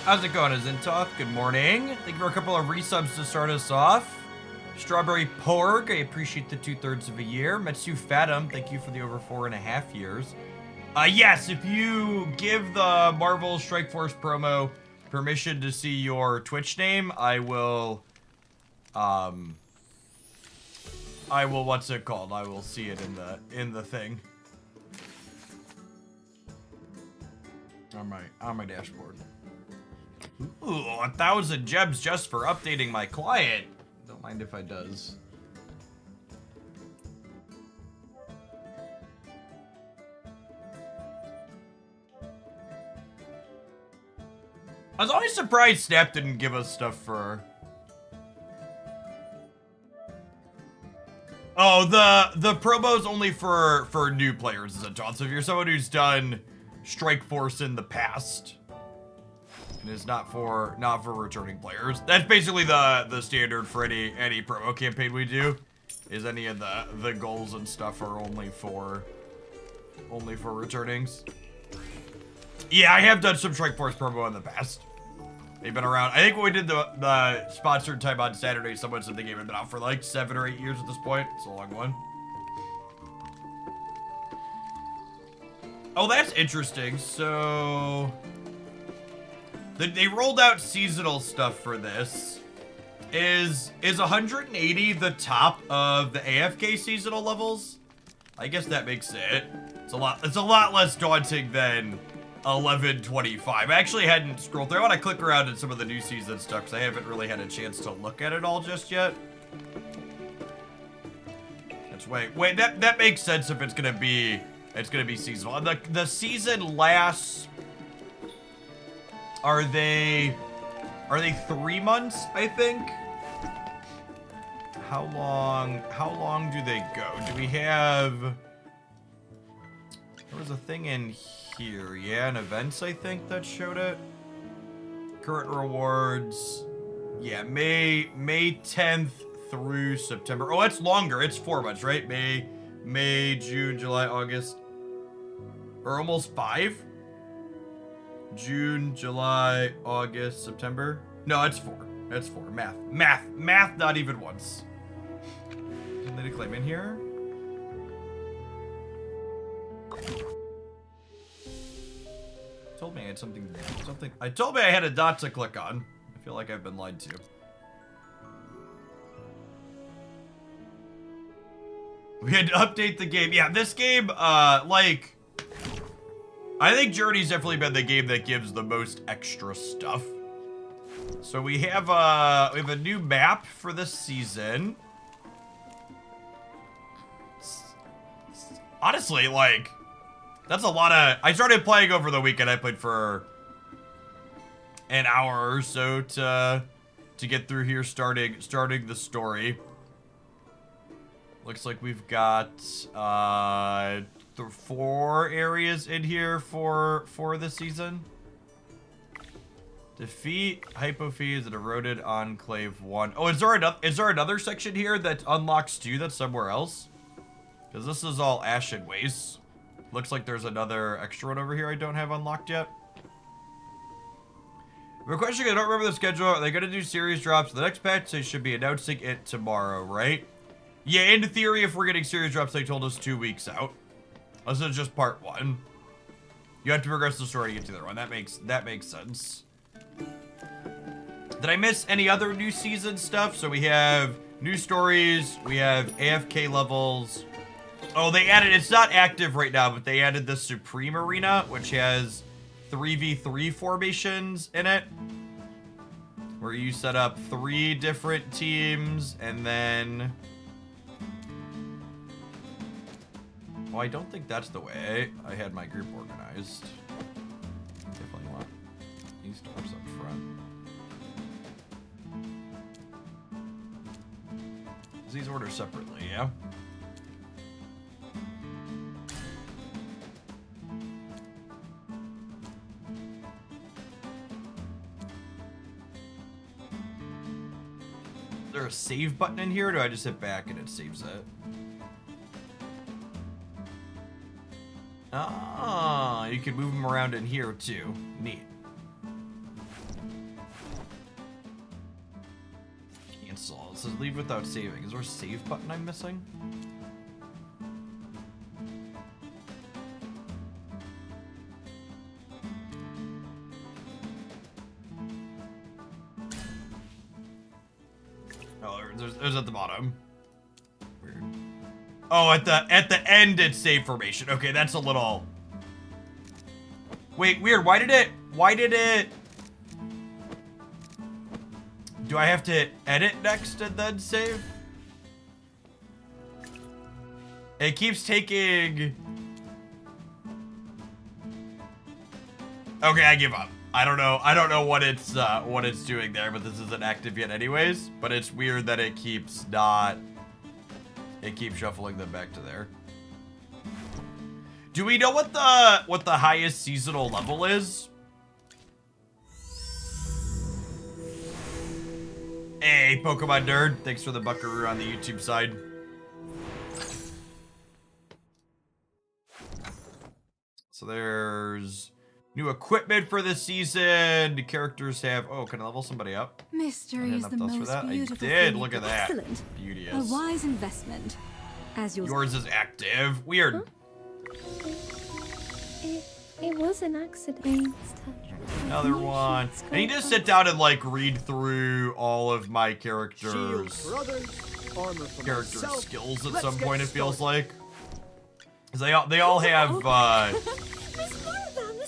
How's it going, Azintoth? Good morning. Thank you for a couple of resubs to start us off. Strawberry Porg, I appreciate the 2/3 of a year. Metsu Fathom, thank you for the over 4.5 years. Yes, if you give the Marvel Strike Force promo permission to see your Twitch name, I will, what's it called? I will see it in the thing. On my dashboard. Ooh, 1,000 gems just for updating my client. Don't mind if I does. I was always surprised Snap didn't give us stuff for... Oh, the promo's only for new players, is it, John? So if you're someone who's done Strike Force in the past, and is not for returning players. That's basically the standard for any promo campaign we do. Is any of the goals and stuff are only for returnings. Yeah, I have done some Strike Force promo in the past. They've been around. I think when we did the sponsored time on Saturday, someone said the game had been out for like 7 or 8 years at this point. It's a long one. Oh, that's interesting. So they rolled out seasonal stuff for this. Is 180 the top of the AFK seasonal levels? I guess that makes it. It's a lot less daunting than 1125. I actually hadn't scrolled through. I want to click around at some of the new season stuff because I haven't really had a chance to look at it all just yet. Let's wait. That makes sense if it's gonna be seasonal. And the season lasts. Are they 3 months, I think? How long do they go? Do we have... There was a thing in here. Yeah, in events, I think, that showed it. Current rewards. Yeah, May 10th through September. Oh, it's longer. It's 4 months, right? May, June, July, August. Or almost 5? June, July, August, September. No, it's 4. It's 4. Math, not even once. Didn't they claim in here? Told me I had something. I told me I had a dot to click on. I feel like I've been lied to. We had to update the game. Yeah, this game, like, I think Journey's definitely been the game that gives the most extra stuff. So we have a new map for this season. Honestly, like, that's a lot of... I started playing over the weekend. I played for an hour or so to get through here, starting the story. Looks like we've got 4 areas in here for the season. Defeat Hypophys at Eroded Enclave 1. Oh, is there another section here that unlocks 2 that's somewhere else? Because this is all Ashen Waste. Looks like there's another extra one over here I don't have unlocked yet. Question, I don't remember the schedule. Are they going to do series drops? The next patch, they should be announcing it tomorrow, right? Yeah, in theory, if we're getting series drops, they told us 2 weeks out. This is just part 1. You have to progress the story to get to the other one. That makes sense. Did I miss any other new season stuff? So we have new stories. We have AFK levels. Oh, they added, it's not active right now, but they added the Supreme Arena, which has 3v3 formations in it, where you set up 3 different teams, and then... Oh, I don't think that's the way I had my group organized. Definitely want these doors up front. These order separately, yeah? Is there a save button in here, or do I just hit back and it saves it? Ah, you can move them around in here too. Neat. cancel. It says leave without saving. Is there a save button I'm missing? Oh, there's at the bottom. Weird. Oh, at the end it's save formation. Okay, that's a little... Wait, weird. Why did it... Do I have to edit next and then save? It keeps taking... Okay, I give up. I don't know what it's doing there, but this isn't active yet anyways. But it's weird that it keeps shuffling them back to there. Do we know what the highest seasonal level is? Hey, Pokemon Nerd. Thanks for the buckaroo on the YouTube side. So there's new equipment for this season. The characters have... Oh, can I level somebody up? Mystery is the most beautiful I did. thing. Look at that. Excellent. Beauteous. A wise investment. As yours is active. Weird. Huh? It was an accident. Another one. I need to sit down and like read through all of my characters' skills at some point. It feels like, because they all have. Miss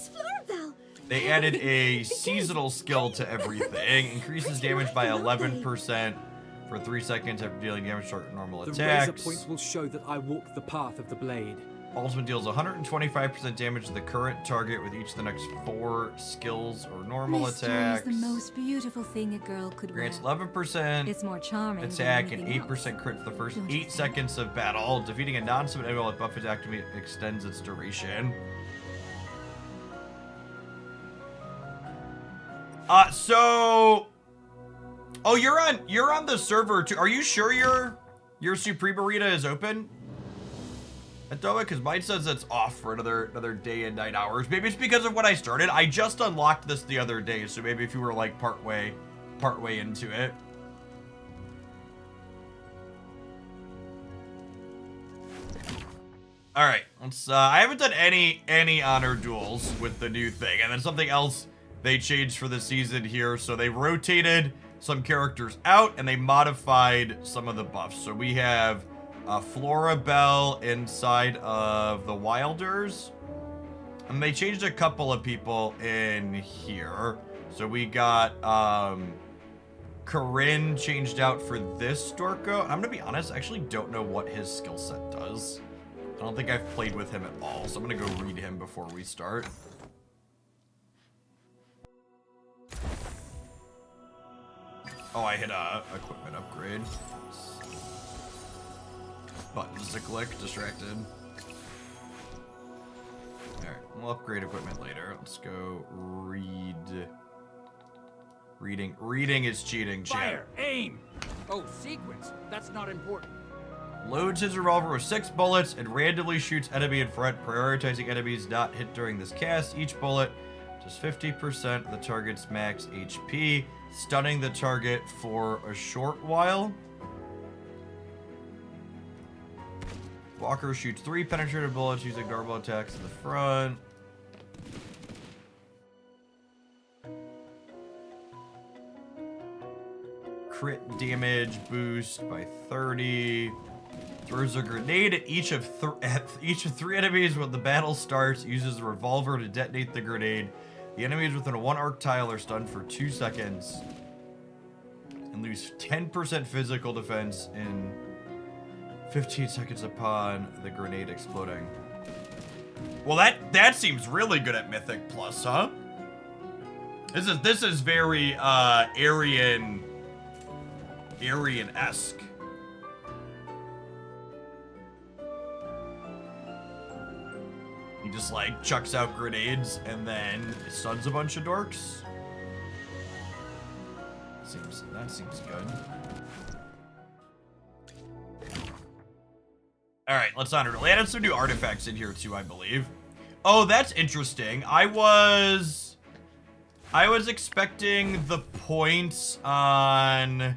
Floribel. They added a seasonal skill to everything. Increases damage by 11% for 3 seconds after dealing damage to normal attacks. The razor points will show that I walk the path of the blade. Ultimate deals 125% damage to the current target with each of the next 4 skills or normal attacks. Mystery is the most beautiful thing a girl could Grants wear. 11% It's more charming attack than and anything 8% else. crit for the first Don't you 8 think? seconds of battle. Defeating a non-summon enemy while buff attack extends its duration. So... Oh, you're on the server too. Are you sure your Supreme Arena is open? Adobe, because mine says it's off for another day and 9 hours. Maybe it's because of when I started. I just unlocked this the other day, so maybe if you were like part way into it. All right, let's. I haven't done any honor duels with the new thing, and then something else they changed for the season here. So they rotated some characters out and they modified some of the buffs. So we have Floribel inside of the Wilders, and they changed a couple of people in here. So we got Corinne changed out for this Storko. I'm gonna be honest, I actually don't know what his skill set does. I don't think I've played with him at all, so I'm gonna go read him before we start. Oh, I hit a equipment upgrade. Buttons to click, distracted. Alright, we'll upgrade equipment later. Let's go read. Reading is cheating, chat. Fire! Aim! Oh, sequence. That's not important. Loads his revolver with 6 bullets and randomly shoots enemy in front, prioritizing enemies not hit during this cast. Each bullet does 50% of the target's max HP, stunning the target for a short while. Walker shoots 3 penetrative bullets using normal attacks in the front. Crit damage boost by 30. Throws a grenade at each of 3 enemies when the battle starts. Uses a revolver to detonate the grenade. The enemies within a 1 arc tile are stunned for 2 seconds and lose 10% physical defense in 15 seconds upon the grenade exploding. Well, that seems really good at Mythic Plus, huh? This is very Aryan-esque. He just like chucks out grenades and then stuns a bunch of dorks. That seems good. All right, let's honor it. They added some new artifacts in here too, I believe. Oh, that's interesting. I was expecting the points on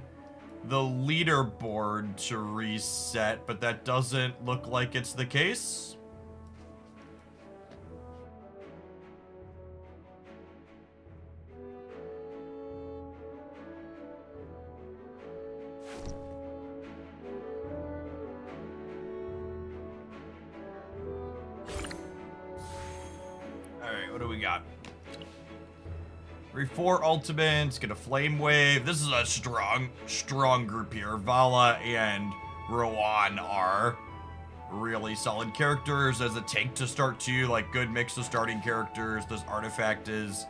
the leaderboard to reset, but that doesn't look like it's the case. Alright, what do we got? 4 ultimates, get a flame wave. This is a strong group here. Vala and Rowan are really solid characters as a tank to start too. Like, good mix of starting characters. This artifact is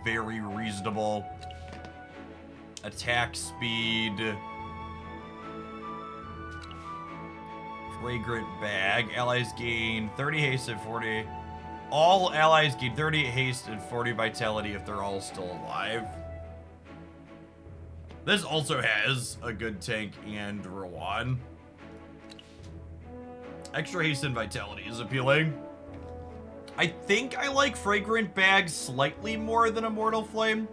very reasonable. Attack speed. Fragrant bag. Allies gain 30 haste and 40. All allies gain 30 haste and 40 vitality if they're all still alive. This also has a good tank and Rowan. Extra haste and vitality is appealing. I think I like Fragrant Bag slightly more than Immortal Flame.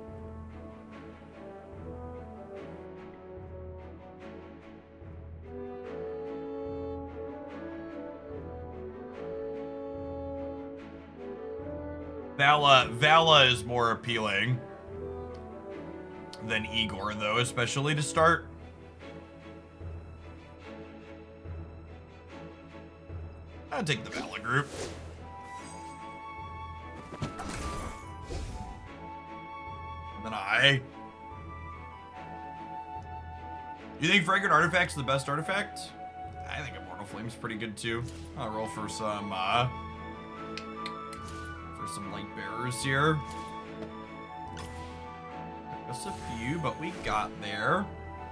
Vala is more appealing than Igor, though, especially to start. I'll take the Vala group. And then You think Fragrant Artifact's the best artifact? I think Immortal Flame's pretty good, too. I'll roll for some light bearers here. Just a few, but we got there.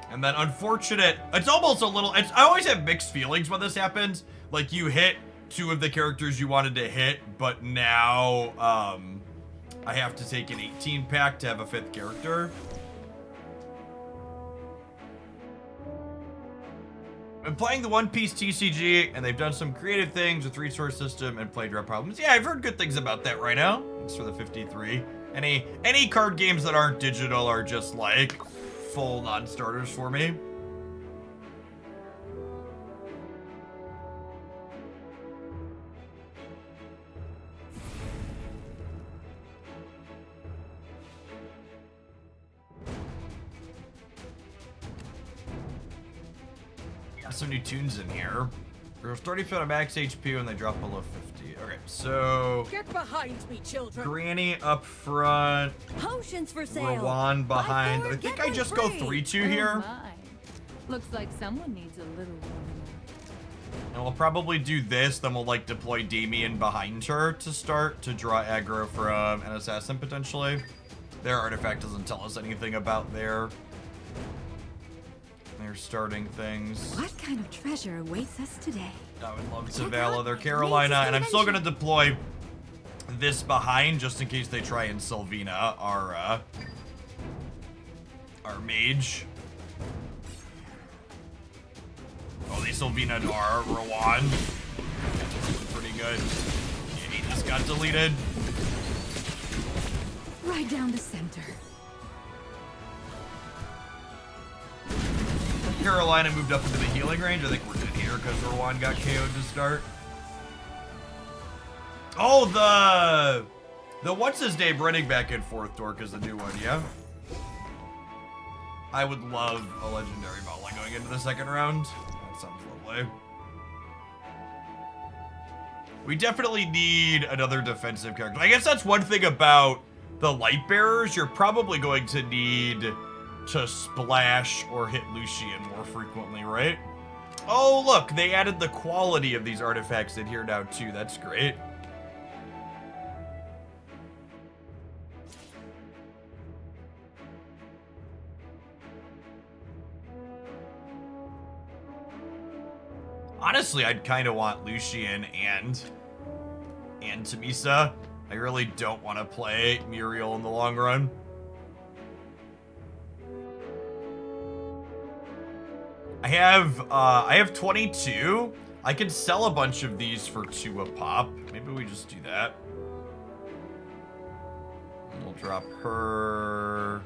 And then unfortunate, it's almost a little, I always have mixed feelings when this happens. Like, you hit 2 of the characters you wanted to hit, but now I have to take an 18 pack to have a 5th character. I'm playing the One Piece TCG, and they've done some creative things with resource system and play draw problems. Yeah, I've heard good things about that right now. Thanks for the 53. Any card games that aren't digital are just like full non-starters for me. Some new tunes in here. There's 30% of max HP when they drop below 50. Okay, so Get behind me, children. Granny up front, Potions for sale. Rowan behind. Buy I 4, think get I one just go free. 3-2 here. My. Looks like someone needs a little warming And we'll probably do this, then we'll like deploy Damien behind her to start to draw aggro from an assassin potentially. Their artifact doesn't tell us anything about their starting things. What kind of treasure awaits us today? I would love to Check Vala out their my Carolina, latest and I'm still invention. gonna deploy this behind just in case they try and Sylvina our mage. Oh, they Sylvina our Rowan. That's pretty good. Yeah, he just got deleted. Right down the center. Carolina moved up into the healing range. I think we're good here because Rowan got KO'd to start. Oh, the what's his name running back and forth dork is the new one, yeah? I would love a legendary Vala going into the second round. That sounds lovely. We definitely need another defensive character. I guess that's one thing about the light bearers. You're probably going to need to splash or hit Lucian more frequently, right? Oh, look, they added the quality of these artifacts in here now, too. That's great. Honestly, I'd kind of want Lucian and Tamisa. I really don't want to play Muriel in the long run. I have 22. I could sell a bunch of these for 2 a pop. Maybe we just do that. And we'll drop her.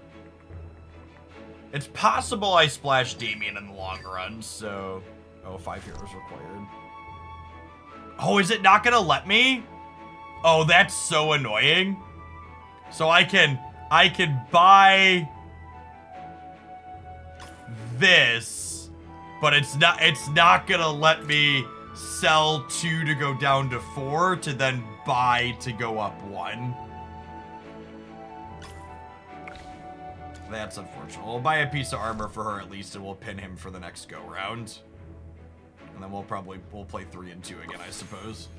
It's possible I splash Damien in the long run, so... Oh, 5 heroes required. Oh, is it not gonna let me? Oh, that's so annoying. So I can buy this, but it's not gonna let me sell 2 to go down to 4 to then buy to go up 1. That's unfortunate. We'll buy a piece of armor for her at least, and we'll pin him for the next go round. And then we'll play 3 and 2 again, I suppose.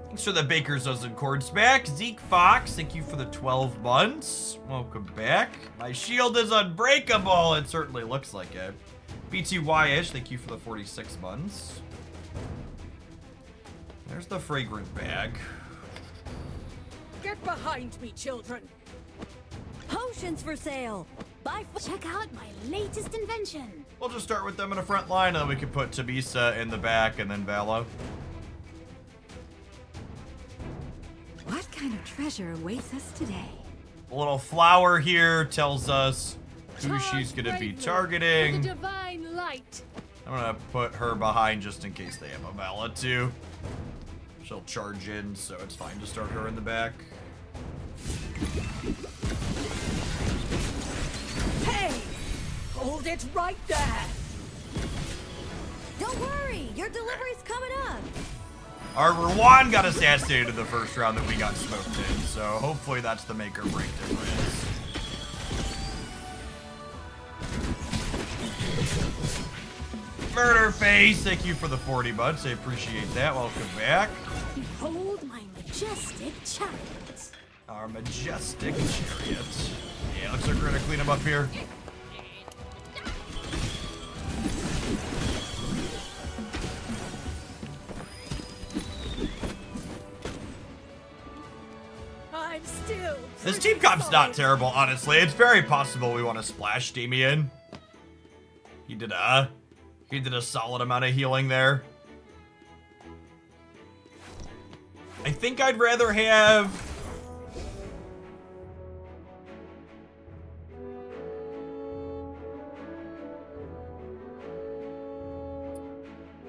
Thanks for the Baker's Dozen Chords back. Zeke Fox, thank you for the 12 months. Welcome back. My shield is unbreakable. It certainly looks like it. BTY-ish, thank you for the 46 months. There's the fragrant bag. Get behind me, children. Potions for sale. Check out my latest invention. We'll just start with them in a front line, and then we can put Tabisa in the back and then Vala. What kind of treasure awaits us today? A little flower here tells us who she's gonna be targeting. The divine light. I'm gonna put her behind just in case they have a Vala too. She'll charge in, so it's fine to start her in the back. Hey! Hold it right there! Don't worry, your delivery's coming up. Our Rwan got assassinated in the first round that we got smoked in, so hopefully that's the make or break difference. Murder Face, thank you for the 40 months. I appreciate that. Welcome back. Behold my majestic chariot. Our majestic chariot. Yeah, looks like we're gonna clean him up here. I'm still. This team comp's not terrible, honestly. It's very possible we want to splash Damien. He did a solid amount of healing there. I think I'd rather have...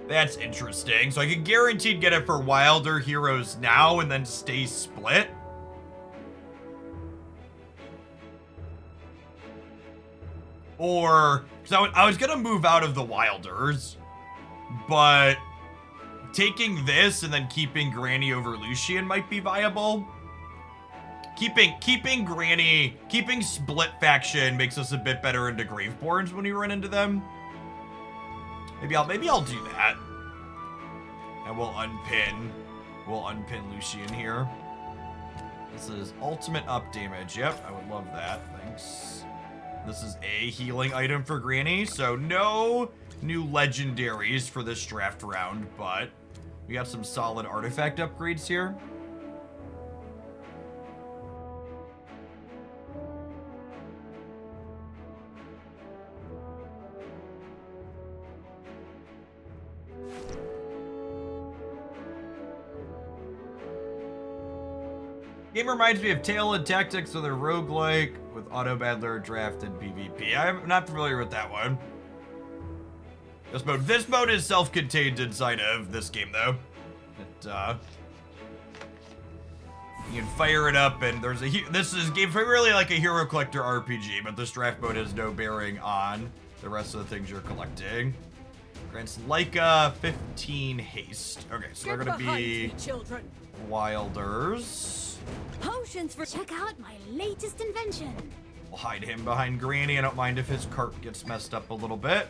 That's interesting. So I can guaranteed get it for Wilder heroes now and then stay split. Or, because I was gonna move out of the Wilders, but taking this and then keeping Granny over Lucian might be viable. Keeping Granny, keeping split faction makes us a bit better into Graveborns when we run into them. Maybe I'll do that. And we'll unpin Lucian here. This is ultimate up damage. Yep, I would love that. Thanks. This is a healing item for Granny, so no new legendaries for this draft round, but we got some solid artifact upgrades here. Game reminds me of Tale and Tactics with a roguelike with auto battler, draft, and PvP. I'm not familiar with that one. This mode is self-contained inside of this game, though. You can fire it up, and this is game really like a hero collector RPG, but this draft mode has no bearing on the rest of the things you're collecting. Grants Leica 15 haste. Okay, so they're gonna be Wilders. Potions for check out my latest invention. We'll hide him behind Granny. I don't mind if his cart gets messed up a little bit.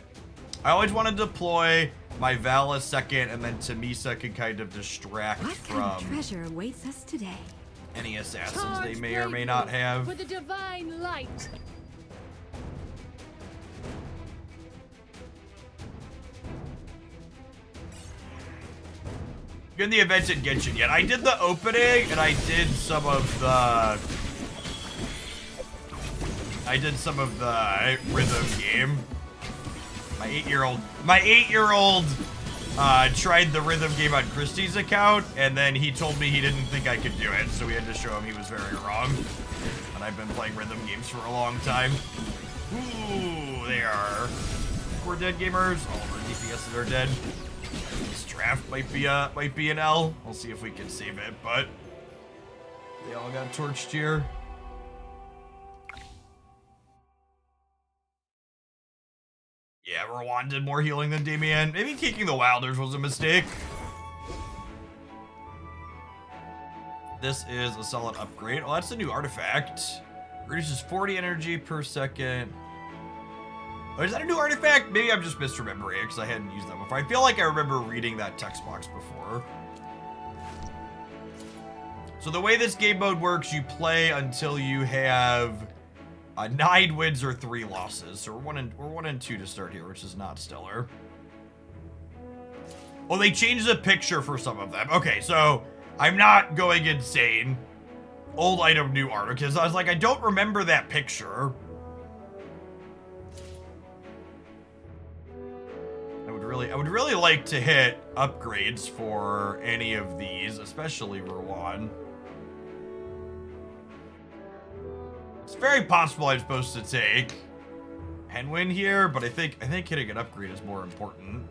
I always want to deploy my Vala second, and then Tamisa can kind of distract What from kind of treasure awaits us today? any assassins they may or may not have. With the divine light. You're in the event in Genshin yet. I did the opening, and I did some of the rhythm game. My 8-year-old tried the rhythm game on Christie's account, and then he told me he didn't think I could do it, so we had to show him he was very wrong. and I've been playing rhythm games for a long time. Ooh, they are. We're dead gamers. All of our DPSs are dead. This draft might be an L. We'll see if we can save it, but they all got torched here. Yeah, Rowan did more healing than Damien. Maybe kicking the Wilders was a mistake. This is a solid upgrade. Oh, that's a new artifact. Reduces 40 energy per second. Oh, is that a new artifact? Maybe I'm just misremembering it because I hadn't used that before. I feel like I remember reading that text box before. So the way this game mode works, you play until you have 9 wins or 3 losses. So we're 1 and 2 to start here, which is not stellar. Oh, they changed the picture for some of them. Okay, so I'm not going insane. Old item, new art. Because I was like, I don't remember that picture. I would really like to hit upgrades for any of these, especially Rowan. It's very possible I'm supposed to take Henwin here, but I think hitting an upgrade is more important.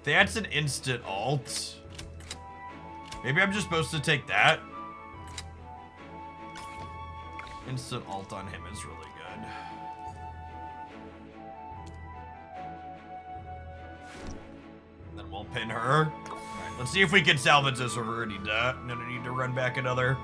That's an instant alt. Maybe I'm just supposed to take that. Instant alt on him is really good. Then we'll pin her. All right, let's see if we can salvage this, or we're gonna need to run back another.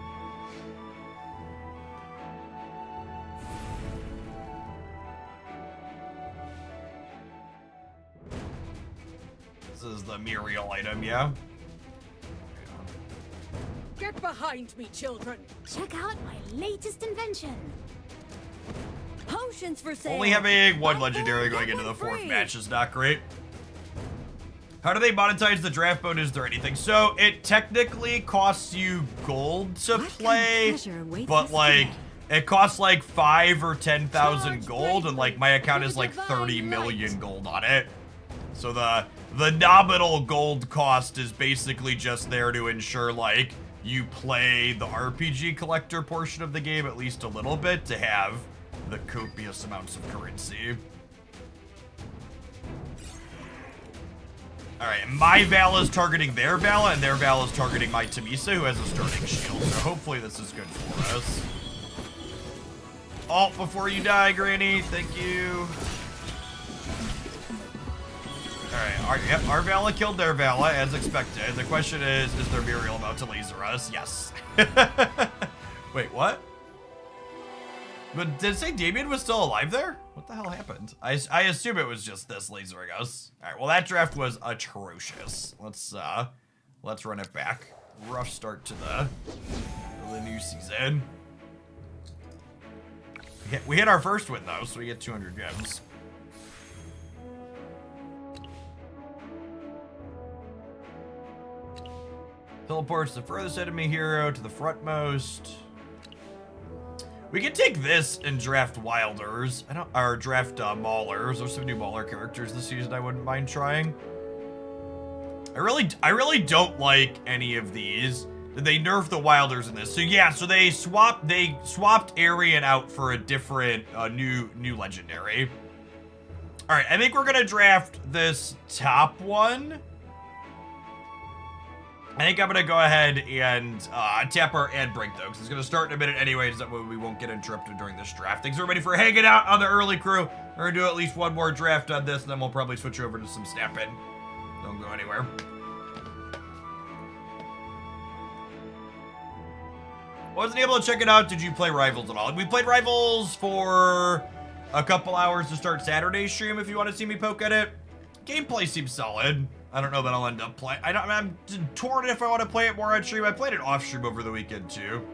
This is the Muriel item, yeah? Get behind me, children. Check out my latest invention. Potions for sale. Only having one Buy legendary four, going get into the one 4th free. match is not great. How do they monetize the draft mode? Is there anything? So it technically costs you gold to What kind of play, treasure awaits but us like today? it costs like 5 or 10,000 Charge gold, and like my account is like Divine 30 million light. gold on it. So the nominal gold cost is basically just there to ensure like you play the RPG collector portion of the game at least a little bit to have the copious amounts of currency. Alright, my Vala is targeting their Vala, and their Vala is targeting my Tamisa, who has a starting shield, so hopefully this is good for us. Ult before you die, Granny. Thank you. Alright, our Vala killed their Vala, as expected. The question is their Muriel about to laser us? Yes. Wait, what? But did it say Damien was still alive there? What the hell happened? I assume it was just this lasering us. All right, well that draft was atrocious. Let's run it back. Rough start to the new season. We hit our first win though, so we get 200 gems. Teleports the furthest enemy hero to the frontmost. We can take this and draft Wilders. Or draft Maulers. There's some new Mauler characters this season I wouldn't mind trying. I really don't like any of these. They nerfed the Wilders in this. So yeah, so they swapped Arian out for a different new legendary. All right, I think we're gonna draft this top one. I think I'm gonna go ahead and tap our ad break though, because it's gonna start in a minute anyways. That way we won't get interrupted during this draft. Thanks everybody for hanging out on the early crew. We're gonna do at least one more draft on this, and then we'll probably switch over to some snap-in. Don't go anywhere. Wasn't able to check it out. Did you play Rivals at all? We played Rivals for a couple hours to start Saturday's stream if you want to see me poke at it. Gameplay seems solid. I don't know that I'll end up playing. I'm torn if I want to play it more on stream. I played it off stream over the weekend too.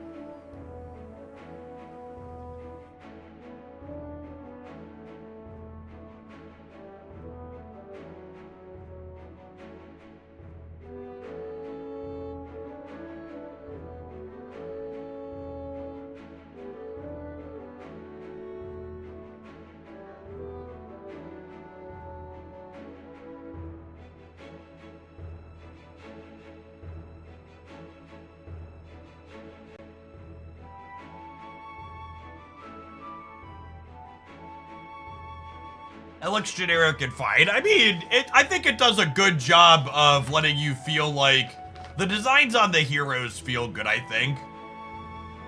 It looks generic and fine. I mean, I think it does a good job of letting you feel like the designs on the heroes feel good, I think.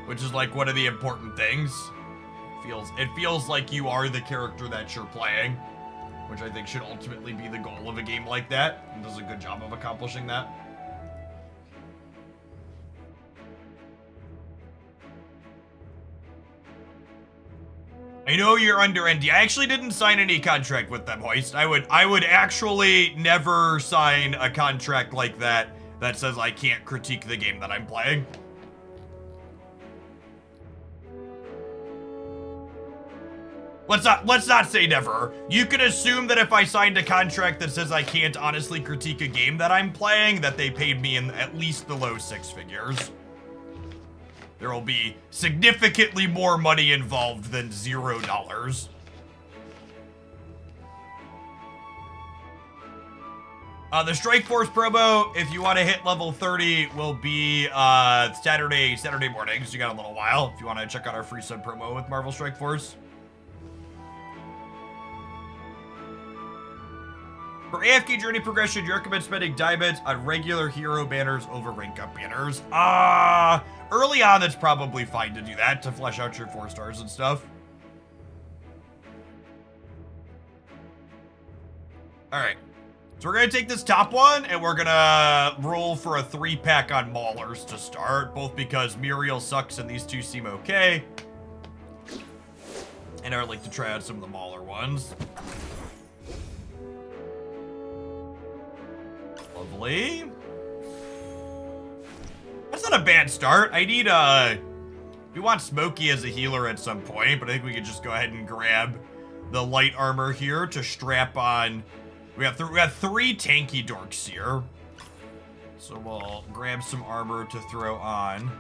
Which is like one of the important things. It feels like you are the character that you're playing, which I think should ultimately be the goal of a game like that, and does a good job of accomplishing that. I know you're under NDA. I actually didn't sign any contract with them, Hoist. I would actually never sign a contract like that that says I can't critique the game that I'm playing. Let's not say never. You can assume that if I signed a contract that says I can't honestly critique a game that I'm playing, that they paid me in at least the low 6 figures. There will be significantly more money involved than $0. The Strike Force promo, if you want to hit level 30, will be Saturday morning, so you got a little while if you want to check out our free sub promo with Marvel Strike Force. For AFK Journey progression, you recommend spending diamonds on regular hero banners over rank up banners. Early on, it's probably fine to do that, to flesh out your 4 stars and stuff. Alright. So we're going to take this top one, and we're going to roll for a 3-pack on Maulers to start, both because Muriel sucks and these two seem okay. And I would like to try out some of the Mauler ones. Lovely. That's not a bad start. I need, we want Smokey as a healer at some point, but I think we could just go ahead and grab the light armor here to strap on. We have 3 tanky dorks here. So we'll grab some armor to throw on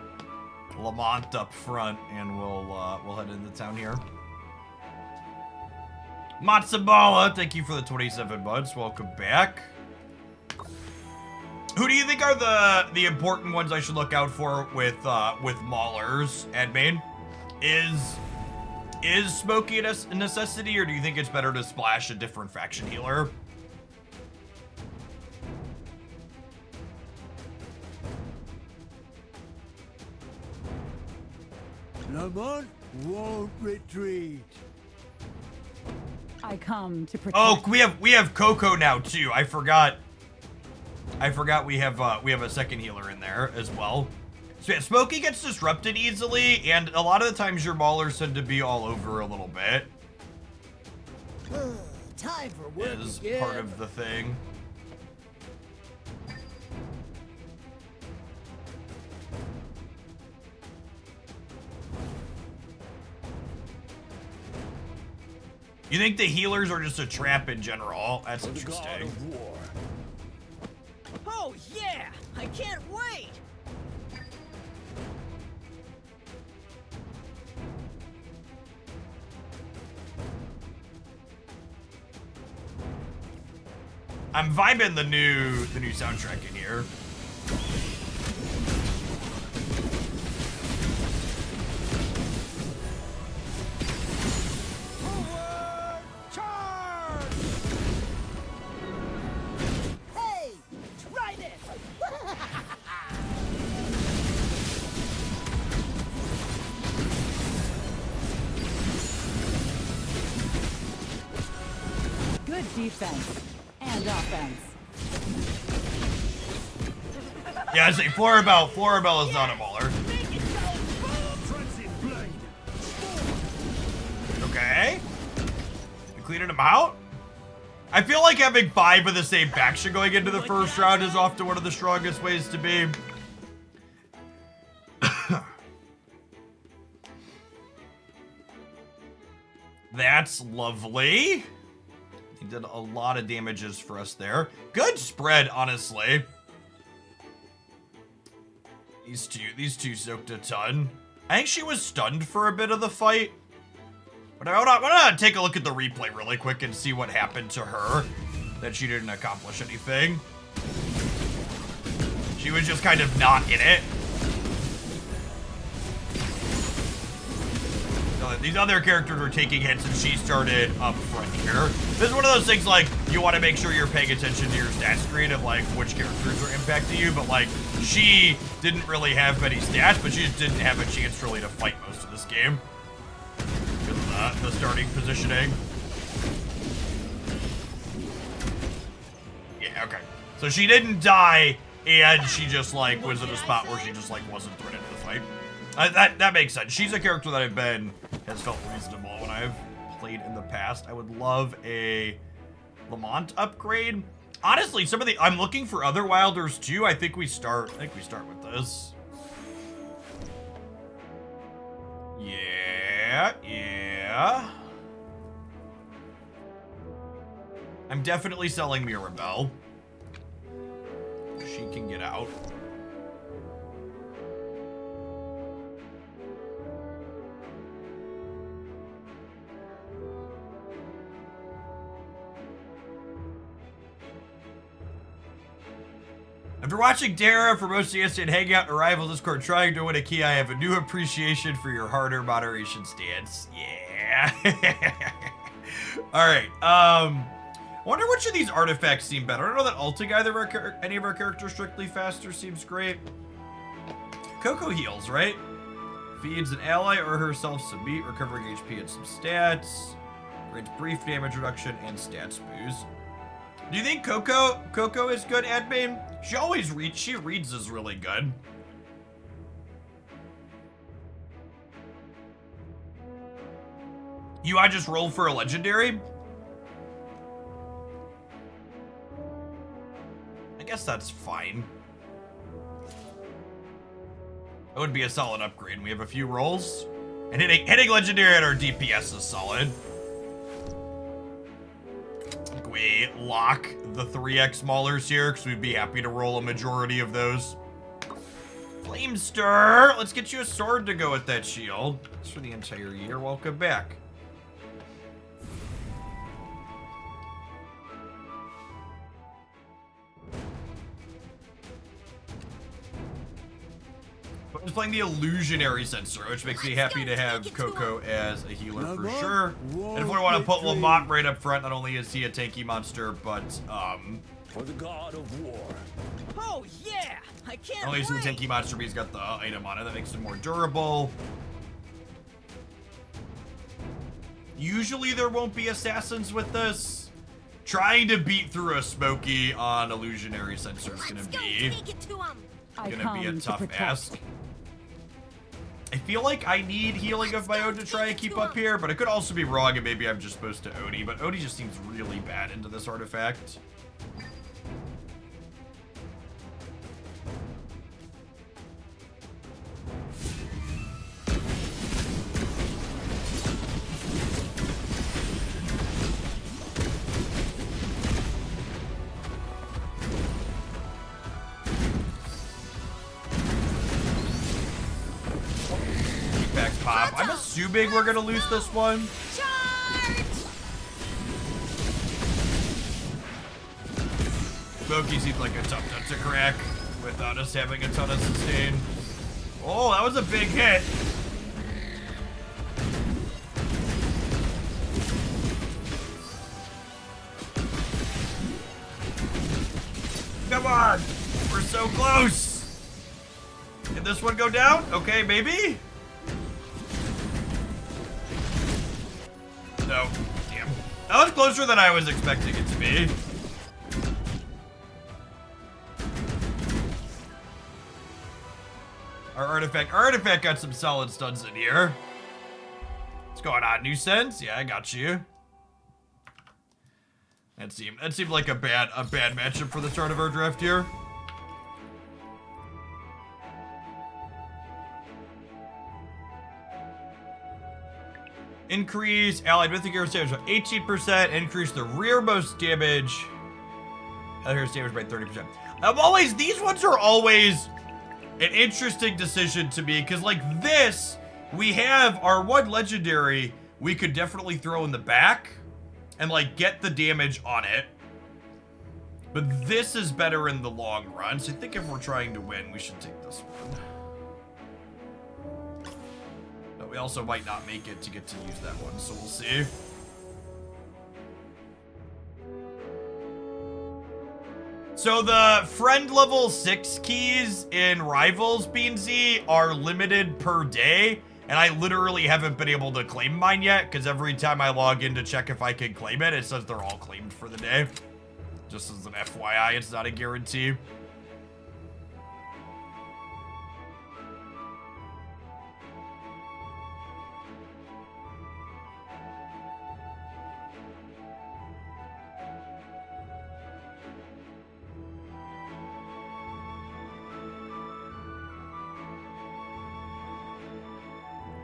Lamont up front, and we'll head into town here. Matsubala, thank you for the 27 months. Welcome back. Who do you think are the important ones I should look out for with Maulers, admin? Is Smokey a necessity, or do you think it's better to splash a different faction healer? Lamont won't retreat. I come to protect. Oh, we have Coco now too. I forgot we have a second healer in there as well. So yeah, Smokey gets disrupted easily, and a lot of the times your Maulers tend to be all over a little bit. Time for work Is again. part of the thing. You think the healers are just a trap in general? That's interesting. Oh yeah! I can't wait! I'm vibing the new soundtrack in here. Hey! Try this! Good defense. And offense. Yeah, I say Floribel is not a Mauler. Okay. You cleaning him out? I feel like having 5 of the same faction going into the first round is often one of the strongest ways to be. That's lovely. He did a lot of damages for us there. Good spread, honestly. These two soaked a ton. I think she was stunned for a bit of the fight. But I want to take a look at the replay really quick and see what happened to her. That she didn't accomplish anything. She was just kind of not in it. These other characters were taking hits and she started up front here. This is one of those things like you want to make sure you're paying attention to your stat screen of like which characters are impacting you, but like she didn't really have many stats, but she just didn't have a chance really to fight most of this game. Because of the starting positioning. Yeah, okay. So she didn't die, and she just like was in a spot where she just like wasn't thrown into the fight. That makes sense. She's a character that has felt reasonable when I've played in the past. I would love a Lamont upgrade. Honestly, I'm looking for other Wilders too. I think we start with this. Yeah. I'm definitely selling Mirabelle. She can get out. After watching Dara for most of yesterday and hanging out in Arrival Discord trying to win a key, I have a new appreciation for your harder moderation stance. Yeah. Alright, I wonder which of these artifacts seem better. I don't know that ulting any of our characters strictly faster seems great. Coco heals, right? Feeds an ally or herself some meat, recovering HP and some stats. Grants brief damage reduction and stats boost. Do you think Coco is good, admin? She reads is really good. I just roll for a legendary? I guess that's fine. That would be a solid upgrade. We have a few rolls. And hitting legendary at our DPS is solid. We lock the 3x maulers here because we'd be happy to roll a majority of those. Flamester! Let's get you a sword to go with that shield. That's for the entire year. Welcome back. I'm just playing the illusionary sensor, which makes me happy to have Coco as a healer for sure. And if we want to put Lamont right up front, not only is he a tanky monster, but For the god of war. Oh yeah! I can't not only is he a wait! tanky monster, but he's got the item on it that makes him more durable. Usually there won't be assassins with this. Trying to beat through a Smoky on illusionary sensor is gonna be a tough ask. I feel like I need healing of my own to try and keep up here, but I could also be wrong and maybe I'm just supposed to Odie, but Odie just seems really bad into this artifact. Pop. I'm assuming we're gonna lose this one. Smoky seems like a tough nut to crack without us having a ton of sustain. Oh, that was a big hit. Come on. We're so close. Can this one go down? Okay, maybe. No. Damn. That was closer than I was expecting it to be. Our artifact got some solid stuns in here. What's going on, New Sense? Yeah, I got you. That seemed like a bad matchup for the start of our draft here. Increase allied mythic hero's damage by 18%. Increase the rearmost damage. Allied hero's damage by 30%. These ones are always an interesting decision to me, because like this, we have our one legendary we could definitely throw in the back and like get the damage on it. But this is better in the long run, so I think if we're trying to win, we should take this one. But we also might not make it to get to use that one, so we'll see. So the friend level 6 keys in Rivals, Beansy, are limited per day, and I literally haven't been able to claim mine yet, because every time I log in to check if I can claim it, it says they're all claimed for the day. Just as an FYI, it's not a guarantee.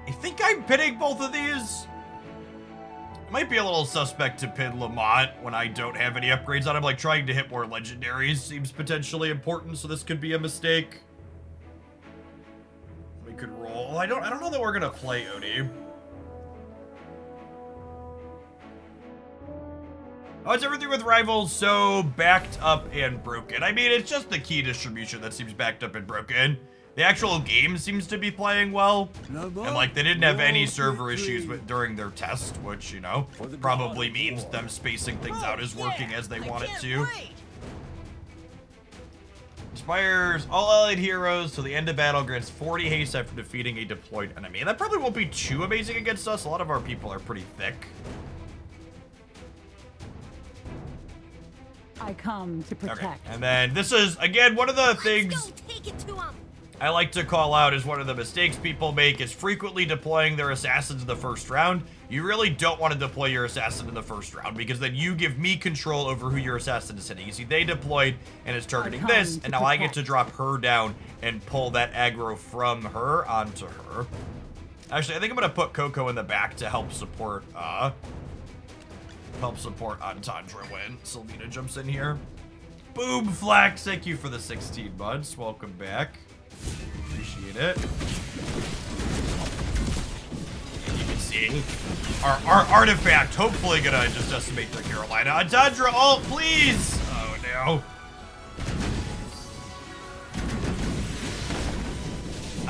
I think I'm pinning both of these. It might be a little suspect to pin Lamont when I don't have any upgrades on him. Like, trying to hit more legendaries seems potentially important, so this could be a mistake. We could roll. I don't know that we're gonna play Odie. How's everything with Rivals so backed up and broken? I mean, it's just the key distribution that seems backed up and broken. The actual game seems to be playing well, and like they didn't have any server issues during their test, which, you know, probably means them spacing things out is working as they want it to. Inspires all allied heroes till the end of battle, grants 40 haste after defeating a deployed enemy. And that probably won't be too amazing against us. A lot of our people are pretty thick. I come to protect. Okay. And then this is, again, one of the things Take it to him. I like to call out as one of the mistakes people make is frequently deploying their assassins in the first round. You really don't want to deploy your assassin in the first round because then you give me control over who your assassin is hitting. You see, they deployed and is targeting this, and now I get to drop her down and pull that aggro from her onto her. Actually, I think I'm going to put Coco in the back to help support Entendre when Sylvina jumps in here. Boom, Flax, thank you for the 16 months. Welcome back. Appreciate it. And you can see our artifact hopefully gonna just decimate their Carolina. Entendre, ult, please! Oh no.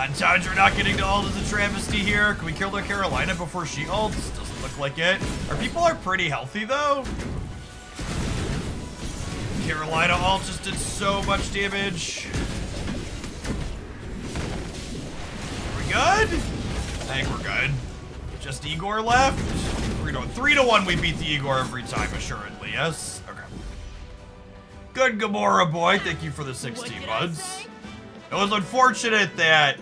Entendre not getting to ult is a travesty here. Can we kill their Carolina before she ults? Doesn't look like it. Our people are pretty healthy though. Carolina ult just did so much damage. Good? I think we're good. Just Igor left. 3-1, we beat the Igor every time, assuredly, yes? Okay. Good Gamora boy, thank you for the 16 months. It was unfortunate that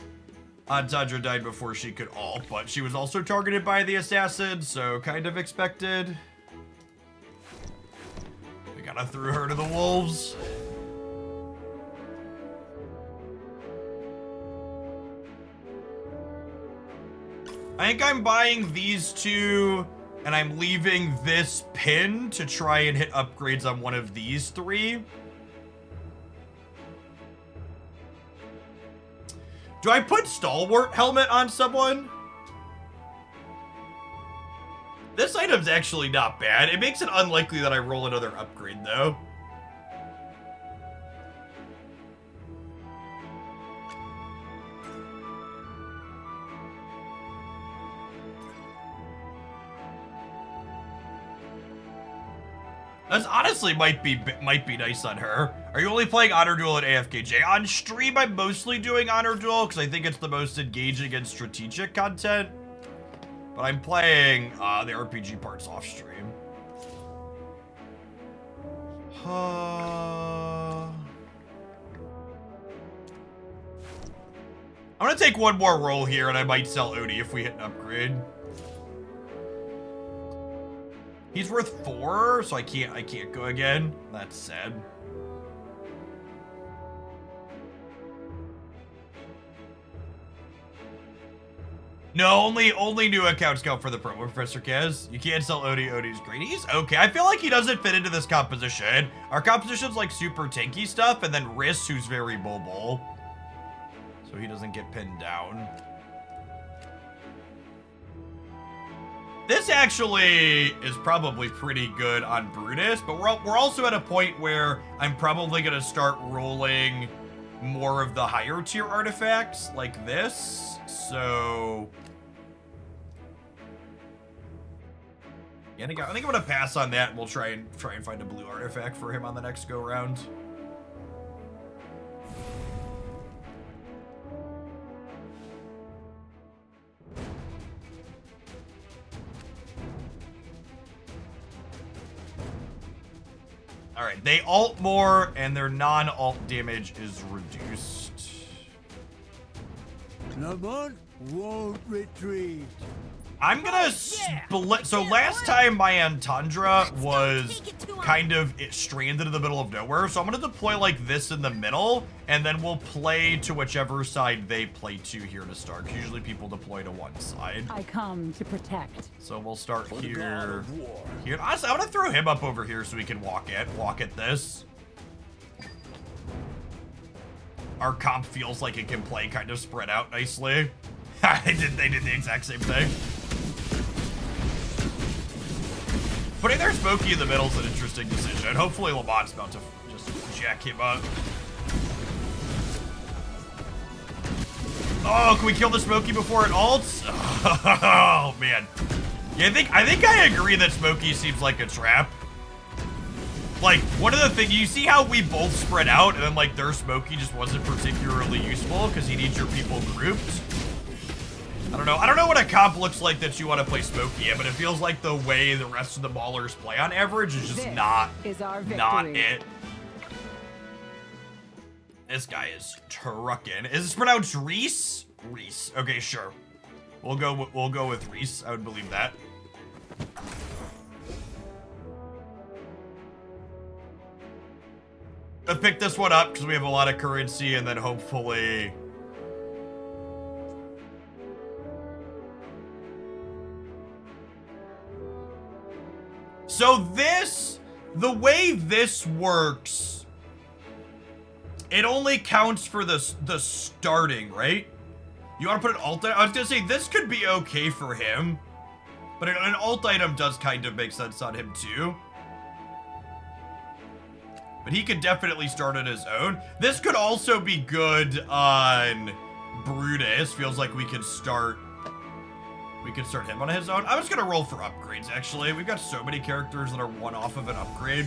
Entendre died before she could ult, but she was also targeted by the assassin, so kind of expected. We kinda threw her to the wolves. I think I'm buying these two, and I'm leaving this pin to try and hit upgrades on one of these three. Do I put Stalwart helmet on someone? This item's actually not bad. It makes it unlikely that I roll another upgrade, though. That's honestly might be nice on her. Are you only playing Honor Duel at AFKJ? On stream, I'm mostly doing Honor Duel because I think it's the most engaging and strategic content. But I'm playing the RPG parts off stream. I'm gonna take one more roll here, and I might sell Odie if we hit an upgrade. He's worth 4, so I can't go again. That's sad. No, only new accounts count for the promo, Professor Kaz. You can't sell Odie. Odie's great. He's okay. I feel like he doesn't fit into this composition. Our composition's like super tanky stuff, and then Riss, who's very mobile. So he doesn't get pinned down. This actually is probably pretty good on Brutus, but we're also at a point where I'm probably going to start rolling more of the higher tier artifacts like this. So Yeah, I think I'm gonna pass on that, and we'll try and find a blue artifact for him on the next go round. All right, they ult more, and their non-ult damage is reduced. Lamont won't retreat. I'm gonna split. So last time my Antandra was kind of stranded in the middle of nowhere. So I'm gonna deploy like this in the middle, and then we'll play to whichever side they play to here to start. 'Cause usually people deploy to one side. I come to protect. So we'll start For the god here. of war. Here, honestly, I'm gonna throw him up over here so we can walk at this. Our comp feels like it can play kind of spread out nicely. they did the exact same thing. Putting their Smokey in the middle is an interesting decision. Hopefully Lamont's about to just jack him up. Oh, can we kill the Smokey before it ults? Oh man. Yeah, I think I agree that Smokey seems like a trap. Like, one of the things, you see how we both spread out and then like their Smokey just wasn't particularly useful because he needs your people grouped? I don't know what a comp looks like that you want to play Smokey in, but it feels like the way the rest of the Maulers play on average is just not it. This guy is trucking. Is this pronounced Reese? Reese. Okay, sure. We'll go with Reese. I would believe that. Let's pick this one up because we have a lot of currency, and then hopefully. So the way this works, it only counts for the starting, right? You want to put an ult item? I was gonna say this could be okay for him, but an ult item does kind of make sense on him too. But he could definitely start on his own. This could also be good on Brutus. Feels like we could start him on his own. I was gonna roll for upgrades, actually. We've got so many characters that are one off of an upgrade.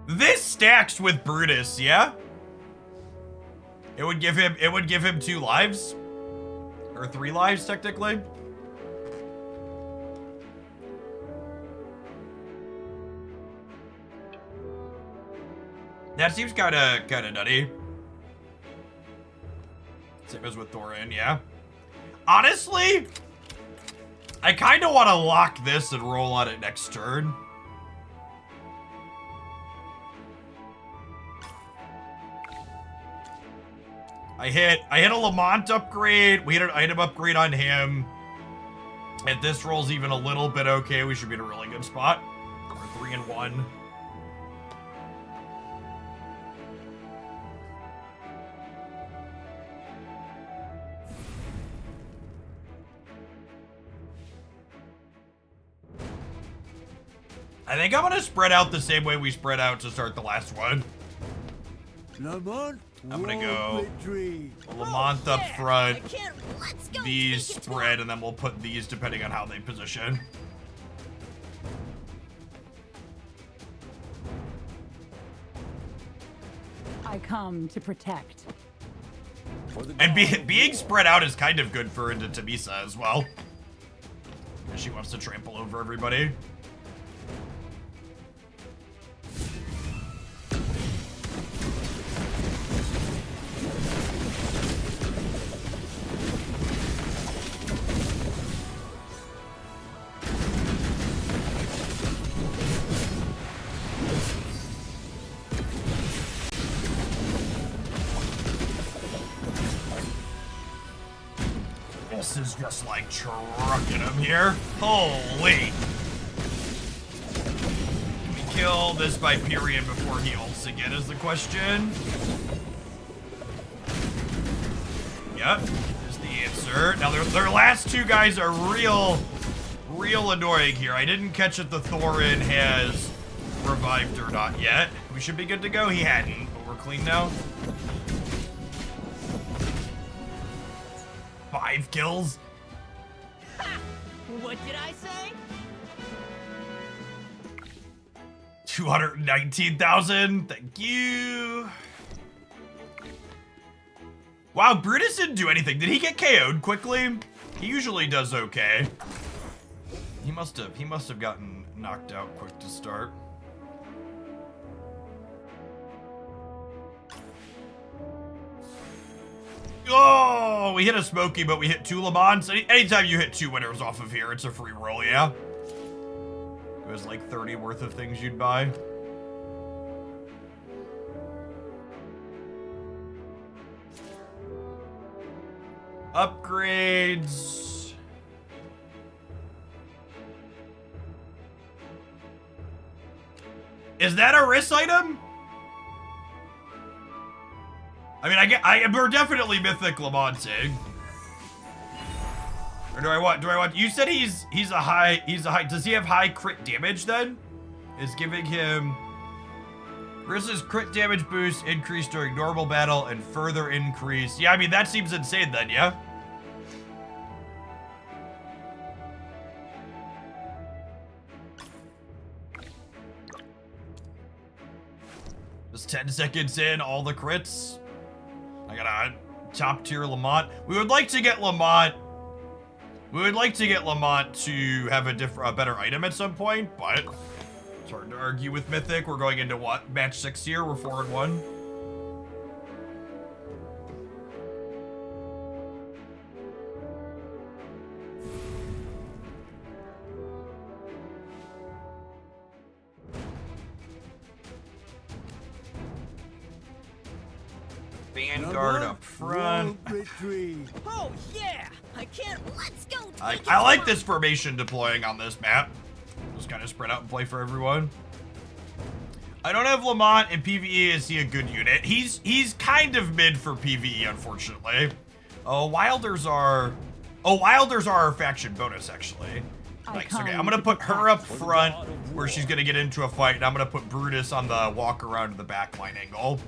This stacks with Brutus, yeah? It would give him 2 lives. Or 3 lives, technically. That seems kinda nutty. Same as with Thorin, yeah. Honestly, I kinda wanna lock this and roll on it next turn. I hit a Lamont upgrade. We hit an item upgrade on him. If this rolls even a little bit okay, we should be in a really good spot. We're 3-1. I think I'm gonna spread out the same way we spread out to start the last one. Lamont I'm gonna go retreat. Lamont up front, these spread, and then we'll put these depending on how they position. I come to protect. And being spread out is kind of good for into Tamisa as well. And she wants to trample over everybody. This is just like trucking him here. Holy. Can we kill this Viperian before he ults again is the question. Yep, is the answer. Now their last 2 guys are real real annoying here. I didn't catch if the Thorin has revived or not yet. We should be good to go. He hadn't, but we're clean now. 5 kills. What did I say? 219,000. Thank you. Wow, Brutus didn't do anything. Did he get KO'd quickly? He usually does okay. He must have gotten knocked out quick to start. Oh, we hit a Smokey, but we hit 2 Le Mans. Anytime you hit 2 winners off of here, it's a free roll, yeah? It was like 30 worth of things you'd buy. Upgrades. Is that a risk item? I mean, we're definitely mythic Le Mans. Or do I want, you said he's a high, does he have high crit damage then? Is giving him, versus crit damage boost increased during normal battle and further increase. Yeah, I mean, that seems insane then, yeah? Just 10 seconds in, all the crits. I got a top tier Lamont. We would like to get Lamont. We would like to get Lamont to have a better item at some point, but it's hard to argue with Mythic. We're going into what? Match 6 here. We're 4-1. Vanguard up front. Retreat. Oh yeah! I can't. Let's go. I like this formation deploying on this map. Just kind of spread out and play for everyone. I don't have Lamont in PvE. Is he a good unit? He's kind of mid for PvE, unfortunately. Wilders are our faction bonus, actually. Nice. Okay, I'm gonna put her up front where she's gonna get into a fight, and I'm gonna put Brutus on the walk around to the backline angle.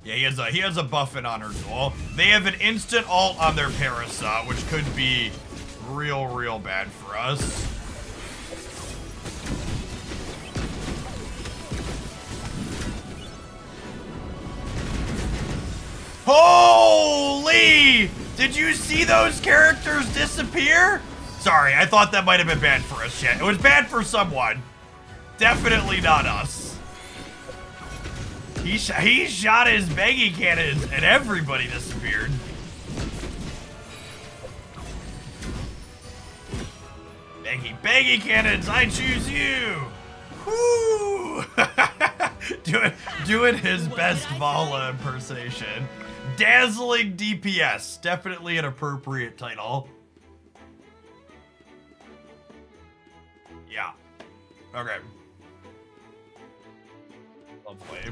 Yeah, he has a buff in Honor Duel. They have an instant ult on their Parasat, which could be real bad for us. Holy! Did you see those characters disappear? Sorry, I thought that might have been bad for us, chat. It was bad for someone. Definitely not us. He shot his baggy cannons and everybody disappeared. Baggy cannons, I choose you. Woo! doing his best Vala impersonation. Dazzling DPS, definitely an appropriate title. Yeah. Okay. Lovely.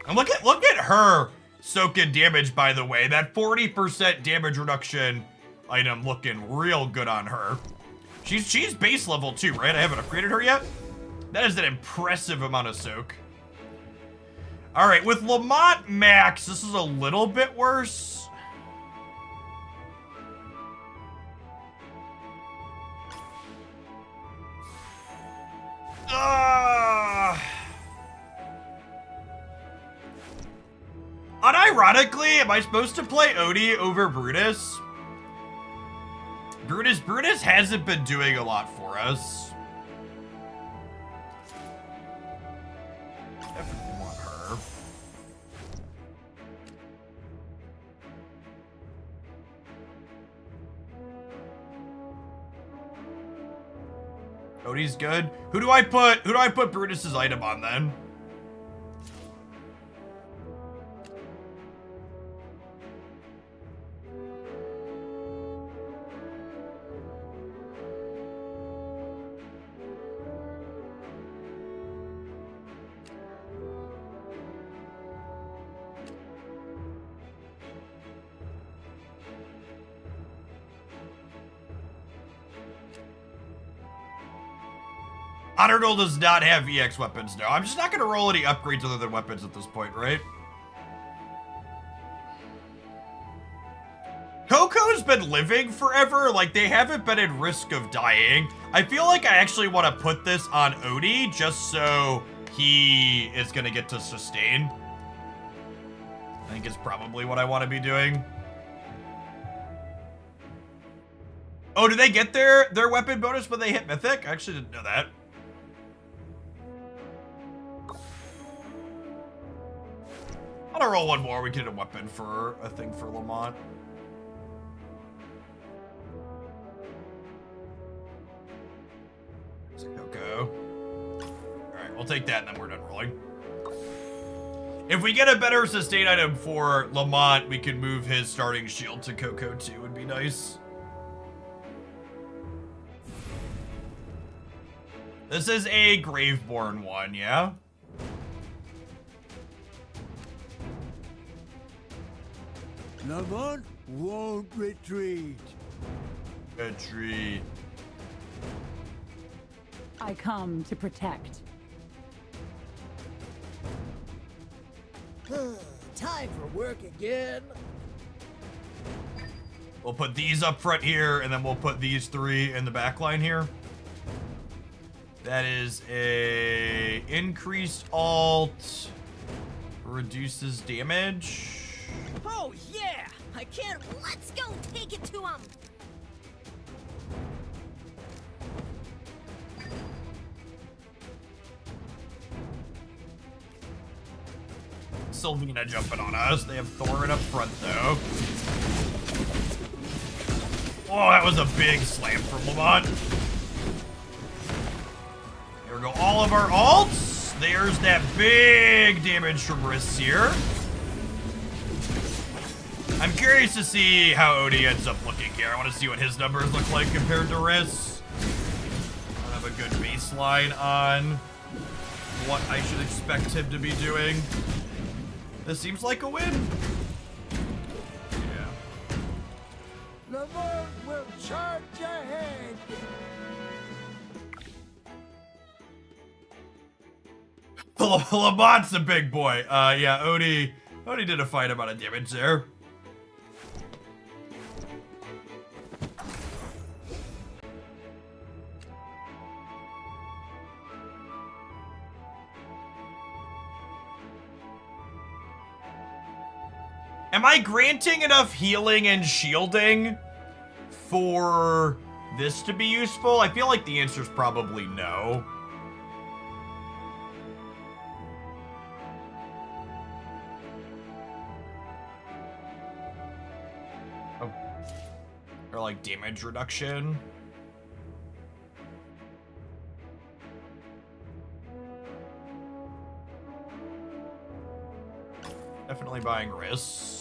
And look at her soaking damage, by the way. That 40% damage reduction item looking real good on her. She's base level too, right? I haven't upgraded her yet. That is an impressive amount of soak. All right, with Lamont Max, this is a little bit worse. Unironically, am I supposed to play Odie over Brutus? Brutus hasn't been doing a lot for us. Definitely want her. Odie's good. Who do I put Brutus's item on then? Honor Duel does not have EX weapons now. I'm just not gonna roll any upgrades other than weapons at this point, right? Coco's been living forever, like they haven't been at risk of dying. I feel like I actually want to put this on Odie just so he is gonna get to sustain. I think it's probably what I want to be doing. Oh, do they get their weapon bonus when they hit Mythic? I actually didn't know that. I'm gonna roll one more. We can get a weapon for a thing for Lamont. Coco. Alright, we'll take that and then we're done rolling. If we get a better sustain item for Lamont, we can move his starting shield to Coco too, would be nice. This is a Graveborn one, yeah? Lamont won't retreat. Retreat. I come to protect. Time for work again. We'll put these up front here, and then we'll put these three in the back line here. That is a increased alt, reduces damage. Oh yeah! I can't. Let's go take it to him. Sylvina jumping on us. They have Thorin up front, though. Oh, that was a big slam from Lamont. There we go. All of our alts. There's that big damage from wrists here. I'm curious to see how Odie ends up looking here. I want to see what his numbers look like compared to wrists. I have a good baseline on what I should expect him to be doing. This seems like a win. Yeah. Lamont will charge ahead. Lamont's a big boy. Yeah, Odie did a fine amount of damage there. Am I granting enough healing and shielding for this to be useful? I feel like the answer is probably no. Oh. Or like damage reduction. Definitely buying risks.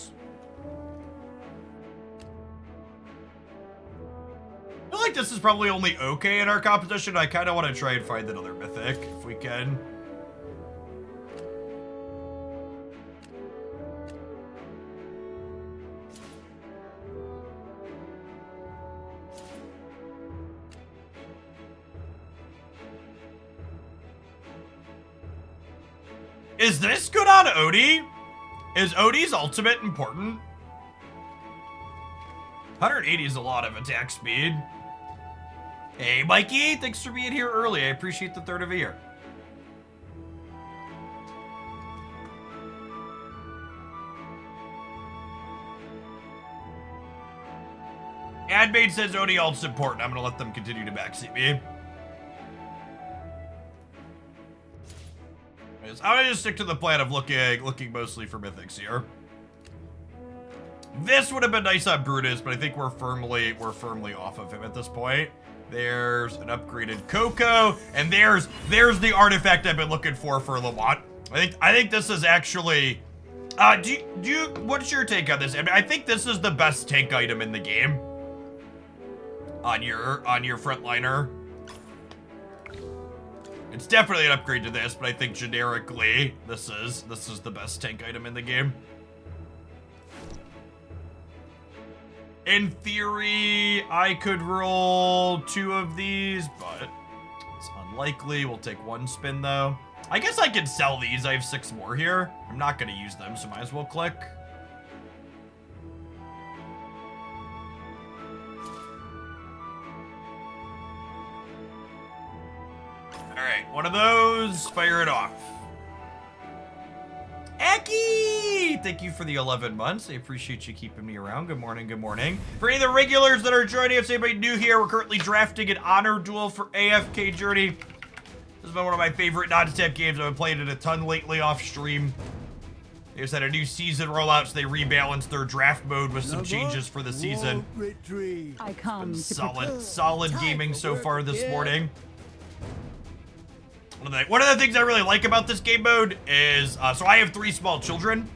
I feel like this is probably only okay in our composition. I kind of want to try and find another mythic if we can. Is this good on Odie? Is Odie's ultimate important? 180 is a lot of attack speed. Hey, Mikey, thanks for being here early. I appreciate the third of a year. Admaid says Odie ult's important. I'm gonna let them continue to backseat me. I'm gonna just stick to the plan of looking mostly for mythics here. This would have been nice on Brutus, but I think we're firmly off of him at this point. There's an upgraded Coco, and there's the artifact I've been looking for Lamont. I think this is actually. What's your take on this? I mean, I think this is the best tank item in the game. On your frontliner. It's definitely an upgrade to this, but I think generically, this is the best tank item in the game. In theory, I could roll 2 of these, but it's unlikely. We'll take 1 spin, though. I guess I can sell these. I have 6 more here. I'm not going to use them, so might as well click. Alright, one of those. Fire it off. Eki! Thank you for the 11 months. I appreciate you keeping me around. Good morning, good morning. For any of the regulars that are joining us, anybody new here, we're currently drafting an honor duel for AFK Journey. This has been one of my favorite non-step games. I've been playing it a ton lately off stream. They just had a new season rollout, so they rebalanced their draft mode with some changes for the season. I come It's to been solid gaming so far this morning. One of the things I really like about this game mode is, so I have 3 small children,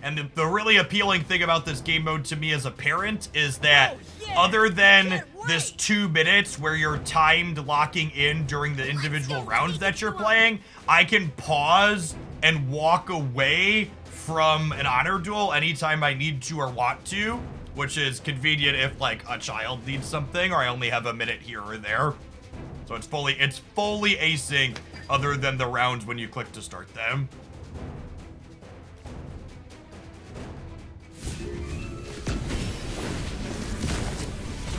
and the really appealing thing about this game mode to me as a parent is that other than this 2 minutes where you're timed locking in during the individual rounds that you're playing, I can pause and walk away from an honor duel anytime I need to or want to, which is convenient if like a child needs something or I only have a minute here or there. So it's fully async other than the rounds when you click to start them.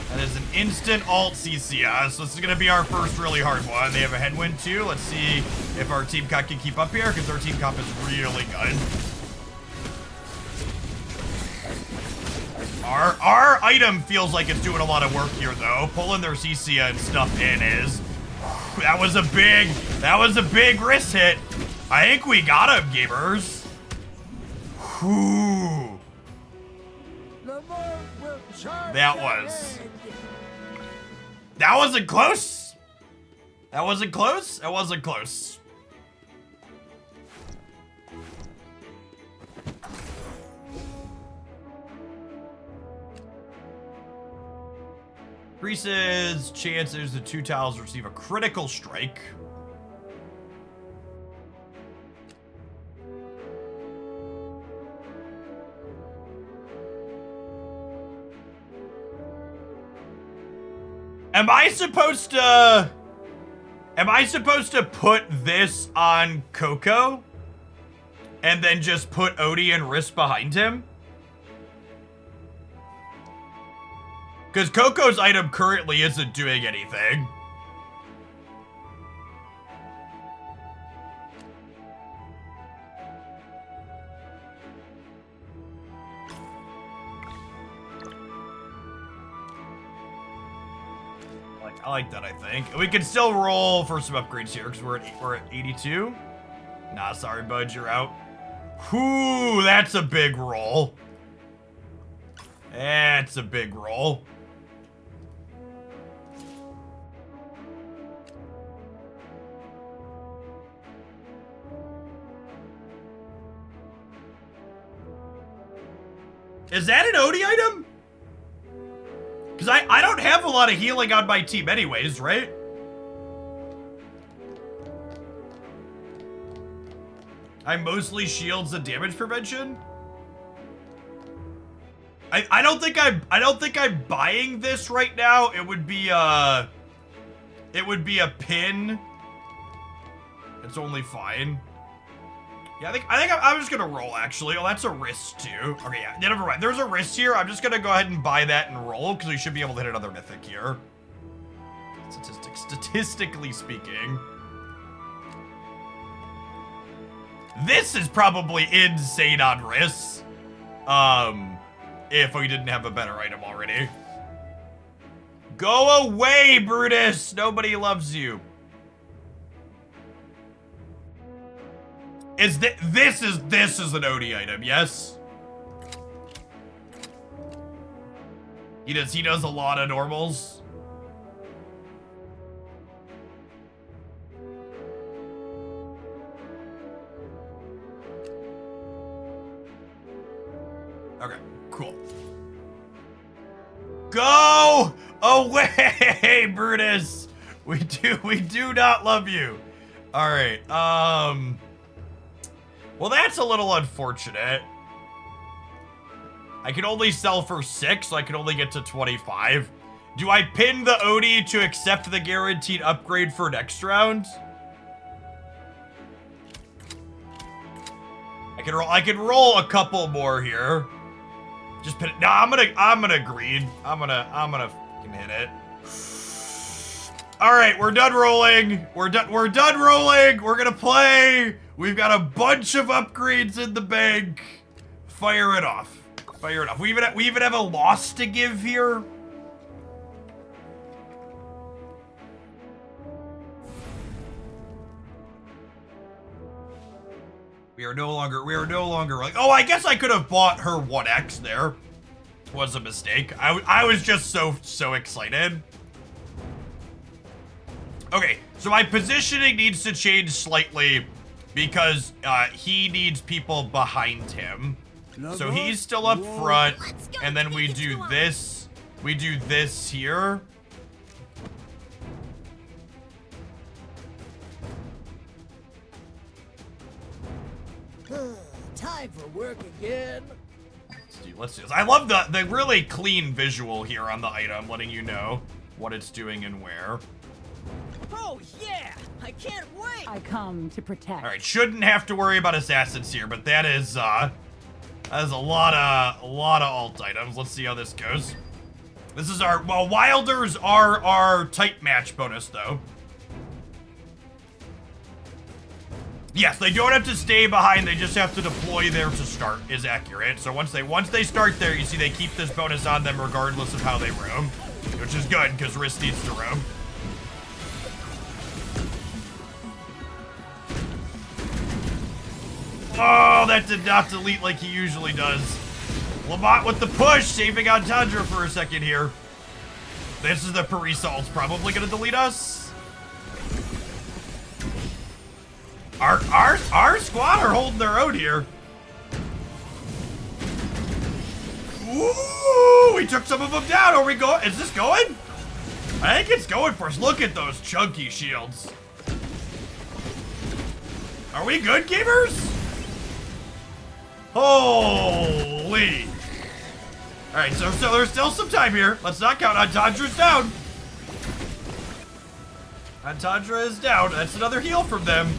That is an instant alt CCS. So this is going to be our first really hard one. They have a headwind too. Let's see if our team comp can keep up here because our team comp is really good. Our item feels like it's doing a lot of work here though. Pulling their CC and stuff in is... That was a big wrist hit. I think we got him, gamers. Whew. That wasn't close. That wasn't close. That wasn't close. Increases chances the 2 tiles receive a critical strike. Am I supposed to put this on Coco and then just put Odie and Riss behind him? Because Coco's item currently isn't doing anything. I like that, I think. We can still roll for some upgrades here because we're at 82. Nah, sorry, bud, you're out. Whew, that's a big roll. That's a big roll. Is that an Odie item? Because I don't have a lot of healing on my team anyways, right? I'm mostly shields and damage prevention. I don't think I'm buying this right now. It would be a pin. It's only fine. Yeah, I think I'm just gonna roll actually. Oh, that's a wrist too. Okay, yeah, never mind. There's a wrist here. I'm just gonna go ahead and buy that and roll because we should be able to hit another mythic here. Statistically speaking. This is probably insane on wrists. If we didn't have a better item already. Go away, Brutus! Nobody loves you. This is an Odie item, yes? He does a lot of normals. Okay, cool. Go away, Brutus! We do not love you. All right, well, that's a little unfortunate. I can only sell for 6, so I can only get to 25. Do I pin the Odie to accept the guaranteed upgrade for next round? I can roll a couple more here. Just pin it. No, I'm gonna green. I'm gonna fucking hit it. All right, we're done rolling. We're done rolling. We're gonna play. We've got a bunch of upgrades in the bank. Fire it off. Fire it off. We even have a loss to give here. We are no longer like, oh, I guess I could have bought her 1X there. Was a mistake. I was just so excited. Okay, so my positioning needs to change slightly because he needs people behind him. So he's still up front, and then we do this. We do this here. Time for work again. Let's do this. I love the really clean visual here on the item, letting you know what it's doing and where. Oh yeah! I can't wait! I come to protect. All right, shouldn't have to worry about assassins here, but that is a lot of alt items. Let's see how this goes. This is our Wilders are our type match bonus though. Yes, they don't have to stay behind, they just have to deploy there to start, is accurate. So once they start there, you see they keep this bonus on them regardless of how they roam, which is good, because Riss needs to roam. Oh, that did not delete like he usually does. Lamont with the push, saving on Tundra for a second here. This is the Parisa ult's probably gonna delete us. Our squad are holding their own here. Ooh, we took some of them down. Are we going? Is this going? I think it's going for us. Look at those chunky shields. Are we good, gamers? Holy. All right, so there's still some time here. Let's not count. Antandra's down. Antandra is down. That's another heal from them.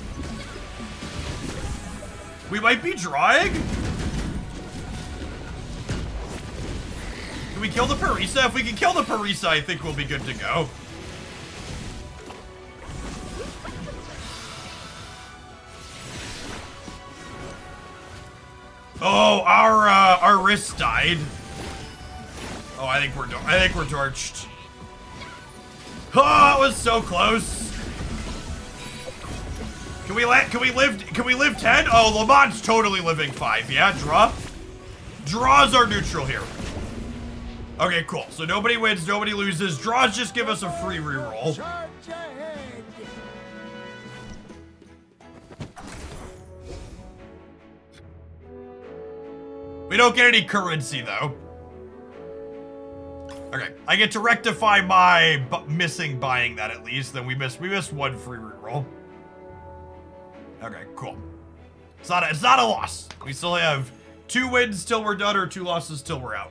We might be drawing. Can we kill the Parisa? If we can kill the Parisa, I think we'll be good to go. Oh, our wrist died. Oh, I think we're torched. Oh, it was so close. Can we live 10? Oh, Lamont's totally living 5. Yeah, draw. Draws are neutral here. Okay, cool. So nobody wins, nobody loses. Draws just give us a free reroll. Charge ahead. We don't get any currency though. Okay, I get to rectify my missing buying that at least. Then we missed one free reroll. Okay, cool. It's not a loss. We still have 2 wins till we're done, or 2 losses till we're out.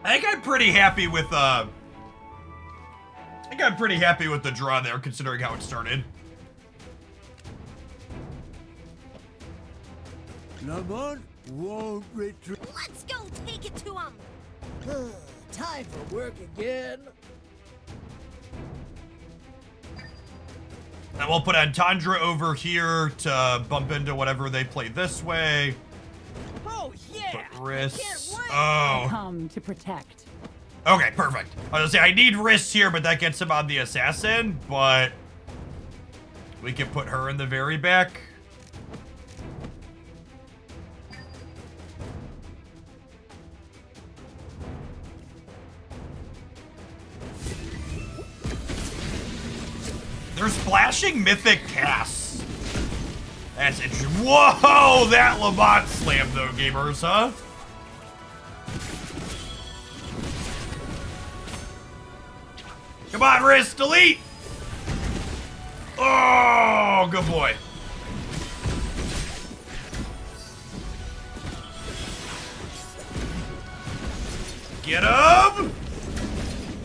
I think I'm pretty happy with the draw there, considering how it started. Lamont won't retreat. Let's go take it to him! Time for work again. And we'll put Antandra over here to bump into whatever they play this way. Oh yeah! Put Riss. I can't wait! Oh. Come to protect. Okay, perfect. I was gonna say, I need Riss here, but that gets him on the assassin, but we can put her in the very back. They're splashing mythic casts. That's interesting. Whoa, that Lamont slam though, gamers, huh? Come on, Riss, delete! Oh, good boy. Get him!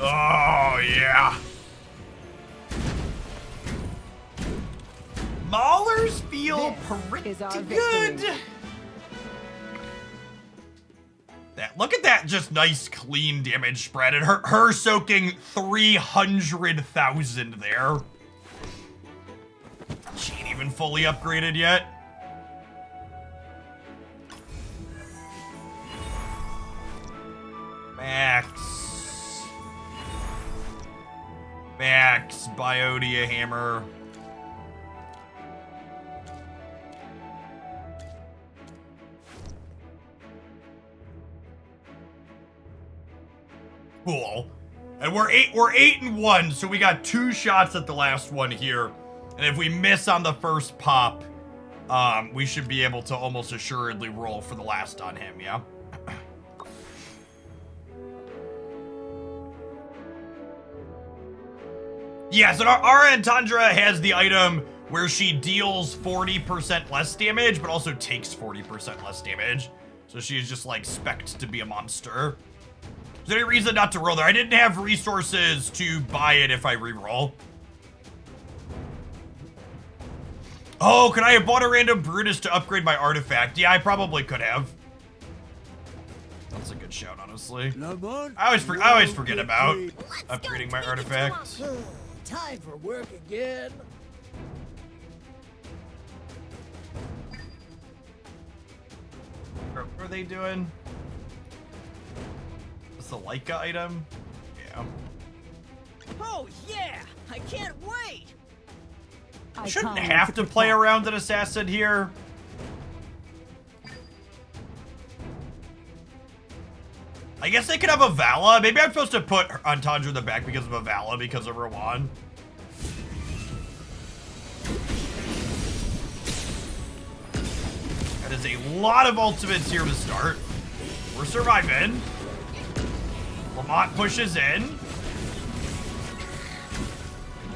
Oh, yeah. Maulers feel pretty is our good. victory. Look at that, just nice, clean damage spread. And her soaking 300,000 there. She ain't even fully upgraded yet. Max, Biodia Hammer. Cool. And we're 8-1, so we got 2 shots at the last one here. And if we miss on the first pop, we should be able to almost assuredly roll for the last on him, yeah? Yeah, so our Antandra has the item where she deals 40% less damage, but also takes 40% less damage. So she's just like spec'd to be a monster. Is there any reason not to roll there? I didn't have resources to buy it if I reroll. Oh, could I have bought a random Brutus to upgrade my artifact? Yeah, I probably could have. That's a good shout, honestly. I always forget about upgrading my artifact. Time for work again. What are they doing? It's the Leica item? Yeah. Oh, yeah! I can't wait! I shouldn't have to play around an assassin here. I guess they could have a Vala. Maybe I'm supposed to put Antandra in the back because of a Vala, because of Rowan. That is a lot of ultimates here to start. We're surviving. Lamont pushes in.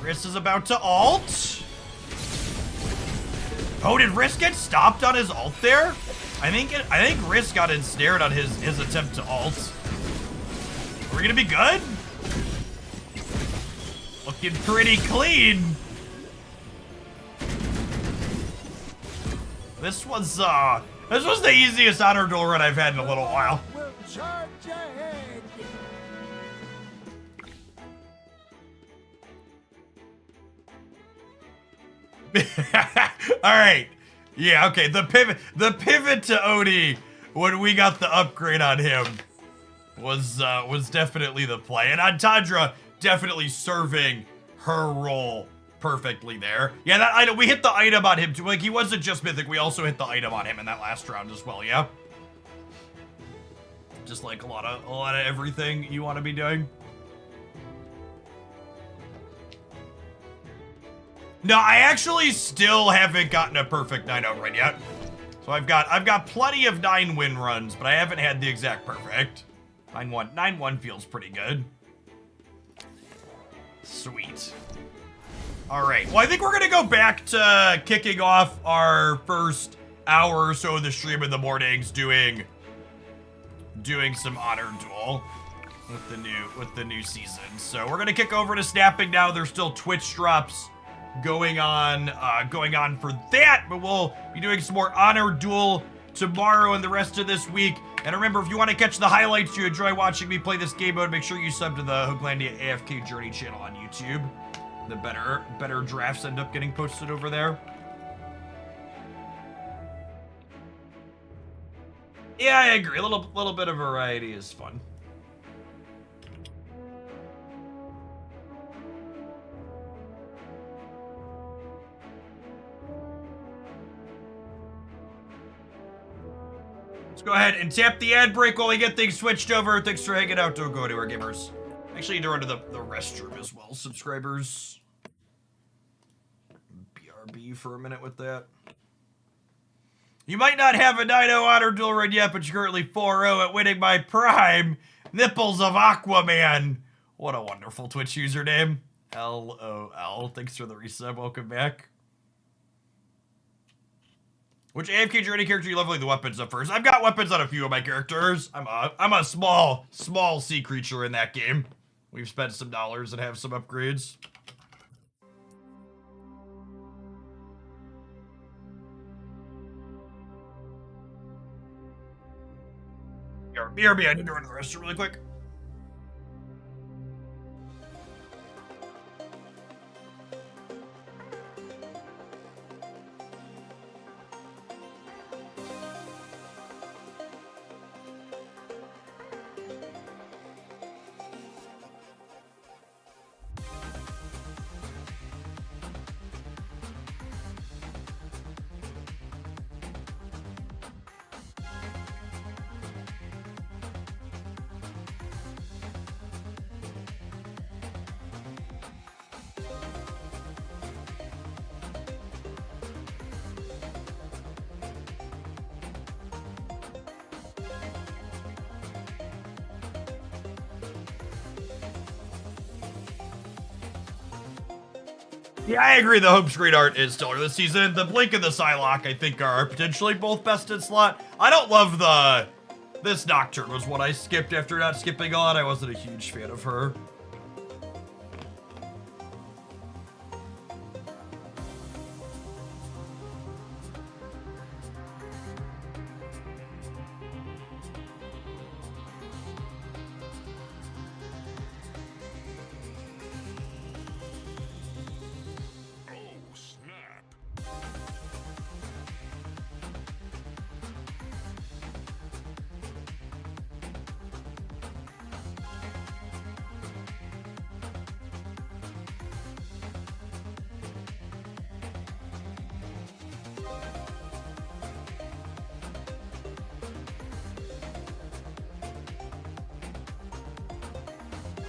Riss is about to ult. Oh, did Riss get stopped on his ult there? I think Riss got ensnared on his attempt to ult. Are we gonna be good? Looking pretty clean. This was the easiest honor duel run I've had in a little while. We'll charge ahead. All right. Yeah, okay. The pivot to Odie when we got the upgrade on him was definitely the play. And Antandra definitely serving her role perfectly there. Yeah, that item, we hit the item on him too. Like, he wasn't just mythic, we also hit the item on him in that last round as well, yeah? Just like a lot of everything you want to be doing. No, I actually still haven't gotten a perfect 9-0 run yet. So I've got plenty of 9-win runs, but I haven't had the exact perfect. 9-1 feels pretty good. Sweet. All right. Well, I think we're gonna go back to kicking off our first hour or so of the stream in the mornings, doing some honor duel with the new season. So we're gonna kick over to snapping now. There's still Twitch drops going on for that, but we'll be doing some more honor duel tomorrow and the rest of this week. And remember, if you want to catch the highlights, you enjoy watching me play this game mode, make sure you sub to the Hooglandia AFK Journey channel on YouTube. The better drafts end up getting posted over there. Yeah, I agree. A little bit of variety is fun. Let's go ahead and tap the ad break while we get things switched over. Thanks for hanging out. Don't go anywhere, gamers. Actually, need to run to the restroom as well, subscribers. BRB for a minute with that. You might not have a 9-0 honor duel run yet, but you're currently 4-0 at winning my prime. Nipples of Aquaman. What a wonderful Twitch username. LOL. Thanks for the resub. Welcome back. Which AFK Journey character you leveling the weapons up first? I've got weapons on a few of my characters. I'm a small sea creature in that game. We've spent some dollars and have some upgrades. BRB, I need to run to the restroom really quick. Yeah, I agree. The home screen art is stellar this season. The Blink and the Psylocke, I think, are potentially both best in slot. I don't love the... This Nocturne was what I skipped after not skipping a lot. I wasn't a huge fan of her.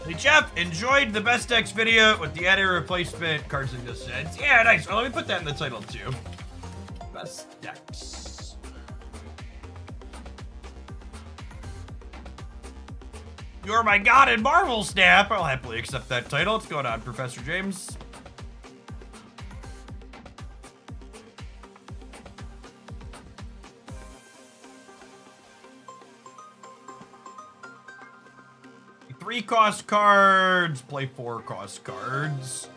Hey Jeff, enjoyed the best decks video with the added replacement cards in this sense. Yeah, nice. Well, let me put that in the title too. Best decks. You're my god in Marvel Snap. I'll happily accept that title. What's going on, Professor James? Three cost cards, play 4 cost cards.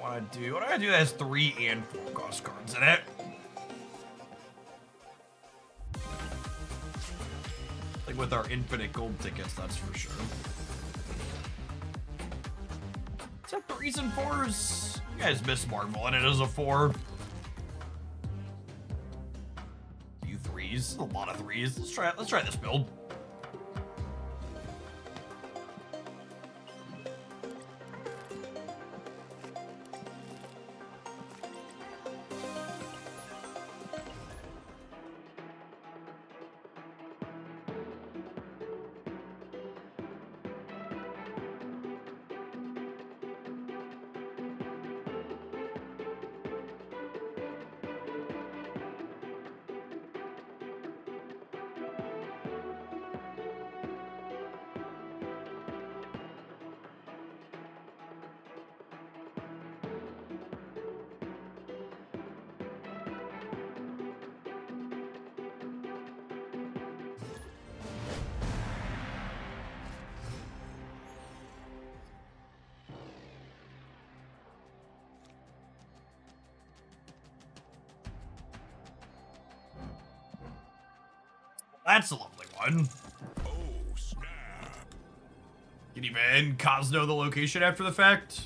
What do I do that has 3 and 4 cost cards in it? Like with our infinite gold tickets, that's for sure. Is that 3s and 4s? You guys miss Marvel and it is a 4. Few 3s, a lot of 3s. Let's try this build. That's a lovely one. Oh, snap. Can even Kaz know the location after the fact?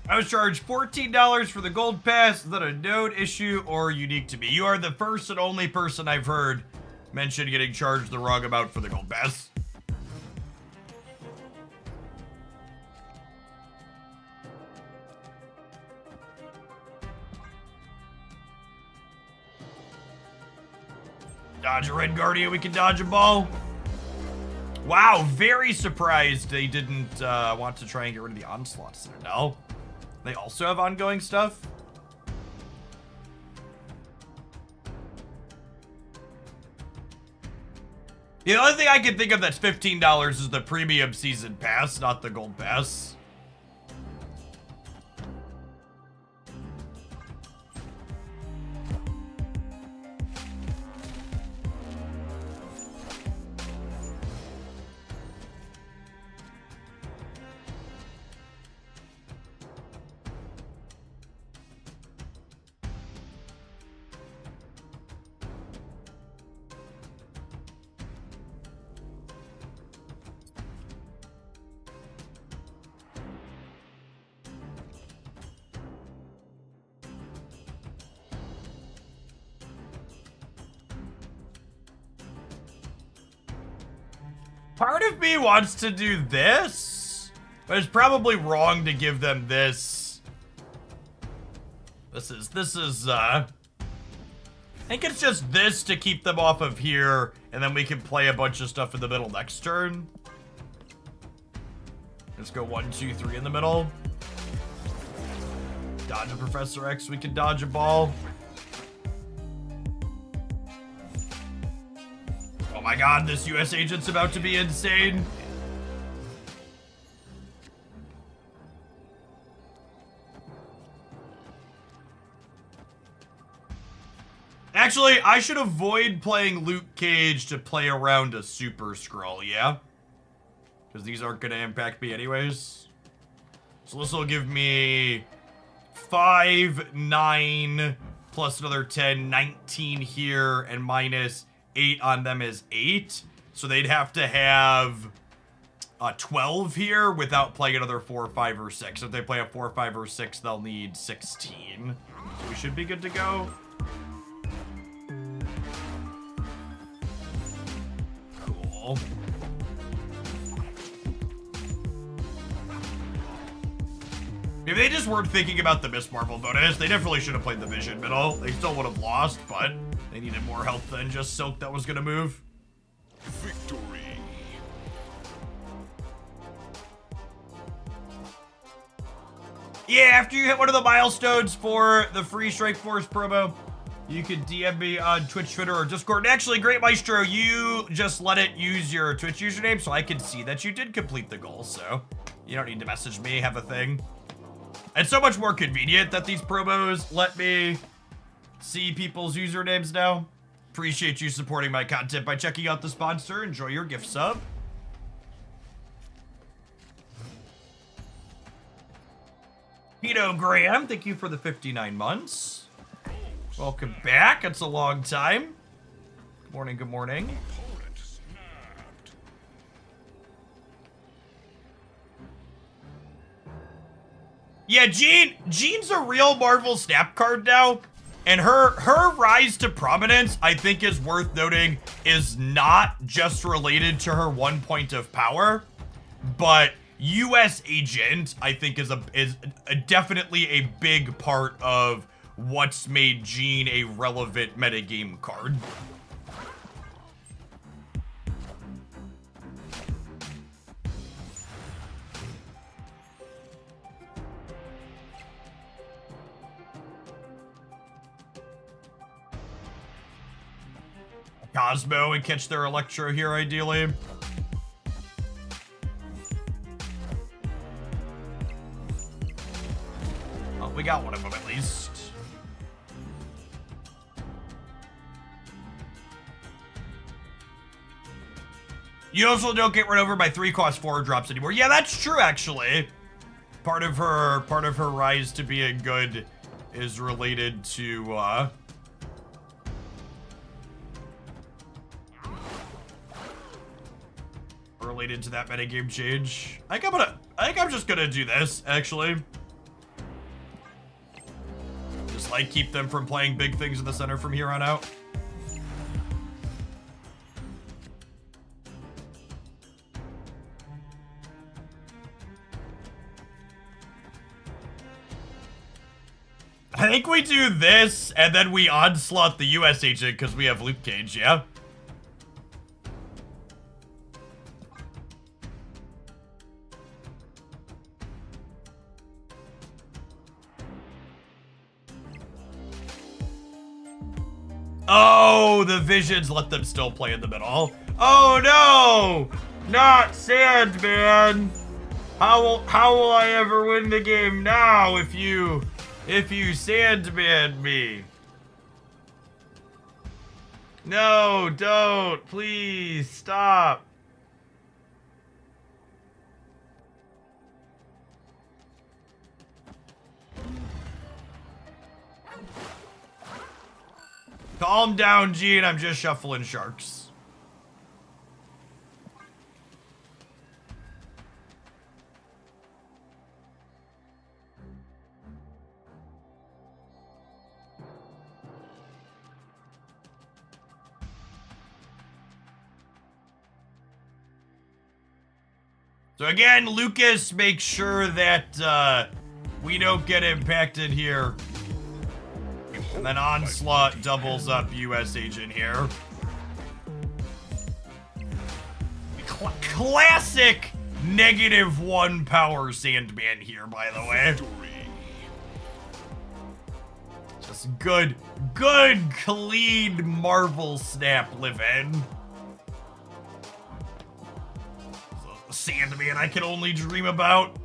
I was charged $14 for the gold pass. Is that a node issue or unique to me? You are the first and only person I've heard mention getting charged the wrong amount for the gold pass. Dodge a red guardian, we can dodge a ball. Wow, very surprised they didn't want to try and get rid of the onslaught citadel. They also have ongoing stuff. The only thing I can think of that's $15 is the premium season pass, not the gold pass. Part of me wants to do this, but it's probably wrong to give them this. This is, I think it's just this to keep them off of here, and then we can play a bunch of stuff in the middle next turn. Let's go 1, 2, 3 in the middle. Dodge a Professor X, we can dodge a ball. Oh my god, this US agent's about to be insane. Actually, I should avoid playing Luke Cage to play around a Super Skrull, yeah? Because these aren't going to impact me anyways. So this will give me 5, 9, plus another 10, 19 here, and minus 8 on them is 8. So they'd have to have 12 here without playing another 4, 5, or 6. If they play a 4, 5, or 6, they'll need 16. So we should be good to go. Cool. Maybe they just weren't thinking about the Miss Marvel bonus. They definitely should have played the Vision middle. They still would have lost, but they needed more health than just Silk that was going to move. Victory. Yeah, after you hit one of the milestones for the free Strike Force promo, you can DM me on Twitch, Twitter, or Discord. And actually, Great Maestro, you just let it use your Twitch username so I can see that you did complete the goal, so you don't need to message me, have a thing. It's so much more convenient that these promos let me see people's usernames now. Appreciate you supporting my content by checking out the sponsor. Enjoy your gift sub. Pito Graham, thank you for the 59 months. Welcome back. It's a long time. Good morning, good morning. Yeah, Jean's a real Marvel Snap card now, and her rise to prominence, I think is worth noting, is not just related to her 1 point of power, but US Agent, I think, is definitely a big part of what's made Jean a relevant metagame card. Cosmo and catch their Electro here, ideally. Oh, we got one of them at least. You also don't get run over by 3-cost 4 drops anymore. Yeah, that's true, actually. Part of her rise to being good is related to, related to that metagame change. I think I'm just gonna do this, actually. Just like keep them from playing big things in the center from here on out. I think we do this and then we onslaught the US agent because we have Luke Cage, yeah? Oh, the visions let them still play in the middle. Oh no! Not Sandman! How will I ever win the game now if you Sandman me? No, don't. Please stop. Calm down, Gene. I'm just shuffling sharks. So again, Lucas makes sure that we don't get impacted here. And then Onslaught doubles up US Agent here. Classic -1 power Sandman here, by the way. Just good, clean Marvel Snap living. Sandman I can only dream about.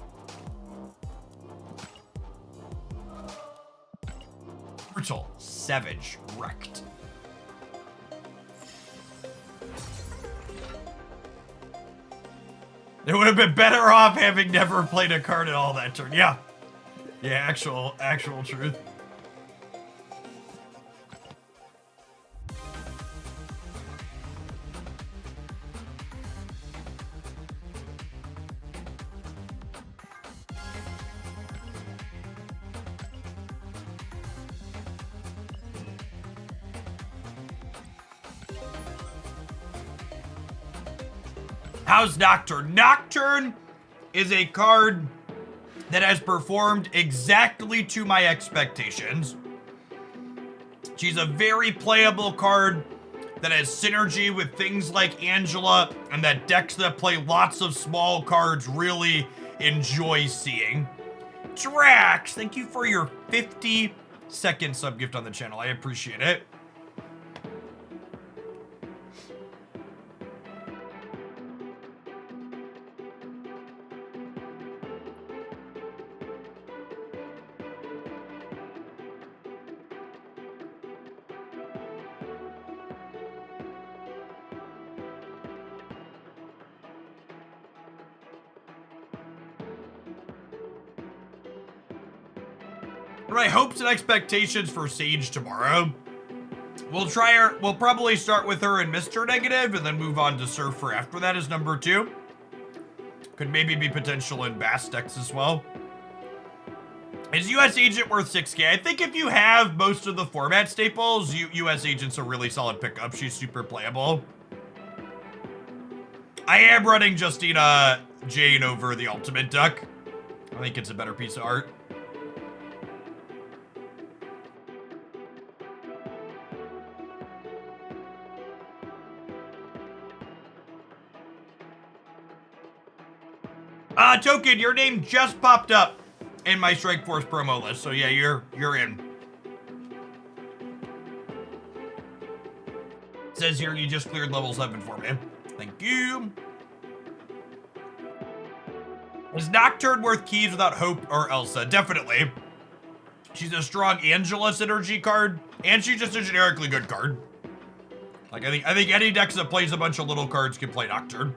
Brutal, savage, wrecked. It would have been better off having never played a card at all that turn. Yeah. Yeah, actual truth. How's Nocturne? Nocturne is a card that has performed exactly to my expectations. She's a very playable card that has synergy with things like Angela, and that decks that play lots of small cards really enjoy seeing. Drax, thank you for your 50-second sub gift on the channel. I appreciate it. My hopes and expectations for Sage tomorrow. We'll probably start with her in Mr. Negative and then move on to Surfer after that as number 2. Could maybe be potential in Bass decks as well. Is US Agent worth 6k? I think if you have most of the format staples, US Agent's a really solid pickup. She's super playable. I am running Justina Jane over the Ultimate Duck. I think it's a better piece of art. Token, your name just popped up in my Strike Force promo list, so yeah, you're in. It says here you just cleared level 7 for me. Thank you. Is Nocturne worth keys without Hope or Elsa? Definitely. She's a strong Angela synergy card, and she's just a generically good card. Like I think any deck that plays a bunch of little cards can play Nocturne.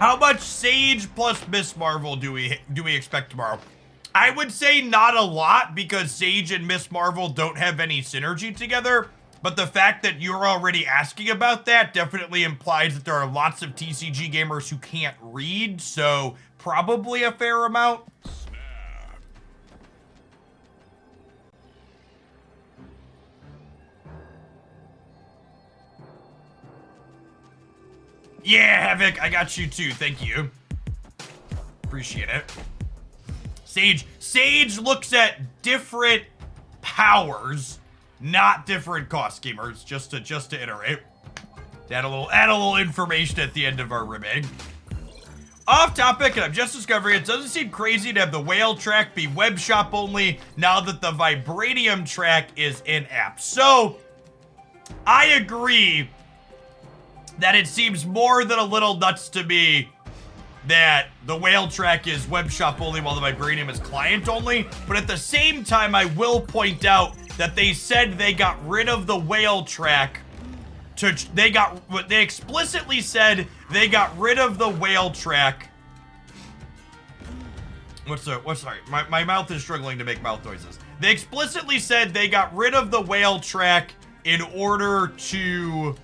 How much Sage plus Miss Marvel do we expect tomorrow? I would say not a lot because Sage and Miss Marvel don't have any synergy together. But the fact that you're already asking about that definitely implies that there are lots of TCG gamers who can't read. So probably a fair amount. Yeah, Havoc, I got you too. Thank you. Appreciate it. Sage looks at different powers, not different cost schemers, just to iterate. Add a little information at the end of our ribbing. Off topic, and I'm just discovering it doesn't seem crazy to have the whale track be web shop only now that the vibranium track is in-app. So, I agree that it seems more than a little nuts to me that the whale track is web shop only while the vibranium is client only. But at the same time, I will point out that they said they got rid of the whale track. They explicitly said they got rid of the whale track. Sorry, my mouth is struggling to make mouth noises. They explicitly said they got rid of the whale track in order to...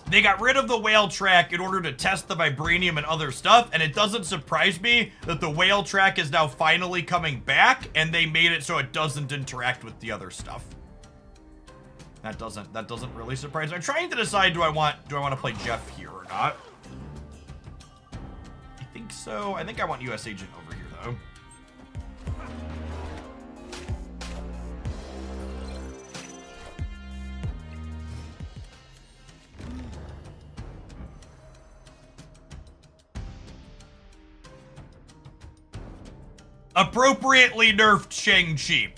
They got rid of the whale track in order to test the vibranium and other stuff, and it doesn't surprise me that the whale track is now finally coming back, and they made it so it doesn't interact with the other stuff. That doesn't really surprise me. I'm trying to decide, do I want to play Jeff here or not? I think so. I think I want US Agent over here though. Appropriately nerfed Shang-Chi.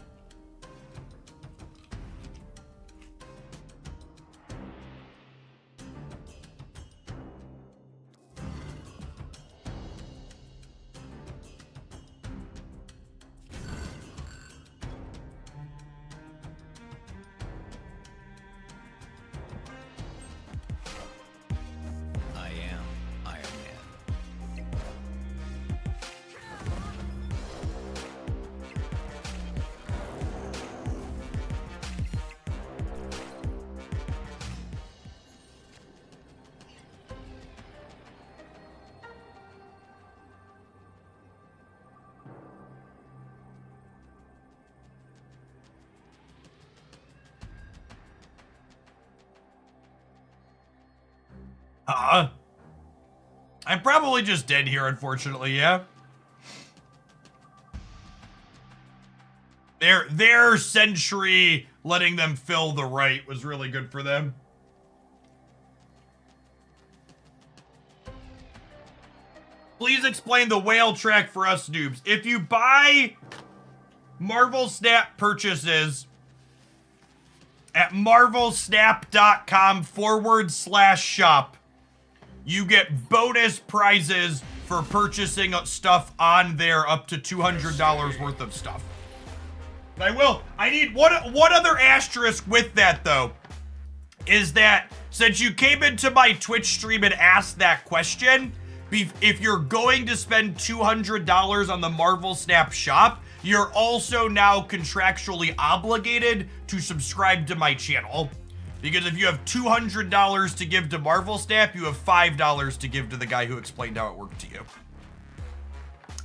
I'm probably just dead here, unfortunately, yeah. Their Sentry letting them fill the right was really good for them. Please explain the whale track for us noobs. If you buy Marvel Snap purchases at marvelsnap.com/shop, you get bonus prizes for purchasing stuff on there up to $200 worth of stuff. I need one other asterisk with that though, is that since you came into my Twitch stream and asked that question, if you're going to spend $200 on the Marvel Snap shop, you're also now contractually obligated to subscribe to my channel. Because if you have $200 to give to Marvel Snap, you have $5 to give to the guy who explained how it worked to you.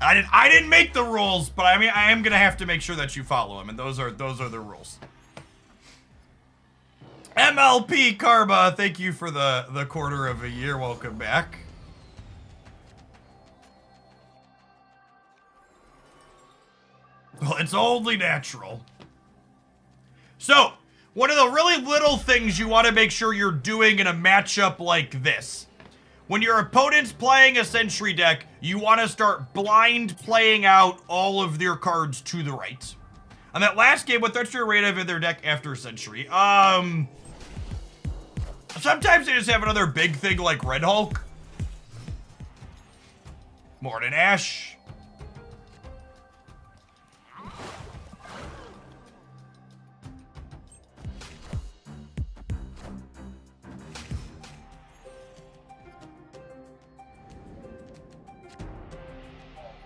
I didn't make the rules, but I mean I am gonna have to make sure that you follow them, and those are the rules. MLP Karma, thank you for the quarter of a year. Welcome back. Well, it's only natural. So, one of the really little things you want to make sure you're doing in a matchup like this. When your opponent's playing a Sentry deck, you want to start blind playing out all of their cards to the right. On that last game, what threats your rate of in their deck after Sentry? Sometimes they just have another big thing like Red Hulk. Morning Ash.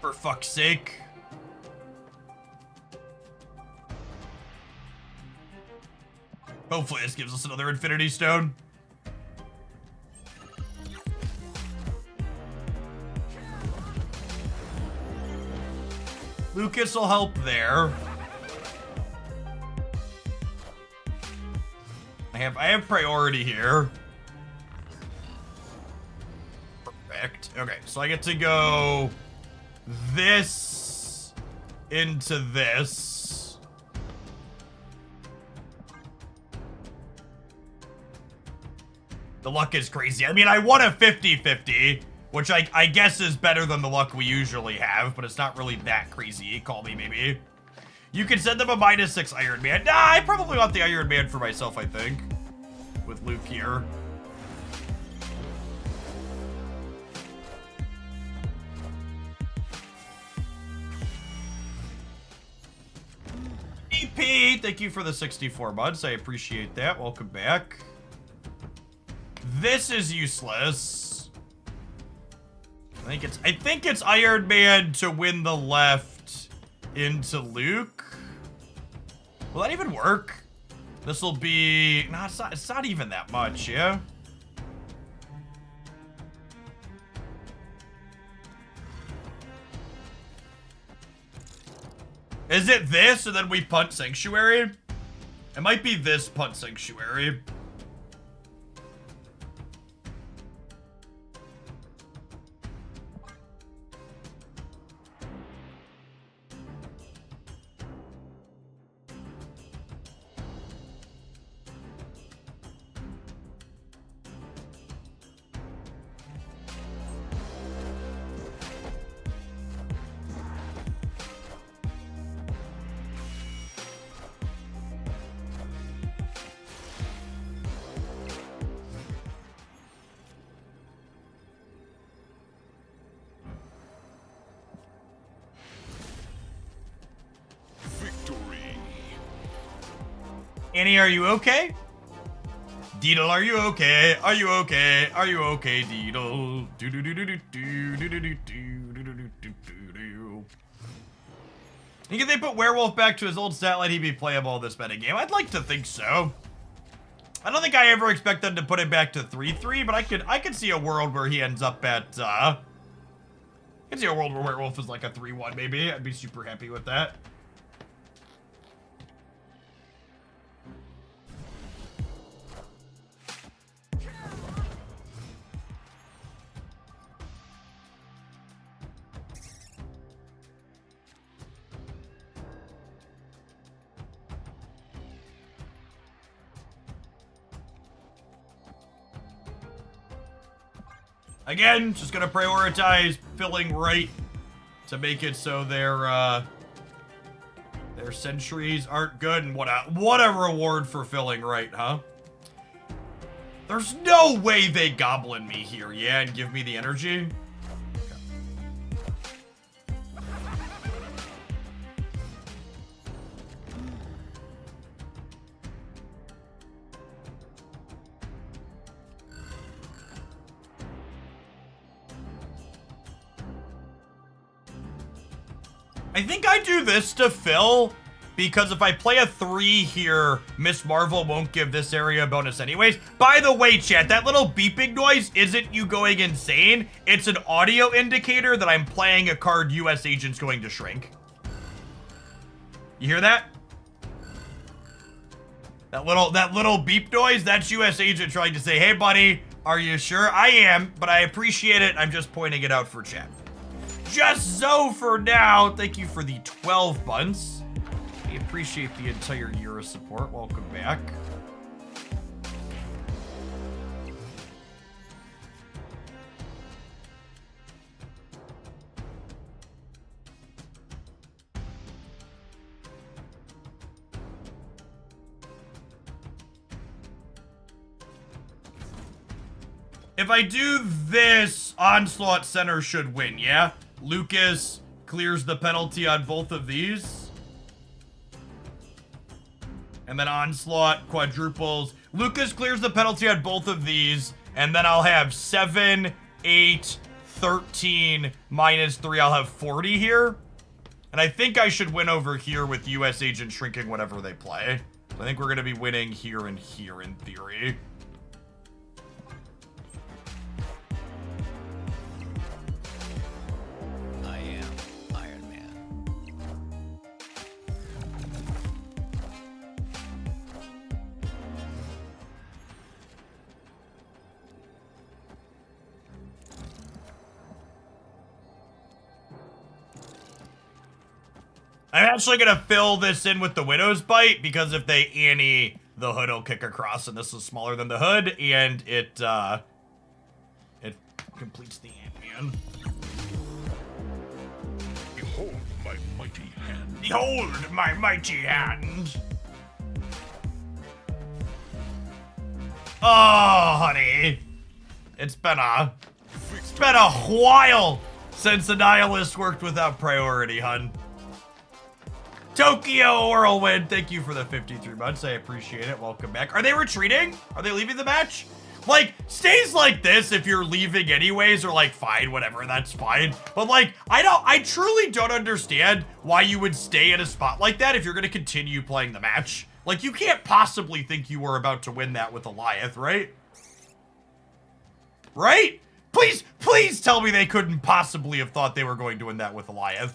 For fuck's sake. Hopefully this gives us another Infinity Stone. Lucas will help there. I have priority here. Perfect. Okay, so I get to go this into this. The luck is crazy. I mean, I won a 50-50, which I guess is better than the luck we usually have, but it's not really that crazy. Call me, maybe. You can send them a -6 Iron Man. Nah, I probably want the Iron Man for myself, I think. With Luke here. EP, thank you for the 64 months. I appreciate that. Welcome back. This is useless. I think it's Iron Man to win the left into Luke. Will that even work? This will be... No, it's not even that much, yeah? Is it this, and then we punt Sanctuary? It might be this punt Sanctuary. Annie, are you okay? Deedle, are you okay? Are you okay? Are you okay, Deedle? Think they put Werewolf back to his old stat line, he'd be playable this metagame? I'd like to think so. I don't think I ever expect them to put it back to 3-3, but I could see a world where he ends up at I could see a world where Werewolf is like a 3-1 maybe. I'd be super happy with that. Again, just gonna prioritize filling right to make it so their sentries aren't good. And what a reward for filling right, huh? There's no way they goblin me here, yeah, and give me the energy. I think I do this to fill, because if I play a 3 here, Miss Marvel won't give this area a bonus anyways. By the way, chat, that little beeping noise isn't you going insane. It's an audio indicator that I'm playing a card US Agent's going to shrink. You hear that? That little beep noise, that's US Agent trying to say, hey buddy, are you sure? I am, but I appreciate it. I'm just pointing it out for chat. Just so for now, thank you for the 12 months. I appreciate the entire year of support. Welcome back. If I do this, Onslaught Center should win, yeah? Lucas clears the penalty on both of these. And then Onslaught quadruples. Lucas clears the penalty on both of these. And then I'll have 7, 8, 13, -3. I'll have 40 here. And I think I should win over here with US Agent shrinking whatever they play. I think we're going to be winning here and here in theory. I'm actually going to fill this in with the Widow's Bite, because if they Annie the hood will kick across, and this is smaller than the hood, and it completes the Ant-Man. Behold my mighty hand. Behold my mighty hand. Oh, honey. It's been a while since the Nihilist worked without priority, hun. Tokyo Whirlwind, thank you for the 53 months. I appreciate it. Welcome back. Are they retreating? Are they leaving the match? Like, stays like this if you're leaving anyways, or like, fine, whatever, that's fine. But like, I truly don't understand why you would stay in a spot like that if you're gonna continue playing the match. Like, you can't possibly think you were about to win that with Eliath, right? Right? Please tell me they couldn't possibly have thought they were going to win that with Eliath.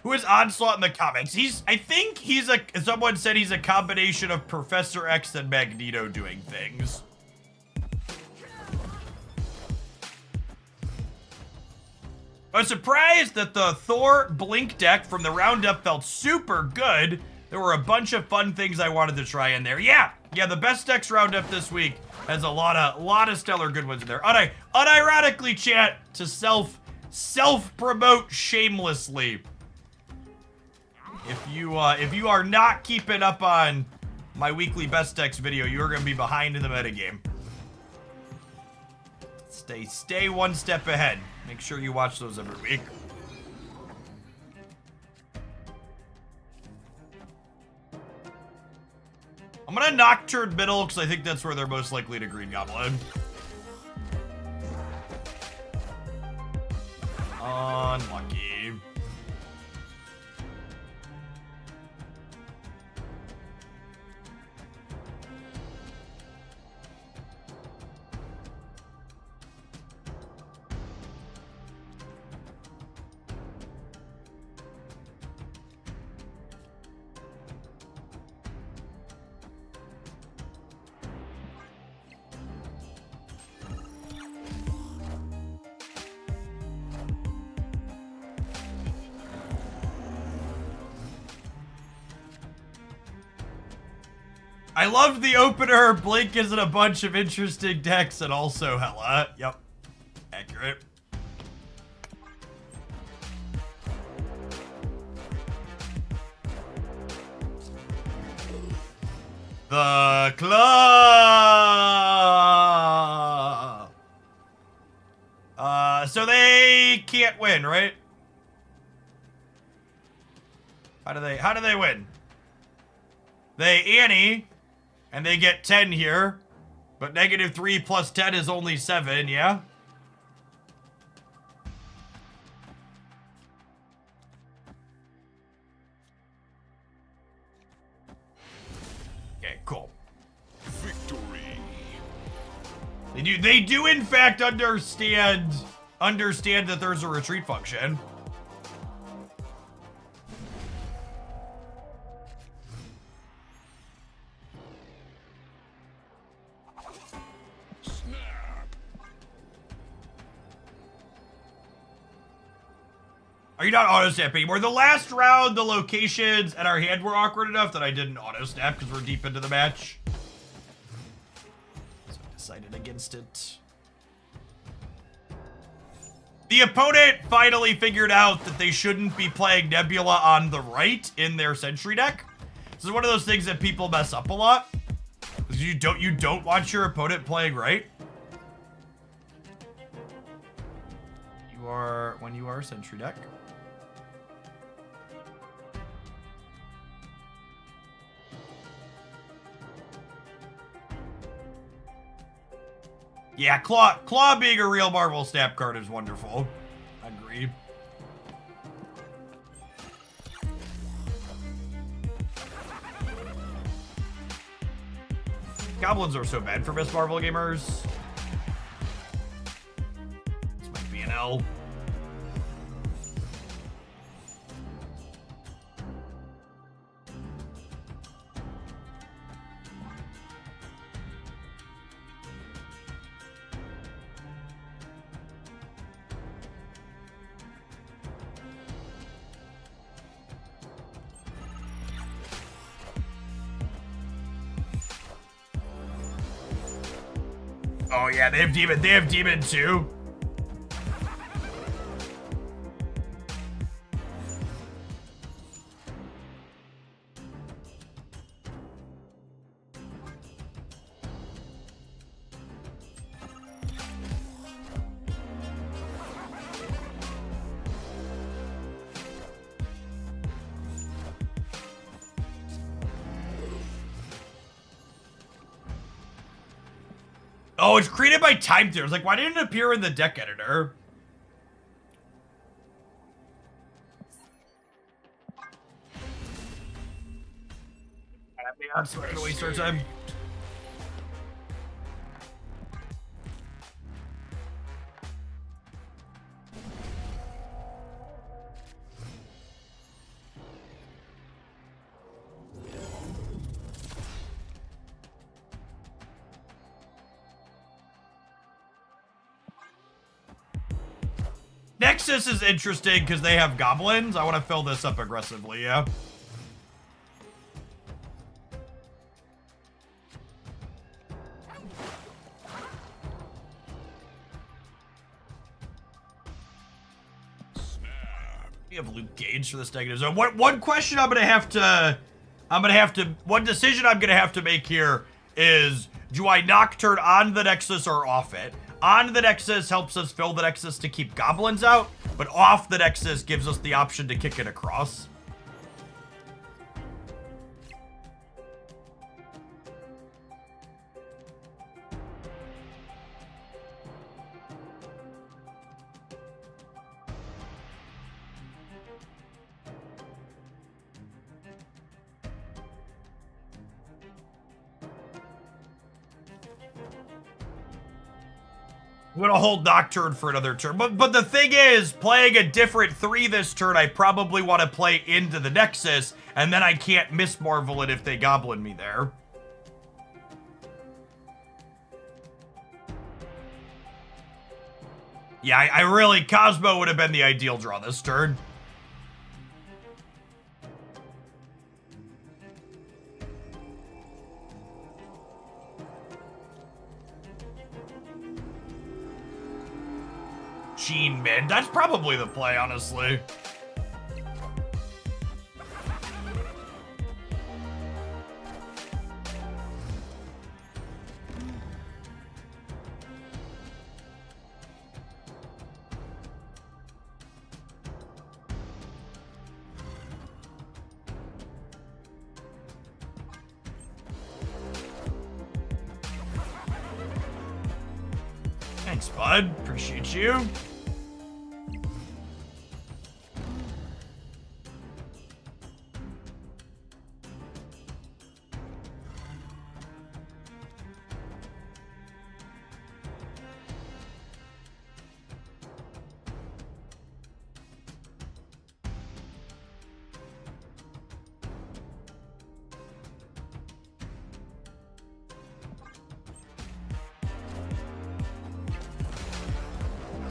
Who is Onslaught in the comments? I think someone said he's a combination of Professor X and Magneto doing things. I was surprised that the Thor Blink deck from the roundup felt super good. There were a bunch of fun things I wanted to try in there. Yeah, the best decks roundup this week has a lot of stellar good ones in there. Unironically, chat, to self-promote shamelessly. If you are not keeping up on my weekly best decks video, you are going to be behind in the metagame. Stay one step ahead. Make sure you watch those every week. I'm gonna Nocturne middle because I think that's where they're most likely to Green Goblin. Unlucky. I loved the opener. Blink is in a bunch of interesting decks and also hella. Yep. Accurate. The club. So they can't win, right? How do they win? They Annie, and they get 10 here, but -3 plus 10 is only 7, yeah? Okay, cool. Victory. They do in fact understand that there's a retreat function. Are you not auto-snap anymore? The last round, the locations and our hand were awkward enough that I didn't auto-snap because we're deep into the match. So I decided against it. The opponent finally figured out that they shouldn't be playing Nebula on the right in their Sentry deck. This is one of those things that people mess up a lot. You don't want your opponent playing right. When you are a Sentry deck. Yeah, Claw being a real Marvel Snap card is wonderful. Agreed. Goblins are so bad for Miss Marvel gamers. This might be an L. Oh yeah, they have demon too. Oh, it's created by time tiers. Like, why didn't it appear in the deck editor? I'm just gonna waste our time. Nexus is interesting because they have goblins. I want to fill this up aggressively, yeah. We have Luke Gage for this negative zone. One question one decision I'm gonna have to make here is, do I Nocturne on the Nexus or off it? On the Nexus helps us fill the Nexus to keep goblins out, but off the Nexus gives us the option to kick it across. I'm gonna hold Nocturne for another turn. But the thing is, playing a different 3 this turn, I probably want to play into the Nexus, and then I can't miss Marvel it if they goblin me there. Yeah, I really, Cosmo would have been the ideal draw this turn. Gene mid. That's probably the play, honestly. Thanks, bud. Appreciate you.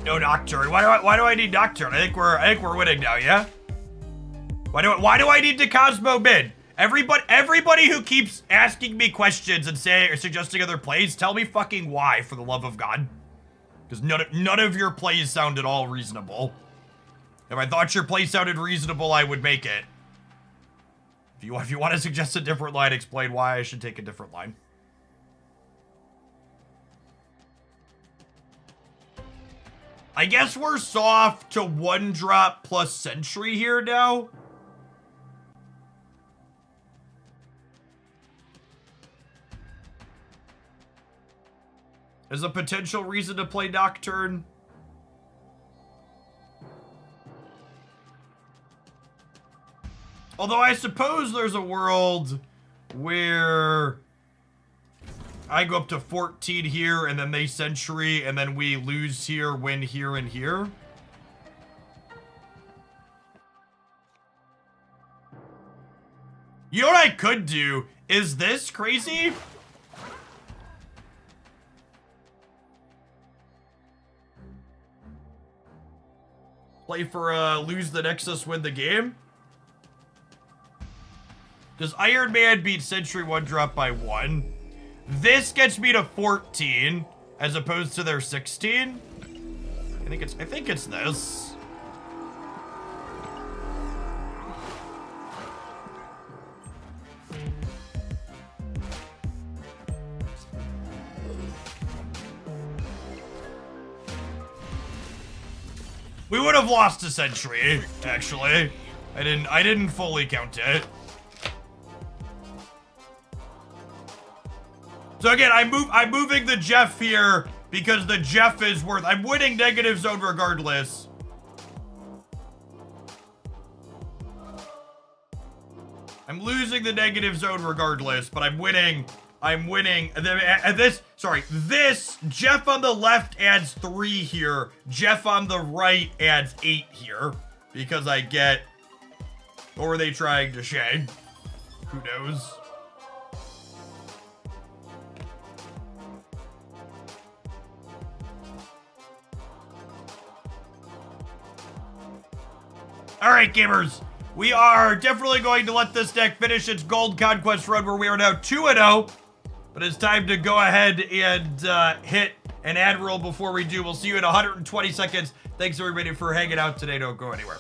No Nocturne. Why do I need Nocturne? I think we're winning now, yeah? Why do I need to Cosmo mid? Everybody who keeps asking me questions and saying or suggesting other plays, tell me fucking why, for the love of God. Because none of your plays sound at all reasonable. If I thought your play sounded reasonable, I would make it. If you want to suggest a different line, explain why I should take a different line. I guess we're soft to 1-drop plus Sentry here now. As a potential reason to play Nocturne. Although I suppose there's a world where I go up to 14 here, and then they Sentry, and then we lose here, win here, and here. You know what I could do? Is this crazy? Play for lose the Nexus, win the game? Does Iron Man beat Sentry 1-drop by 1? This gets me to 14, as opposed to their 16. I think it's this. We would have lost a sentry, actually. I didn't fully count it. So again, I'm moving the Jeff here because the Jeff is worth. I'm winning negative zone regardless. I'm losing the negative zone regardless, but I'm winning. This Jeff on the left adds 3 here. Jeff on the right adds 8 here because I get. Or were they trying to shag? Who knows? All right, gamers. We are definitely going to let this deck finish its gold conquest run where we are now 2-0. But it's time to go ahead and hit an admiral before we do. We'll see you in 120 seconds. Thanks, everybody, for hanging out today. Don't go anywhere.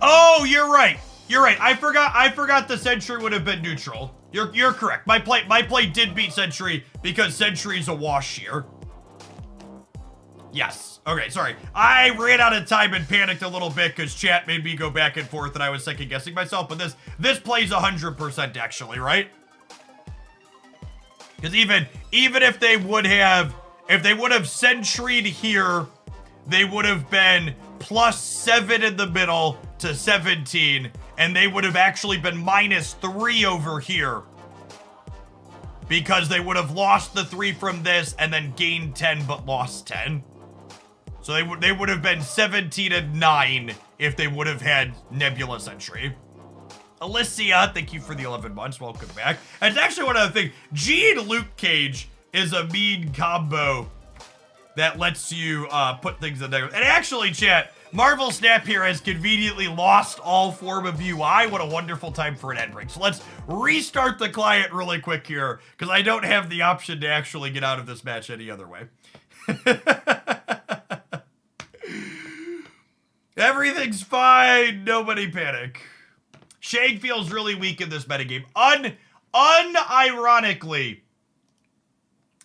Oh, you're right. You're right. I forgot the Sentry would have been neutral. You're correct. My play did beat Sentry because Sentry's a wash here. Yes. Okay, sorry. I ran out of time and panicked a little bit because chat made me go back and forth and I was second guessing myself, but this plays 100% actually, right? Because even if they would have Sentry'd here, they would have been +7 in the middle to 17, and they would have actually been -3 over here because they would have lost the 3 from this and then gained 10 but lost 10. So they would have been 17 and 9 if they would have had Nebula Sentry. Alicia, thank you for the 11 months. Welcome back. And it's actually one of the things. G and Luke Cage is a mean combo that lets you put things in there. And actually, chat, Marvel Snap here has conveniently lost all form of UI. What a wonderful time for an end break. So let's restart the client really quick here, because I don't have the option to actually get out of this match any other way. Everything's fine. Nobody panic. Shang feels really weak in this metagame. Unironically,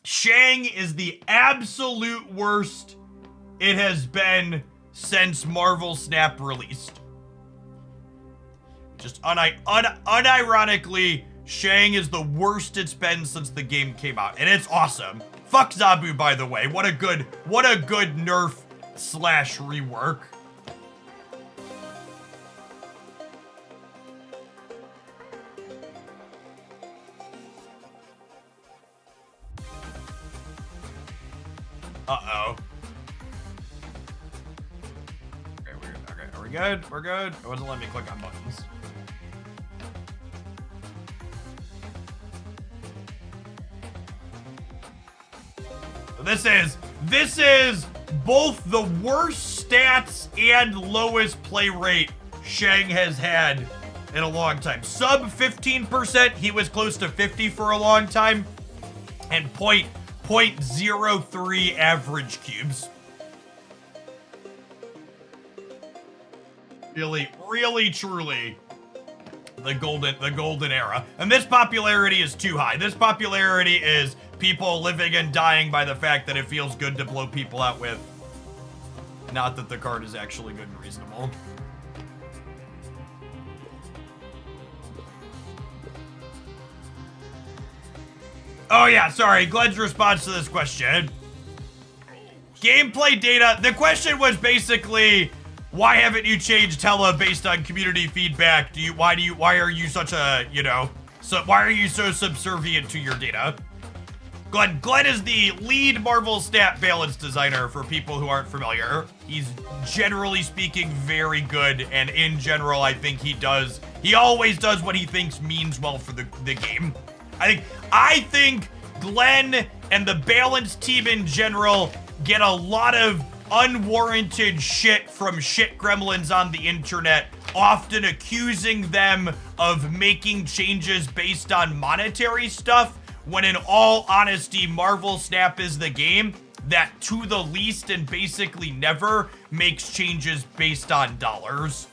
Shang is the absolute worst it has been since Marvel Snap released. Just unironically, Shang is the worst it's been since the game came out, and it's awesome. Fuck Zabu, by the way. What a good nerf / rework. Uh-oh. Okay, are we good? We're good? It wasn't letting me click on buttons. So this is both the worst stats and lowest play rate Shang has had in a long time. Sub 15%, he was close to 50 for a long time, and 0.03 average cubes. Really, truly the golden era. And this popularity is too high. This popularity is people living and dying by the fact that it feels good to blow people out with. Not that the card is actually good and reasonable. Oh yeah, sorry, Glenn's response to this question. Gameplay data, the question was basically, why haven't you changed Hela based on community feedback? Why are you such a, why are you so subservient to your data? Glenn is the lead Marvel stat balance designer for people who aren't familiar. He's generally speaking very good, and in general, I think he does He always does what he thinks means well for the game. I think Glenn and the balanced team in general get a lot of unwarranted shit from shit gremlins on the internet, often accusing them of making changes based on monetary stuff, when in all honesty, Marvel Snap is the game that to the least and basically never makes changes based on dollars.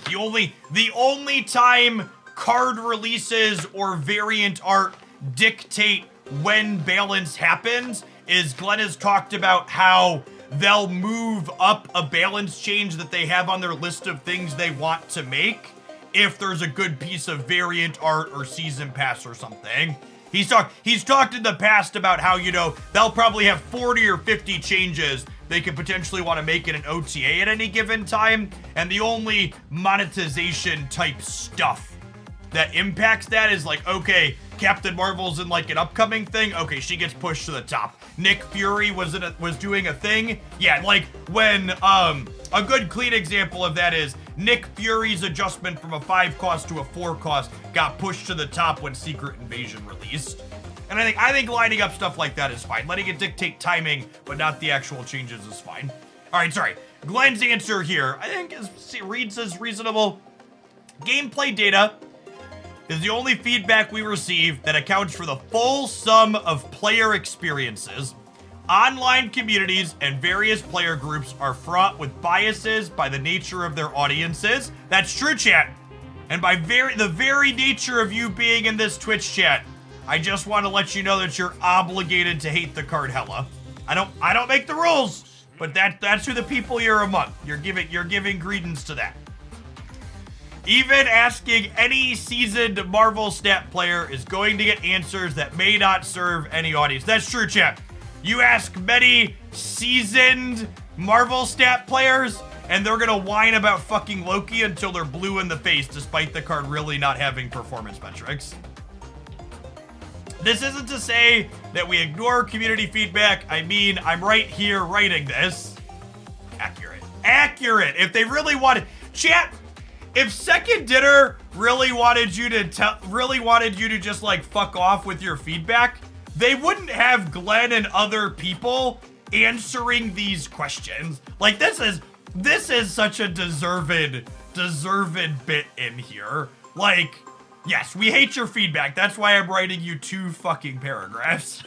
The only time card releases or variant art dictate when balance happens is Glenn has talked about how they'll move up a balance change that they have on their list of things they want to make if there's a good piece of variant art or season pass or something. He's talked in the past about how, you know, they'll probably have 40 or 50 changes they could potentially want to make in an OTA at any given time, and the only monetization type stuff that impacts that is like, okay, Captain Marvel's in like an upcoming thing. Okay, she gets pushed to the top. Nick Fury was doing a thing. Yeah, like when a good clean example of that is Nick Fury's adjustment from a 5 cost to a 4 cost got pushed to the top when Secret Invasion released. And I think lining up stuff like that is fine. Letting it dictate timing, but not the actual changes is fine. All right, sorry. Glenn's answer here, I think reads as reasonable. Gameplay data is the only feedback we receive that accounts for the full sum of player experiences. Online communities and various player groups are fraught with biases by the nature of their audiences. That's true, chat. And by the very nature of you being in this Twitch chat, I just want to let you know that you're obligated to hate the card hella. I don't make the rules, but that's who the people you're among. You're giving credence to that. Even asking any seasoned Marvel Snap player is going to get answers that may not serve any audience. That's true, chat. You ask many seasoned Marvel Snap players, and they're gonna whine about fucking Loki until they're blue in the face, despite the card really not having performance metrics. This isn't to say that we ignore community feedback. I mean, I'm right here writing this. Accurate. If they really wanted, chat. If Second Dinner really wanted you to just like fuck off with your feedback, they wouldn't have Glenn and other people answering these questions. Like this is such a deserved bit in here. Like, yes, we hate your feedback. That's why I'm writing you 2 fucking paragraphs.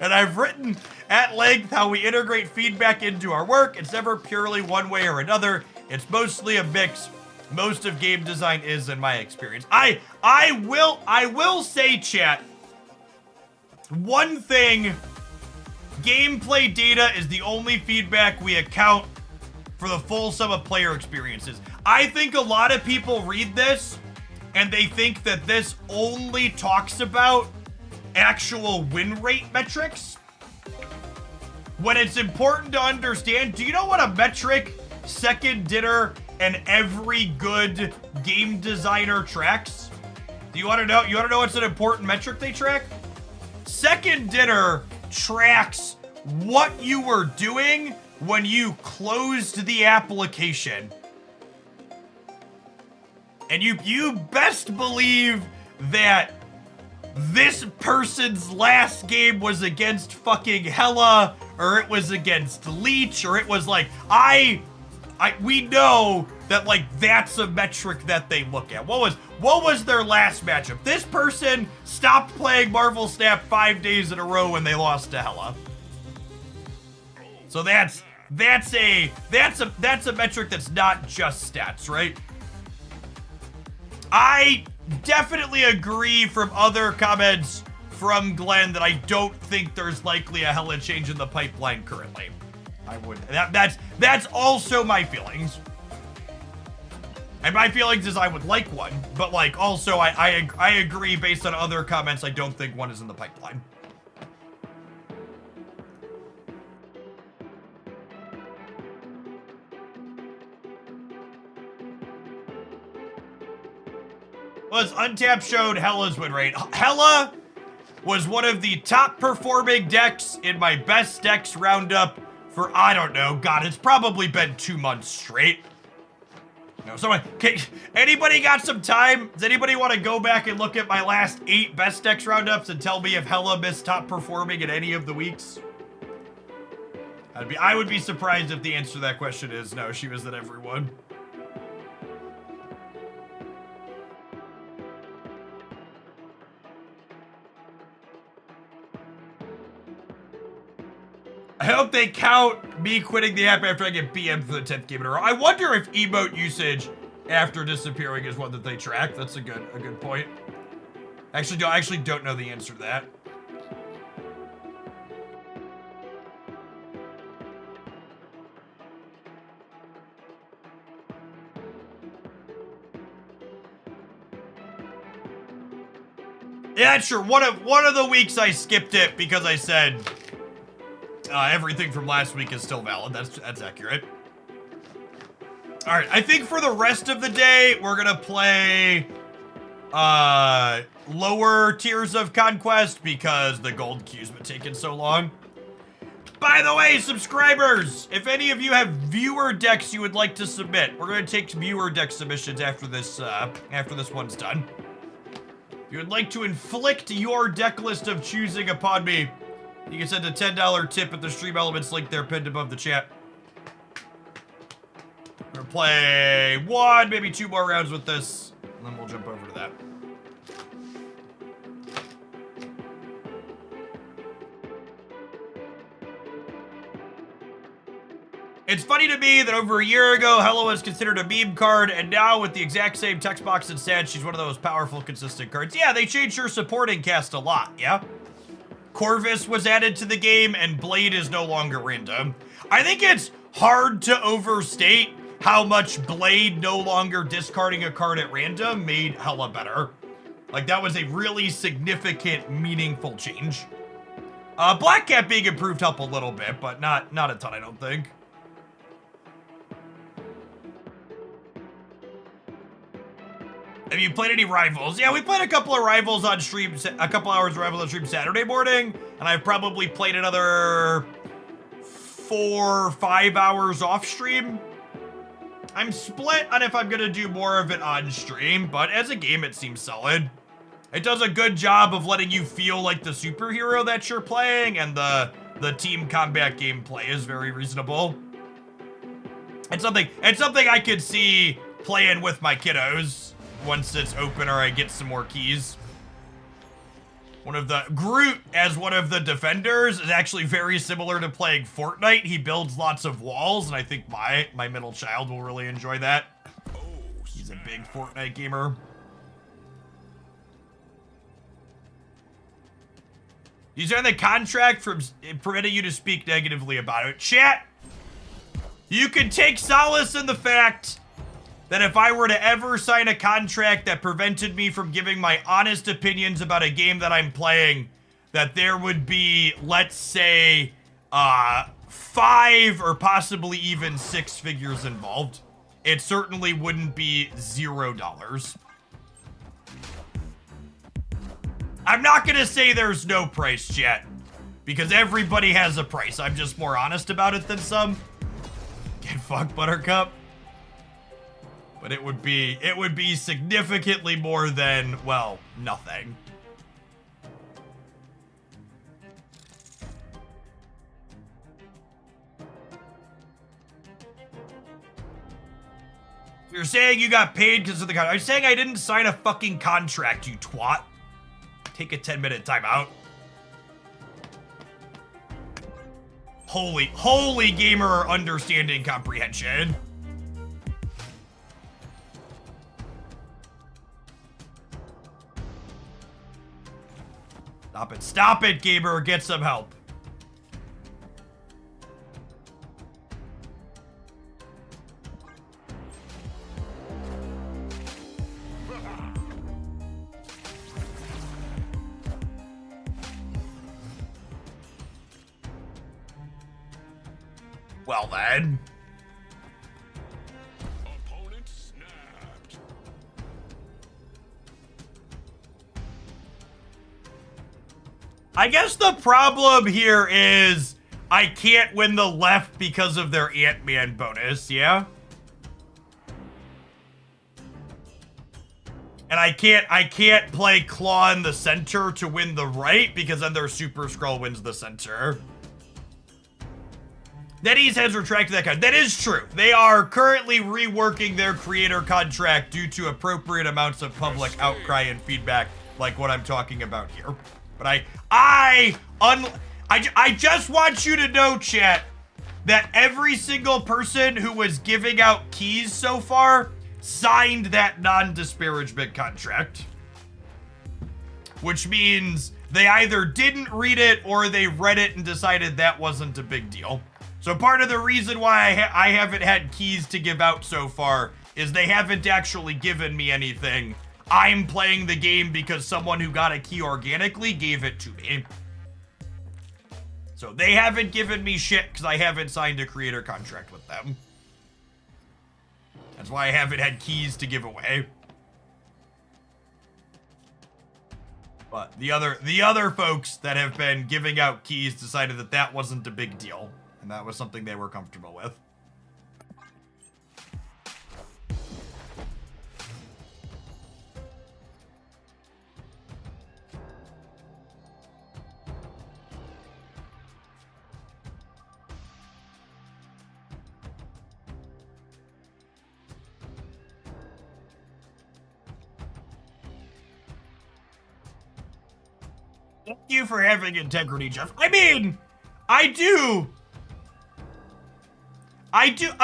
And I've written at length how we integrate feedback into our work. It's never purely one way or another. It's mostly a mix. Most of game design is, in my experience. I will say, chat, one thing, gameplay data is the only feedback we account for the full sum of player experiences. I think a lot of people read this and they think that this only talks about actual win rate metrics. When it's important to understand, do you know what a metric Second Dinner and every good game designer tracks? Do you want to know? You want to know what's an important metric they track? Second Dinner tracks what you were doing when you closed the application. And you best believe that this person's last game was against fucking Hela, or it was against Leech, or it was like, we know that like that's a metric that they look at. What was their last matchup? This person stopped playing Marvel Snap 5 days in a row when they lost to Hela. So that's a metric that's not just stats, right? I definitely agree from other comments from Glenn that I don't think there's likely a Hela change in the pipeline currently. I would. That's also my feelings. And my feelings is I would like one, but like also I agree based on other comments. I don't think one is in the pipeline. Was Untapped showed Hela's win rate. Hela was one of the top performing decks in my best decks roundup for, I don't know, God, it's probably been 2 months straight. No, someone, anybody got some time? Does anybody want to go back and look at my last 8 best decks roundups and tell me if Hella missed top performing in any of the weeks? I would be surprised if the answer to that question is no, she was at every one. I hope they count me quitting the app after I get BM for the 10th game in a row. I wonder if emote usage after disappearing is one that they track. That's a good point. I actually don't know the answer to that. Yeah, sure. One of the weeks I skipped it because I said everything from last week is still valid. That's accurate. All right, I think for the rest of the day we're gonna play lower tiers of Conquest because the gold queue's been taking so long. By the way, subscribers, if any of you have viewer decks you would like to submit, we're gonna take viewer deck submissions after this one's done. If you would like to inflict your deck list of choosing upon me, you can send a $10 tip at the Stream Elements link there pinned above the chat. We're gonna play 1, maybe 2 more rounds with this, and then we'll jump over to that. It's funny to me that over a year ago, Hello was considered a meme card, and now with the exact same text box and stats, she's one of those powerful, consistent cards. Yeah, they changed her supporting cast a lot, yeah? Corvus was added to the game, and Blade is no longer random. I think it's hard to overstate how much Blade no longer discarding a card at random made Hella better. Like, that was a really significant, meaningful change. Black Cat being improved helped a little bit, but not a ton, I don't think. Have you played any Rivals? Yeah, we played a couple of Rivals on stream, a couple hours of Rivals on stream Saturday morning, and I've probably played another 4 or 5 hours off stream. I'm split on if I'm gonna do more of it on stream, but as a game, it seems solid. It does a good job of letting you feel like the superhero that you're playing, and the team combat gameplay is very reasonable. It's something I could see playing with my kiddos once it's open or I get some more keys. Groot as one of the defenders is actually very similar to playing Fortnite. He builds lots of walls, and I think my middle child will really enjoy that. He's a big Fortnite gamer. You signed the contract from preventing you to speak negatively about it. Chat, you can take solace in the fact that if I were to ever sign a contract that prevented me from giving my honest opinions about a game that I'm playing, that there would be, let's say, 5 or possibly even 6 figures involved. It certainly wouldn't be $0. I'm not gonna say there's no price, chat, because everybody has a price. I'm just more honest about it than some. Get fucked, Buttercup. But it would be significantly more than, well, nothing. You're saying you got paid because of the contract. I'm saying I didn't sign a fucking contract, you twat. Take a 10-minute timeout. Holy gamer understanding comprehension. Stop it, gamer, get some help. Well then. Opponent snapped. I guess the problem here is I can't win the left because of their Ant-Man bonus, yeah? And I can't play Claw in the center to win the right because then their Super Scroll wins the center. NetEase has retracted that contract. That is true. They are currently reworking their creator contract due to appropriate amounts of public outcry and feedback, like what I'm talking about here. But I just want you to know, chat, that every single person who was giving out keys so far signed that non-disparagement contract. Which means they either didn't read it or they read it and decided that wasn't a big deal. So part of the reason why I haven't had keys to give out so far is they haven't actually given me anything. I'm playing the game because someone who got a key organically gave it to me. So they haven't given me shit because I haven't signed a creator contract with them. That's why I haven't had keys to give away. But the other folks that have been giving out keys decided that that wasn't a big deal. And that was something they were comfortable with. Thank you for having integrity, Jeff. I mean, I do,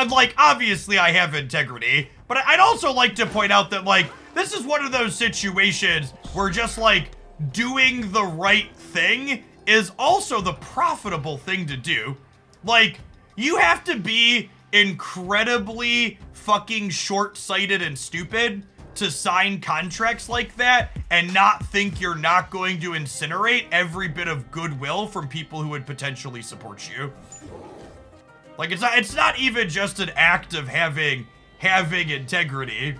like, obviously I have integrity, but I'd also like to point out that, like, this is one of those situations where just, like, doing the right thing is also the profitable thing to do. Like, you have to be incredibly fucking short-sighted and stupid to sign contracts like that and not think you're not going to incinerate every bit of goodwill from people who would potentially support you. Like, it's not even just an act of having integrity.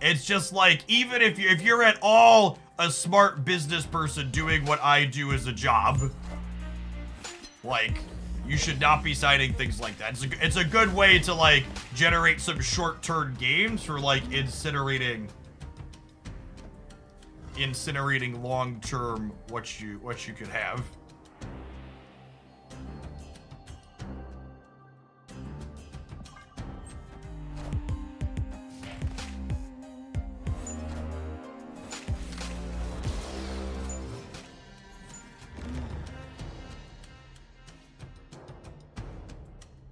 It's just like, even if you're at all a smart business person doing what I do as a job, like, you should not be signing things like that. It's a good way to, like, generate some short-term gains for, like, incinerating long-term what you could have.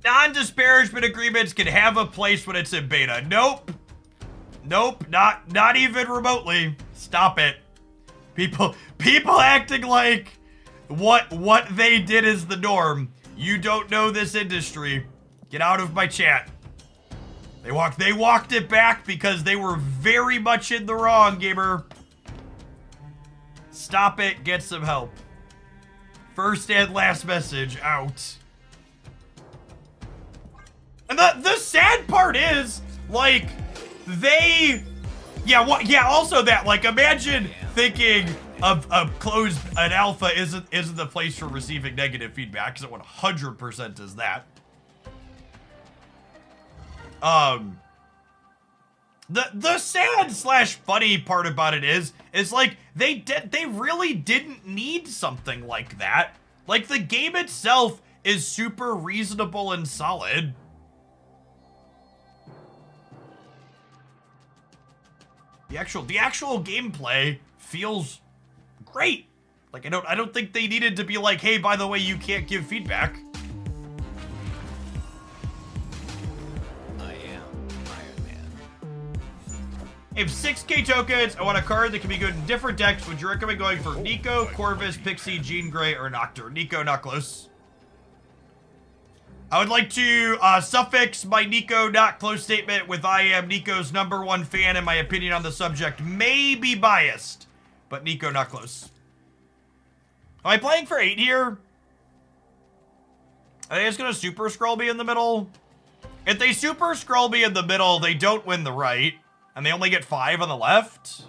Non-disparagement agreements can have a place when it's in beta. Nope. Nope, not even remotely. Stop it. People acting like what they did is the norm. You don't know this industry. Get out of my chat. They walked it back because they were very much in the wrong, gamer. Stop it, get some help. First and last message out. And the sad part is, like, also that, like, imagine thinking of an alpha isn't the place for receiving negative feedback, because it 100% is that. The sad / funny part about it is like, they really didn't need something like that. Like, the game itself is super reasonable and solid. The actual gameplay feels great. Like, I don't think they needed to be like, hey, by the way, you can't give feedback. I am Iron Man. I have 6k tokens. I want a card that can be good in different decks. Would you recommend going for Nico, Corvus, Pixie, Jean Grey, or Nocturne? Nico, not close. I would like to suffix my Nico not close statement with I am Nico's #1 fan, and my opinion on the subject may be biased, but Nico not close. Am I playing for 8 here? Are they just gonna super scroll me in the middle? If they super scroll me in the middle, they don't win the right, and they only get 5 on the left.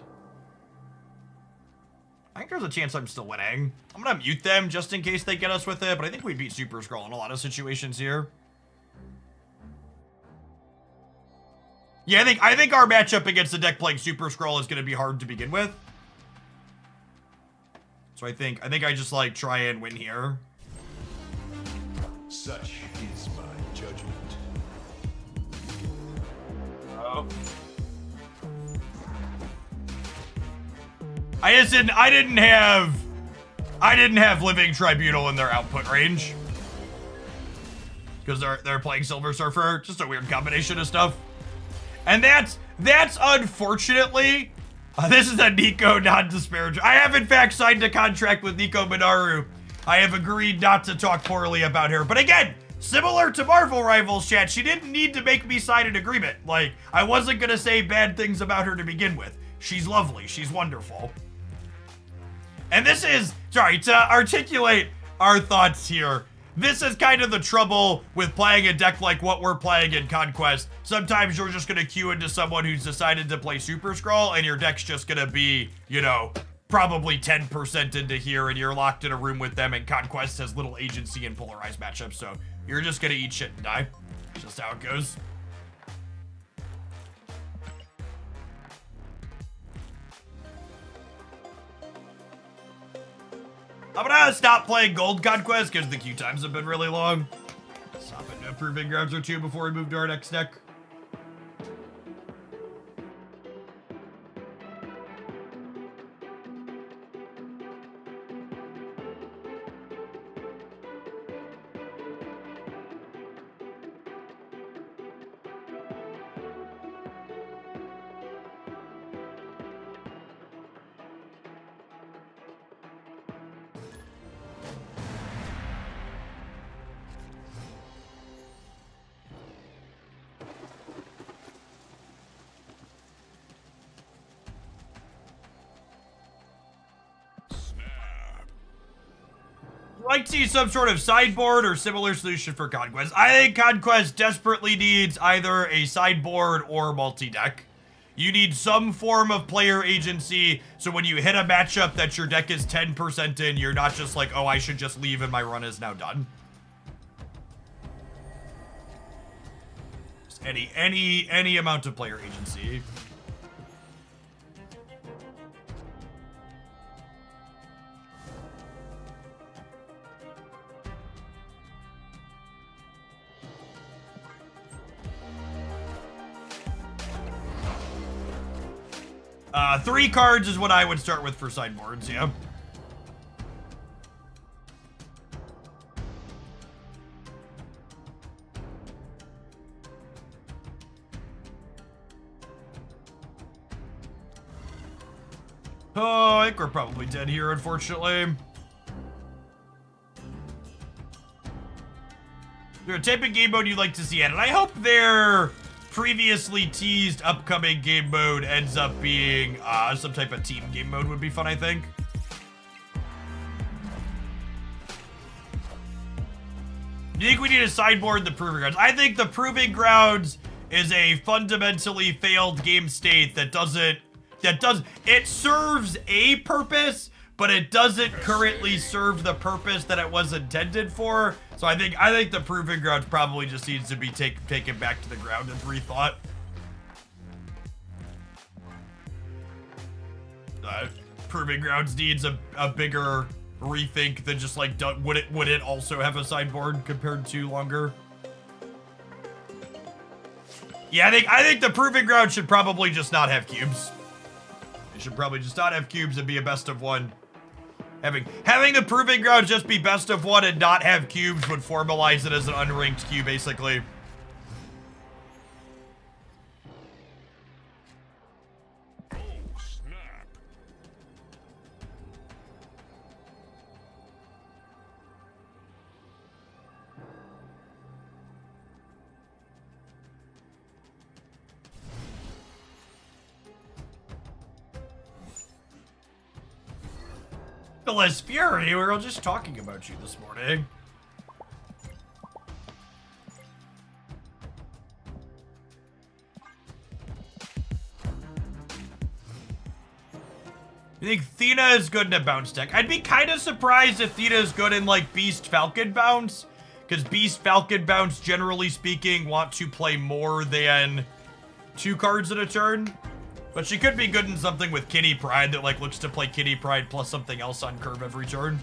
I think there's a chance I'm still winning. I'm gonna mute them just in case they get us with it, but I think we beat Super Scroll in a lot of situations here. Yeah, I think our matchup against a deck playing Super Scroll is going to be hard to begin with. So I think I just like try and win here. Such is my judgment. Oh. I didn't have Living Tribunal in their output range. Because they're playing Silver Surfer. Just a weird combination of stuff. And that's unfortunately, this is a Nico non-disparage. I have in fact signed a contract with Nico Minaru. I have agreed not to talk poorly about her. But again, similar to Marvel Rivals chat, she didn't need to make me sign an agreement. Like, I wasn't gonna say bad things about her to begin with. She's lovely, she's wonderful. And this is, sorry, to articulate our thoughts here, this is kind of the trouble with playing a deck like what we're playing in Conquest. Sometimes you're just gonna queue into someone who's decided to play Super Scroll, and your deck's just gonna be, you know, probably 10% into here, and you're locked in a room with them, and Conquest has little agency in polarized matchups, so you're just gonna eat shit and die. That's just how it goes. I'm gonna stop playing Gold Conquest because the queue times have been really long. Stop into a Proving Grounds or two before we move to our next deck. I'd see some sort of sideboard or similar solution for Conquest. I think Conquest desperately needs either a sideboard or multi-deck. You need some form of player agency, so when you hit a matchup that your deck is 10% in, you're not just like, oh, I should just leave and my run is now done. Just any amount of player agency. Three cards is what I would start with for sideboards, yeah. Oh, I think we're probably dead here, unfortunately. Is there a type of game mode you'd like to see added? I hope their previously teased upcoming game mode ends up being some type of team game mode would be fun, I think. Do you think we need a sideboard in the Proving Grounds? I think the Proving Grounds is a fundamentally failed game state that it serves a purpose, but it doesn't currently serve the purpose that it was intended for. So I think the Proving Grounds probably just needs to be taken back to the ground and rethought. Proving Grounds needs a bigger rethink than just like, would it also have a sideboard compared to longer? Yeah, I think the Proving Grounds should probably just not have cubes. It should probably just not have cubes and be a best of one. Having the Proving Grounds just be best of one and not have cubes would formalize it as an unranked queue, basically. Oh, snap. Nicholas Fury, we were just talking about you this morning. You think Thena is good in a bounce deck? I'd be kind of surprised if Thena is good in like Beast Falcon bounce, because Beast Falcon bounce, generally speaking, want to play more than 2 cards in a turn. But she could be good in something with Kitty Pryde that like looks to play Kitty Pryde plus something else on curve every turn.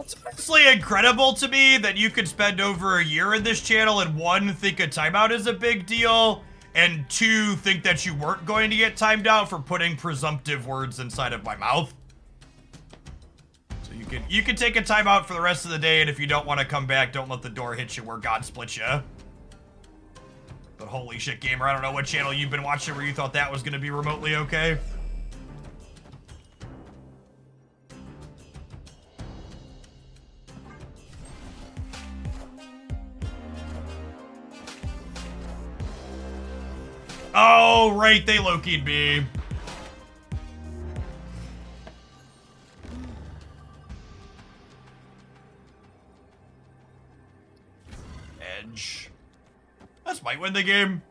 It's honestly incredible to me that you could spend over a year in this channel and 1, think a timeout is a big deal, and 2, think that you weren't going to get timed out for putting presumptive words inside of my mouth. So you can take a timeout for the rest of the day, and if you don't want to come back, don't let the door hit you where God split you. But holy shit, gamer, I don't know what channel you've been watching where you thought that was going to be remotely okay. Oh, right, they Loki'd me. Edge. This might win the game.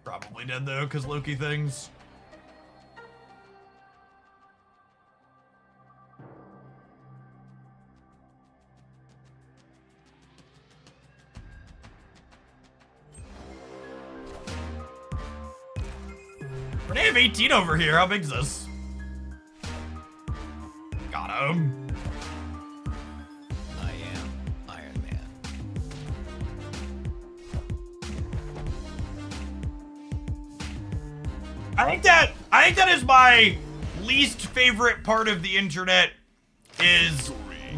Probably did, though, because Loki things. They have 18 over here. How big's this? Got him. I am Iron Man. I think that is my least favorite part of the internet is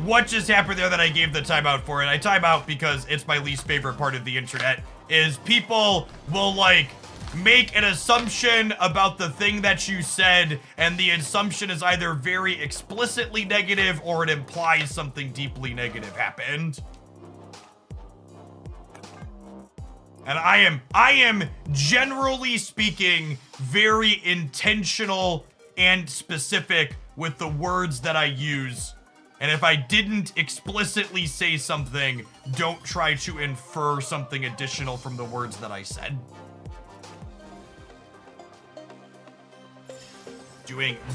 what just happened there that I gave the timeout for. And I time out because it's my least favorite part of the internet is people will like make an assumption about the thing that you said, and the assumption is either very explicitly negative or it implies something deeply negative happened. And I am generally speaking very intentional and specific with the words that I use. And if I didn't explicitly say something, don't try to infer something additional from the words that I said.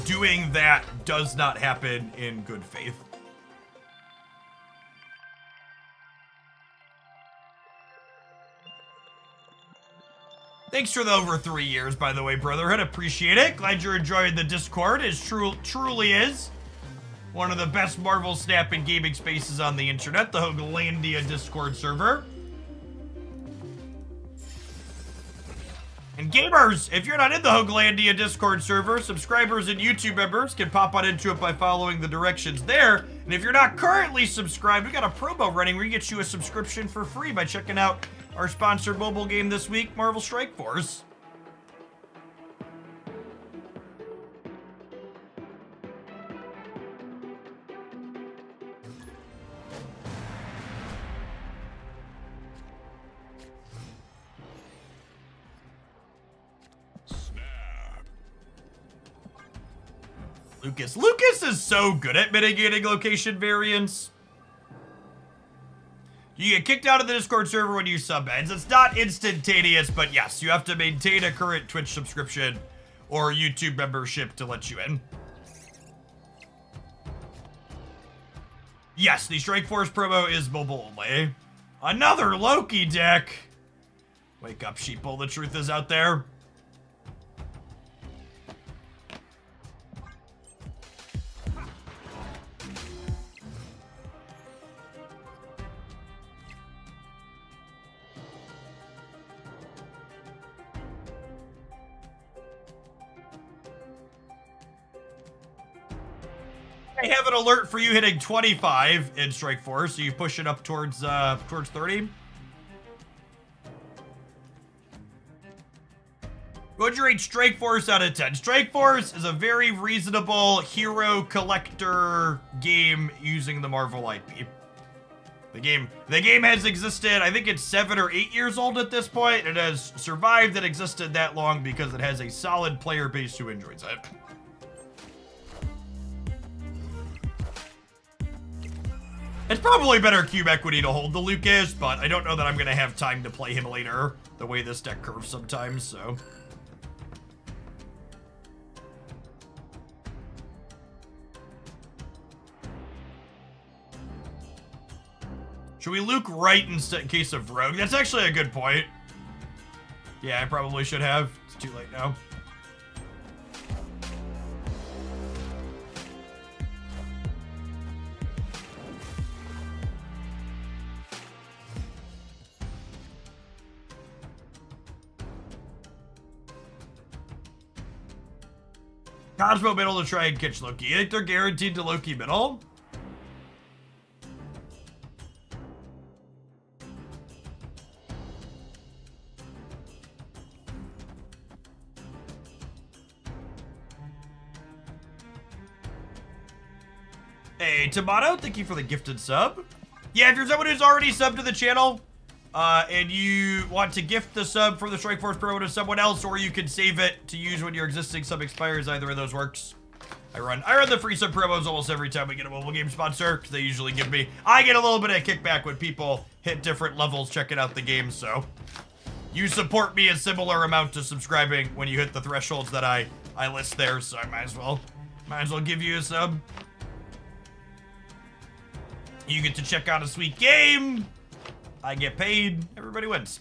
Doing that does not happen in good faith. Thanks for the over 3 years, by the way, Brotherhood. Appreciate it. Glad you're enjoying the Discord. It truly is one of the best Marvel Snap and gaming spaces on the internet, the Hoaglandia Discord server. And gamers, if you're not in the Hoaglandia Discord server, subscribers and YouTube members can pop on into it by following the directions there. And if you're not currently subscribed, we got a promo running where you get you a subscription for free by checking out our sponsored mobile game this week, Marvel Strike Force. Lucas is so good at mitigating location variance. You get kicked out of the Discord server when you sub ends. It's not instantaneous, but yes, you have to maintain a current Twitch subscription or YouTube membership to let you in. Yes, the Strike Force promo is mobile only. Another Loki deck. Wake up, sheeple. The truth is out there. I have an alert for you hitting 25 in Strike Force, so you push it up towards 30. What'd you rate Strike Force out of 10? Strike Force is a very reasonable hero collector game using the Marvel IP. The game has existed, I think it's 7 or 8 years old at this point. It has survived and existed that long because it has a solid player base who enjoys it. It's probably better cube equity to hold the Lucas, but I don't know that I'm gonna have time to play him later, the way this deck curves sometimes, so. Should we Luke right in case of Rogue? That's actually a good point. Yeah, I probably should have. It's too late now. Cosmo middle to try and catch Loki. You think they're guaranteed to Loki middle? Hey, Tomato, thank you for the gifted sub. Yeah, if you're someone who's already subbed to the channel, and you want to gift the sub for the Strike Force promo to someone else, or you can save it to use when your existing sub expires, either of those works. I run the free sub promos almost every time we get a mobile game sponsor, because they usually give me, I get a little bit of kickback when people hit different levels checking out the game, so. You support me a similar amount to subscribing when you hit the thresholds that I list there, so I might as well give you a sub. You get to check out a sweet game. I get paid. Everybody wins.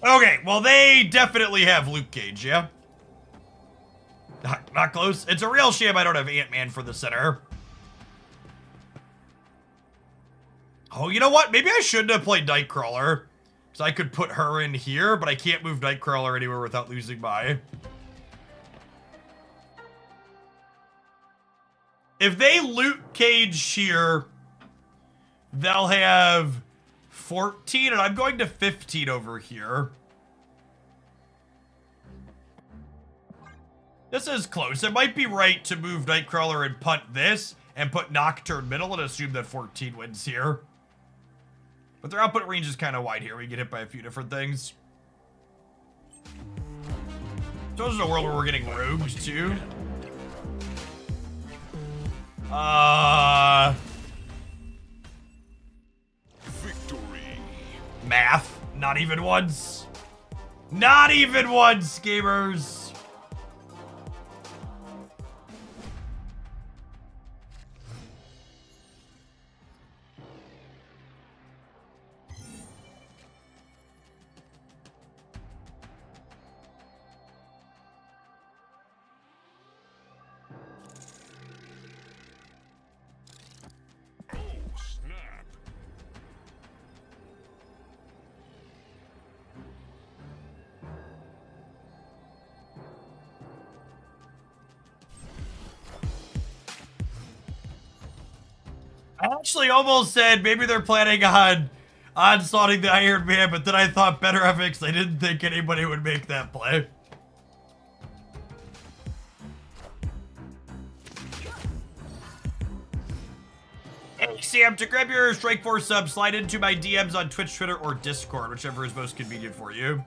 Okay, well, they definitely have Luke Cage, yeah? Not close. It's a real shame I don't have Ant-Man for the center. Oh, you know what? Maybe I shouldn't have played Nightcrawler. Because I could put her in here, but I can't move Nightcrawler anywhere without losing my... If they Luke Cage here, they'll have 14, and I'm going to 15 over here. This is close. It might be right to move Nightcrawler and punt this, and put Nocturne middle and assume that 14 wins here. But their output range is kind of wide here. We get hit by a few different things. So this is a world where we're getting rogues, too. Victory. Math. Not even once. Not even once, gamers. I actually almost said maybe they're planning on onslaughting the Iron Man, but then I thought better of it because I didn't think anybody would make that play. Hey Sam, to grab your Strike Force sub, slide into my DMs on Twitch, Twitter, or Discord, whichever is most convenient for you.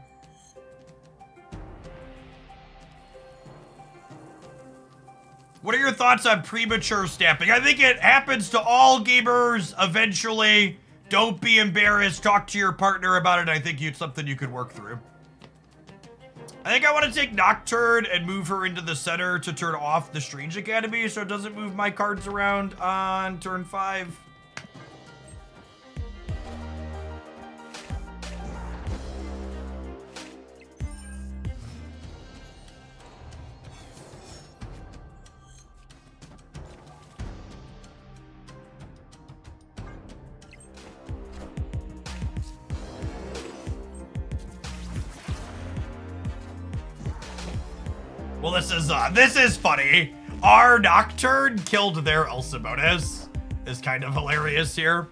What are your thoughts on premature stamping? I think it happens to all gamers eventually. Don't be embarrassed. Talk to your partner about it. I think it's something you could work through. I think I want to take Nocturne and move her into the center to turn off the Strange Academy so it doesn't move my cards around on turn 5. Well, this is funny. Our Nocturne killed their Elsabonis. Is kind of hilarious here.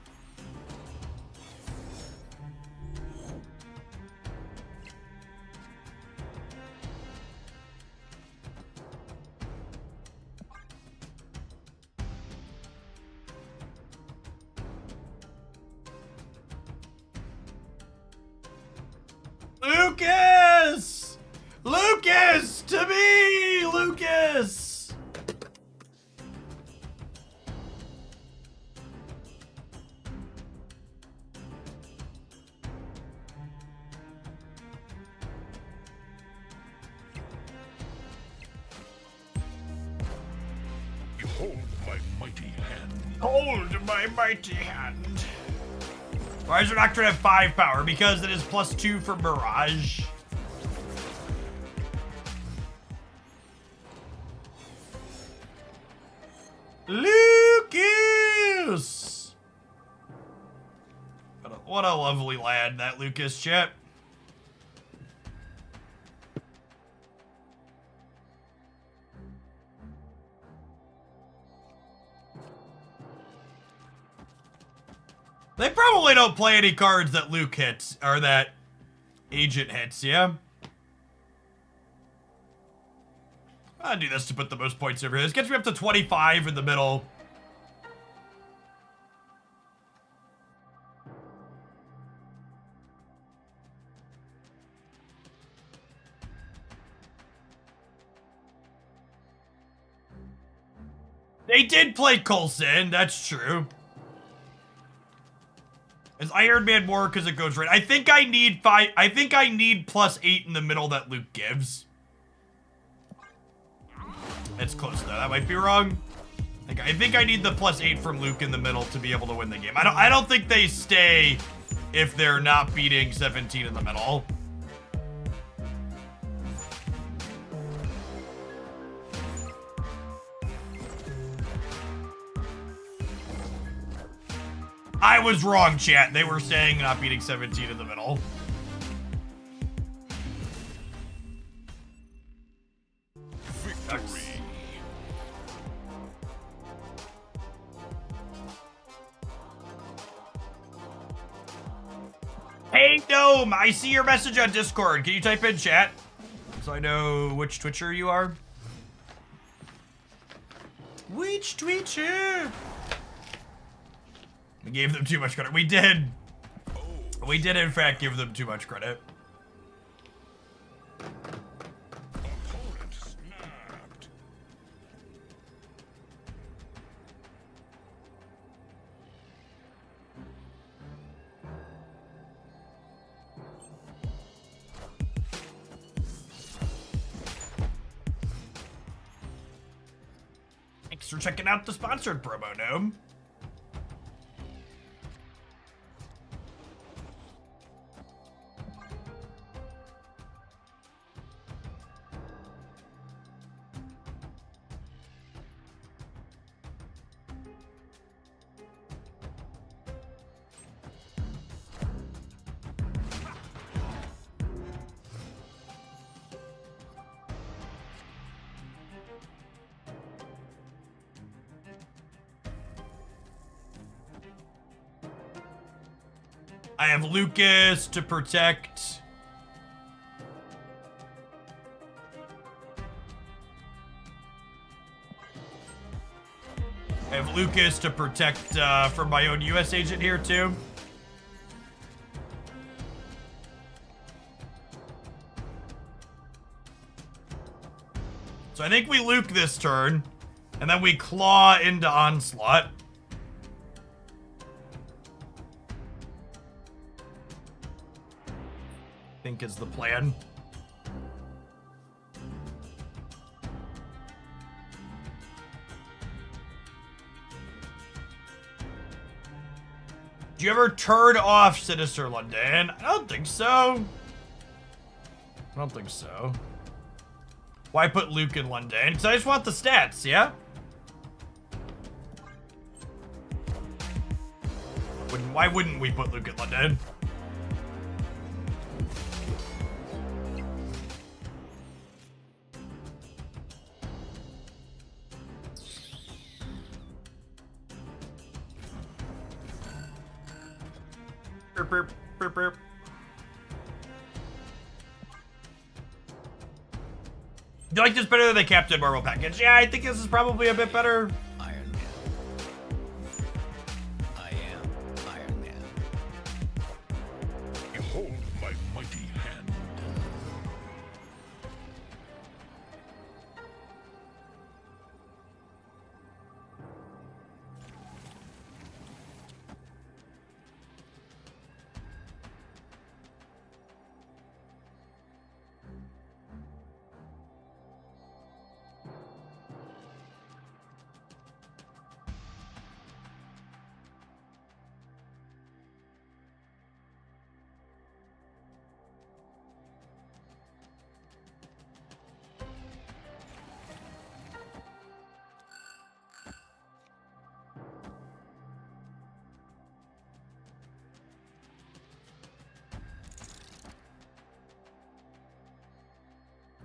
Lucas! Lucas! To me! Lucas! Behold my mighty hand. Hold my mighty hand. Why is her not gonna have 5 power? Because it is +2 for Mirage. Lucas! What a lovely lad, that Lucas, chat. They probably don't play any cards that Luke hits, or that Agent hits, yeah? I'll do this to put the most points over here. This gets me up to 25 in the middle. They did play Coulson, that's true. Is Iron Man more because it goes right? I think I need +8 in the middle that Luke gives. It's close though. That might be wrong. I think I need the +8 from Luke in the middle to be able to win the game. I don't think they stay if they're not beating 17 in the middle. I was wrong, chat. They were saying not beating 17 in the middle. Victory. Hey, Dome, I see your message on Discord. Can you type in chat so I know which Twitcher you are? Which Twitcher? We gave them too much credit. We did. We did, in fact, give them too much credit. Opponent snapped. Thanks for checking out the sponsored promo, Gnome. I have Lucas to protect. I have Lucas to protect from my own US agent here too. So I think we Luke this turn, and then we claw into Onslaught. I think is the plan. Do you ever turn off Sinister London? I don't think so. I don't think so. Why put Luke in London? Because I just want the stats, yeah? Why wouldn't we put Luke in London? Burp, burp, burp. Do you like this better than the Captain Marvel package? Yeah, I think this is probably a bit better. Iron Man. I am Iron Man. Behold my mighty hand.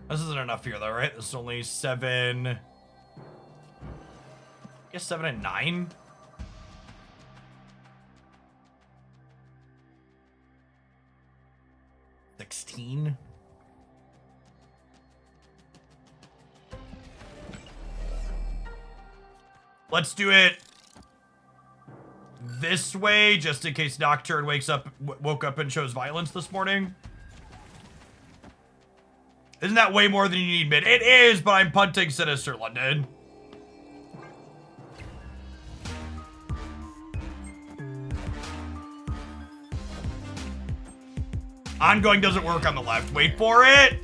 This isn't enough here, though, right? This is only 7... I guess 7 and 9? $16? Let's do it this way, just in case Nocturne woke up and chose violence this morning. Isn't that way more than you need, mid? It is, but I'm punting Sinister London. Ongoing doesn't work on the left. Wait for it.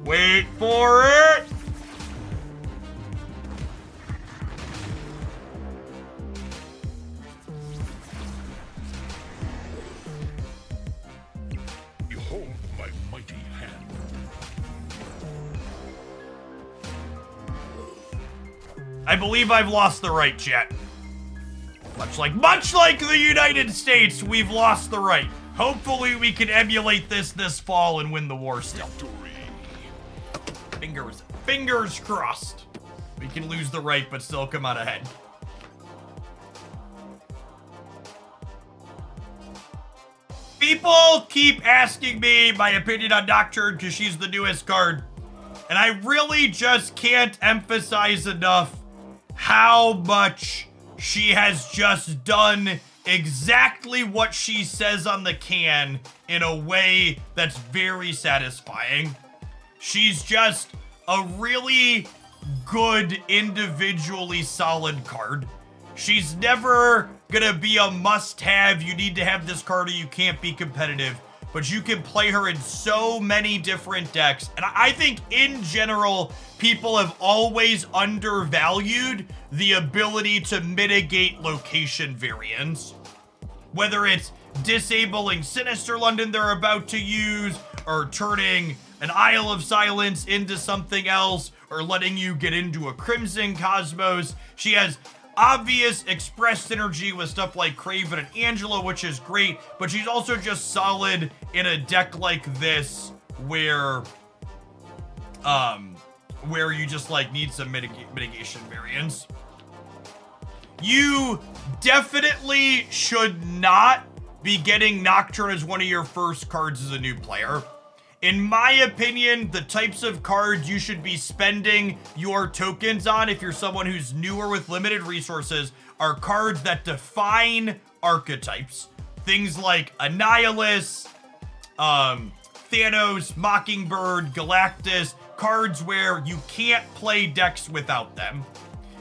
Wait for it. Behold my mighty hand. I believe I've lost the right, chat. Much like the United States, we've lost the right. Hopefully we can emulate this fall and win the war still. Fingers crossed. We can lose the right but still come out ahead. People keep asking me my opinion on Nocturne because she's the newest card. And I really just can't emphasize enough how much she has just done exactly what she says on the can in a way that's very satisfying. She's just a really good, individually solid card. She's never gonna be a must-have, you need to have this card or you can't be competitive, but you can play her in so many different decks. And I think in general, people have always undervalued the ability to mitigate location variance. Whether it's disabling Sinister London they're about to use, or turning an Isle of Silence into something else, or letting you get into a Crimson Cosmos. She has obvious express synergy with stuff like Kraven and Angela, which is great, but she's also just solid in a deck like this where you just like need some mitigation variance. You definitely should not be getting Nocturne as one of your first cards as a new player. In my opinion, the types of cards you should be spending your tokens on if you're someone who's newer with limited resources are cards that define archetypes. Things like Annihilus, Thanos, Mockingbird, Galactus, cards where you can't play decks without them.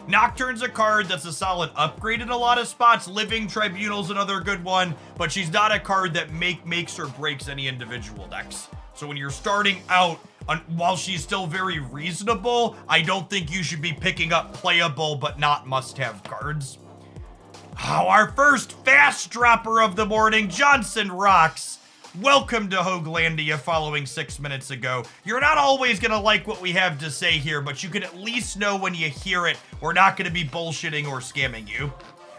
Nocturne's a card that's a solid upgrade in a lot of spots. Living Tribunal's another good one, but she's not a card that makes or breaks any individual decks. So when you're starting out, while she's still very reasonable, I don't think you should be picking up playable but not must-have cards. Oh, our first fast dropper of the morning, Johnson Rocks. Welcome to Hoaglandia following 6 minutes ago. You're not always going to like what we have to say here, but you can at least know when you hear it, we're not going to be bullshitting or scamming you.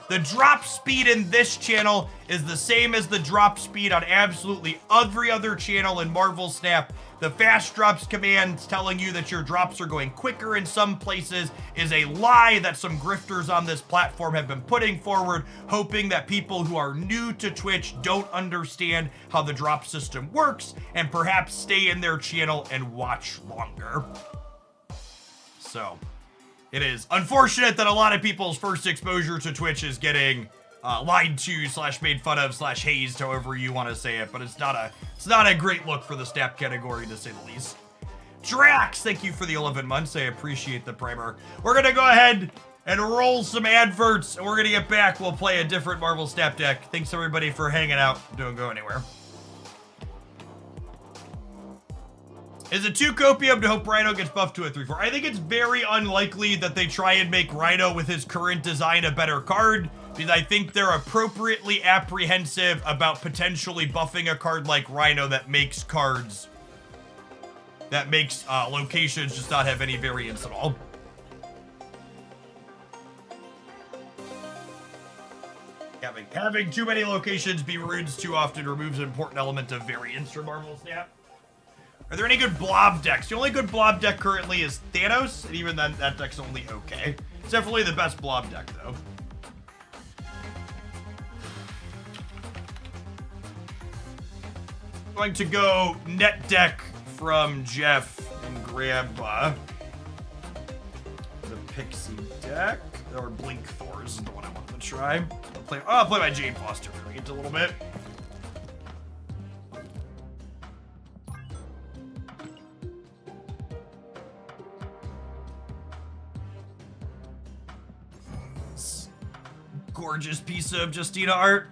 The drop speed in this channel is the same as the drop speed on absolutely every other channel in Marvel Snap. The fast drops commands telling you that your drops are going quicker in some places is a lie that some grifters on this platform have been putting forward, hoping that people who are new to Twitch don't understand how the drop system works and perhaps stay in their channel and watch longer. So it is unfortunate that a lot of people's first exposure to Twitch is getting lied to / made fun of / hazed, however you want to say it, but it's not a great look for the snap category, to say the least. Drax, thank you for the 11 months. I appreciate the primer. We're gonna go ahead and roll some adverts, and we're gonna get back. We'll play a different Marvel Snap deck. Thanks everybody for hanging out. Don't go anywhere. Is it too copium to hope Rhino gets buffed to a 3/4? I think it's very unlikely that they try and make Rhino with his current design a better card, because I think they're appropriately apprehensive about potentially buffing a card like Rhino that makes locations just not have any variance at all. Having too many locations be runes too often removes an important element of variance from Marvel Snap. Are there any good blob decks? The only good blob deck currently is Thanos, and even then, that deck's only okay. It's definitely the best blob deck, though. Going to go net deck from Jeff and grab the Pixie deck, or Blink Thor is the one I want to try. I'll play my Jane Foster variant a little bit. Gorgeous piece of Justina art.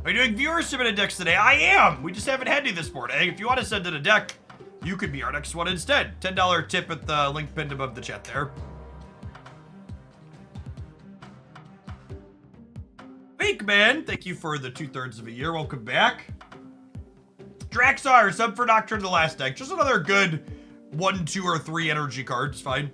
Are you doing viewer submitted decks today? I am! We just haven't had any this morning. If you want to send in a deck, you could be our next one instead. $10 tip at the link pinned above the chat there. Fake Man, thank you for the 2/3 of a year. Welcome back. Draxar, sub for Doctrine of the last deck. Just another good 1, 2, or 3 energy cards. Fine.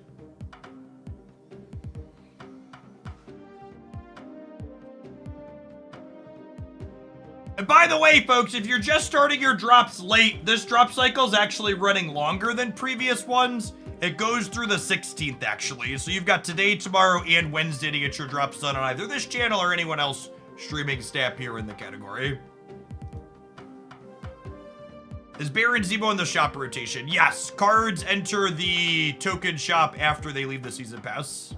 And by the way, folks, if you're just starting your drops late, this drop cycle is actually running longer than previous ones. It goes through the 16th, actually. So you've got today, tomorrow, and Wednesday to get your drops done on either this channel or anyone else streaming Snap here in the category. Is Baron Zemo in the shop rotation? Yes. Cards enter the token shop after they leave the season pass.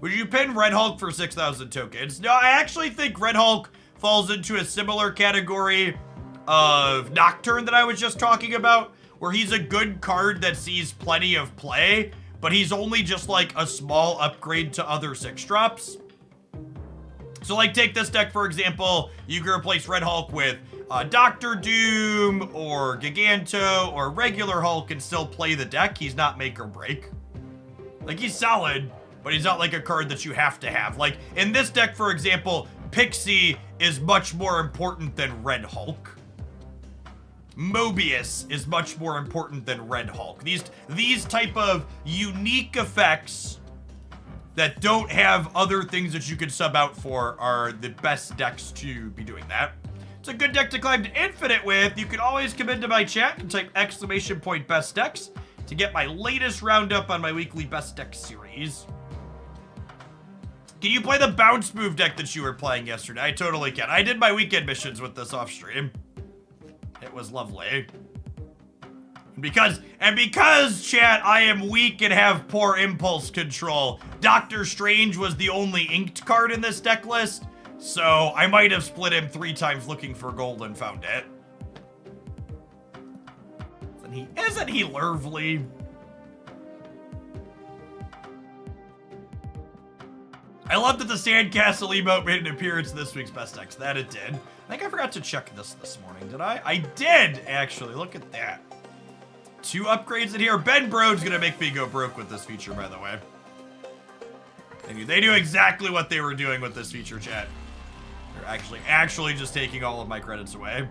Would you pin Red Hulk for 6,000 tokens? No, I actually think Red Hulk falls into a similar category of Nocturne that I was just talking about, where he's a good card that sees plenty of play, but he's only just like a small upgrade to other 6-drops. So like take this deck for example, you can replace Red Hulk with Doctor Doom or Giganto or regular Hulk and still play the deck. He's not make or break. Like he's solid, but he's not like a card that you have to have. Like in this deck for example, Pixie is much more important than Red Hulk. Mobius is much more important than Red Hulk. These type of unique effects that don't have other things that you could sub out for are the best decks to be doing that. It's a good deck to climb to infinite with. You can always come into my chat and type !best decks to get my latest roundup on my weekly best deck series. Can you play the bounce move deck that you were playing yesterday? I totally can. I did my weekend missions with this off stream. It was lovely. Because chat, I am weak and have poor impulse control. Doctor Strange was the only inked card in this deck list, so I might have split him 3 times looking for gold and found it. Isn't he lovely? I love that the Sandcastle emote made an appearance in this week's Best Decks. That it did. I think I forgot to check this morning, did I? I did, actually. Look at that. 2 upgrades in here. Ben Brode's gonna make me go broke with this feature, by the way. They knew exactly what they were doing with this feature, chat. They're actually just taking all of my credits away.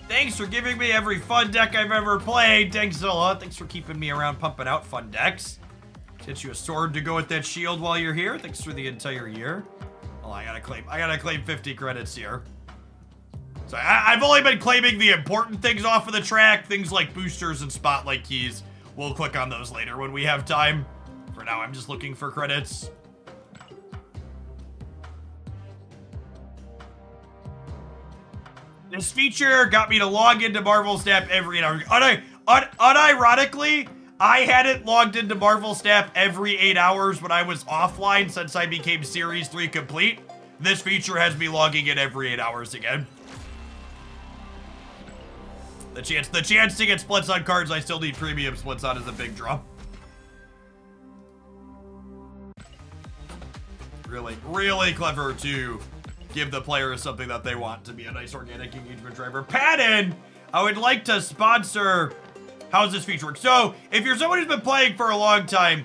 Thanks for giving me every fun deck I've ever played. Thanks a lot. Thanks for keeping me around pumping out fun decks. Get you a sword to go with that shield while you're here. Thanks for the entire year. Well, I gotta claim 50 credits here. So I've only been claiming the important things off of the track. Things like boosters and spotlight keys. We'll click on those later when we have time. For now, I'm just looking for credits. This feature got me to log into Marvel Snap every 8 hours. Unironically, I hadn't logged into Marvel Snap every 8 hours when I was offline since I became Series 3 complete. This feature has me logging in every 8 hours again. The chance to get splits on cards I still need premium splits on is a big draw. Really clever to give the players something that they want to be a nice organic engagement driver. Patton, I would like to sponsor. How's this feature work? So, if you're someone who's been playing for a long time,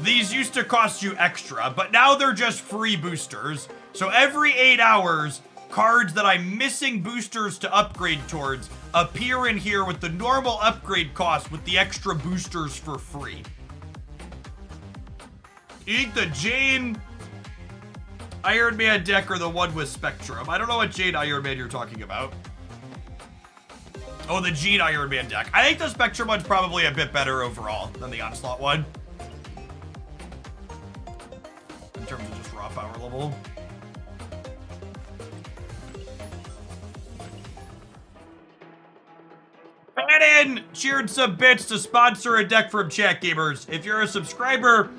these used to cost you extra, but now they're just free boosters. So every 8 hours, cards that I'm missing boosters to upgrade towards appear in here with the normal upgrade cost with the extra boosters for free. You think the Jane Iron Man deck or the one with Spectrum. I don't know what Jade Iron Man you're talking about. Oh, the Gene Iron Man deck. I think the Spectrum one's probably a bit better overall than the Onslaught one. In terms of just raw power level. Bannon cheered some bits to sponsor a deck from Chat Gamers. If you're a subscriber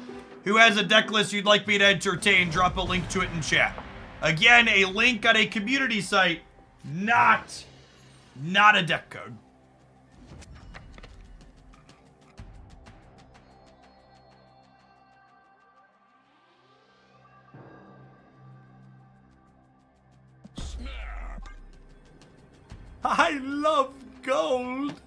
who has a deck list you'd like me to entertain, drop a link to it in chat. Again, a link on a community site, not a deck code. Snap. I love gold.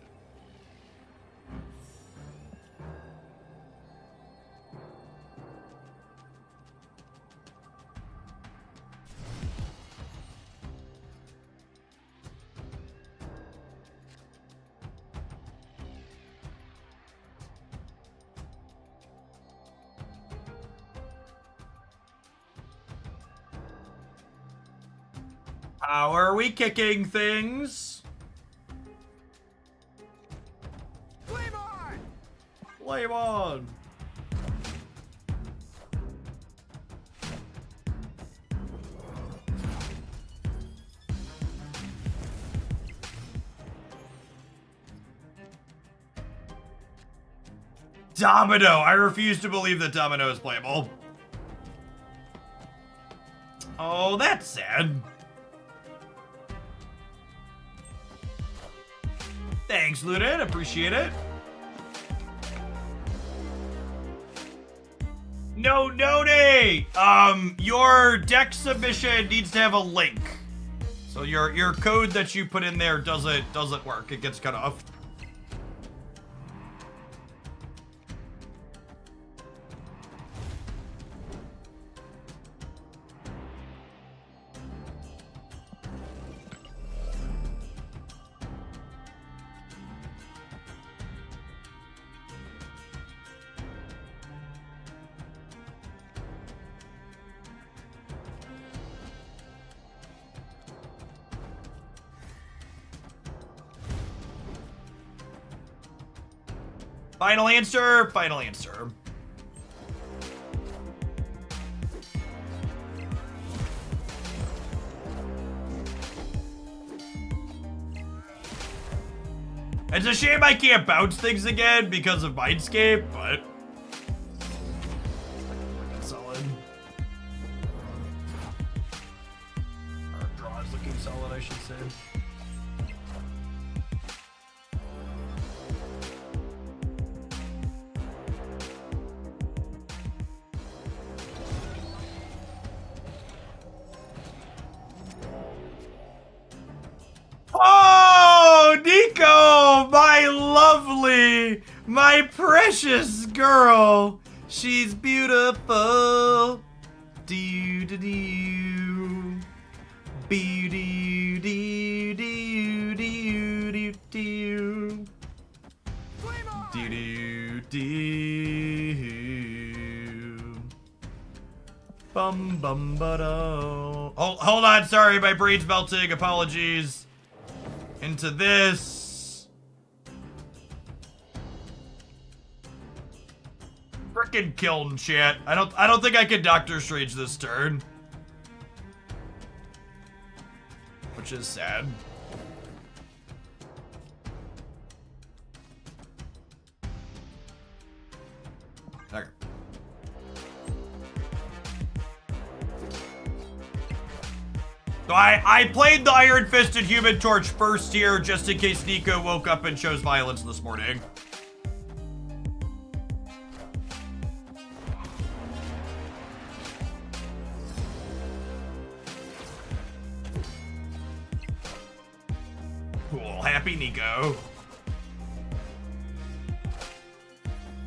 How are we kicking things? Flame on! Flame on! Domino! I refuse to believe that Domino is playable. Oh, that's sad. Thanks, Lunan. Appreciate it. No, Noni! Your deck submission needs to have a link. So your code that you put in there doesn't work. It gets cut off. Final answer, final answer. It's a shame I can't bounce things again because of Mindscape, but solid. Our draw is looking solid, I should say. Oh, Nico, my lovely, my precious girl. She's beautiful. Do do do. Do do do do do do. Do do do. Bum bum ba do. Hold on, sorry, my brain's melting. Apologies. Into this. Frickin' Kiln chat. I don't think I can Doctor Strange this turn. Which is sad. Okay. So I played the Iron Fisted Human Torch first here just in case Nico woke up and chose violence this morning. Cool, happy Nico.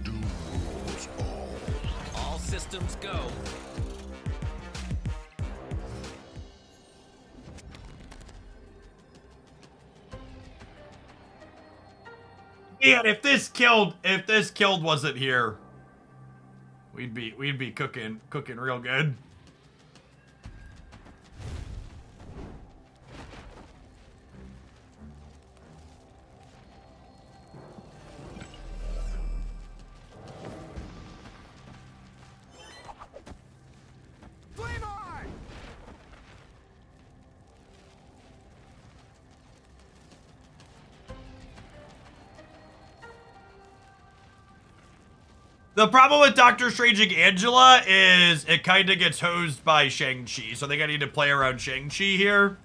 Duels All systems go. Man, if this killed wasn't here, we'd be cooking real good. The problem with Doctor Strange and Angela is it kind of gets hosed by Shang-Chi, so I think I need to play around Shang-Chi here.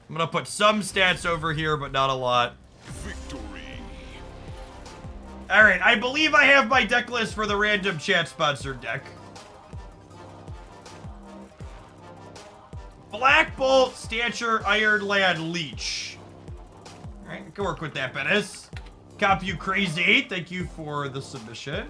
I'm gonna put some stats over here, but not a lot. Victory. Alright, I believe I have my deck list for the random chat sponsored deck. Black Bolt, Stature, Iron Lad, Leech. Alright, I can work with that, Bennis. Cop You Crazy, thank you for the submission.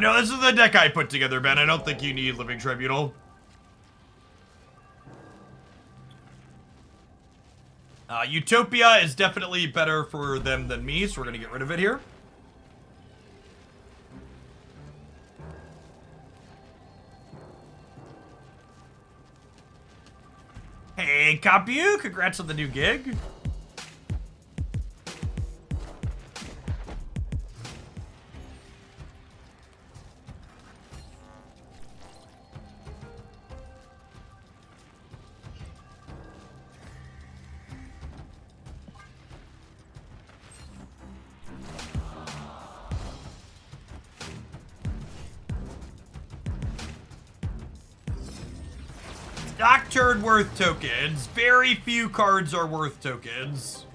No, this is the deck I put together, Ben. I don't think you need Living Tribunal. Utopia is definitely better for them than me, so we're gonna get rid of it here. Hey, Capu, congrats on the new gig. Doctored worth tokens. Very few cards are worth tokens.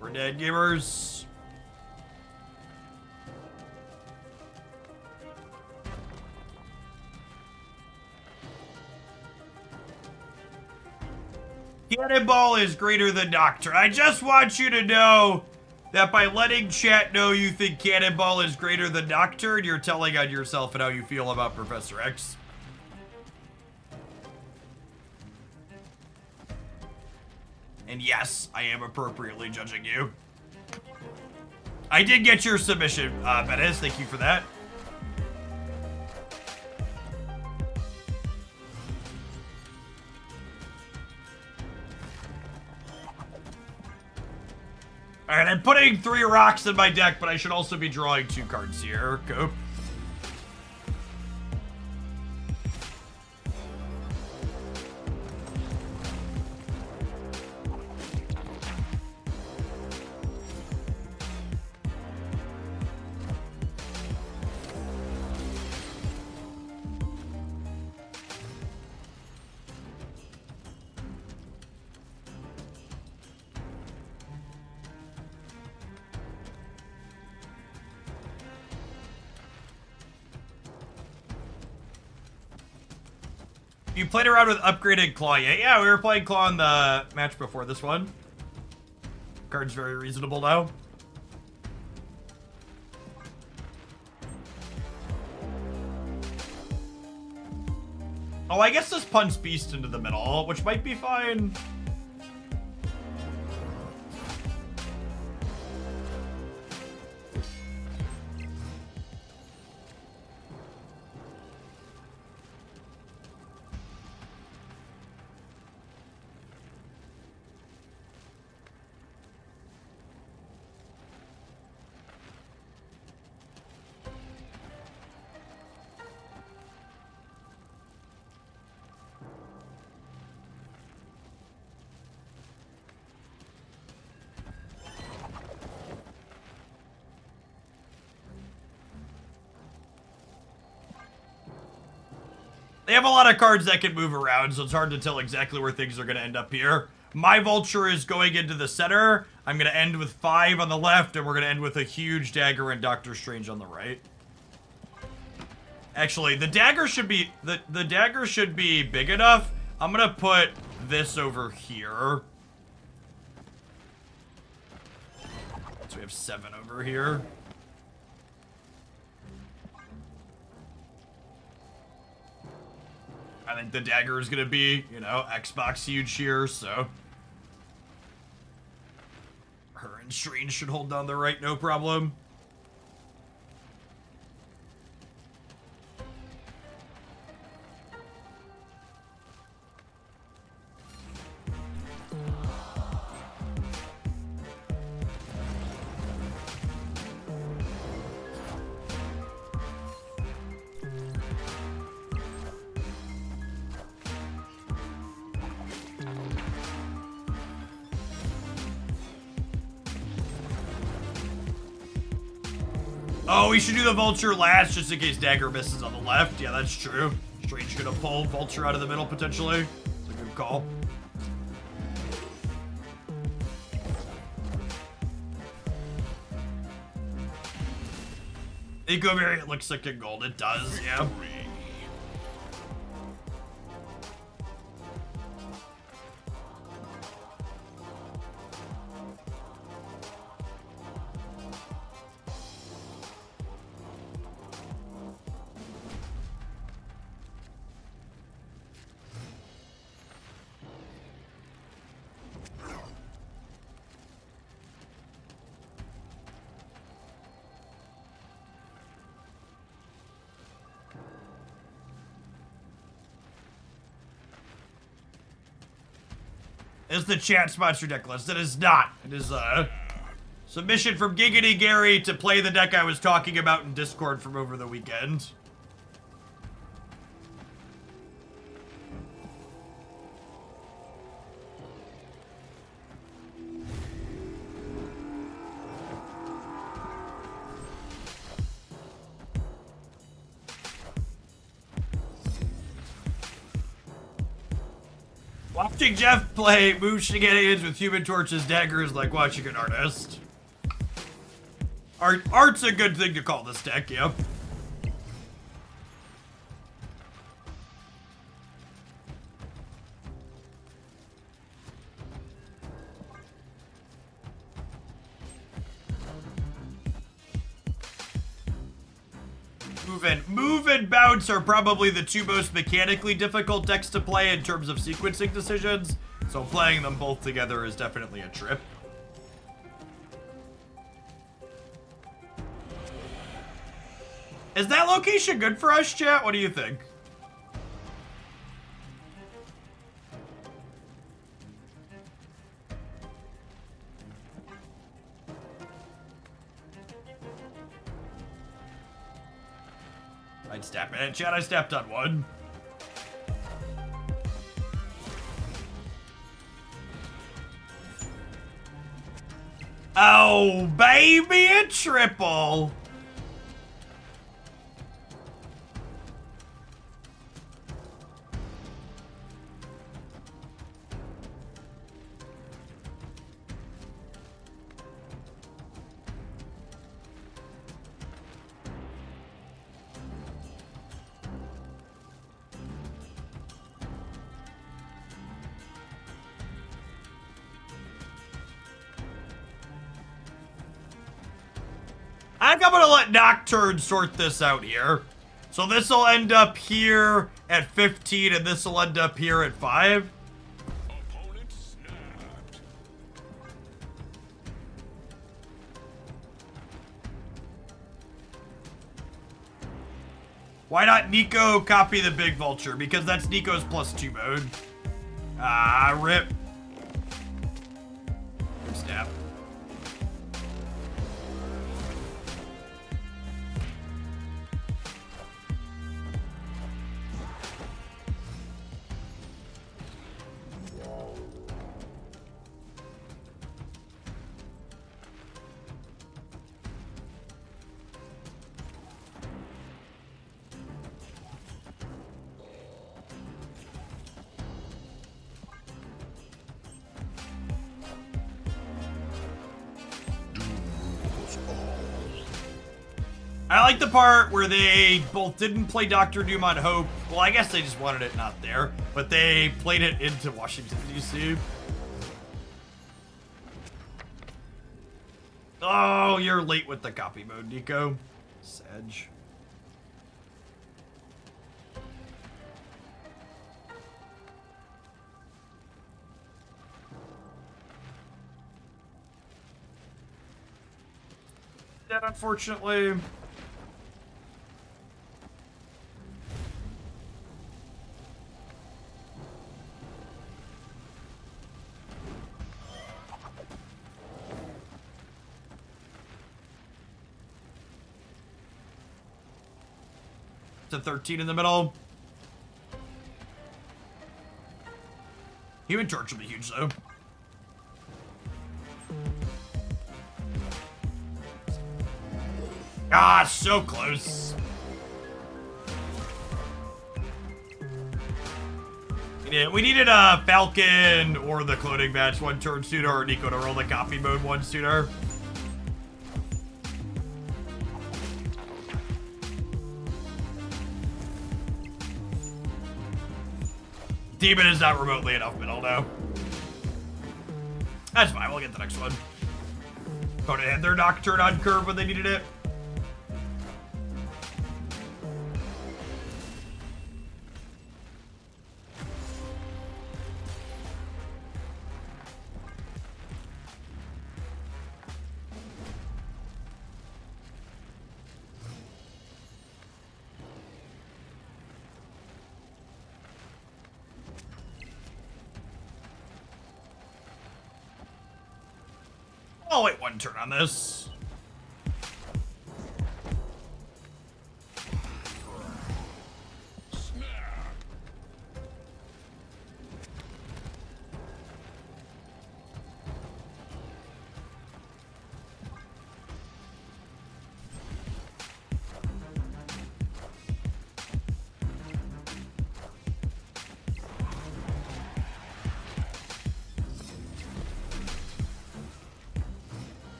We're dead, gamers. Cannonball is greater than Doctor. I just want you to know that by letting chat know you think Cannonball is greater than Doctor, you're telling on yourself and how you feel about Professor X. And yes, I am appropriately judging you. I did get your submission, Bettis. Thank you for that. Alright, I'm putting 3 rocks in my deck, but I should also be drawing 2 cards here. Go. You played around with upgraded Claw, yeah? Yeah, we were playing Claw in the match before this one. Card's very reasonable now. Oh, I guess this punts Beast into the middle, which might be fine. They have a lot of cards that can move around, so it's hard to tell exactly where things are going to end up here. My Vulture is going into the center. I'm going to end with 5 on the left, and we're going to end with a huge dagger and Doctor Strange on the right. Actually, the dagger should be the dagger should be big enough. I'm going to put this over here. So we have 7 over here. I think the dagger is going to be, you know, Xbox huge here, so. Her and Strange should hold down the right, no problem. Oh, we should do the Vulture last just in case Dagger misses on the left. Yeah, that's true. Strange gonna pull Vulture out of the middle potentially. It's a good call. Eco variant looks like a gold. It does, yeah. Is the chat sponsor deck list? It is not. It is a submission from Giggity Gary to play the deck I was talking about in Discord from over the weekend. Watching Jeff play move shenanigans with Human Torch's dagger is like watching an artist. Art's a good thing to call this deck, yep. Move and bounce are probably the two most mechanically difficult decks to play in terms of sequencing decisions, so playing them both together is definitely a trip. Is that location good for us, chat? What do you think? I'd step in. Chat, I stepped on one. Oh, baby, a triple. I think I'm gonna let Nocturne sort this out here. So this will end up here at 15, and this will end up here at 5. Opponent snapped. Why not Nico copy the big vulture? Because that's Nico's +2 mode. Ah, rip. Good snap. I like the part where they both didn't play Dr. Doom on Hope. Well, I guess they just wanted it not there, but they played it into Washington, D.C. Oh, you're late with the copy mode, Nico. Sedge. Dead, unfortunately. To 13 in the middle. Human Torch will be huge, though. Ah, so close. Yeah, we needed a Falcon or the cloning match 1 turn sooner, or Nico to roll the copy mode 1 sooner. Demon is not remotely enough middle now. That's fine, we'll get the next one. Opponent had their Nocturne on curve when they needed it. I'll wait 1 turn on this.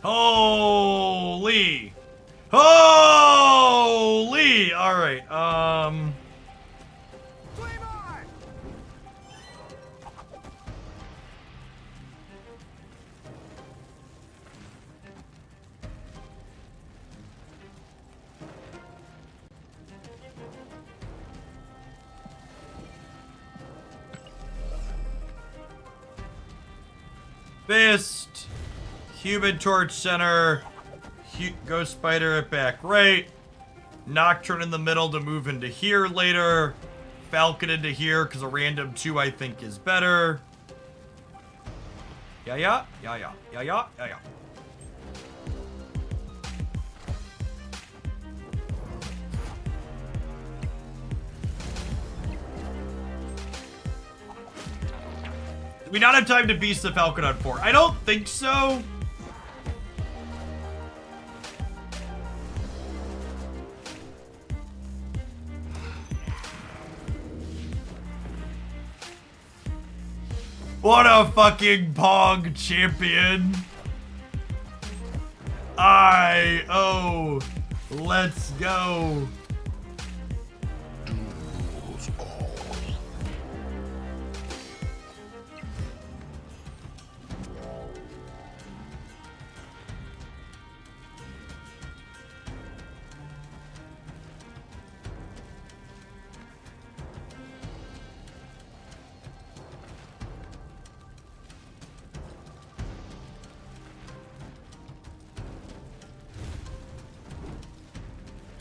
Holy! Holy! All right. Fist. Human Torch Center. Ghost Spider at back right. Nocturne in the middle to move into here later. Falcon into here because a random 2 I think is better. Yeah. Do we not have time to beast the Falcon on 4? I don't think so. What a fucking Pong champion. Let's go.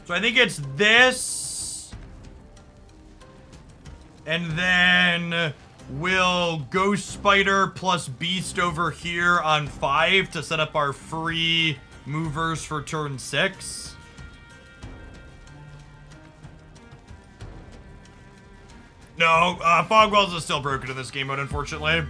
So I think it's this. And then we'll Ghost Spider plus Beast over here on 5 to set up our free movers for turn 6. No, Fogwells is still broken in this game mode, unfortunately.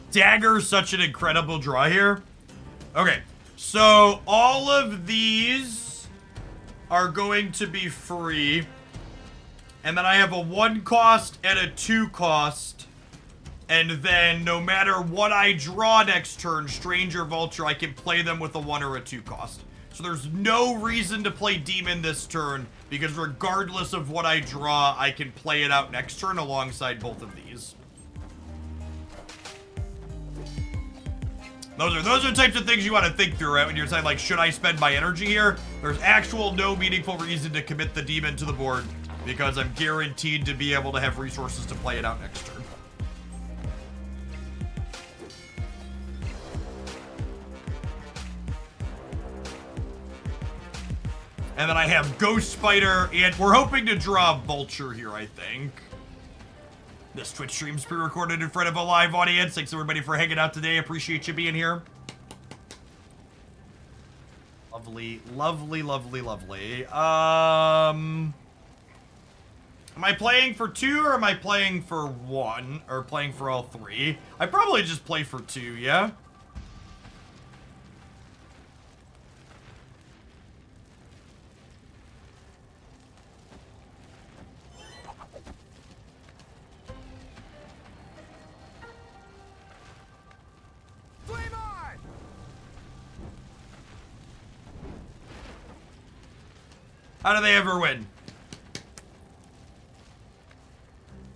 Dagger's such an incredible draw here. Okay, so all of these are going to be free. And then I have a 1 cost and a 2 cost. And then no matter what I draw next turn, Stranger Vulture, I can play them with a 1 or a 2 cost. So there's no reason to play Demon this turn, because regardless of what I draw, I can play it out next turn alongside both of these. Those are the types of things you want to think through, right? When you're saying, like, should I spend my energy here? There's actual no meaningful reason to commit the Demon to the board, because I'm guaranteed to be able to have resources to play it out next turn. And then I have Ghost Spider, and we're hoping to draw Vulture here, I think. This Twitch stream's pre-recorded in front of a live audience. Thanks everybody for hanging out today. Appreciate you being here. Lovely, lovely, lovely, lovely. Am I playing for 2 or am I playing for 1? Or playing for all 3? I probably just play for 2, yeah? How do they ever win?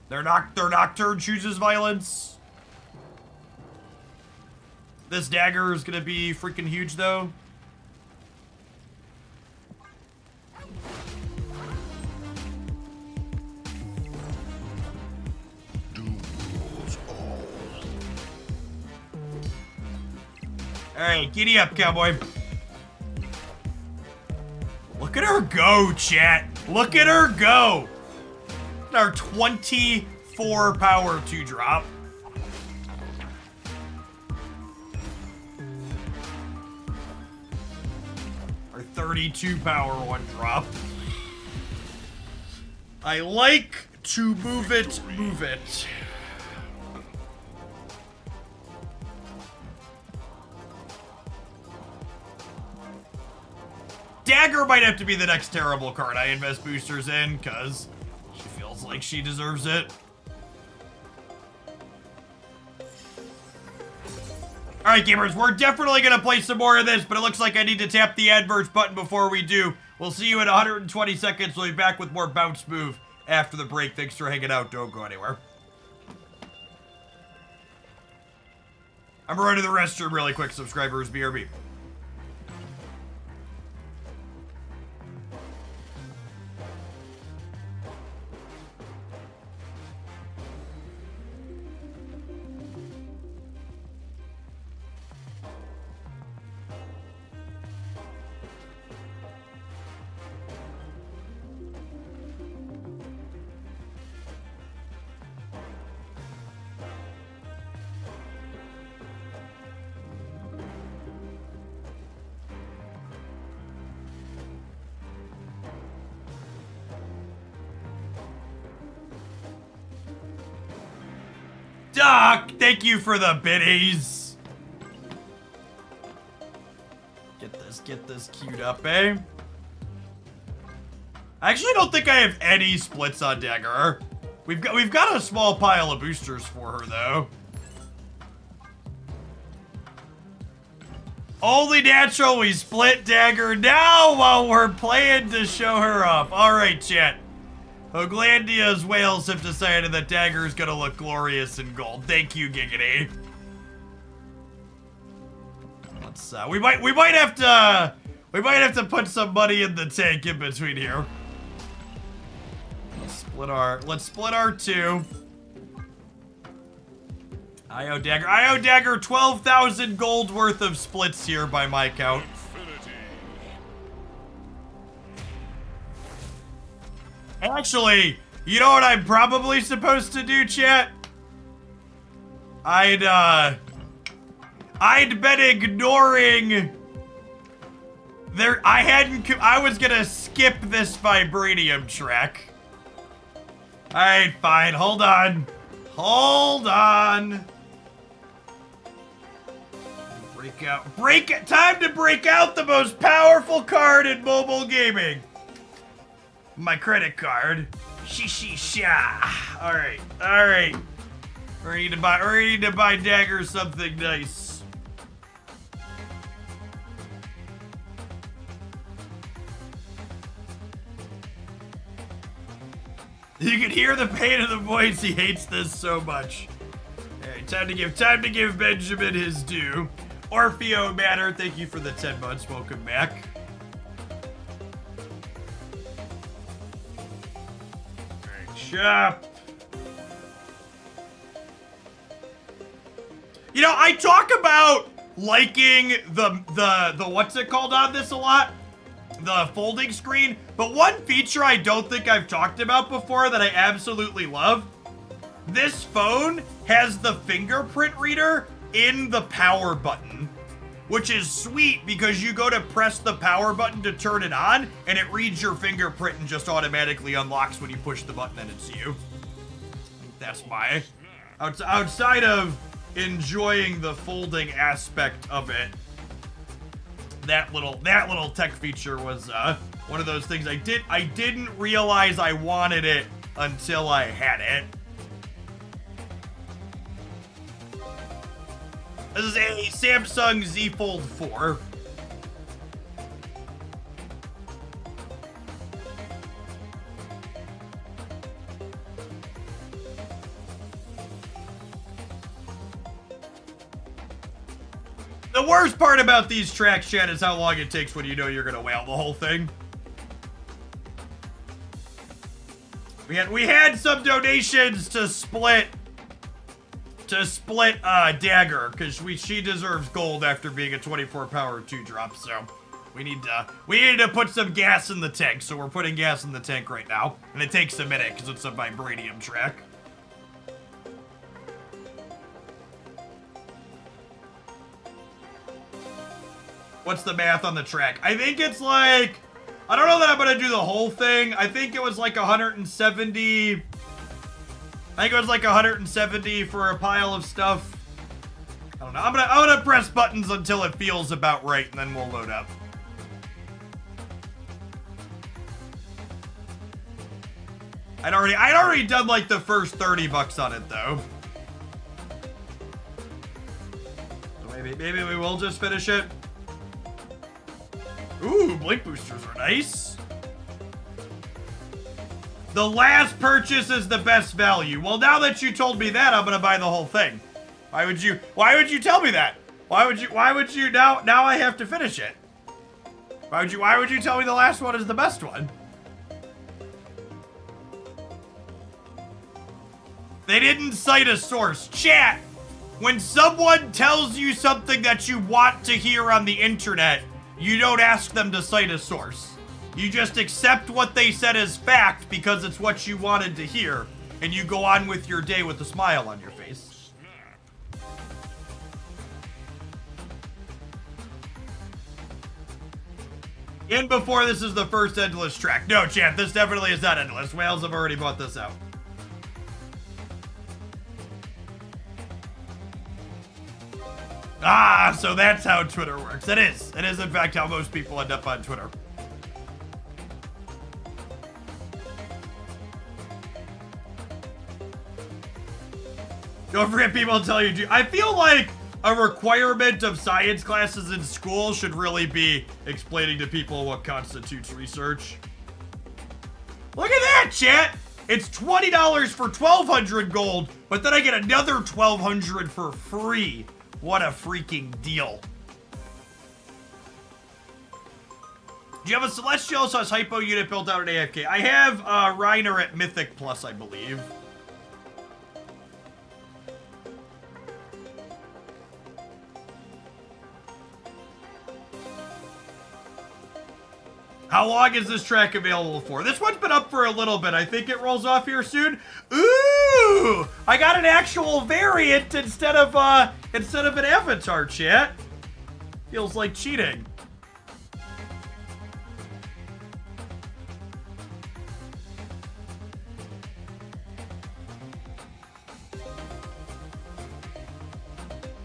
Their Nocturne chooses violence. This dagger is gonna be freaking huge though. Alright, giddy up, cowboy. Look at her go, chat. Look at her go. Our 24 power 2-drop. Our 32 power 1-drop. I like to move it, move it. Dagger might have to be the next terrible card I invest boosters in, because she feels like she deserves it. Alright, gamers, we're definitely going to play some more of this, but it looks like I need to tap the adverts button before we do. We'll see you in 120 seconds. We'll be back with more Bounce Move after the break. Thanks for hanging out. Don't go anywhere. I'm running to the restroom really quick, subscribers. BRB. Doc, thank you for the biddies. Get this queued up, eh? I actually don't think I have any splits on Dagger. We've got a small pile of boosters for her though. Only natural we split Dagger now while we're playing to show her up. Alright, chat. Hoaglandia's whales have decided that Dagger is gonna look glorious in gold. Thank you, Giggity. Let's we might have to put some money in the tank in between here. Let's split our 2. IO Dagger 12,000 gold worth of splits here by my count. Actually, you know what I'm probably supposed to do, chat? I'd been ignoring I was gonna skip this vibranium track. Alright, fine, hold on. Hold on. Time to break out the most powerful card in mobile gaming. My credit card. Sha. Alright. We need to buy Dagger something nice. You can hear the pain in the voice. He hates this so much. Alright, time to give Benjamin his due. Orfeo Matter, thank you for the 10 months. Welcome back. Shop. You know, I talk about liking the what's it called on this a lot. the folding screen. But one feature I don't think I've talked about before that I absolutely love, this phone has the fingerprint reader in the power button, which is sweet because you go to press the power button to turn it on and it reads your fingerprint and just automatically unlocks when you push the button and it's you. That's my, outside of enjoying the folding aspect of it, that little tech feature was one of those things I didn't realize I wanted it until I had it. This is a Samsung Z Fold 4. The worst part about these tracks, chat, is how long it takes when you know you're gonna whale the whole thing. We had some donations to split Dagger, because she deserves gold after being a 24 power 2-drop, so we need to put some gas in the tank, so we're putting gas in the tank right now, and it takes a minute because it's a vibranium track. What's the math on the track? I think it's like, I don't know that I'm gonna do the whole thing. I think it was like 170. I think it was like 170 for a pile of stuff. I don't know. I'm gonna press buttons until it feels about right, and then we'll load up. I'd already done like the first 30 bucks on it though. So maybe we will just finish it. Ooh, blink boosters are nice. The last purchase is the best value. Well, now that you told me that, I'm gonna buy the whole thing. Why would you tell me that? Why would you now I have to finish it? Why would you tell me the last one is the best one? They didn't cite a source. Chat, when someone tells you something that you want to hear on the internet, you don't ask them to cite a source. You just accept what they said as fact because it's what you wanted to hear, and you go on with your day with a smile on your face. In before this is the first endless track. No, chat, this definitely is not endless. Whales have already bought this out. Ah, so that's how Twitter works. It is. It is, in fact, how most people end up on Twitter. Don't forget people tell you, I feel like a requirement of science classes in school should really be explaining to people what constitutes research. Look at that, chat! It's $20 for 1,200 gold, but then I get another 1,200 for free. What a freaking deal. Do you have a Celestial / Hypo unit built out at AFK? I have Reiner at Mythic Plus, I believe. How long is this track available for? This one's been up for a little bit. I think it rolls off here soon. Ooh! I got an actual variant instead of an avatar, chat. Feels like cheating.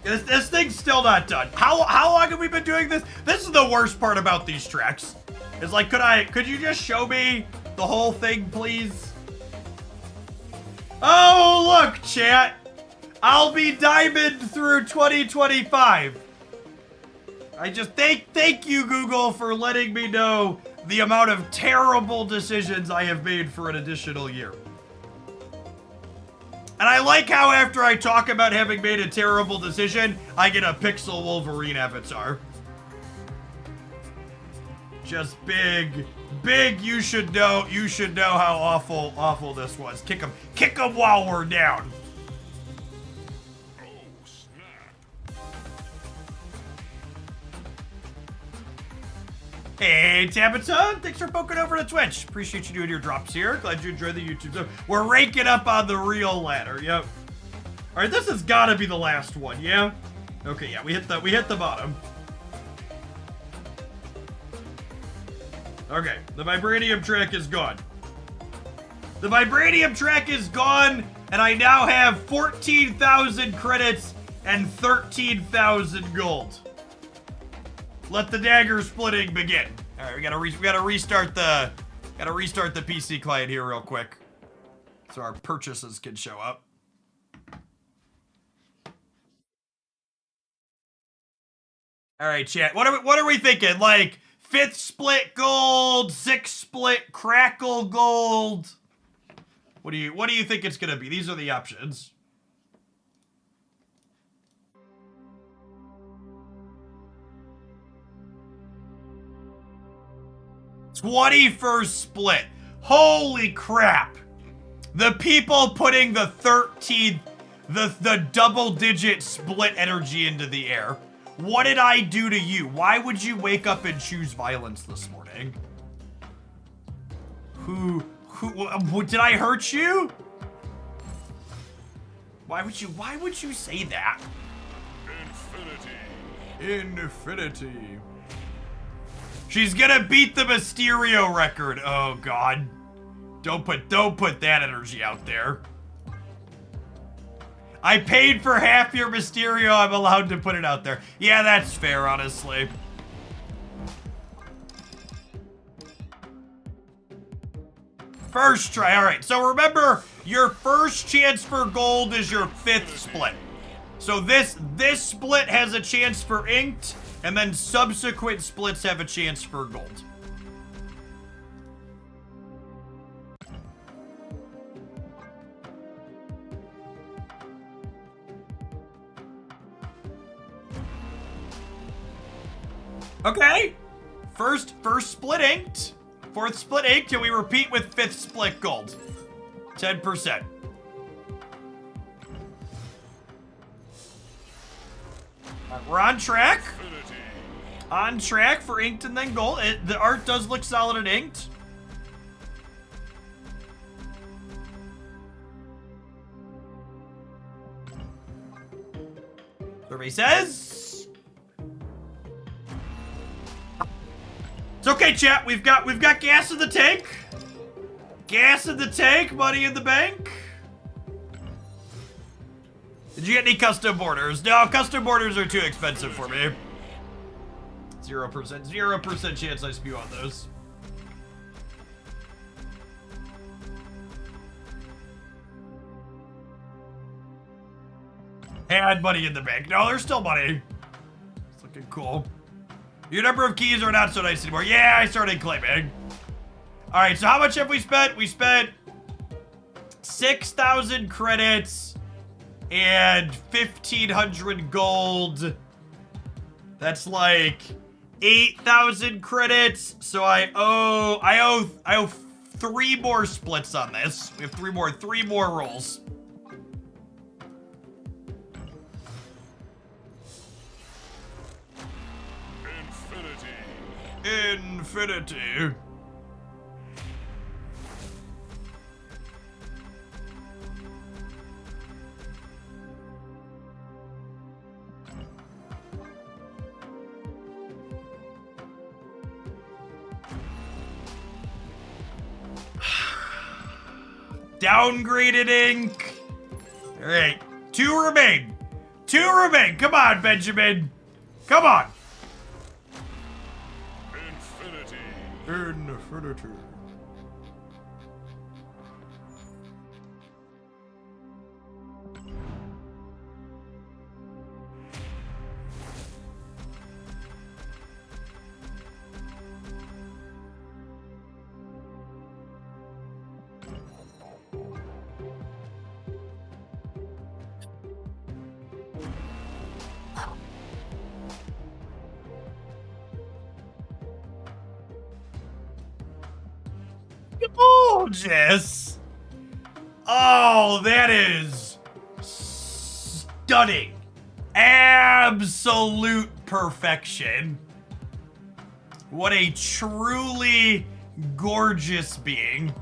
This thing's still not done. How long have we been doing this? This is the worst part about these tracks. It's like, could you just show me the whole thing, please? Oh, look, chat. I'll be diamond through 2025. I just thank you, Google, for letting me know the amount of terrible decisions I have made for an additional year. And I like how after I talk about having made a terrible decision, I get a Pixel Wolverine avatar. Just big, you should know how awful this was. Kick him while we're down. Oh, snap. Hey, Tabitha, thanks for poking over to Twitch. Appreciate you doing your drops here. Glad you enjoyed the YouTube stuff. We're ranking up on the real ladder. Yep. All right, this has got to be the last one. Yeah. Okay. Yeah, we hit the bottom. Okay, the vibranium track is gone. The vibranium track is gone, and I now have 14,000 credits and 13,000 gold. Let the dagger splitting begin. All right, we gotta restart the PC client here real quick, so our purchases can show up. All right, chat. What are we thinking? Like 5th split gold, 6th split crackle gold. What do you think it's gonna be? These are the options. 21st split. Holy crap. The people putting the 13th, the double-digit split energy into the air. What did I do to you? Why would you wake up and choose violence this morning? Who, did I hurt you? Why would you say that? Infinity. She's gonna beat the Mysterio record. Oh God. Don't put that energy out there. I paid for half your Mysterio, I'm allowed to put it out there. Yeah, that's fair, honestly. First try, all right. So remember, your first chance for gold is your 5th split. So this split has a chance for inked, and then subsequent splits have a chance for gold. Okay. First split inked. 4th split inked, and we repeat with 5th split gold. 10%. We're on track. On track for inked and then gold. The art does look solid and inked. Survey says it's okay, chat. We've got gas in the tank. Gas in the tank, money in the bank. Did you get any custom borders? No, custom borders are too expensive for me. 0% chance I spew on those. Had money in the bank. No, there's still money. It's looking cool. Your number of keys are not so nice anymore. Yeah, I started claiming. All right, so how much have we spent? We spent 6,000 credits and 1,500 gold. That's like 8,000 credits. So I owe 3 more splits on this. We have 3 more rolls. Infinity. Downgraded ink. All right, 2 remain. 2 remain. Come on, Benjamin. Come on. Infinity. Gorgeous. Oh, that is stunning. Absolute perfection. What a truly gorgeous being.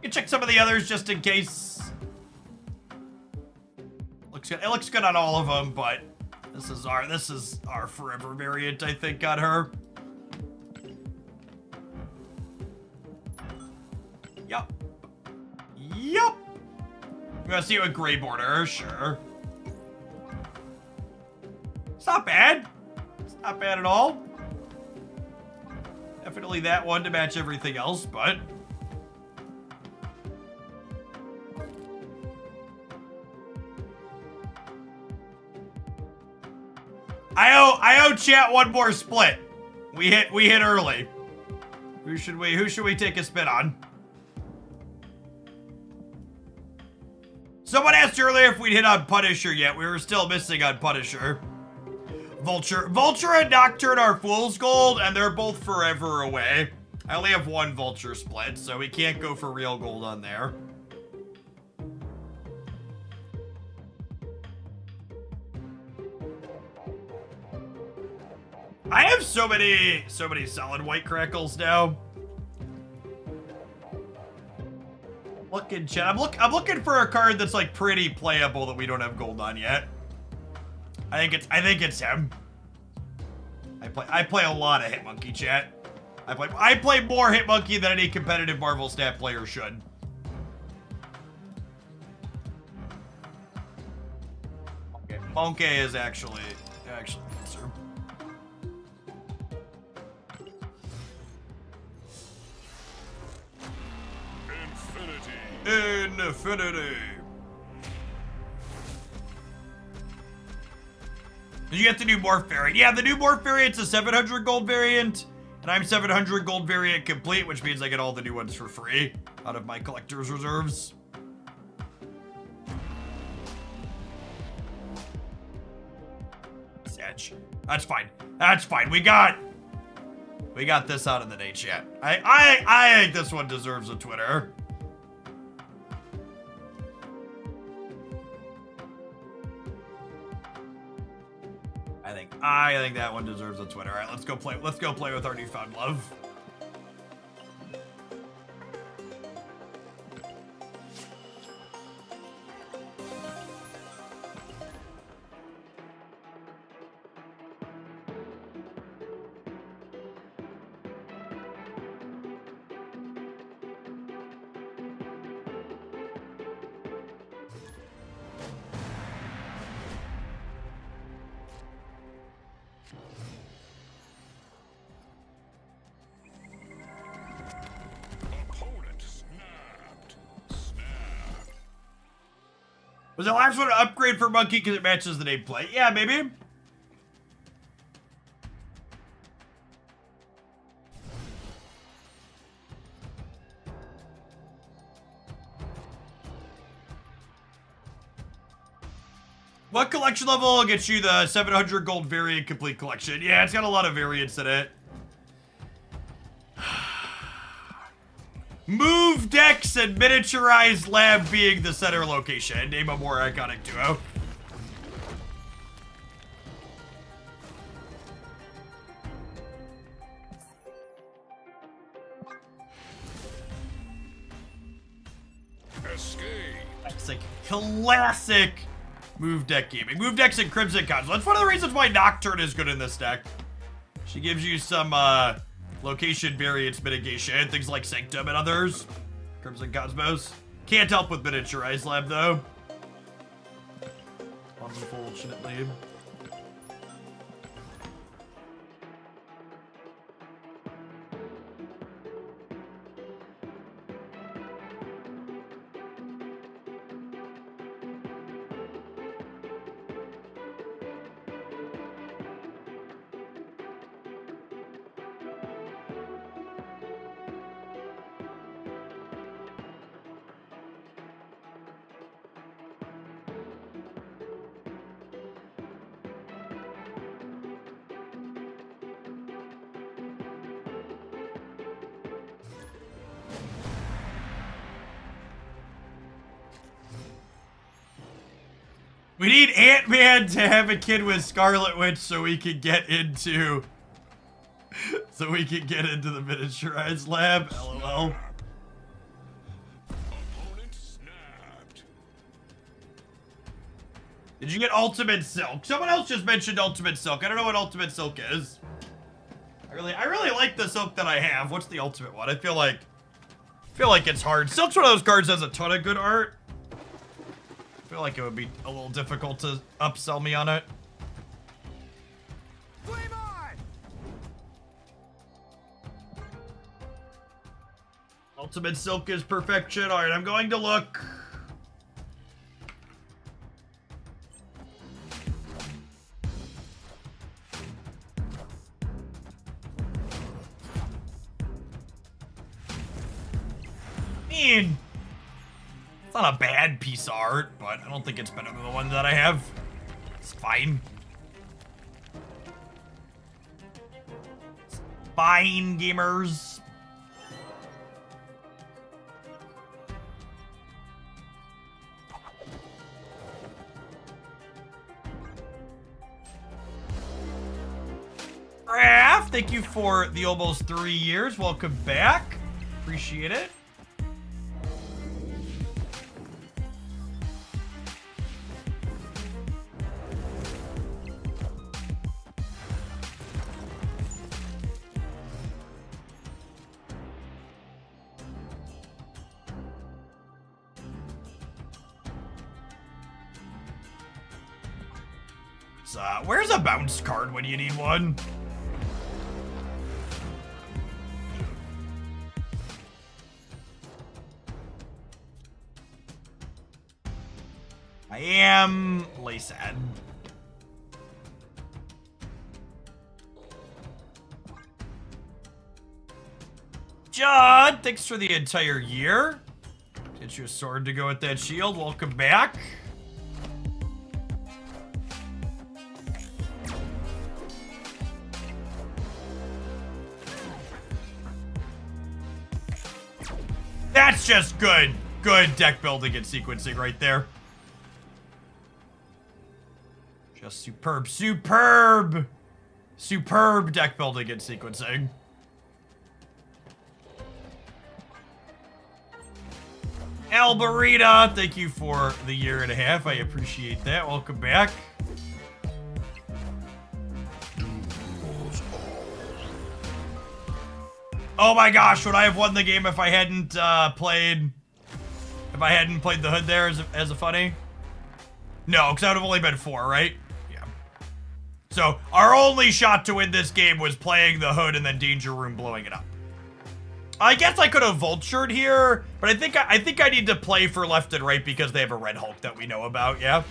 You check some of the others just in case. Looks good. It looks good on all of them, but this is our forever variant, I think, on her. Yup. Yup. I'm gonna see it with gray border, sure. It's not bad. It's not bad at all. Definitely that one to match everything else, but I owe chat one more split. We hit early. Who should we take a spin on? Someone asked earlier if we'd hit on Punisher yet. We were still missing on Punisher. Vulture and Nocturne are Fool's Gold, and they're both forever away. I only have one Vulture split, so we can't go for real gold on there. I have so many solid white crackles now. Looking, chat. I'm looking for a card that's like pretty playable that we don't have gold on yet. I think it's him. I play a lot of Hitmonkey, chat. I play more Hitmonkey than any competitive Marvel Snap player should. Okay, Monkey is actually the answer. Infinity. Did you get the new morph variant? Yeah, the new morph variant's a 700 gold variant, and I'm 700 gold variant complete, which means I get all the new ones for free out of my collector's reserves. Sedge. That's fine. That's fine. We got this out of the day, chat. I think this one deserves a Twitter. I think that one deserves a Twitter. All right, let's go play with our newfound love. Was the last one an upgrade for Monkey because it matches the nameplate? Yeah, maybe. What collection level gets you the 700 gold variant complete collection? Yeah, it's got a lot of variants in it. Move decks and miniaturized lab being the center location. Name a more iconic duo. Classic move deck gaming. Move decks and Crimson Cons. That's one of the reasons why Nocturne is good in this deck. She gives you some location variance mitigation, things like Sanctum and others. Crimson Cosmos. Can't help with miniaturized lab though. Unfortunately. We need Ant-Man to have a kid with Scarlet Witch so we can get into... so we can get into the miniaturized lab. LOL. Opponent snapped. Did you get Ultimate Silk? Someone else just mentioned Ultimate Silk. I don't know what Ultimate Silk is. I really like the Silk that I have. What's the ultimate one? I feel like it's hard. Silk's one of those cards that has a ton of good art. I feel like it would be a little difficult to upsell me on it. Flame on! Ultimate Silk is perfection. All right, I'm going to look. I mean, it's not a bad piece of art, but I don't think it's better than the one that I have. It's fine. It's fine, gamers. Raph, thank you for the almost 3 years. Welcome back. Appreciate it. Where's a bounce card when you need one? I am sad. John, thanks for the entire year. Get you a sword to go with that shield. Welcome back. That's just good deck building and sequencing right there. Just superb deck building and sequencing. Alberita, thank you for the 1.5 years. I appreciate that. Welcome back. Oh my gosh, would I have won the game if I hadn't played the hood there as a funny? No, because that would have only been 4, right? Yeah. So our only shot to win this game was playing the hood and then Danger Room blowing it up. I guess I could have vultured here, but I think I need to play for left and right because they have a Red Hulk that we know about, yeah?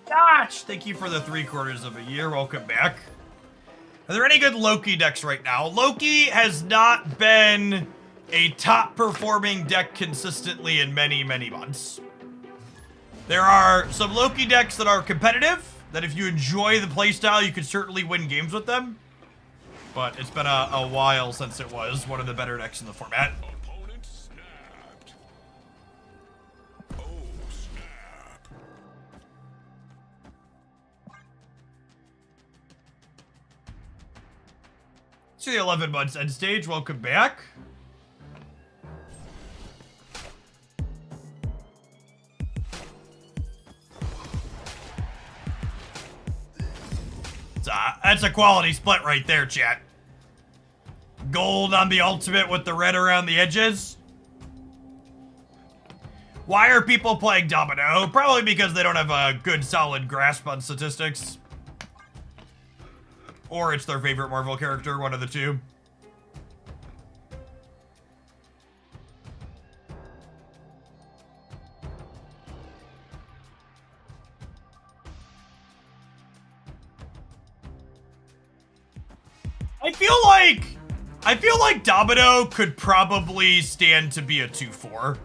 Gosh, thank you for the 3/4 of a year. Welcome back. Are there any good Loki decks right now? Loki has not been a top performing deck consistently in many, many months. There are some Loki decks that are competitive, that if you enjoy the playstyle, you can certainly win games with them. But it's been a while since it was one of the better decks in the format. Opponent snapped. Oh, snap. To the 11 months end stage. Welcome back. That's a quality split right there, chat. Gold on the ultimate with the red around the edges. Why are people playing Domino? Probably because they don't have a good solid grasp on statistics. Or it's their favorite Marvel character, one of the two. I feel like I feel like Domino could probably stand to be a 2-4.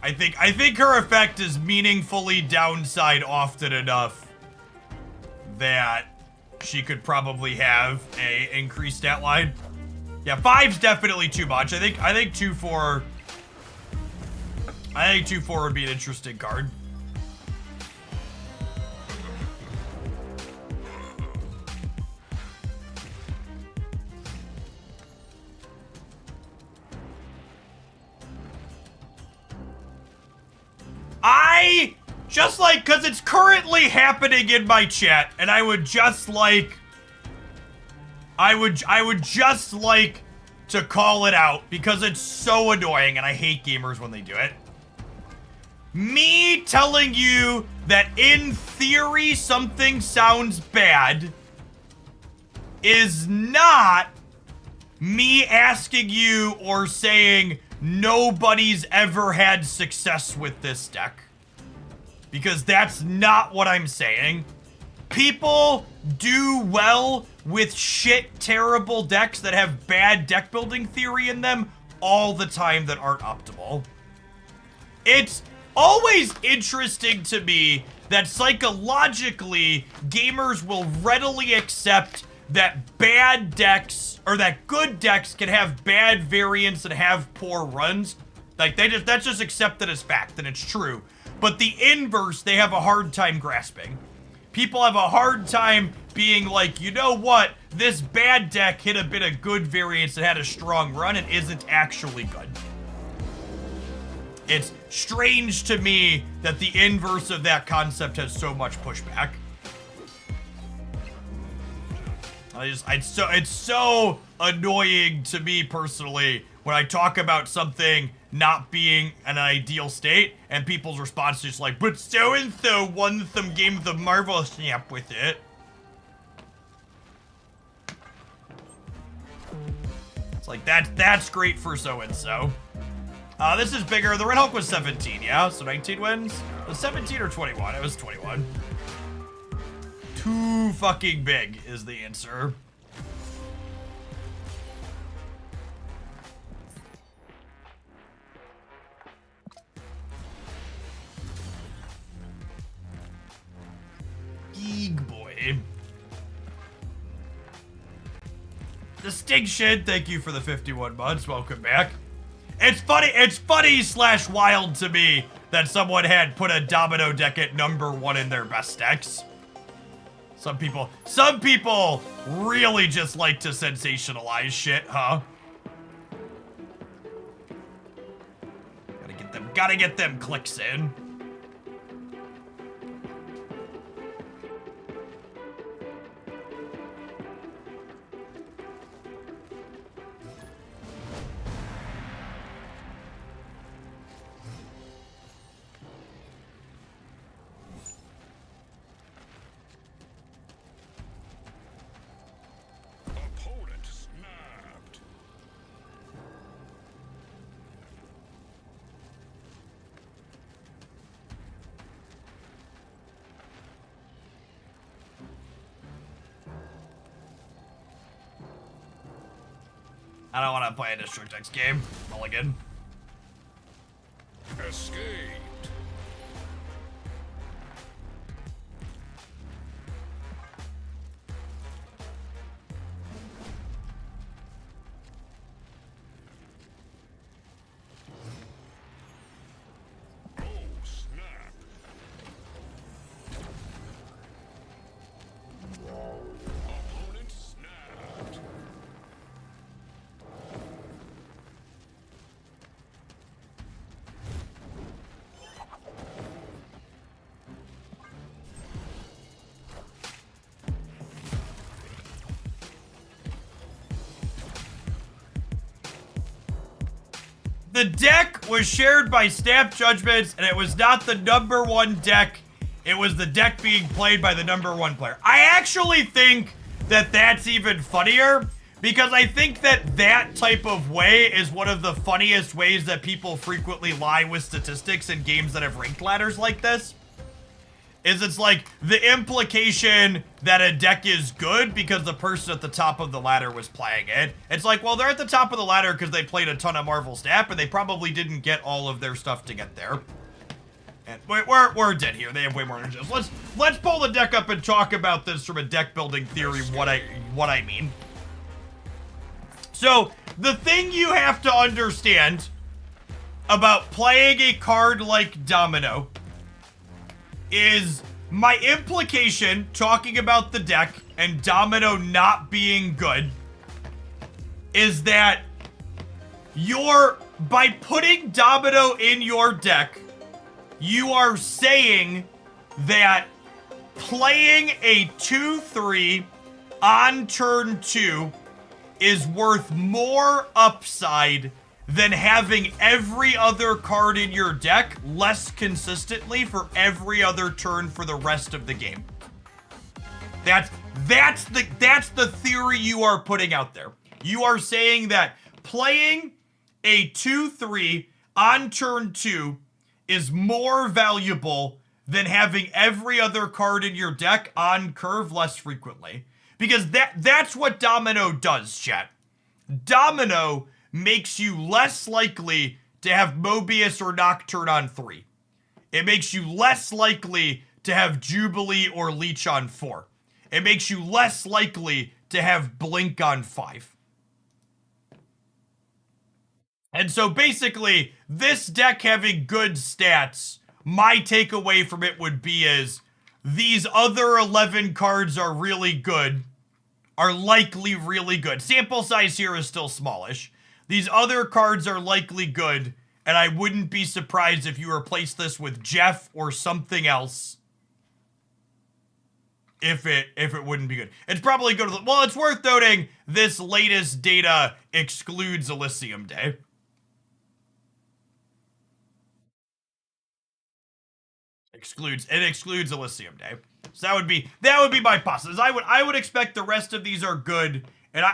I think her effect is meaningfully downside often enough that she could probably have a increased stat line. Yeah, 5's definitely too much. I think 2-4. I think 2-4 would be an interesting card. I just like, cause it's currently happening in my chat, and I would just like, I would just like to call it out because it's so annoying and I hate gamers when they do it. Me telling you that in theory something sounds bad is not me asking you or saying nobody's ever had success with this deck. Because that's not what I'm saying. People do well with shit, terrible decks that have bad deck building theory in them all the time that aren't optimal. It's always interesting to me that psychologically gamers will readily accept that bad decks or that good decks can have bad variants and have poor runs. Like that's just accepted as fact and it's true. But the inverse, they have a hard time grasping. People have a hard time being like, you know what? This bad deck hit a bit of good variance and had a strong run and isn't actually good. It's strange to me that the inverse of that concept has so much pushback. It's so annoying to me personally when I talk about something not being an ideal state and people's response is just like, but so-and-so won some game of the Marvel Snap with it. It's like, that's great for so-and-so. This is bigger. The Red Hulk was 17, yeah? So 19 wins? It was 17 or 21? It was 21. Too fucking big is the answer. Eeg boy. Distinction, thank you for the 51 months. Welcome back. It's funny slash wild to me that someone had put a Domino deck at #1 in their best decks. Some people really just like to sensationalize shit, huh? Gotta get them clicks in. Opponent snapped. I don't want to play a District X game. Mulligan. Escaped. Oh, snap. Opponent snapped. The deck was shared by Snap Judgments, and it was not the #1 deck. It was the deck being played by the #1 player. I actually think that that's even funnier, because I think that that type of way is one of the funniest ways that people frequently lie with statistics in games that have ranked ladders like this. is it's like the implication that a deck is good because the person at the top of the ladder was playing it. It's like, well, they're at the top of the ladder because they played a ton of Marvel Snap and they probably didn't get all of their stuff to get there. And we're dead here. They have way more energy. Let's pull the deck up and talk about this from a deck building theory. What I mean. So the thing you have to understand about playing a card like Domino is my implication talking about the deck and Domino not being good is that by putting Domino in your deck, you are saying that playing a 2/3 on turn 2 is worth more upside than having every other card in your deck less consistently for every other turn for the rest of the game. That's the theory you are putting out there. You are saying that playing a 2/3 on turn 2 is more valuable than having every other card in your deck on curve less frequently. Because that's what Domino does, chat. Domino makes you less likely to have Mobius or Nocturne on 3. It makes you less likely to have Jubilee or Leech on 4. It makes you less likely to have Blink on 5. And so basically, this deck having good stats, my takeaway from it would be is these other 11 cards are really good, are likely really good. Sample size here is still smallish. These other cards are likely good, and I wouldn't be surprised if you replace this with Jeff or something else if it wouldn't be good. It's probably good. Well, it's worth noting this latest data excludes Elysium Day. It excludes Elysium Day. So that would be my positives. I would expect the rest of these are good, and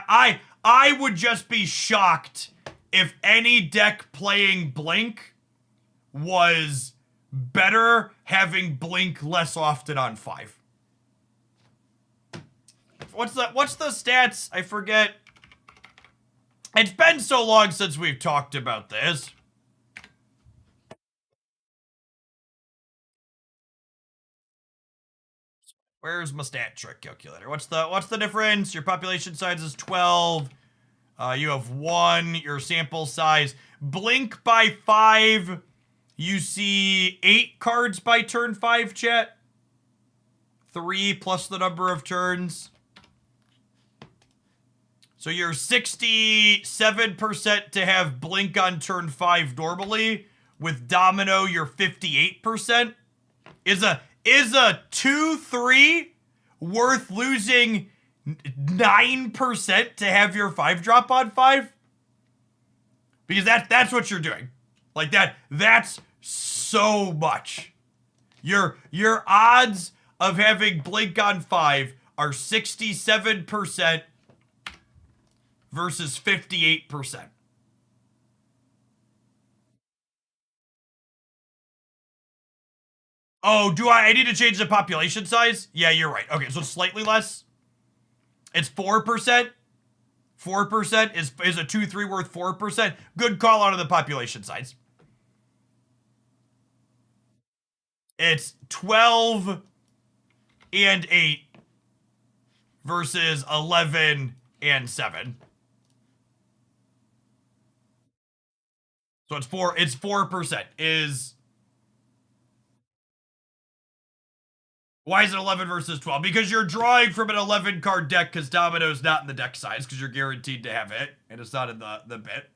I would just be shocked if any deck playing Blink was better having Blink less often on 5. What's the stats? I forget. It's been so long since we've talked about this. Where's my stat trick calculator? What's the difference? Your population size is 12. You have 1. Your sample size. Blink by 5. You see 8 cards by turn 5, chat. 3 plus the number of turns. So you're 67% to have Blink on turn 5 normally. With Domino, you're 58%. Is a 2/3 worth losing 9% to have your 5-drop on 5? Because that's what you're doing. Like that's so much. Your odds of having Blink on 5 are 67% versus 58%. Oh, I need to change the population size? Yeah, you're right. Okay, so it's slightly less. It's 4%. 4% is a 2/3 worth 4%. Good call out of the population size. It's 12 and 8 versus 11 and 7. So it's 4% is... Why is it 11 versus 12? Because you're drawing from an 11 card deck because Domino's not in the deck size because you're guaranteed to have it and it's not in the bit.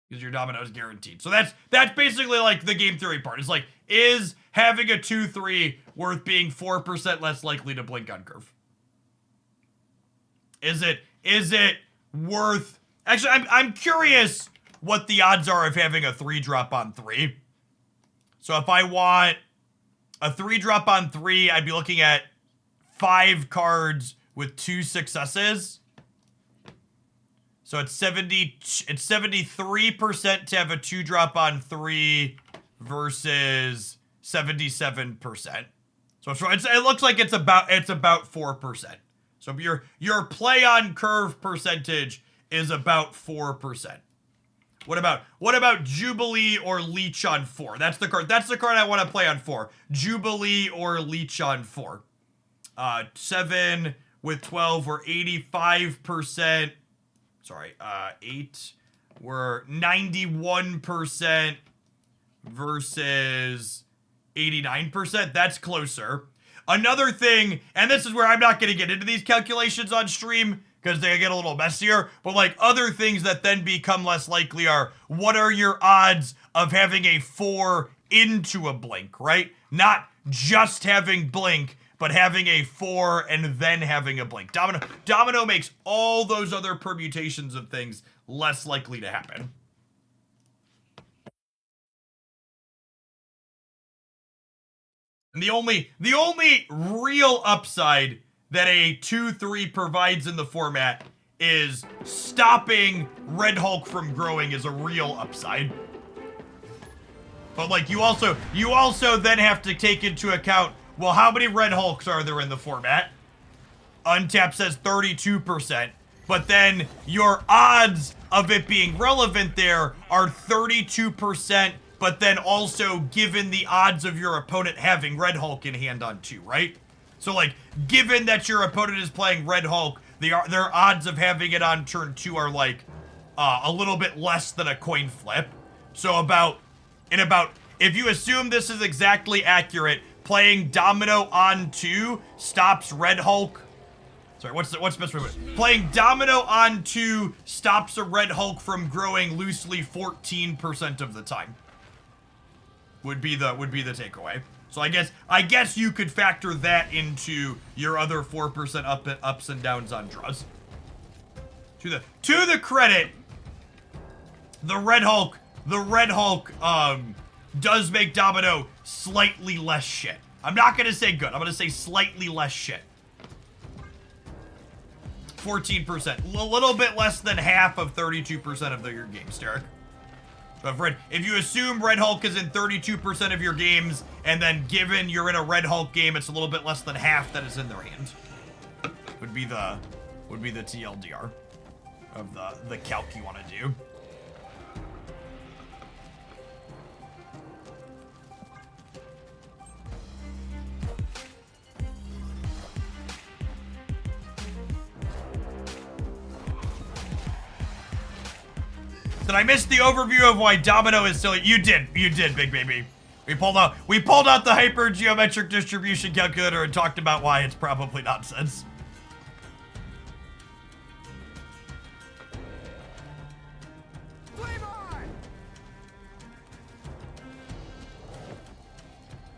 Because your Domino's guaranteed. So that's basically like the game theory part. It's like, is having a 2/3 worth being 4% less likely to blink on curve? Is it worth... Actually, I'm curious what the odds are of having a 3-drop on 3. So if I want a 3-drop on 3, I'd be looking at 5 cards with 2 successes. So it's 73% to have a 2-drop on 3 versus 77%. So it looks like it's about 4%. So your play on curve percentage is about 4%. What about Jubilee or Leech on 4? That's the card I want to play on 4. Jubilee or Leech on 4. 7 with 12 were 85%. Sorry, 8 were 91% versus 89%. That's closer. Another thing, and this is where I'm not going to get into these calculations on stream because they get a little messier, but like other things that then become less likely are, what are your odds of having a 4 into a blink, right? Not just having blink, but having a 4 and then having a blink. Domino makes all those other permutations of things less likely to happen. And the only real upside that a 2/3 provides in the format is stopping Red Hulk from growing is a real upside. But like you also then have to take into account, well, how many Red Hulks are there in the format? Untap says 32%. But then your odds of it being relevant there are 32%, but then also given the odds of your opponent having Red Hulk in hand on 2, right? So like, given that your opponent is playing Red Hulk, their odds of having it on turn 2 are like a little bit less than a coin flip. So if you assume this is exactly accurate, playing Domino on 2 stops Red Hulk. Sorry, what's the best way to put it? Playing Domino on 2 stops a Red Hulk from growing loosely 14% of the time. Would be the takeaway. So I guess you could factor that into your other 4% ups and downs on draws. To the credit, the Red Hulk does make Domino slightly less shit. I'm not gonna say good. I'm gonna say slightly less shit. 14%, a little bit less than half of 32% of your games, Derek. So if you assume Red Hulk is in 32% of your games, and then given you're in a Red Hulk game, it's a little bit less than half that is in their hand. Would be the TLDR of the calc you want to do. Did I miss the overview of why Domino is silly? You did, Big Baby. We pulled out the hyper geometric distribution calculator and talked about why it's probably nonsense.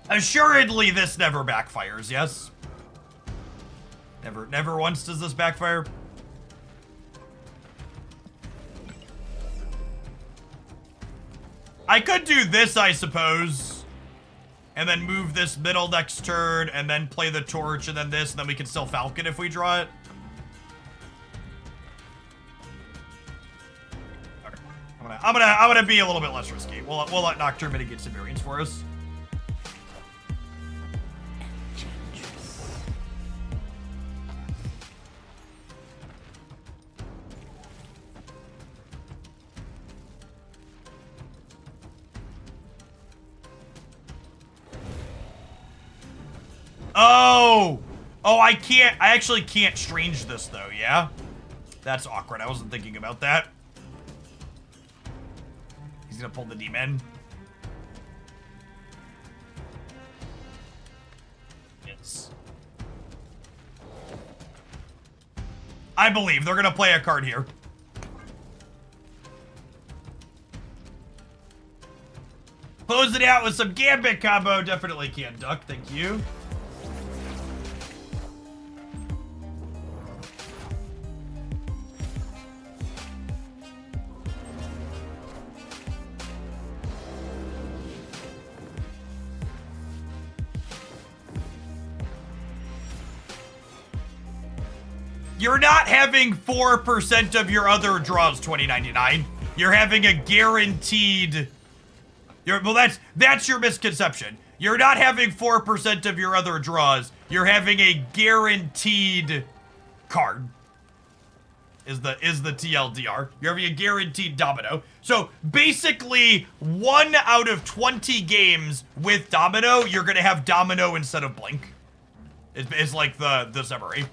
Assuredly, this never backfires, yes? Never once does this backfire. I could do this, I suppose, and then move this middle next turn, and then play the torch, and then this, and then we can still Falcon if we draw it. Okay. I'm gonna be a little bit less risky. We'll let Nocturne mitigate some variance for us. Oh, I actually can't strange this though, yeah? That's awkward. I wasn't thinking about that. He's gonna pull the demon. Yes. I believe they're gonna play a card here. Close it out with some Gambit combo. Definitely can't duck. Thank you. you're not having 4% of your other draws 2099. You're having a guaranteed. Well, that's your misconception. You're not having 4% of your other draws. You're having a guaranteed card. Is the TLDR. You're having a guaranteed domino. So basically, 1 out of 20 games with domino, you're gonna have domino instead of blink. It's like the summary.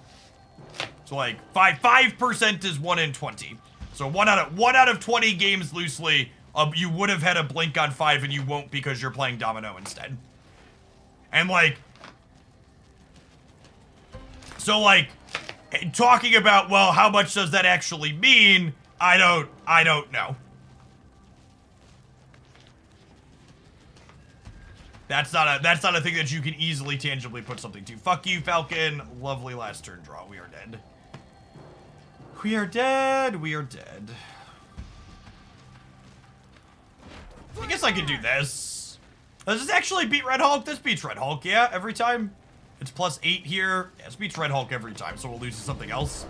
So like 5% is 1 in 20. So 1 out of 20 games loosely, you would have had a blink on 5 and you won't because you're playing domino instead. And like, so like, talking about, well, how much does that actually mean? I don't know. That's not a thing that you can easily tangibly put something to. Fuck you, Falcon. Lovely last turn draw. We are dead. We are dead. We are dead. I guess I could do this. Does this actually beat Red Hulk? This beats Red Hulk, yeah, every time. It's +8 here. Yeah, this beats Red Hulk every time, so we'll lose to something else.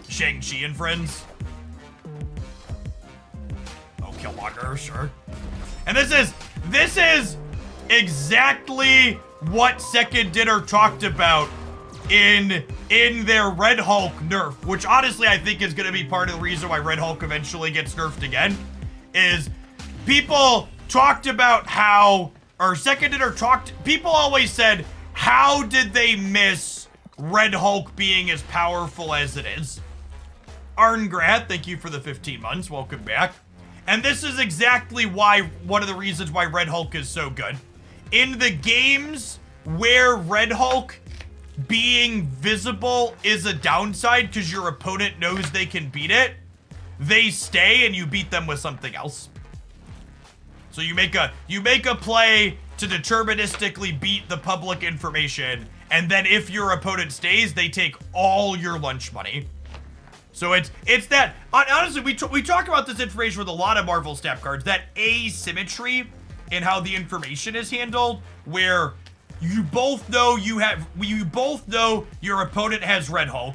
Shang-Chi and friends. Oh, Killmonger, sure. And this is exactly what Second Dinner talked about in their Red Hulk nerf, which honestly I think is going to be part of the reason why Red Hulk eventually gets nerfed again, is people talked about how, or Second Dinner talked, people always said, how did they miss Red Hulk being as powerful as it is? Arngrat, thank you for the 15 months, welcome back. And this is exactly why, one of the reasons why Red Hulk is so good. In the games where Red Hulk being visible is a downside because your opponent knows they can beat it, they stay and you beat them with something else. So you make a play to deterministically beat the public information, and then if your opponent stays, they take all your lunch money. So it's that, honestly, we talk about this information with a lot of Marvel Snap cards, that asymmetry in how the information is handled, where you both know your opponent has Red Hulk,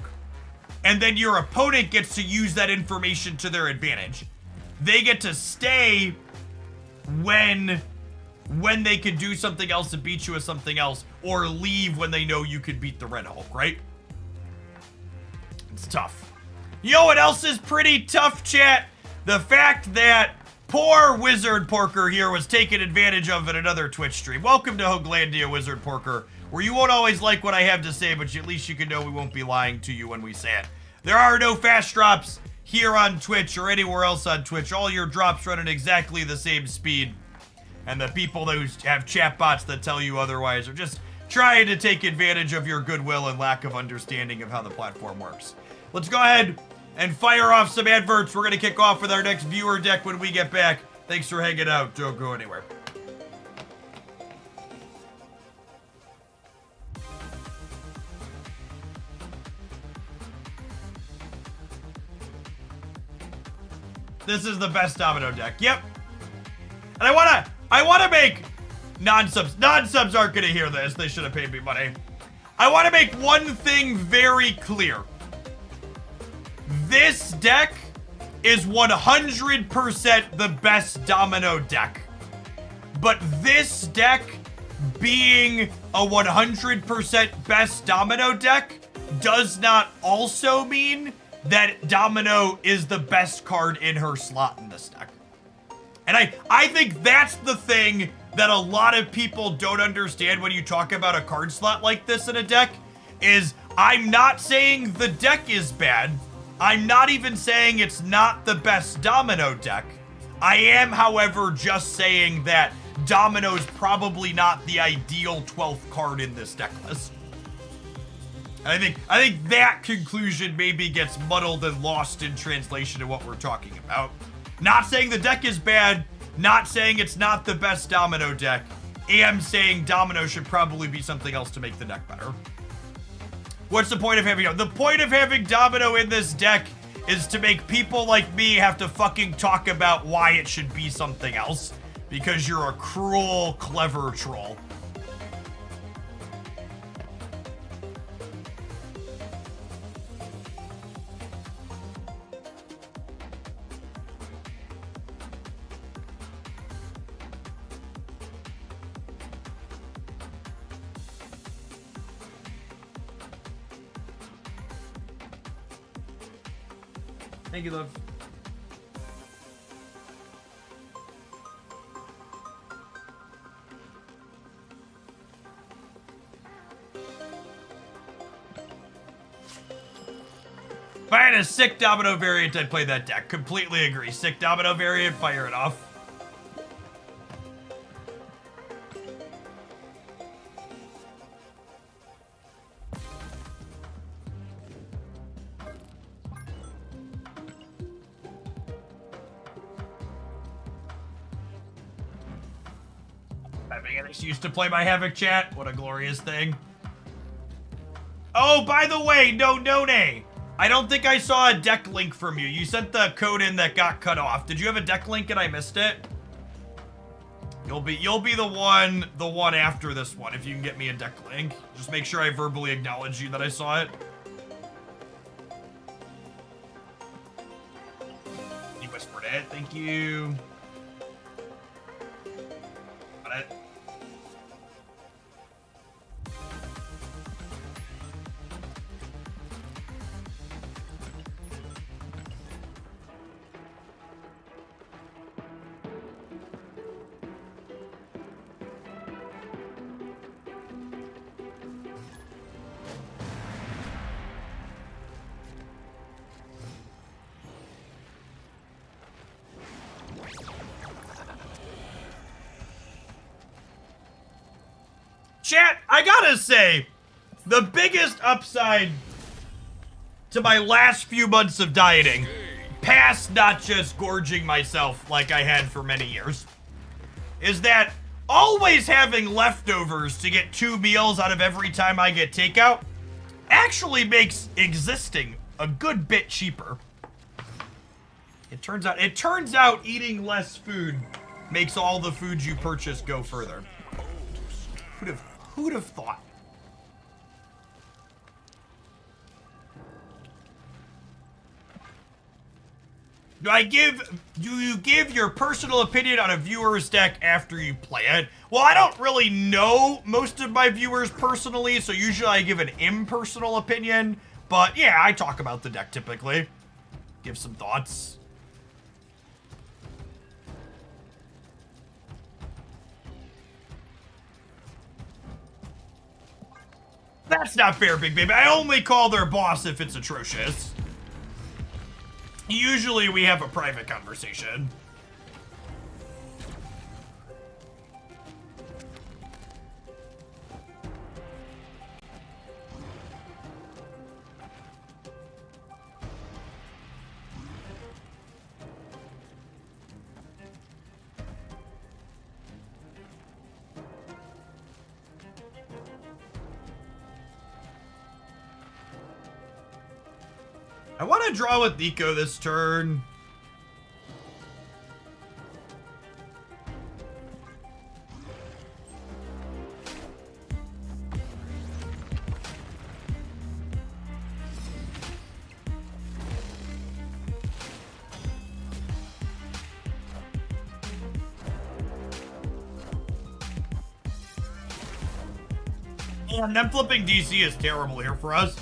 and then your opponent gets to use that information to their advantage. They get to stay when they can do something else to beat you with something else, or leave when they know you could beat the Red Hulk, right? It's tough. You know what else is pretty tough, chat? The fact that poor Wizard Porker here was taken advantage of in another Twitch stream. Welcome to Hoaglandia, Wizard Porker, where you won't always like what I have to say, but at least you can know we won't be lying to you when we say it. There are no fast drops here on Twitch or anywhere else on Twitch. All your drops run at exactly the same speed. And the people who have chatbots that tell you otherwise are just trying to take advantage of your goodwill and lack of understanding of how the platform works. Let's go ahead and fire off some adverts. We're going to kick off with our next viewer deck when we get back. Thanks for hanging out. Don't go anywhere. This is the best domino deck. Yep. And I wanna make non-subs aren't gonna hear this. They should have paid me money. I wanna make one thing very clear. This deck is 100% the best domino deck. But this deck being a 100% best domino deck does not also mean that domino is the best card in her slot in this deck. And I think that's the thing that a lot of people don't understand when you talk about a card slot like this in a deck, is I'm not saying the deck is bad. I'm not even saying it's not the best domino deck. I am, however, just saying that domino is probably not the ideal 12th card in this deck list. I think that conclusion maybe gets muddled and lost in translation to what we're talking about. Not saying the deck is bad, not saying it's not the best domino deck. Am saying domino should probably be something else to make the deck better. What's the point of having the point of having domino in this deck is to make people like me have to fucking talk about why it should be something else, because you're a cruel, clever troll. Thank you, love. If I had a sick domino variant, I'd play that deck. Completely agree. Sick domino variant, fire it off. Having an excuse to play my Havoc chat. What a glorious thing. Oh, by the way, no, I don't think I saw a deck link from you. You sent the code in that got cut off. Did you have a deck link and I missed it? You'll be the one after this one if you can get me a deck link. Just make sure I verbally acknowledge you that I saw it. You whispered it. Thank you. Got it. Chat, I gotta say, the biggest upside to my last few months of dieting, past not just gorging myself like I had for many years, is that always having leftovers to get 2 meals out of every time I get takeout actually makes existing a good bit cheaper. It turns out eating less food makes all the food you purchase go further. Who'd have thought? Do you give your personal opinion on a viewer's deck after you play it? Well, I don't really know most of my viewers personally, so usually I give an impersonal opinion. But yeah, I talk about the deck typically. Give some thoughts. That's not fair, Big Baby. I only call their boss if it's atrocious. Usually we have a private conversation. I want to draw with Nico this turn. And them flipping DC is terrible here for us.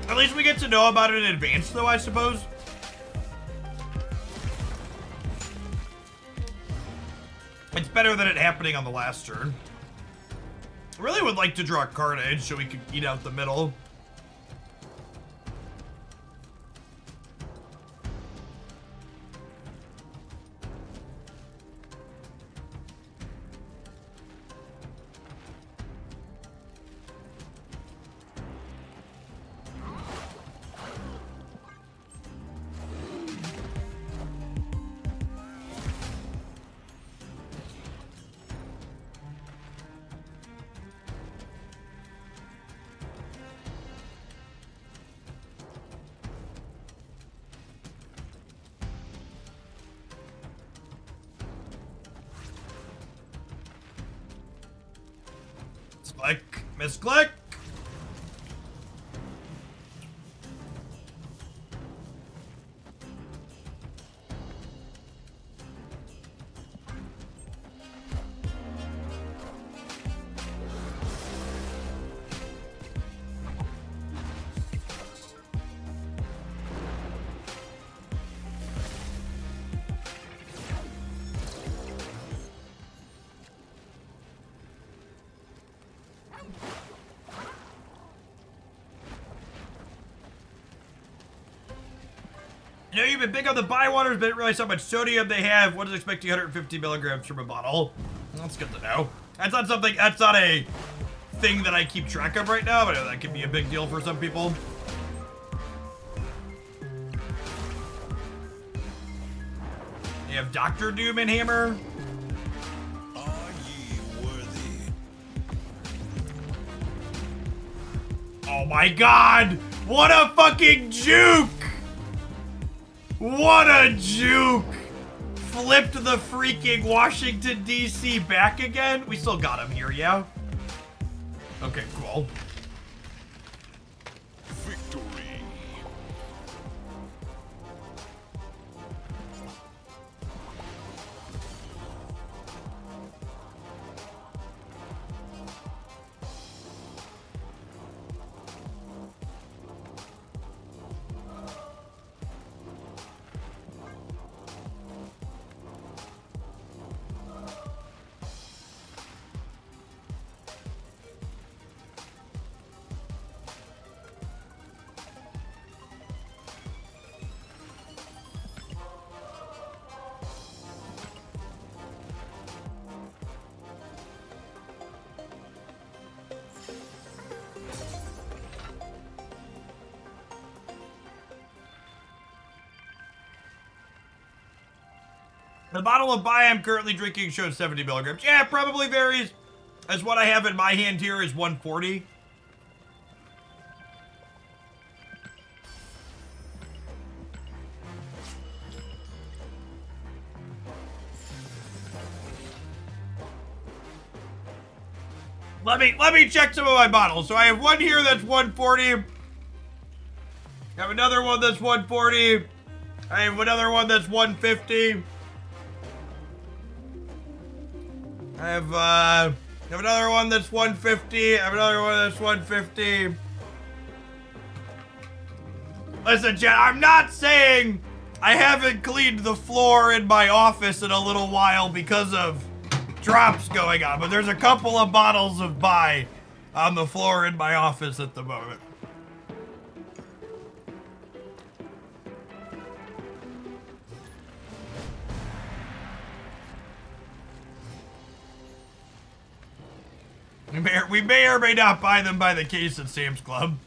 At least we get to know about it in advance, though, I suppose. It's better than it happening on the last turn. I really would like to draw Carnage so we could eat out the middle. Misclick. I know you've been big on the Bywaters, but didn't realize how much sodium they have. What is expecting 150 milligrams from a bottle? That's good to know. That's not something, that's not a thing that I keep track of right now, but that could be a big deal for some people. You have Dr. Doom and Hammer. Are ye worthy? Oh my god! What a fucking juke! What a juke! Flipped the freaking Washington, D.C. back again? We still got him here, yeah? Okay, cool. Victory. The bottle of Bai I'm currently drinking shows 70 milligrams. Yeah, it probably varies. As what I have in my hand here is 140. Let me check some of my bottles. So I have one here that's 140. I have another one that's 140. I have another one that's 150. I have another one that's 150. I have another one that's 150. Listen, Jen, I'm not saying I haven't cleaned the floor in my office in a little while because of drops going on, but there's a couple of bottles of Bai on the floor in my office at the moment. We may or may not buy them by the case at Sam's Club.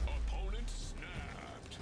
Opponent snapped.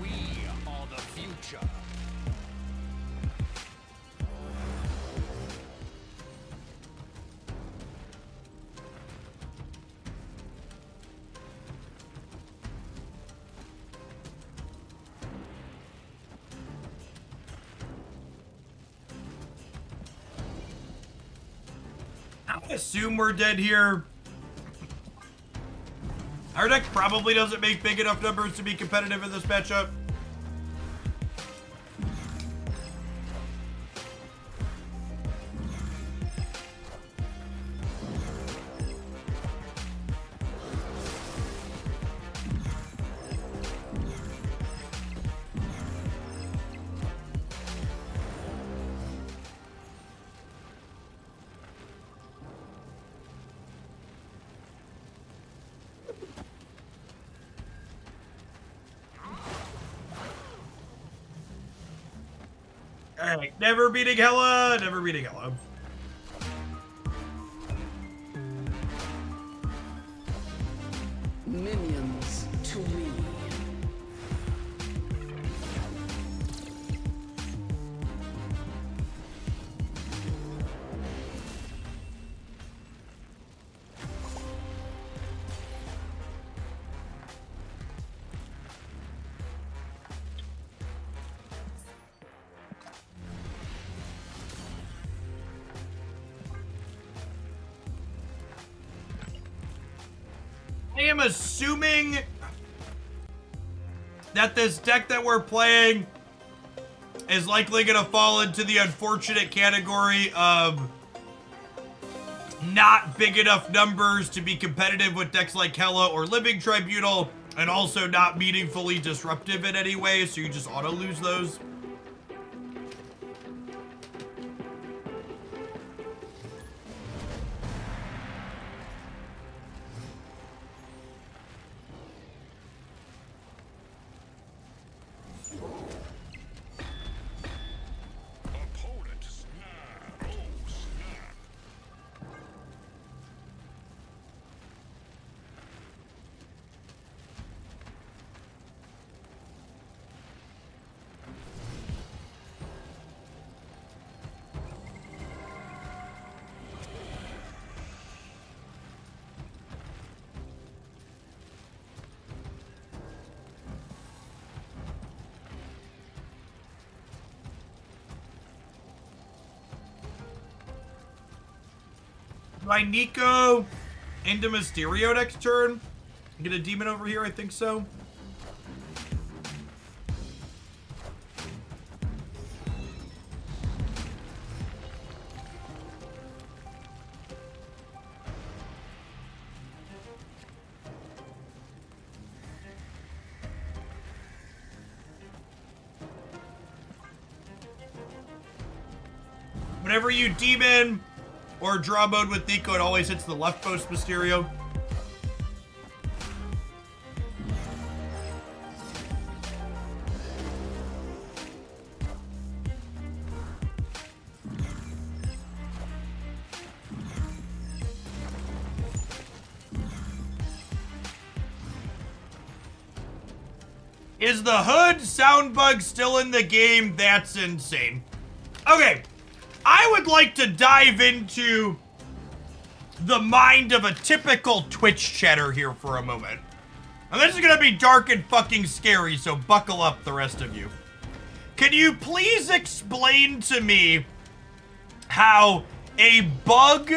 We are the future. I assume we're dead here. I Our deck probably doesn't make big enough numbers to be competitive in this matchup. Alright, never beating Hella, never beating Hella. Minions to me. I am assuming that this deck that we're playing is likely going to fall into the unfortunate category of not big enough numbers to be competitive with decks like Hella or Living Tribunal, and also not meaningfully disruptive in any way, so you just auto-lose those. Opponent snap. Oh, snap. My Nico into Mysterio next turn. Get a demon over here, I think so. Whenever you demon or draw mode with Nico, it always hits the left post Mysterio. Is the hood sound bug still in the game? That's insane. Okay, I would like to dive into the mind of a typical Twitch chatter here for a moment. And this is gonna be dark and fucking scary, so buckle up, the rest of you. Can you please explain to me how a bug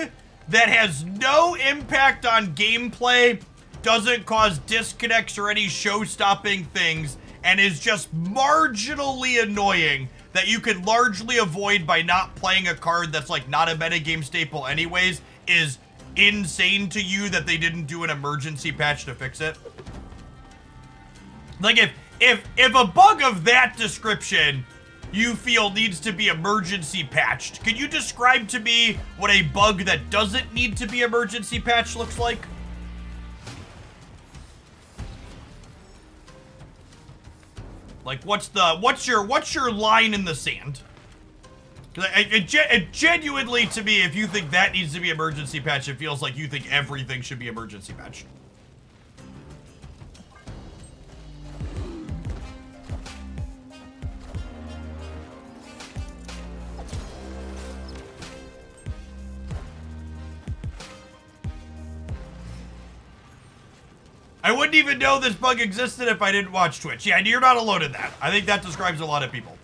that has no impact on gameplay, doesn't cause disconnects or any show-stopping things, and is just marginally annoying, that you could largely avoid by not playing a card that's like not a metagame staple anyways, is insane to you that they didn't do an emergency patch to fix it? Like if a bug of that description you feel needs to be emergency patched, can you describe to me what a bug that doesn't need to be emergency patched looks like? Like, what's your line in the sand? It genuinely, to me, if you think that needs to be emergency patched, it feels like you think everything should be emergency patched. I wouldn't even know this bug existed if I didn't watch Twitch. Yeah, you're not alone in that. I think that describes a lot of people.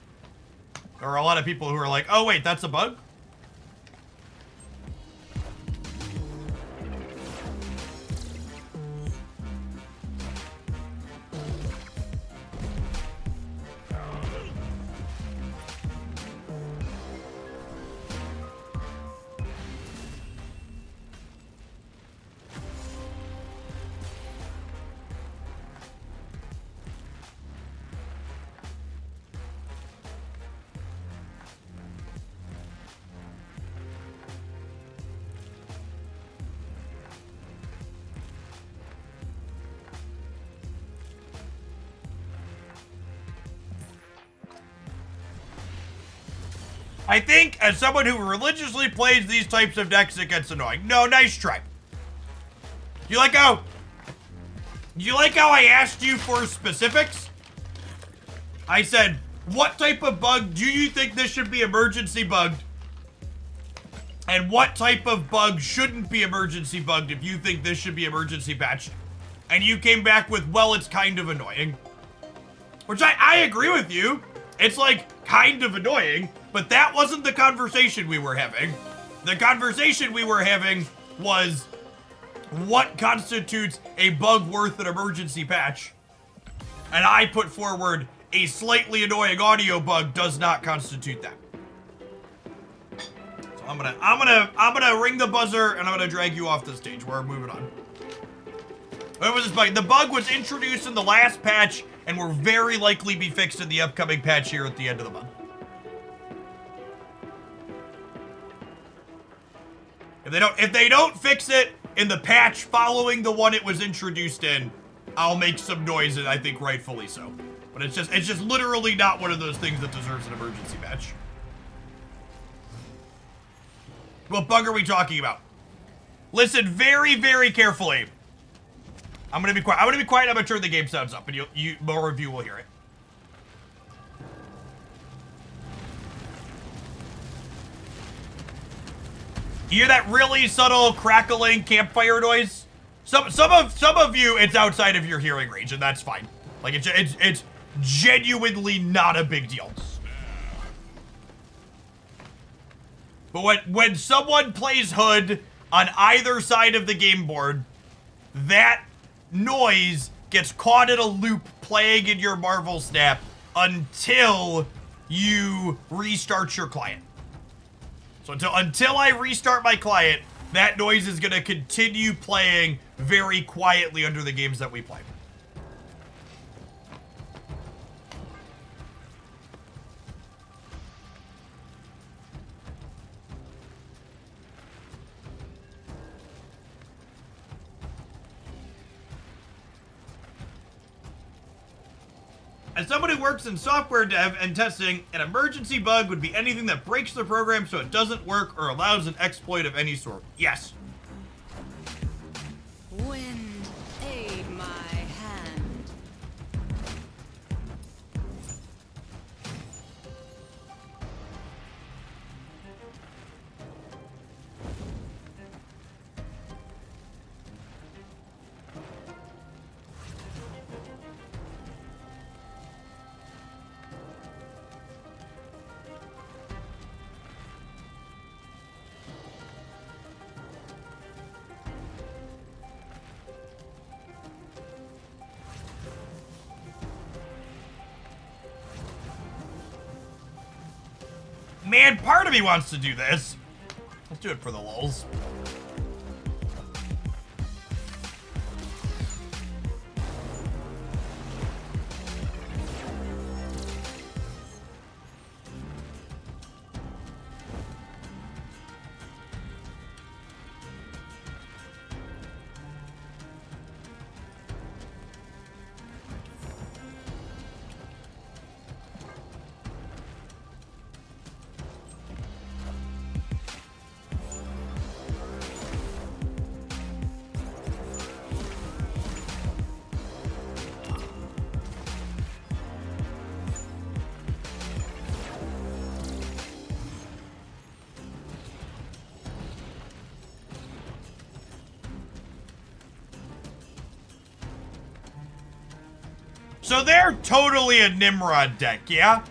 Or a lot of people who are like, oh wait, that's a bug? I think as someone who religiously plays these types of decks, it gets annoying. No, nice try. You like how I asked you for specifics? I said, what type of bug do you think this should be emergency bugged? And what type of bug shouldn't be emergency bugged if you think this should be emergency patched? And you came back with, well, it's kind of annoying. Which I agree with you. It's like kind of annoying, but that wasn't the conversation we were having. The conversation we were having was what constitutes a bug worth an emergency patch. And I put forward a slightly annoying audio bug does not constitute that. So I'm gonna ring the buzzer and I'm gonna drag you off the stage. We're moving on. What was this bug? The bug was introduced in the last patch and will very likely be fixed in the upcoming patch here at the end of the month. If they don't fix it in the patch following the one it was introduced in, I'll make some noise, and I think rightfully so. But it's just literally not one of those things that deserves an emergency patch. What bug are we talking about? Listen very, very carefully. I'm gonna be quiet. I'm gonna turn the game sounds up, and more of you will hear it. You hear that really subtle crackling campfire noise? Some of you, it's outside of your hearing range, and that's fine. Like it's genuinely not a big deal. But when someone plays Hood on either side of the game board, that noise gets caught in a loop playing in your Marvel Snap until you restart your client. So until I restart my client, that noise is going to continue playing very quietly under the games that we play. As someone who works in software dev and testing, an emergency bug would be anything that breaks the program so it doesn't work or allows an exploit of any sort. Yes. Wind, aid my hand. Man, part of me wants to do this. Let's do it for the lulz. So they're totally a Nimrod deck, yeah?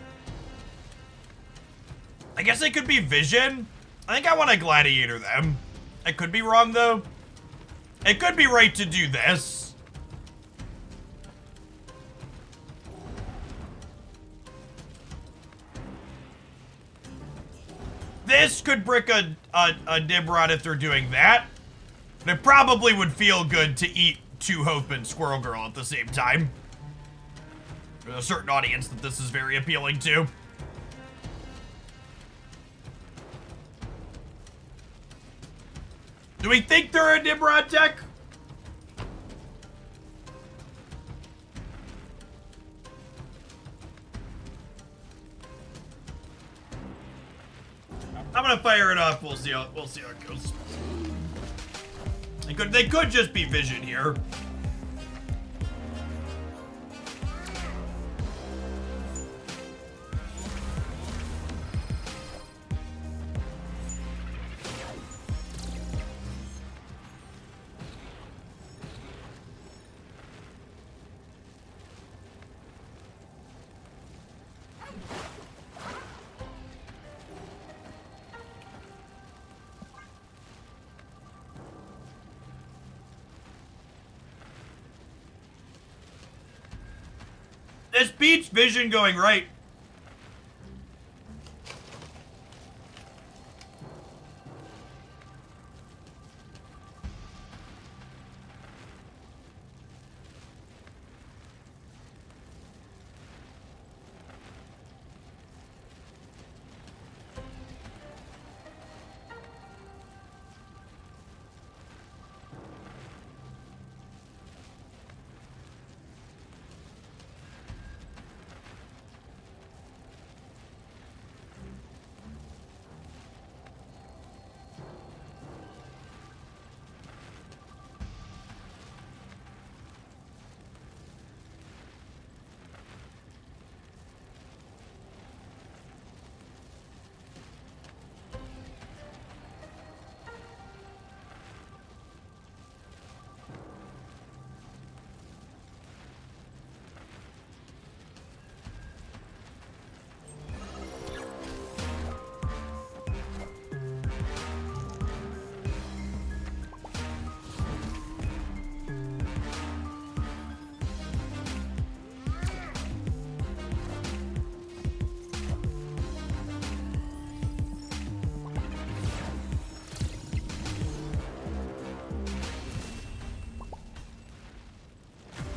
I guess it could be Vision. I think I want to Gladiator them. I could be wrong, though. It could be right to do this. This could brick a Nimrod if they're doing that. But it probably would feel good to eat 2 Hope and Squirrel Girl at the same time. There's a certain audience that this is very appealing to. Do we think they're a Nimrod deck? I'm gonna fire it up. We'll see how it goes. They could just be vision here. This beats vision going right.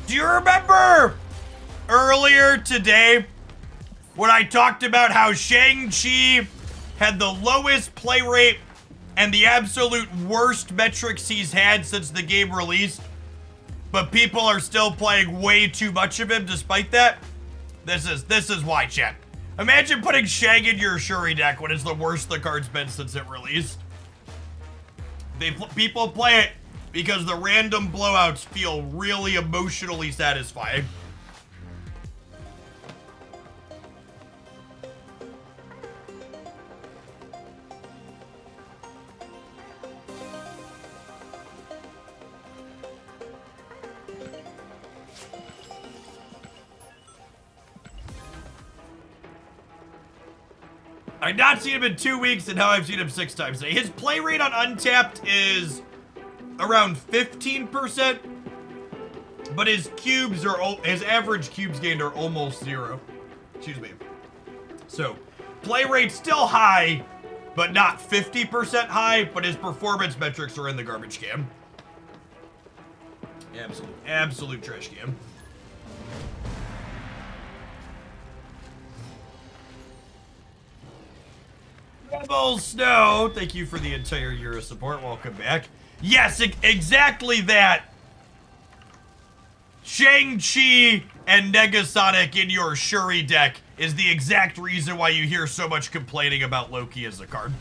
Do you remember earlier today when I talked about how Shang-Chi had the lowest play rate and the absolute worst metrics he's had since the game released, but people are still playing way too much of him despite that? This is why, chat. Imagine putting Shang in your Shuri deck when it's the worst the card's been since it released. People play it because the random blowouts feel really emotionally satisfying. I've not seen him in 2 weeks, and now I've seen him 6 times today. His play rate on Untapped is around 15%, but his average cubes gained are almost 0. Excuse me. So, play rate's still high, but not 50% high, but his performance metrics are in the garbage can. Absolute trash can. Rebel Snow, thank you for the entire year of support. Welcome back. Yes, exactly that. Shang-Chi and Negasonic in your Shuri deck is the exact reason why you hear so much complaining about Loki as a card.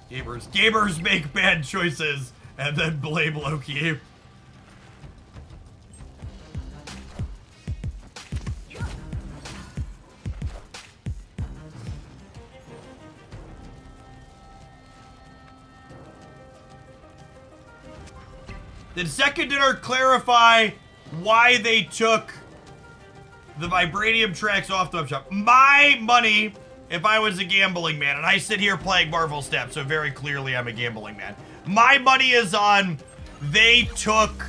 Gamers make bad choices and then blame Loki. Did Second Dinner clarify why they took the vibranium tracks off the web shop? My money, if I was a gambling man, and I sit here playing Marvel Snap, so very clearly I'm a gambling man. My money is on they took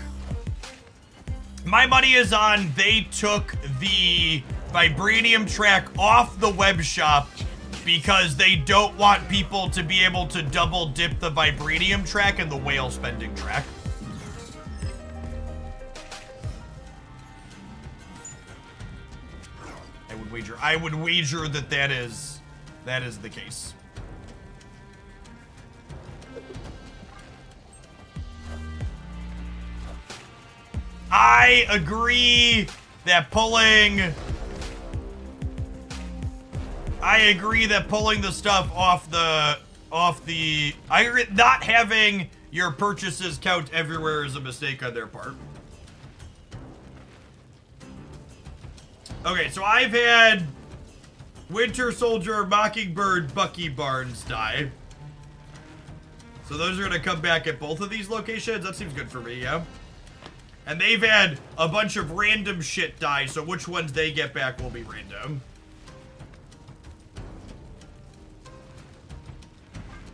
the vibranium track off the web shop because they don't want people to be able to double dip the vibranium track and the whale spending track. I would wager that is the case. I agree that pulling I agree that pulling the stuff off the I agree not having your purchases count everywhere is a mistake on their part. Okay, so I've had Winter Soldier, Mockingbird, Bucky Barnes die. So those are gonna come back at both of these locations. That seems good for me, yeah. And they've had a bunch of random shit die, so which ones they get back will be random.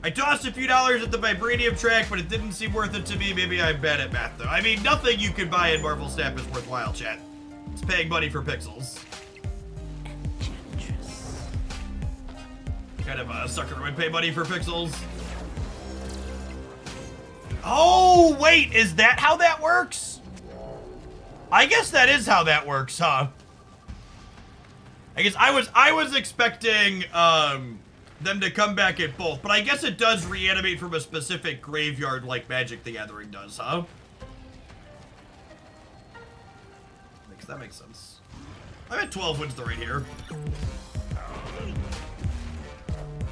I tossed a few dollars at the Vibranium track, but it didn't seem worth it to me. Maybe I'm bad at math, though. I mean, nothing you can buy in Marvel Snap is worthwhile, chat. It's paying money for pixels. Kind of a sucker would pay money for pixels. Oh, wait, is that how that works? I guess that is how that works, huh? I guess I was expecting, them to come back at both, but I guess it does reanimate from a specific graveyard like Magic the Gathering does, huh? That makes sense. I'm at 12 wins right here.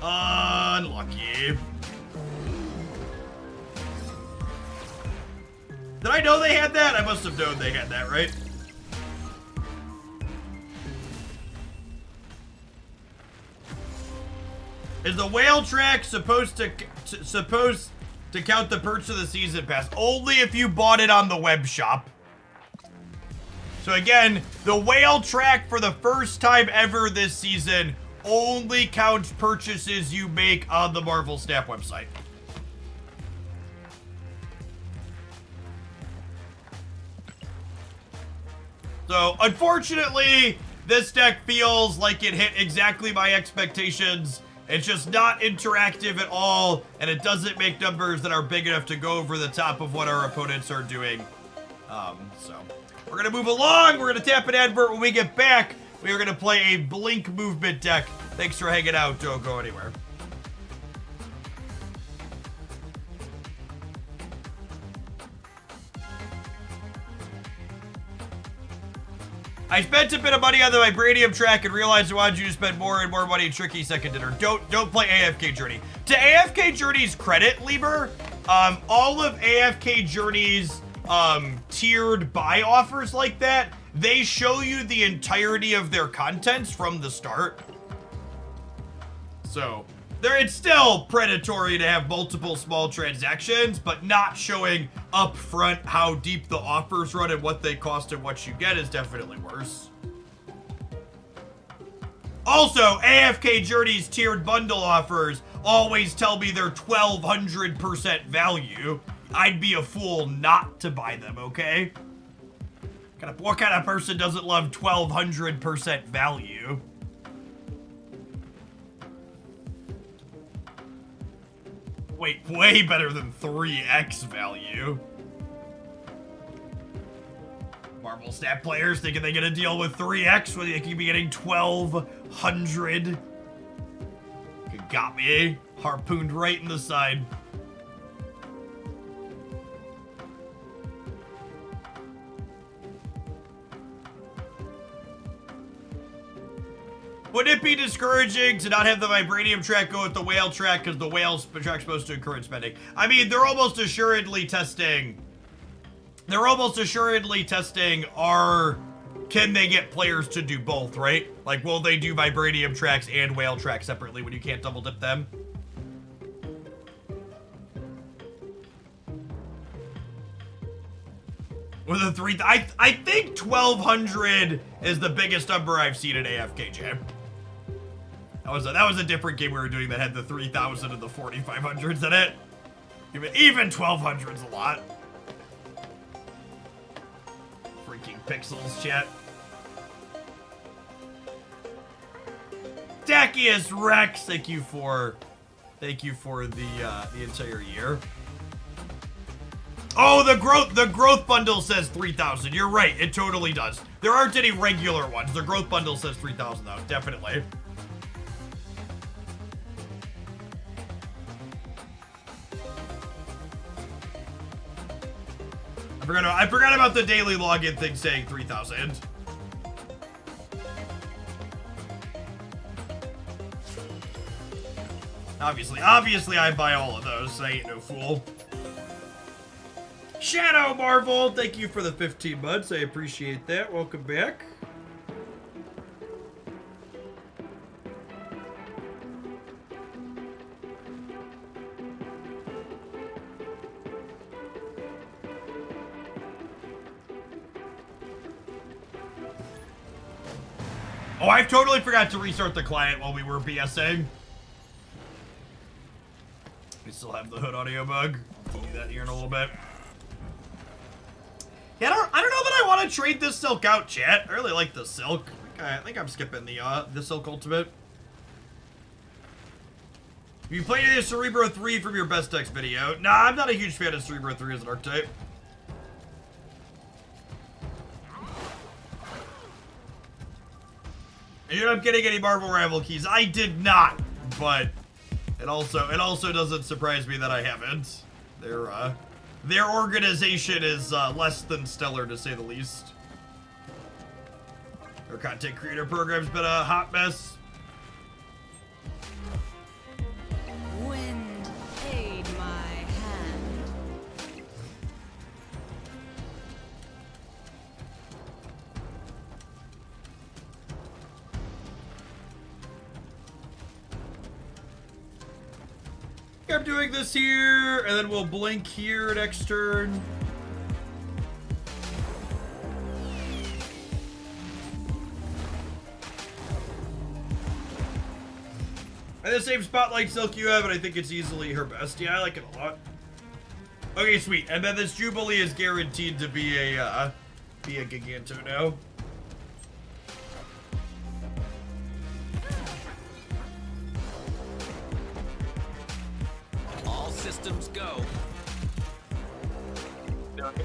Unlucky. Did I know they had that? I must have known they had that, right? Is the whale track supposed to count the purchase of the season pass? Only if you bought it on the web shop. So again, the whale track for the first time ever this season only counts purchases you make on the Marvel Snap website. So unfortunately, this deck feels like it hit exactly my expectations. It's just not interactive at all, and it doesn't make numbers that are big enough to go over the top of what our opponents are doing. So we're gonna move along. We're gonna tap an advert when we get back. We are gonna play a Blink movement deck. Thanks for hanging out. Don't go anywhere. I spent a bit of money on the Vibranium track and realized I wanted you to spend more and more money in Tricky Second Dinner. Don't play AFK Journey. To AFK Journey's credit, Lieber, all of AFK Journey's tiered buy offers like that, they show you the entirety of their contents from the start. So it's still predatory to have multiple small transactions, but not showing up front how deep the offers run and what they cost and what you get is definitely worse. Also, AFK Journey's tiered bundle offers always tell me they're 1200% value. I'd be a fool not to buy them, okay? What kind of person doesn't love 1200% value? Wait, way better than 3x value. Marvel Snap players thinking they get a deal with 3x when they could be getting 1200. Got me. Harpooned right in the side. Would it be discouraging to not have the Vibranium track go with the whale track because the whale track's supposed to encourage spending? I mean, they're almost assuredly testing can they get players to do both, right? Like, will they do Vibranium tracks and whale tracks separately when you can't double dip them? With a 3, I think 1200 is the biggest number I've seen in AFK Jam. That was a different game we were doing that had the 3000 and the 4500s in it. Even 1200's a lot. Freaking pixels, chat. Dacius Rex, thank you for the entire year. Oh, the growth bundle says 3,000. You're right, it totally does. There aren't any regular ones. The growth bundle says 3,000 though, definitely. I forgot about the daily login thing saying 3,000. Obviously, I buy all of those. I ain't no fool. Shadow Marvel, thank you for the 15 months. I appreciate that. Welcome back. Oh, I totally forgot to restart the client while we were BSing. We still have the hood audio bug. I'll do that here in a little bit. Yeah, I don't know that I want to trade this silk out, chat. I really like the silk. I think I'm skipping the silk ultimate. You played the Cerebro 3 from your best decks video. Nah, I'm not a huge fan of Cerebro 3 as an archetype. You ended up getting any Marvel Rival keys? I did not, but it also doesn't surprise me that I haven't. Their organization is less than stellar, to say the least. Their content creator program's been a hot mess. Wind aid my hand. I'm doing this here, and then we'll blink here next turn. And the same Spotlight Silk you have, and I think it's easily her best. Yeah, I like it a lot. Okay, sweet. And then this Jubilee is guaranteed to be a Giganto now. All systems go.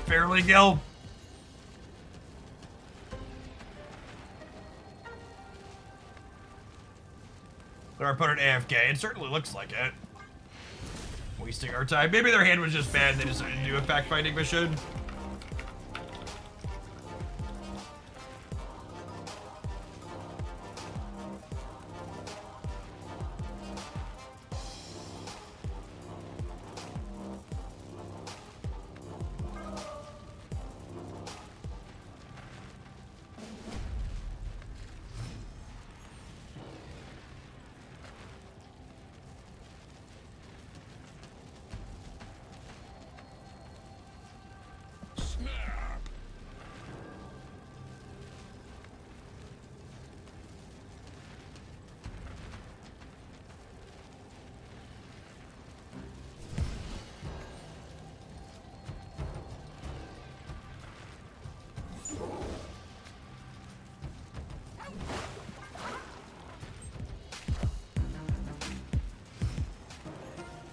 Fairly, Gil. Our opponent AFK. It certainly looks like it. Wasting our time. Maybe their hand was just bad and they decided to do a fact-finding mission.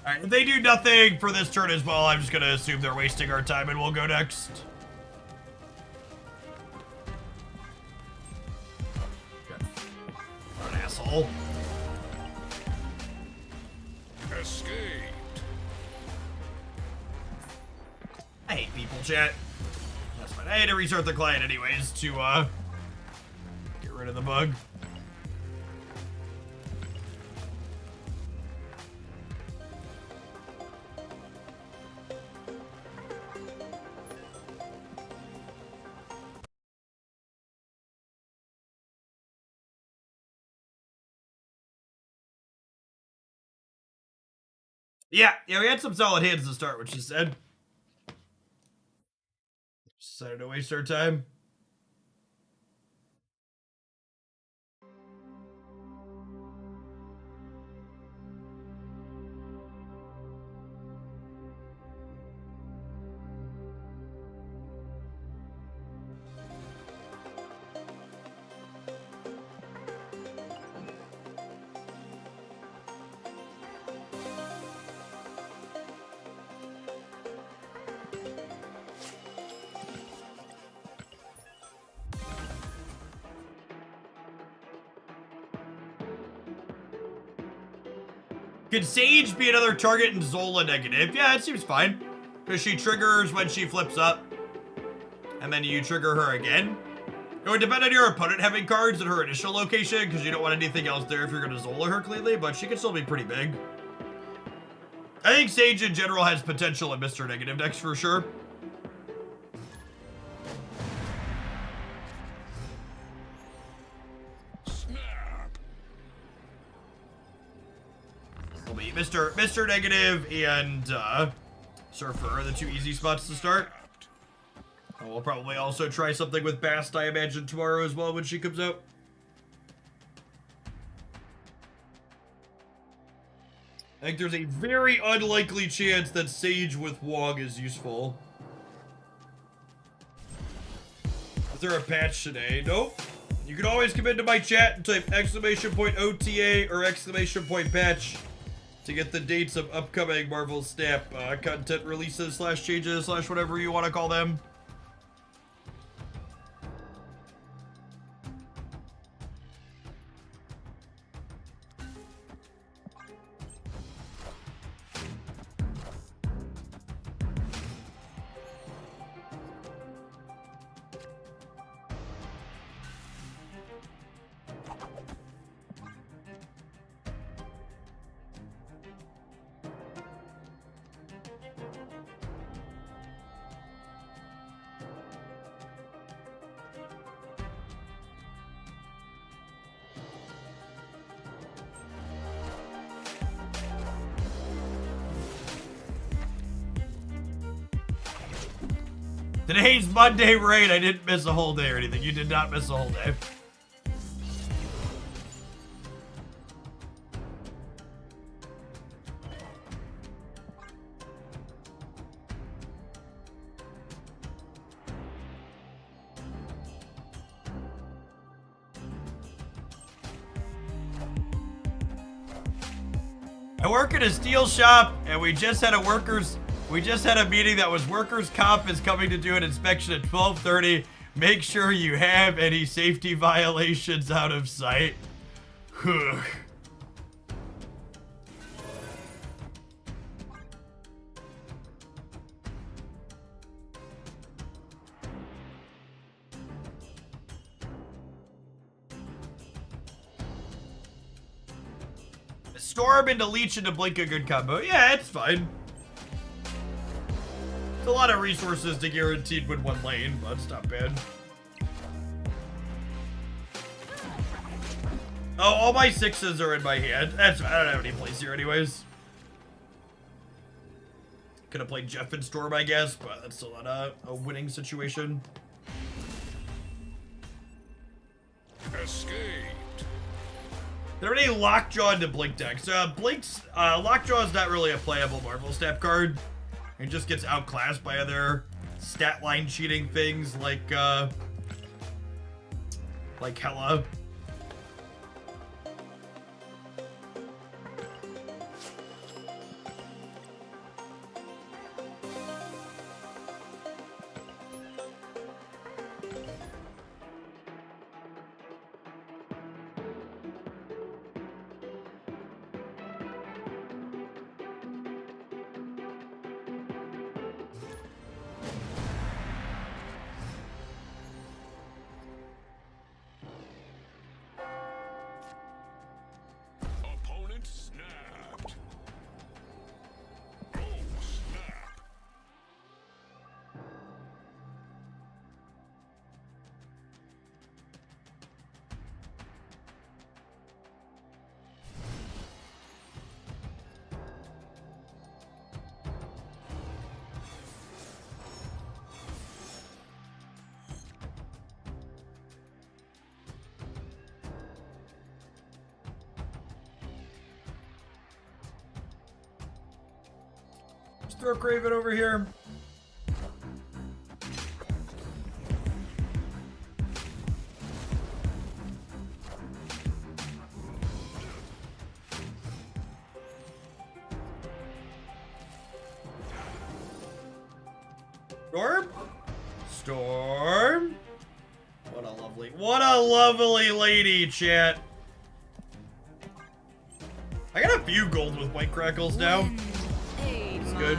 Alright, if they do nothing for this turn as well, I'm just gonna assume they're wasting our time and we'll go next. Okay. What an asshole. Escaped. I hate people, chat. That's fine. I had to restart the client anyways to, get rid of the bug. Yeah, we had some solid hands to start, which she said. Decided to waste our time. Could Sage be another target and Zola negative? Yeah, it seems fine. Because she triggers when she flips up. And then you trigger her again. It would depend on your opponent having cards at her initial location, because you don't want anything else there if you're going to Zola her cleanly, but she can still be pretty big. I think Sage in general has potential in Mr. Negative decks for sure. Snap. Will be Mr. Negative and Surfer are the two easy spots to start. And we'll probably also try something with Bast, I imagine, tomorrow as well when she comes out. I think there's a very unlikely chance that Sage with Wong is useful. Is there a patch today? Nope. You can always come into my chat and type !OTA or !patch to get the dates of upcoming Marvel Snap content releases / changes / whatever you want to call them. Today's Monday raid. I didn't miss a whole day or anything. You did not miss a whole day. I work at a steel shop, and we just had a meeting that was workers' comp is coming to do an inspection at 12:30. Make sure you have any safety violations out of sight. Storm into Leech into Blink, a good combo. Yeah, it's fine. It's a lot of resources to guaranteed win one lane, but it's not bad. Oh, all my 6s are in my hand. That's I don't have any plays here anyways. Could have played Jeff and Storm, I guess, but that's still not a winning situation. Escaped. There are any Lockjaw into Blink decks. Lockjaw is not really a playable Marvel Snap card. It just gets outclassed by other stat line cheating things like Hela. Opponent snapped. Oh, snap. Just throw Craven over here. Storm? Storm? What a lovely lady, chat. I got a few gold with White Crackles now. It's good.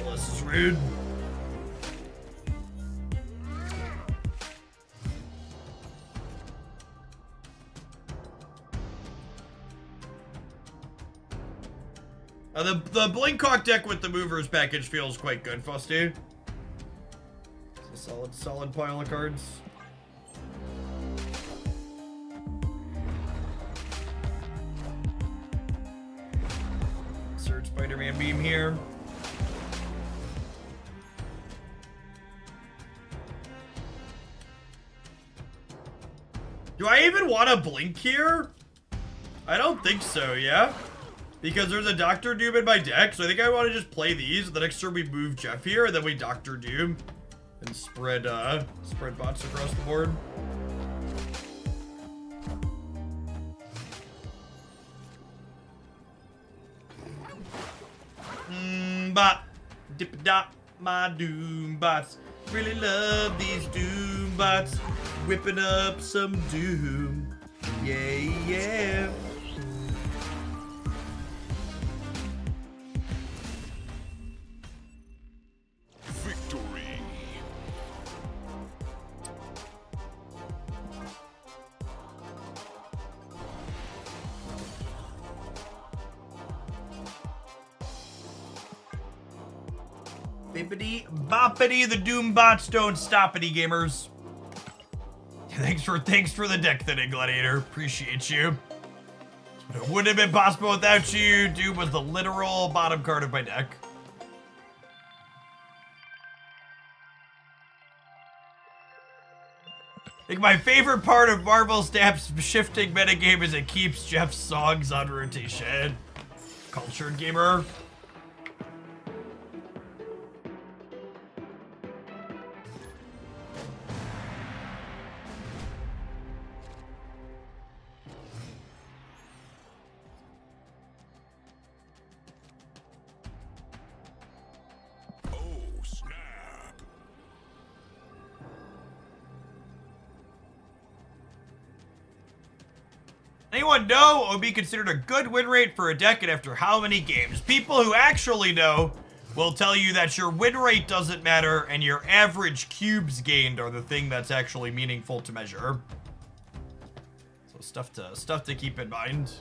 Well, this is rude. The Blinkhawk deck with the movers package feels quite good, Fusty. It's a solid pile of cards. Insert Spider-Man beam here. Do I even want to blink here? I don't think so, yeah? Because there's a Doctor Doom in my deck, so I think I want to just play these. The next turn we move Jeff here, and then we Doctor Doom and spread bots across the board. Bot, dip dop, my Doom bots. Really love these Doom bots. Whipping up some Doom. Yeah, yeah. Victory. Bippity boppity, the Doom bots don't stoppity, gamers. Thanks for the deck thinning, Gladiator. Appreciate you. It wouldn't have been possible without you. Doom was the literal bottom card of my deck. I think my favorite part of Marvel Snap's shifting metagame is it keeps Jeff's songs on rotation. Cultured gamer. Oh, snap. Anyone know what would be considered a good win rate for a deck and after how many games? People who actually know will tell you that your win rate doesn't matter and your average cubes gained are the thing that's actually meaningful to measure. So stuff to keep in mind.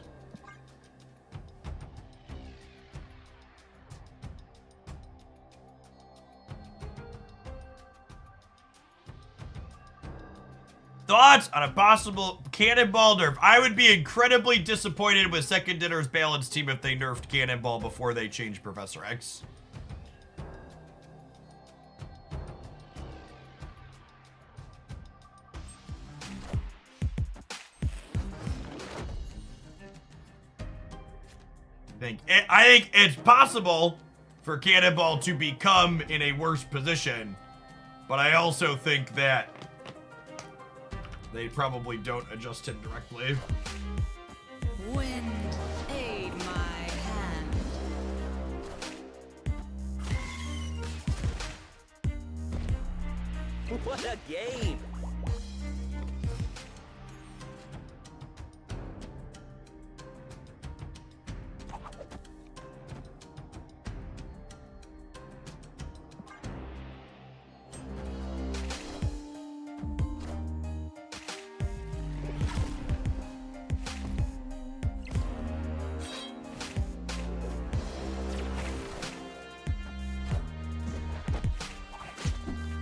Thoughts on a possible Cannonball nerf? I would be incredibly disappointed with Second Dinner's balance team if they nerfed Cannonball before they changed Professor X. I think it's possible for Cannonball to become in a worse position, but I also think that they probably don't adjust him directly. Wind, aid my hand. What a game!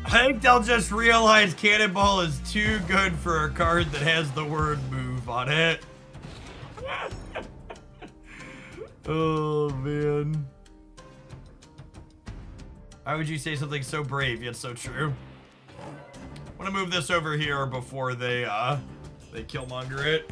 I think they'll just realize Cannonball is too good for a card that has the word move on it. Oh, man. Why would you say something so brave yet so true? I want to move this over here before they Killmonger it.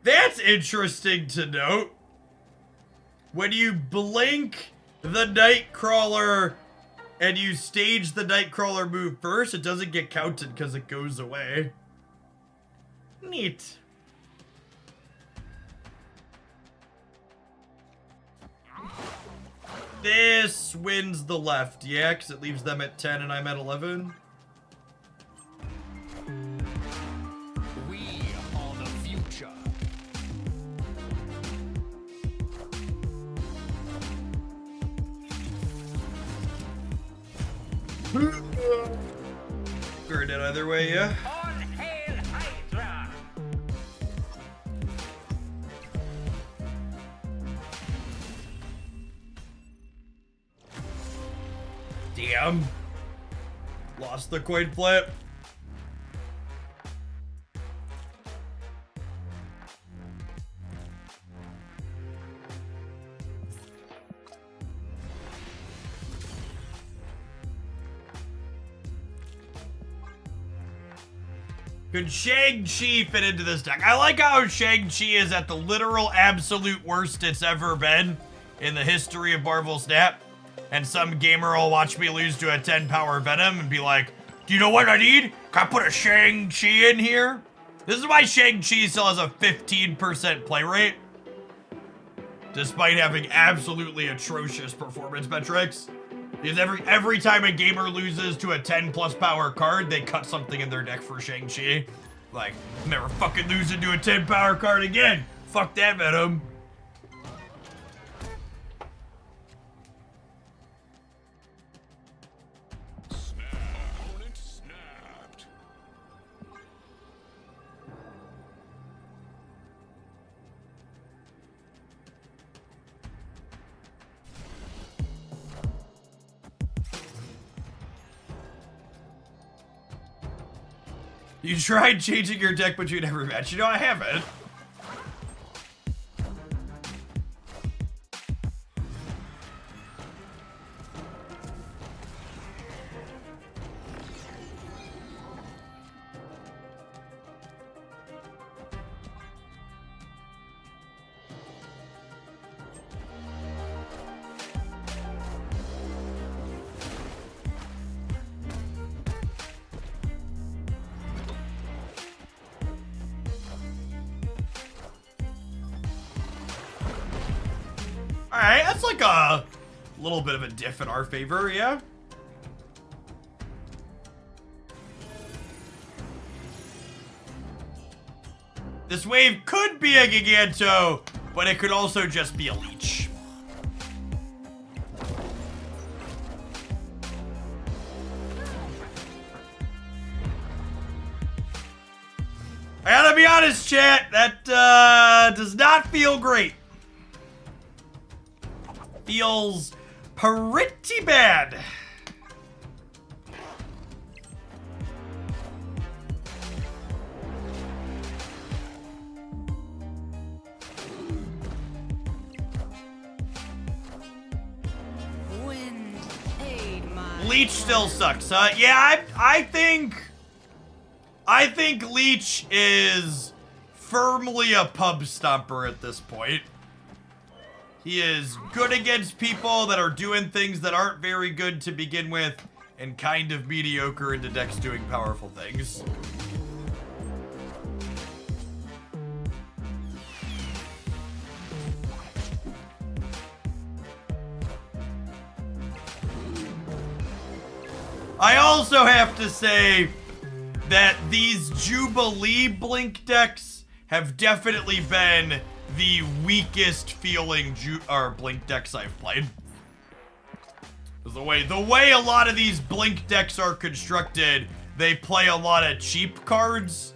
That's interesting to note. When you blink the Nightcrawler and you stage the Nightcrawler move first, it doesn't get counted because it goes away. Neat. This wins the left, yeah, because it leaves them at 10 and I'm at 11. We are the future. Burn it either way, yeah. All hail Hydra! Damn. Lost the coin flip. Could Shang-Chi fit into this deck? I like how Shang-Chi is at the literal absolute worst it's ever been in the history of Marvel Snap. And some gamer will watch me lose to a 10 power Venom and be like, do you know what I need? Can I put a Shang-Chi in here? This is why Shang-Chi still has a 15% play rate, despite having absolutely atrocious performance metrics. Because every time a gamer loses to a 10 plus power card, they cut something in their deck for Shang-Chi. Like, never fucking losing to a 10 power card again. Fuck that, Venom. Opponent snapped. You tried changing your deck between every match. You know, I haven't. Alright, that's like a little bit of a diff in our favor, yeah? This wave could be a Giganto, but it could also just be a leech. I gotta be honest, chat, that does not feel great. Feels pretty bad. Wind aid my Leech still sucks, huh? Yeah, I think Leech is firmly a pub stomper at this point. He is good against people that are doing things that aren't very good to begin with, and kind of mediocre into decks doing powerful things. I also have to say that these Jubilee Blink decks have definitely been the weakest feeling Blink decks I've played. The way a lot of these Blink decks are constructed, they play a lot of cheap cards,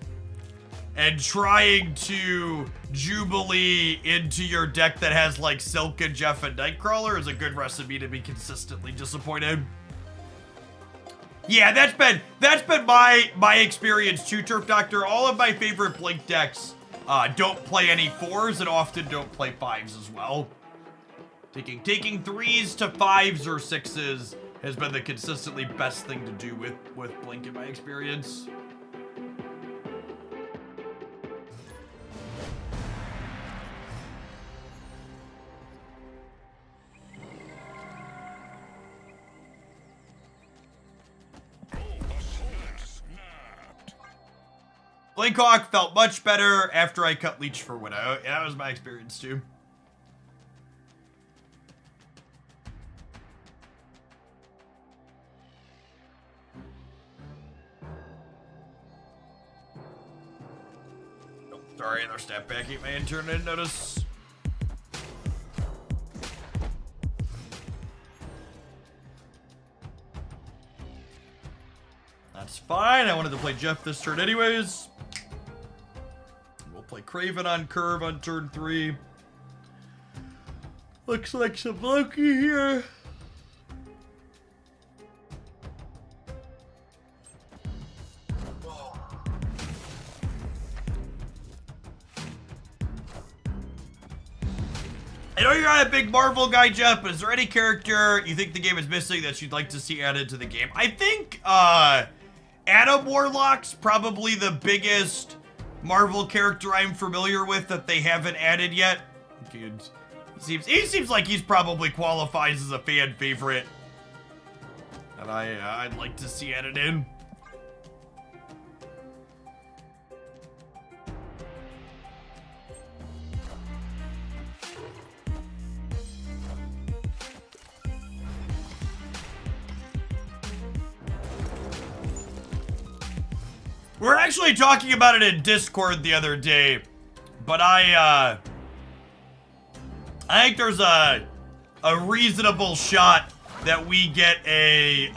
and trying to Jubilee into your deck that has like Silk and Jeff and Nightcrawler is a good recipe to be consistently disappointed. Yeah, that's been my experience too, Turf Doctor. All of my favorite Blink decks don't play any 4s and often don't play 5s as well. Taking 3s to 5s or 6s has been the consistently best thing to do with Blink in my experience. Blinkhawk felt much better after I cut Leech for Widow. Yeah, that was my experience too. Oh, sorry, another step back. Eat my intern didn't notice. fine. I wanted to play Jeff this turn anyways. We'll play Craven on curve on turn 3. Looks like some Loki here. I know you're not a big Marvel guy, Jeff, but is there any character you think the game is missing that you'd like to see added to the game? I think Adam Warlock's probably the biggest Marvel character I'm familiar with that they haven't added yet. He seems like he's probably qualifies as a fan favorite. And I'd like to see added in. We were actually talking about it in Discord the other day, but I think there's a reasonable shot that we get a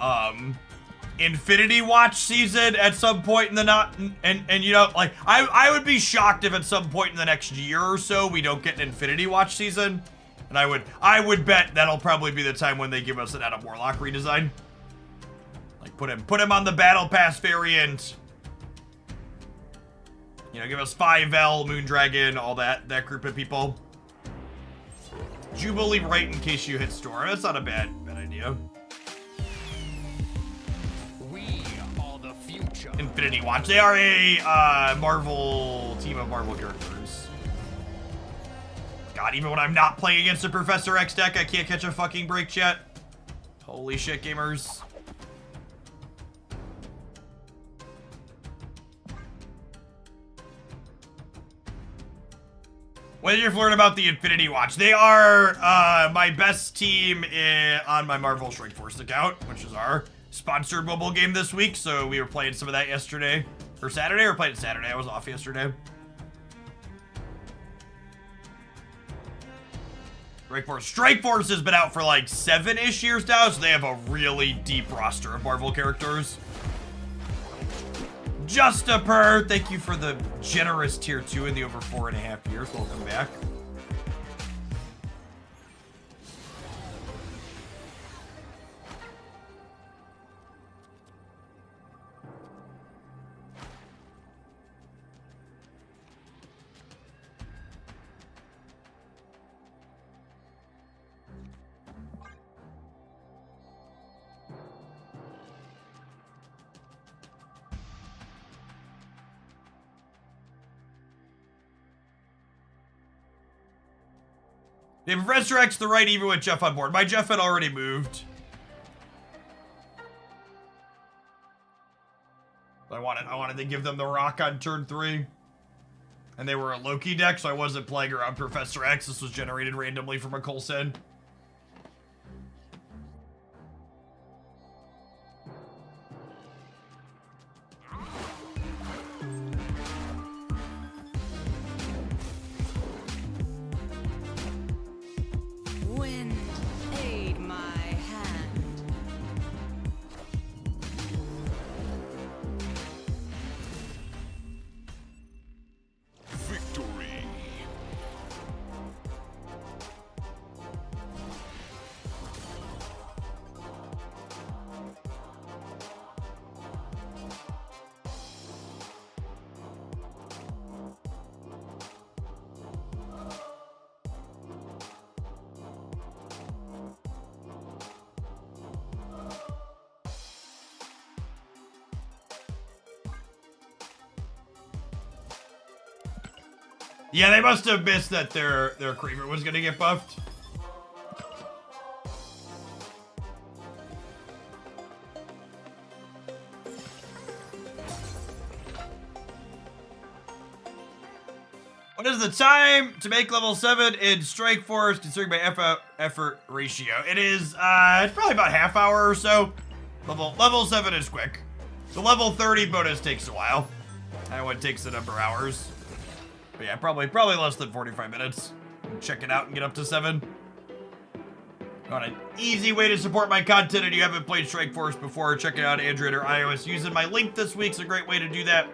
Infinity Watch season at some point in the and you know, like I would be shocked if at some point in the next year or so we don't get an Infinity Watch season, and I would bet that'll probably be the time when they give us an Adam Warlock redesign. Like put him on the Battle Pass variant. You know, give us 5L, Moondragon, all that group of people. Jubilee right in case you hit store. That's not a bad idea. We are the future. Infinity Watch. They are a Marvel team of Marvel characters. God, even when I'm not playing against a Professor X deck, I can't catch a fucking break yet. Holy shit, gamers. When did you learn about the Infinity Watch? They are my best team on my Marvel Strike Force account, which is our sponsored mobile game this week. So we were playing some of that yesterday. Or Saturday, or played it Saturday. I was off yesterday. Strike Force has been out for like 7-ish years now, so they have a really deep roster of Marvel characters. Justiper, thank you for the generous tier 2 in the over 4.5 years. Welcome back. Did Professor X the right even with Jeff on board? My Jeff had already moved. I wanted to give them the rock on turn 3. And they were a Loki deck, so I wasn't playing around Professor X. This was generated randomly from a Coulson. Wind, aid my hand. Victory. Yeah, they must have missed that their Creeper was gonna get buffed. What is the time to make level 7 in Strike Force considering my effort ratio? It is it's probably about half hour or so. Level 7 is quick. The level 30 bonus takes a while. That one takes a number of hours. But yeah, probably less than 45 minutes. Check it out and get up to 7. On an easy way to support my content and you haven't played Strike Force before, check it out Android or iOS. Using my link this week's a great way to do that.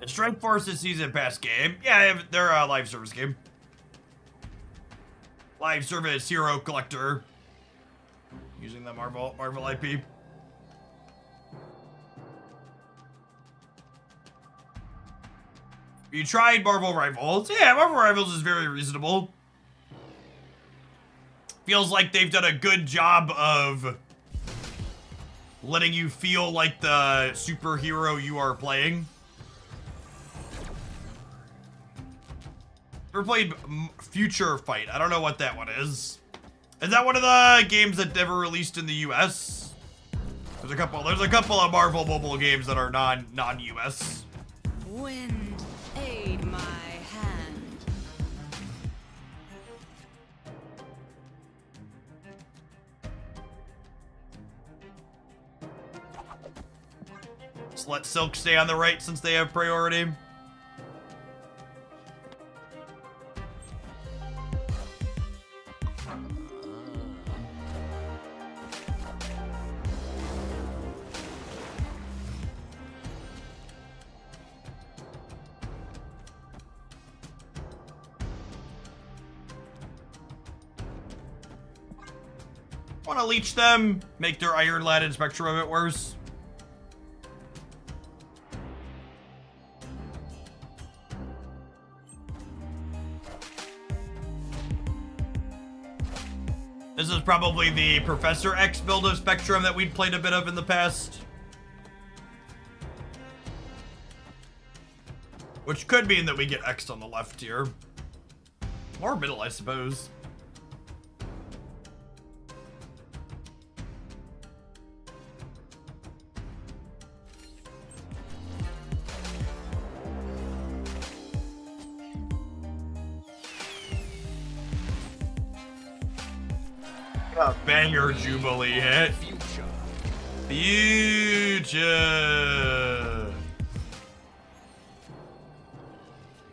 Strike Force is season pass game. Yeah, they're a live service game. Live service hero collector. Using the Marvel IP. You tried Marvel Rivals? Yeah, Marvel Rivals is very reasonable. Feels like they've done a good job of letting you feel like the superhero you are playing. Ever played Future Fight? I don't know what that one is. Is that one of the games that never released in the US? There's a couple of Marvel mobile games that are non-US. Wind, aid my hand. Just let Silk stay on the right since they have priority. Want to leech them, make their Iron Lad and Spectrum a bit worse. This is probably the Professor X build of Spectrum that we'd played a bit of in the past. Which could mean that we get X'd on the left here. Or middle, I suppose. A banger Jubilee hit. Future.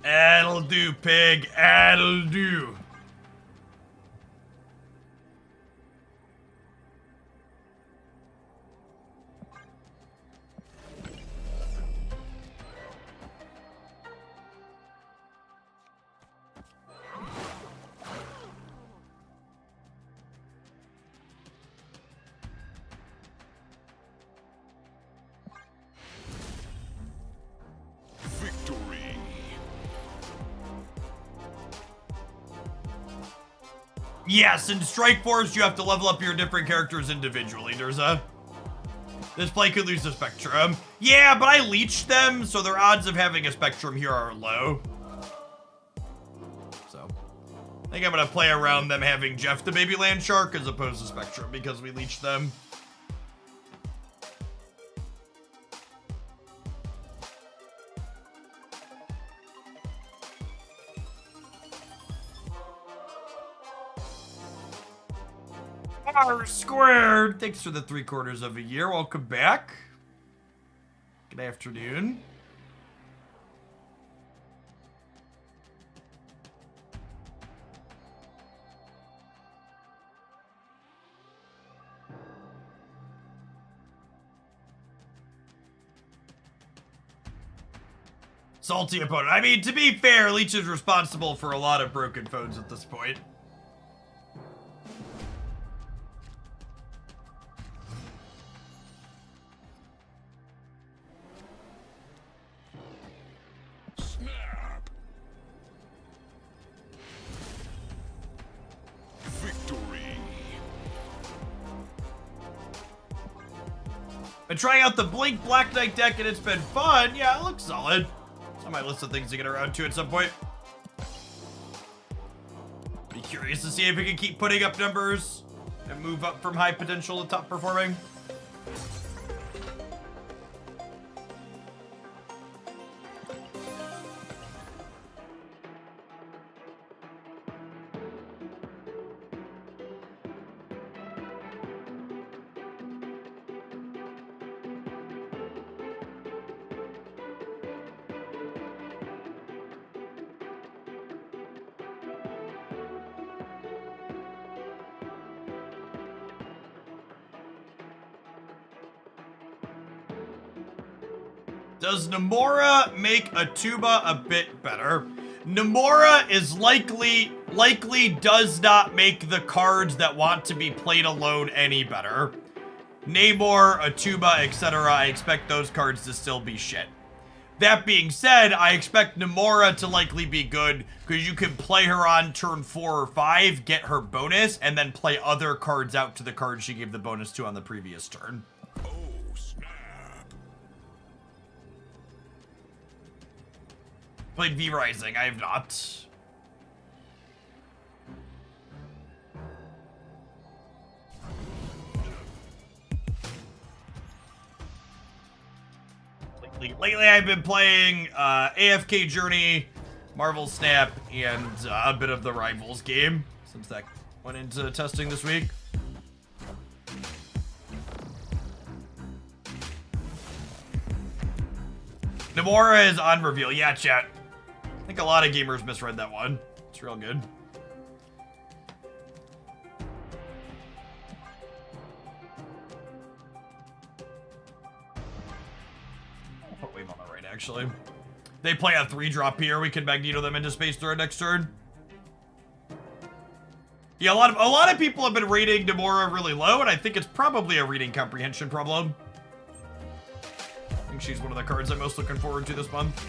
That'll do, pig. That'll do. Yes, in Strike Force, you have to level up your different characters individually. This play could lose the Spectrum. Yeah, but I leeched them, so their odds of having a Spectrum here are low. So, I think I'm going to play around them having Jeff the Baby Land Shark as opposed to Spectrum because we leeched them. R squared. Thanks for the 3/4 of a year. Welcome back. Good afternoon. Salty opponent. I mean, to be fair, Leech is responsible for a lot of broken phones at this point. Been trying out the Blink Black Knight deck and it's been fun. Yeah, it looks solid. It's on my list of things to get around to at some point. Be curious to see if it can keep putting up numbers and move up from high potential to top performing. Does Nomura make a tuba a bit better? Nomura is likely does not make the cards that want to be played alone any better. Namor, a tuba, etc. I expect those cards to still be shit. That being said, I expect Nomura to likely be good because you can play her on turn 4 or 5, get her bonus, and then play other cards out to the cards she gave the bonus to on the previous turn. Played V Rising, I have not. Lately I've been playing AFK Journey, Marvel Snap, and a bit of the Rivals game, since that went into testing this week. Nomura is on reveal. Yeah, chat. I think a lot of gamers misread that one. It's real good. I'll put Wave on the right, actually. They play a 3-drop here. We can Magneto them into space during next turn. Yeah, a lot of people have been rating Nomura really low, and I think it's probably a reading comprehension problem. I think she's one of the cards I'm most looking forward to this month.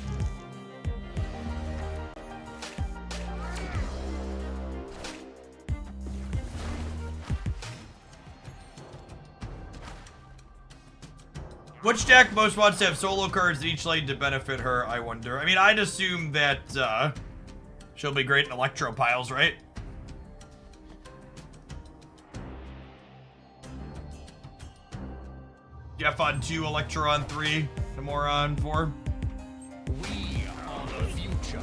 Which deck most wants to have solo cards in each lane to benefit her, I wonder? I mean, I'd assume that she'll be great in Electro piles, right? Jeff on 2, Electro on 3, Nomura on 4. We are the future.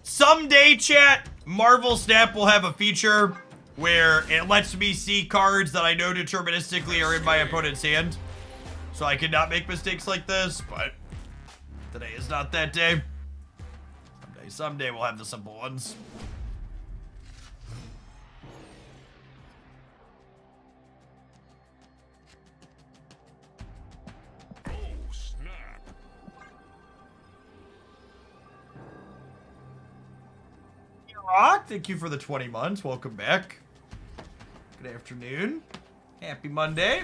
Someday, chat, Marvel Snap will have a feature where it lets me see cards that I know deterministically are in my opponent's hand. So I cannot make mistakes like this, but today is not that day. Someday we'll have the simple ones. Oh, snap. Rock, thank you for the 20 months. Welcome back. Good afternoon. Happy Monday.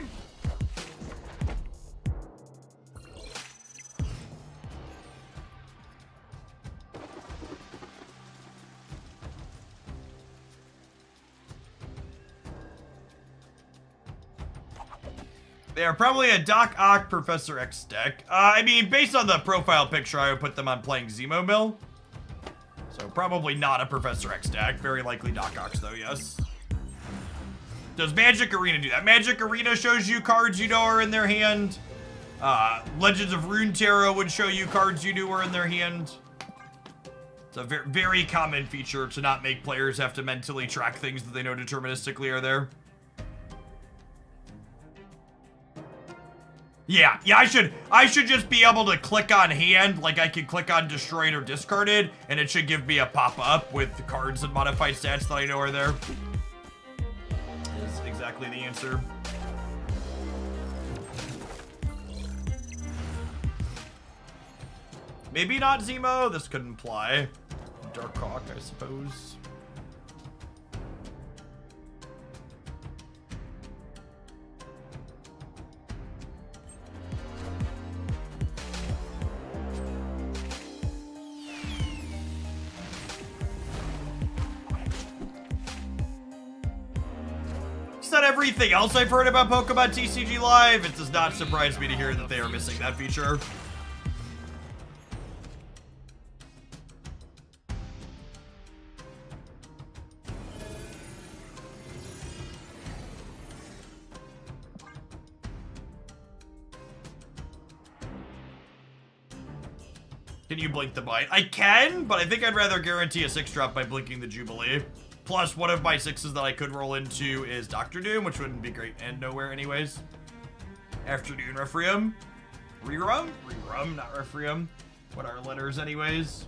They are probably a Doc Ock Professor X deck. I mean, based on the profile picture, I would put them on playing Zemo Mill. So probably not a Professor X deck. Very likely Doc Ox though, yes. Does Magic Arena do that? Magic Arena shows you cards you know are in their hand. Legends of Runeterra would show you cards you knew were in their hand. It's a very, very common feature to not make players have to mentally track things that they know deterministically are there. Yeah, I should just be able to click on hand, like I can click on destroyed or discarded, and it should give me a pop-up with the cards and modified stats that I know are there. Is exactly the answer. Maybe not Zemo, this could imply Darkhawk, I suppose. on everything else I've heard about Pokemon TCG Live, it does not surprise me to hear that they are missing that feature. Can you blink the bite? I can, but I think I'd rather guarantee a 6-drop by blinking the Jubilee. Plus, one of my 6s that I could roll into is Dr. Doom, which wouldn't be great and nowhere anyways. Afternoon Refereum. Rerum? Rerum, not Refereum. What are letters anyways?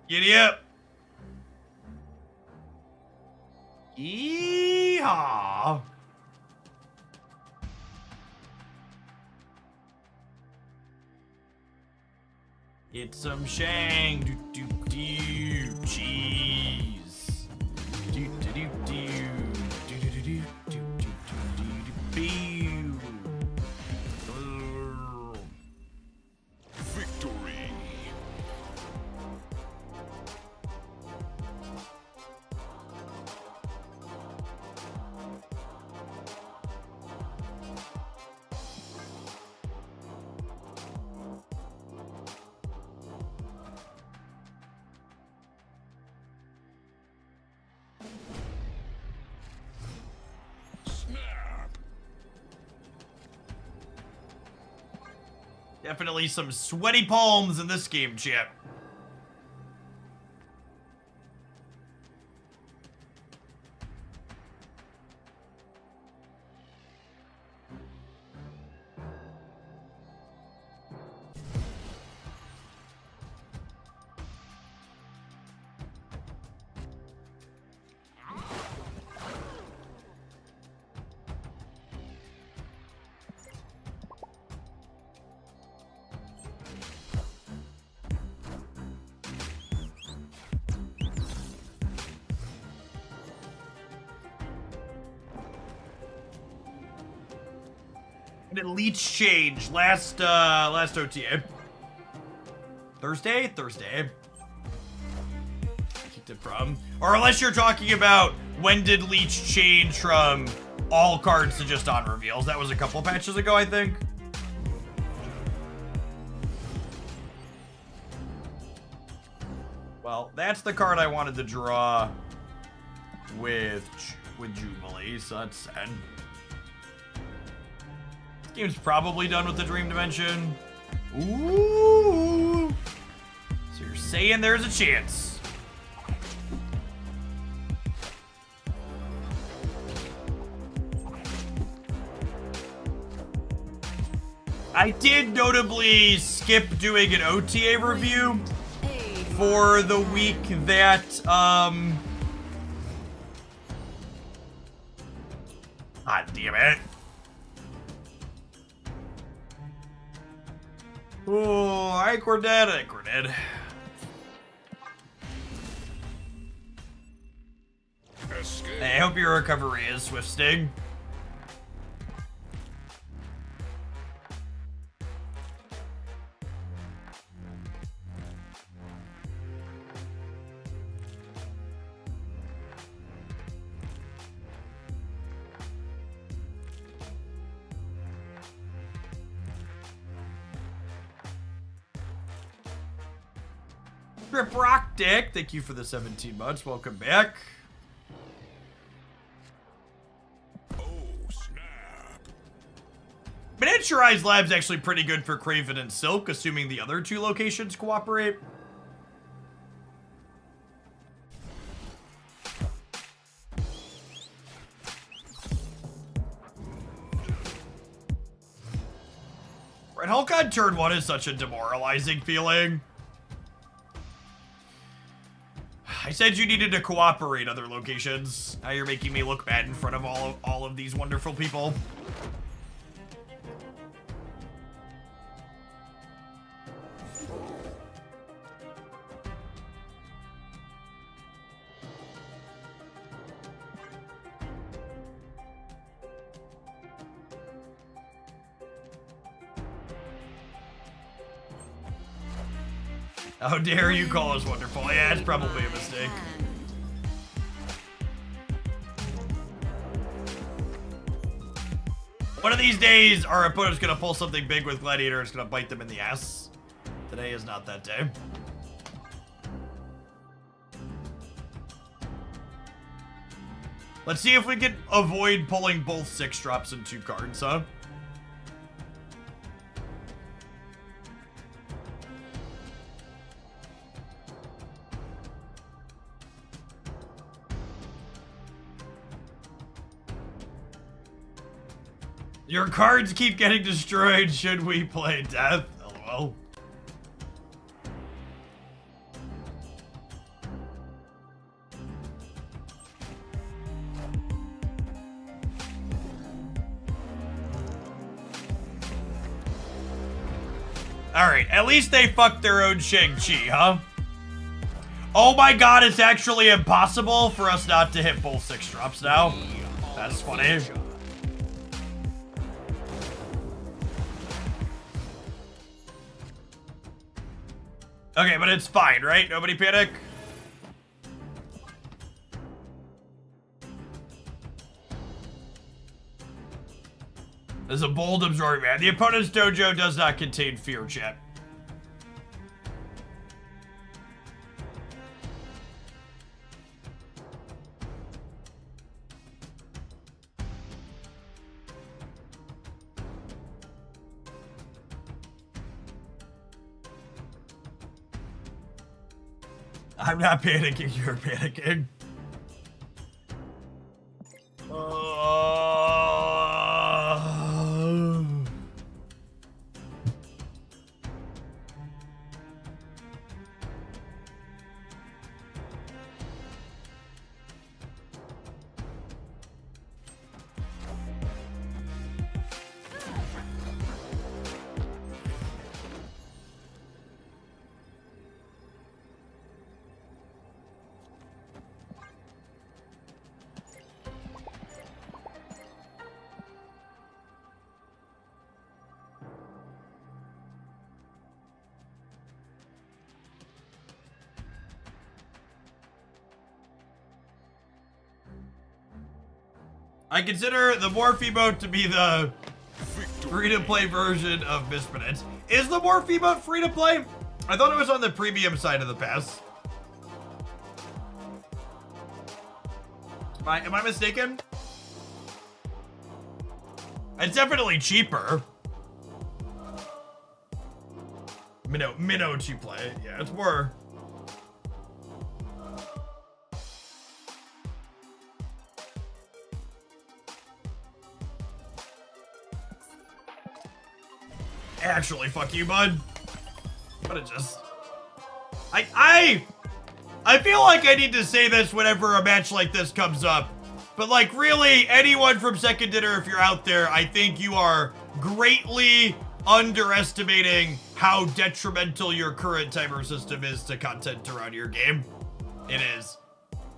Giddy up. Yeehaw. It's some shang. Do do do. Cheese. Do do do do. Do do do do. Do do do do. Victory. Snap. Definitely some sweaty palms in this game, chat. Did Leech change last OTA? Thursday? Kicked it from. Or unless you're talking about when did Leech change from all cards to just on reveals. That was a couple patches ago, I think. Well, that's the card I wanted to draw with Jubilee, so that's sad. Game's probably done with the Dream Dimension. Ooh. So you're saying there's a chance. I did notably skip doing an OTA review for the week that, God damn it. Oh, I think we're dead. Escape. Hey, I hope your recovery is Swift Sting. Rip Rock Dick, thank you for the 17 months. Welcome back. Oh, snap. Miniaturized Lab's actually pretty good for Craven and Silk, assuming the other two locations cooperate. Red Hulk on turn 1 is such a demoralizing feeling. I said you needed to cooperate, other locations. Now you're making me look bad in front of all of these wonderful people. How dare you call us wonderful? Yeah, it's probably a mistake. One of these days, our opponent's gonna pull something big with Gladiator. It's gonna bite them in the ass. Today is not that day. Let's see if we can avoid pulling both 6-drops and 2 cards, huh? Your cards keep getting destroyed. Should we play death? LOL. Alright, at least they fucked their own Shang-Chi, huh? Oh my god, it's actually impossible for us not to hit both 6-drops now. That's funny. Okay, but it's fine, right? Nobody panic? There's a bold absorbing man. The opponent's dojo does not contain fear, chat. I'm not panicking, you're panicking. I consider the Morphe mode to be the free-to-play version of Misfits. Is the Morphe mode free-to-play? I thought it was on the premium side of the pass. Am I mistaken? It's definitely cheaper. Minnow to play. Yeah, it's more. Actually, fuck you, bud. What a just. I feel like I need to say this whenever a match like this comes up. But like, really, anyone from Second Dinner, if you're out there, I think you are greatly underestimating how detrimental your current timer system is to content around your game. It is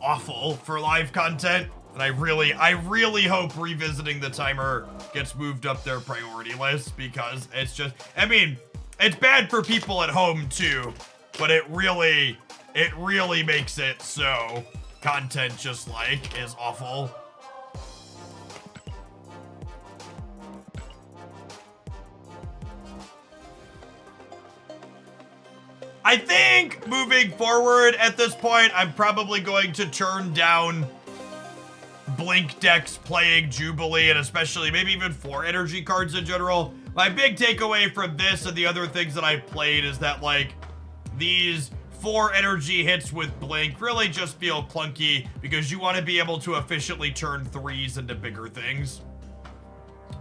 awful for live content. And I really hope revisiting the timer gets moved up their priority list, because it's just, I mean, it's bad for people at home too, but it really makes it so content just like is awful. I think moving forward at this point, I'm probably going to turn down Blink decks playing Jubilee, and especially maybe even 4 energy cards in general. My big takeaway from this and the other things that I've played is that, like, these 4 energy hits with Blink really just feel clunky, because you want to be able to efficiently turn 3s into bigger things.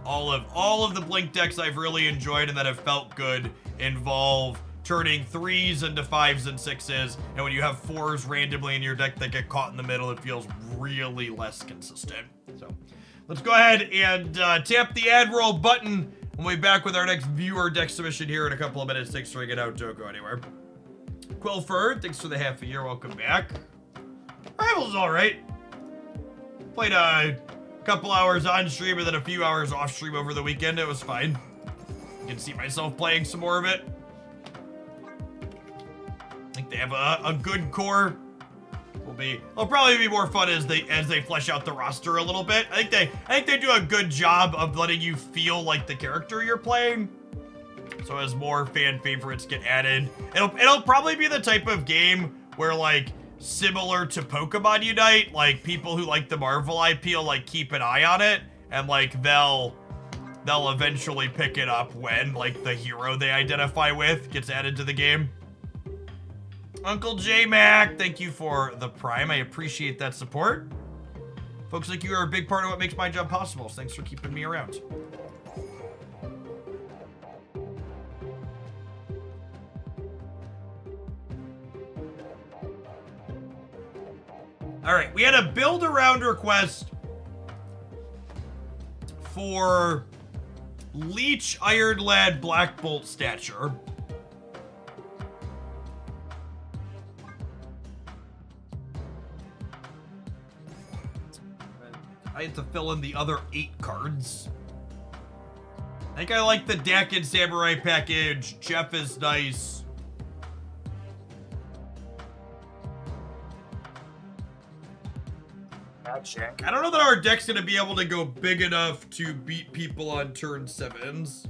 All of the Blink decks I've really enjoyed and that have felt good involve turning 3s into 5s and 6s, and when you have 4s randomly in your deck that get caught in the middle, it feels really less consistent. So let's go ahead and tap the ad roll button. We'll be back with our next viewer deck submission here in a couple of minutes. Thanks for hanging out. Don't go anywhere. Quillford, thanks for the half a year. Welcome back. Rival's all right. Played a couple hours on stream and then a few hours off stream over the weekend. It was fine. I can see myself playing some more of it. have a good core. It'll probably be more fun as they flesh out the roster a little bit. I think they do a good job of letting you feel like the character you're playing. So as more fan favorites get added, it'll probably be the type of game where, like, similar to Pokemon Unite, like, people who like the Marvel IP will, like, keep an eye on it, and, like, they'll eventually pick it up when, like, the hero they identify with gets added to the game. Uncle J-Mac, thank you for the Prime. I appreciate that support. Folks like you are a big part of what makes my job possible, so thanks for keeping me around. All right, we had a build-around request for Leech, Iron Lad, Black Bolt stature. I had to fill in the other 8 cards. I think I like the deck and Samurai package. Jeff is nice. Check. I don't know that our deck's gonna be able to go big enough to beat people on turn 7s.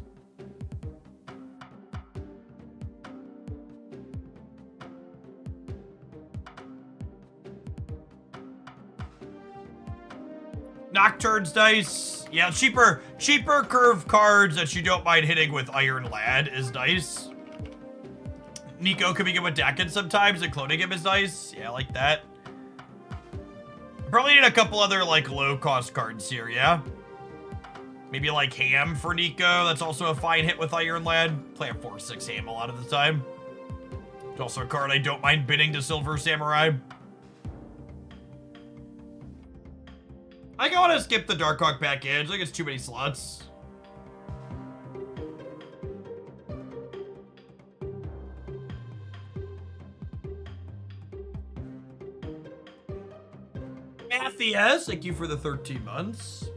Nocturne's nice. Yeah, cheaper curve cards that you don't mind hitting with Iron Lad is nice. Nico can be good with Dakin sometimes, and cloning him is nice. Yeah, I like that. Probably need a couple other, like, low-cost cards here, yeah? Maybe, like, Ham for Nico. That's also a fine hit with Iron Lad. Play a 4/6 Ham a lot of the time. It's also a card I don't mind bidding to Silver Samurai. I think I want to skip the Darkhawk package. I think it's too many slots. Matthias, thank you for the 13 months.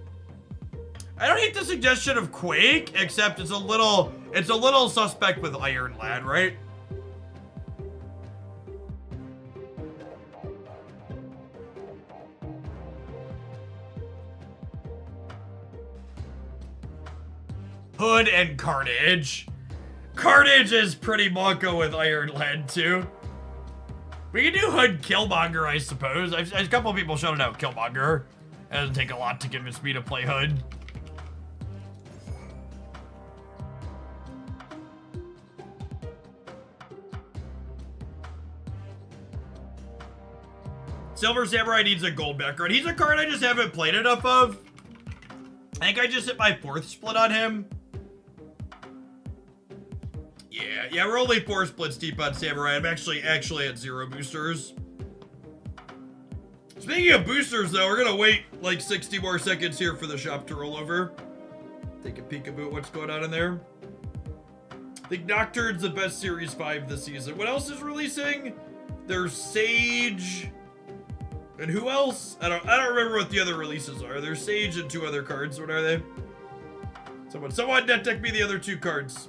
I don't hate the suggestion of Quake, except it's a little suspect with Iron Lad, right? Hood and Carnage. Carnage is pretty monko with Iron Lad too. We can do Hood Killmonger, I suppose. A couple of people shouted out Killmonger. It doesn't take a lot to convince me to play Hood. Silver Samurai needs a gold background. He's a card I just haven't played enough of. I think I just hit my 4th split on him. Yeah, we're only 4 splits deep on Samurai. I'm actually at 0 boosters. Speaking of boosters, though, we're gonna wait like 60 more seconds here for the shop to roll over. Take a peek about what's going on in there. I think Nocturne's the best Series 5 this season. What else is releasing? There's Sage. And who else? I don't remember what the other releases are. There's Sage and 2 other cards. What are they? Someone net deck me the other 2 cards.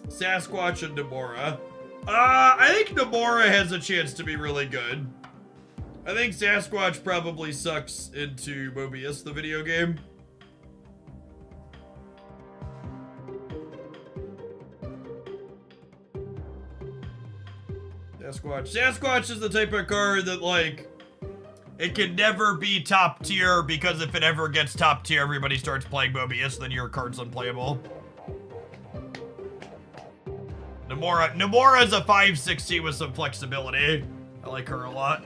Sasquatch and Namora. I think Namora has a chance to be really good. I think Sasquatch probably sucks into Mobius, the video game. Sasquatch is the type of card that, like, it can never be top tier, because if it ever gets top tier, everybody starts playing Mobius, then your card's unplayable. Namora's a 5/60 with some flexibility. I like her a lot.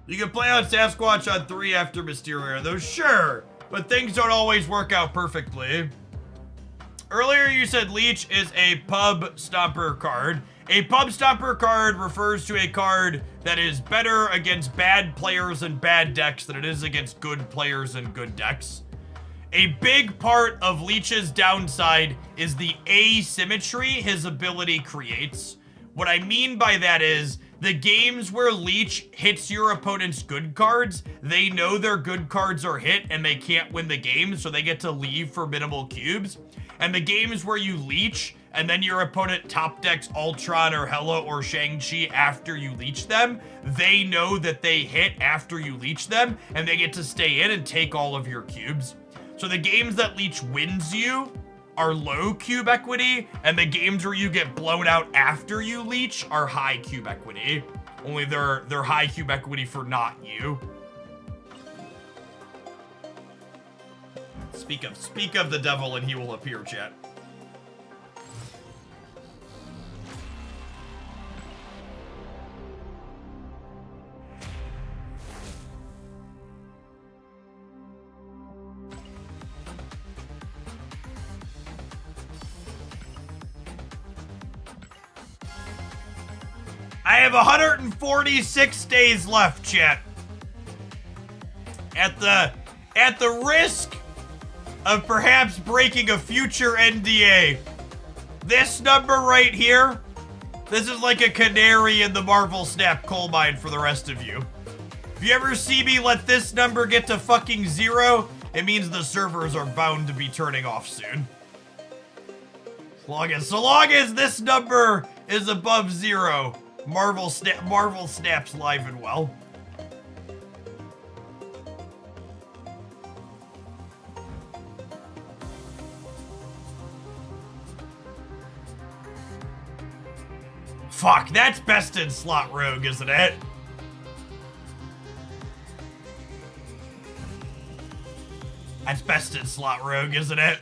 You can play on Sasquatch on 3 after Mysteria, though, sure, but things don't always work out perfectly. Earlier you said Leech is a pub stomper card. A pub stomper card refers to a card that is better against bad players and bad decks than it is against good players and good decks. A big part of Leech's downside is the asymmetry his ability creates. What I mean by that is the games where Leech hits your opponent's good cards, they know their good cards are hit and they can't win the game, so they get to leave for minimal cubes. And the games where you Leech and then your opponent top decks Ultron or Hela or Shang-Chi after you Leech them, they know that they hit after you Leech them, and they get to stay in and take all of your cubes. So the games that Leech wins you are low cube equity, and the games where you get blown out after you Leech are high cube equity. Only they're high cube equity for not you. Speak of the devil and he will appear, chat. I have 146 days left, chat. At the risk of perhaps breaking a future NDA, this number right here, this is like a canary in the Marvel Snap coal mine for the rest of you. If you ever see me let this number get to fucking 0, it means the servers are bound to be turning off soon. So long as this number is above 0, Marvel Snap's live and well. Fuck, that's best in slot rogue, isn't it? That's best in slot rogue, isn't it?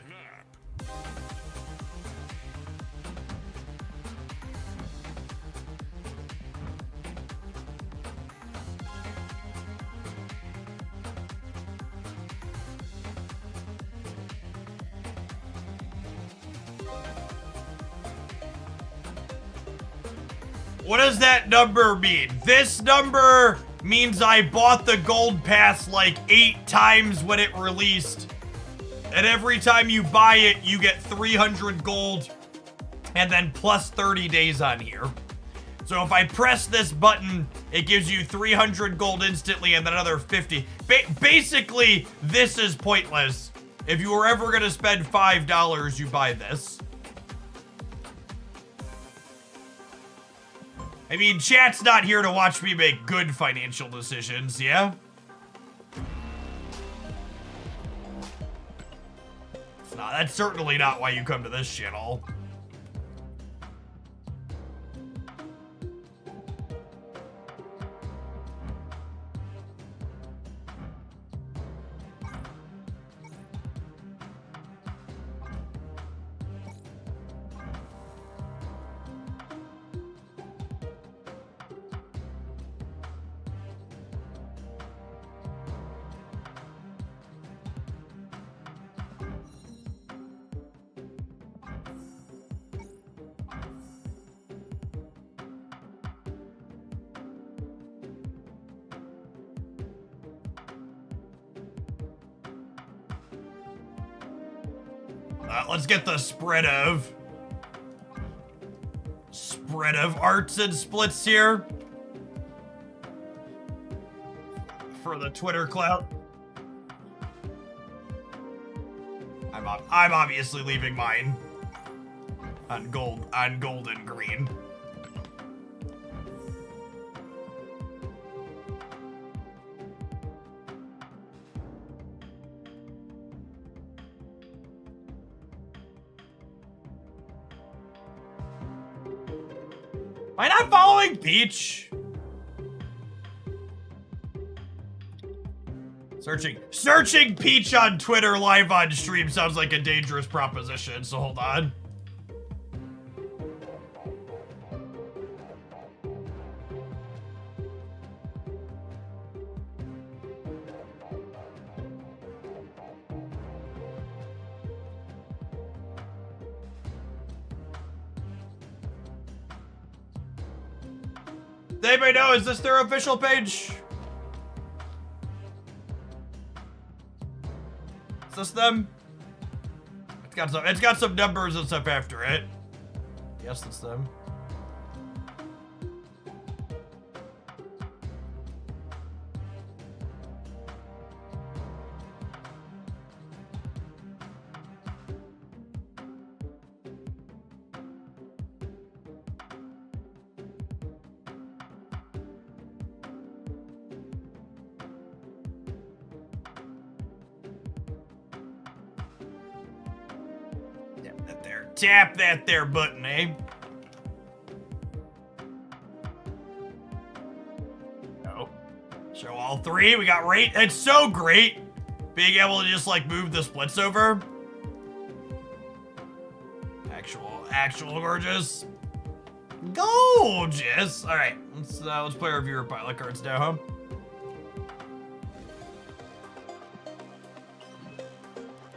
What does that number mean? This number means I bought the gold pass like 8 times when it released. And every time you buy it, you get 300 gold and then plus 30 days on here. So if I press this button, it gives you 300 gold instantly and then another 50. Basically, this is pointless. If you were ever gonna spend $5, you buy this. I mean, chat's not here to watch me make good financial decisions, yeah? That's certainly not why you come to this channel. Let's get the spread of arts and splits here for the Twitter clout. I'm obviously leaving mine on gold and green. Am I not following Peach? Searching Peach on Twitter live on stream sounds like a dangerous proposition, so hold on. Does anybody know, is this their official page? Is this them? It's got some numbers and stuff after it. Yes, it's them. that there. Tap that there button, eh? Oh. Show all three. We got rate. It's so great being able to just like move the splits over. Actual gorgeous. Gorgeous. All right, let's play our viewer pilot cards now, huh?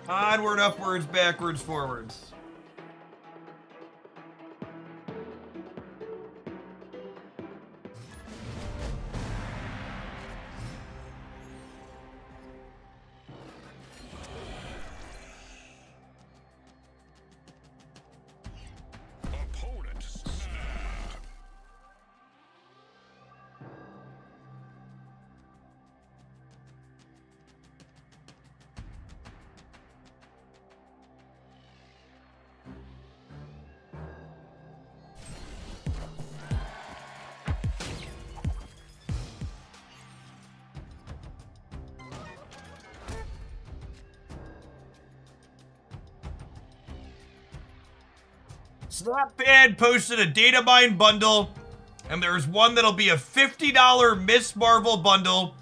Onward, upwards, backwards, forwards. Opponent snap. Snapad posted a data mine bundle, and there's one that'll be a $50 Miss Marvel bundle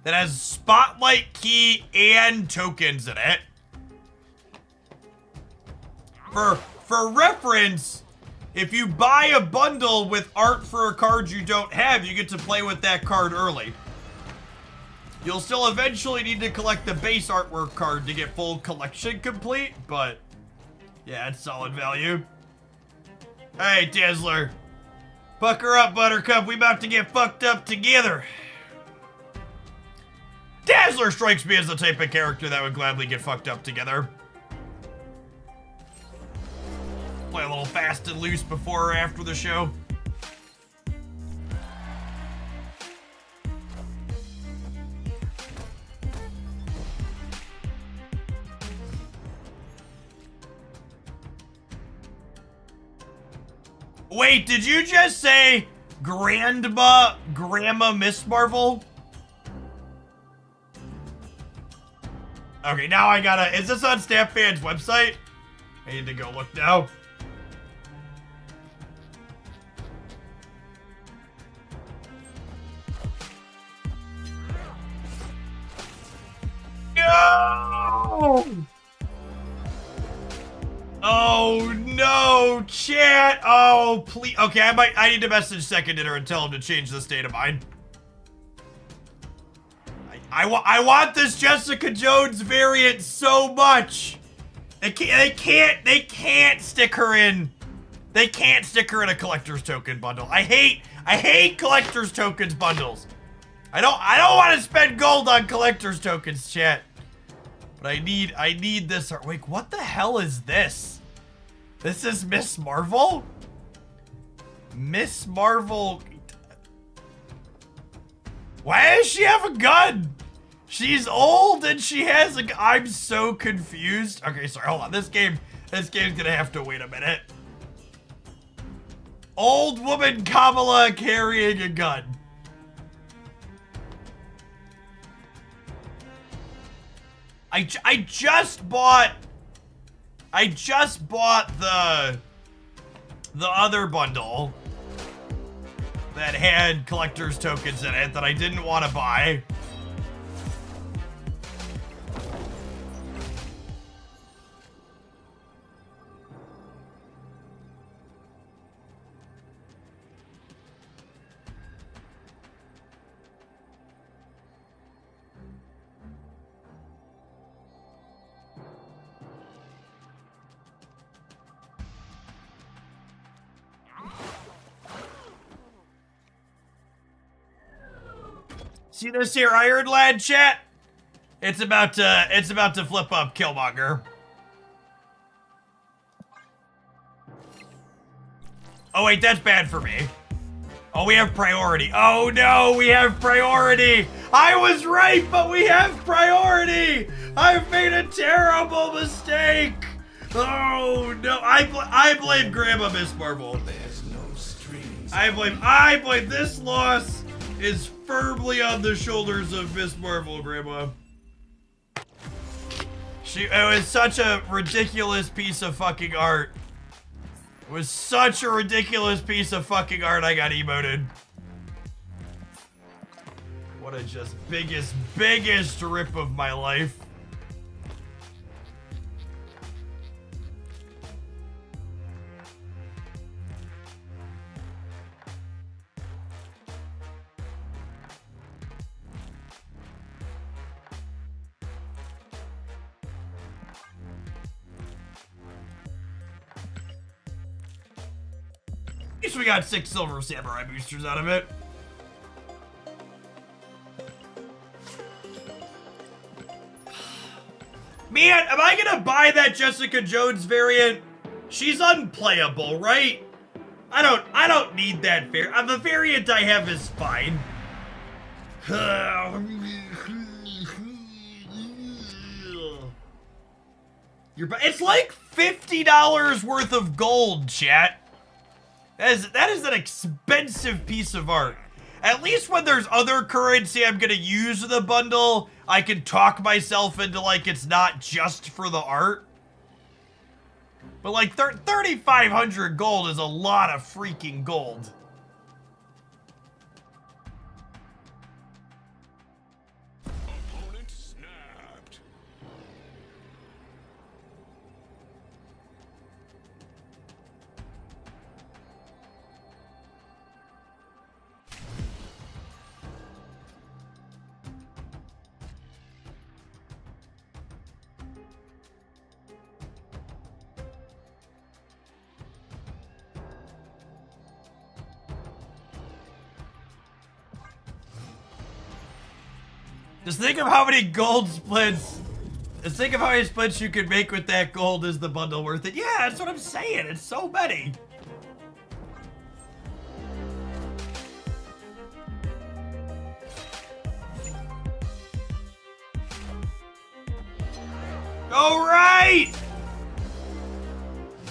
that has Spotlight Key and tokens in it. For reference, if you buy a bundle with art for a card you don't have, you get to play with that card early. You'll still eventually need to collect the base artwork card to get full collection complete, but yeah, it's solid value. Hey, Dazzler. Pucker up, Buttercup. We about to get fucked up together. Dazzler strikes me as the type of character that would gladly get fucked up together. Play a little fast and loose before or after the show. Wait, did you just say Grandma Miss Marvel? Okay, now I gotta, is this on Snapfan's website? I need to go look now. No! Oh no, chat! Oh please. Okay, I need to message Second Dinner and tell him to change this data mine. I want this Jessica Jones variant so much. They can't stick her in. They can't stick her in a collector's token bundle. I hate collector's tokens bundles. I don't want to spend gold on collector's tokens, chat. But I need this art. Wait, what the hell is this? This is Miss Marvel? Miss Marvel. Why does she have a gun? She's old and she has a gun. I'm so confused. Okay, sorry, hold on. This game's gonna have to wait a minute. Old woman Kamala carrying a gun. I just bought the other bundle that had collector's tokens in it that I didn't want to buy. See this here Iron Lad, chat? It's about to flip up Killmonger. Oh wait, that's bad for me. Oh, we have priority. Oh no, we have priority. I was right, but we have priority. I've made a terrible mistake. Oh no, I blame Grandma Miss Marvel. There's no strings. I blame this loss is firmly on the shoulders of Miss Marvel, Grandma. It was such a ridiculous piece of fucking art. It was such a ridiculous piece of fucking art I got emoted. What a just biggest rip of my life. At least we got 6 silver samurai boosters out of it. Man, am I gonna buy that Jessica Jones variant? She's unplayable, right? I don't need that variant. The variant I have is fine. It's like $50 worth of gold, chat. That is an expensive piece of art. At least when there's other currency I'm gonna use in the bundle, I can talk myself into like it's not just for the art. But like 3,500 gold is a lot of freaking gold. Opponent snapped. Just think of how many gold splits. Just think of how many splits you could make with that gold. Is the bundle worth it? Yeah, that's what I'm saying. It's so many. All right.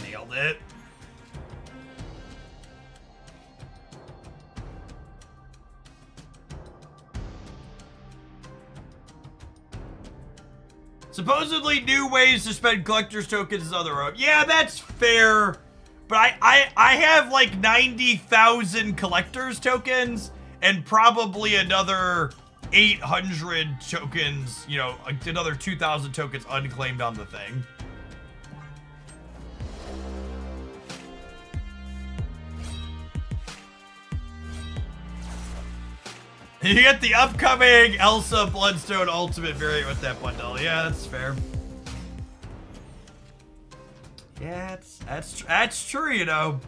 Nailed it. Supposedly new ways to spend collector's tokens is other road. Yeah, that's fair. But I have like 90,000 collector's tokens and probably another 800 tokens, you know, another 2,000 tokens unclaimed on the thing. You get the upcoming Elsa Bloodstone Ultimate variant with that bundle. Yeah, that's fair. Yeah, that's true, you know.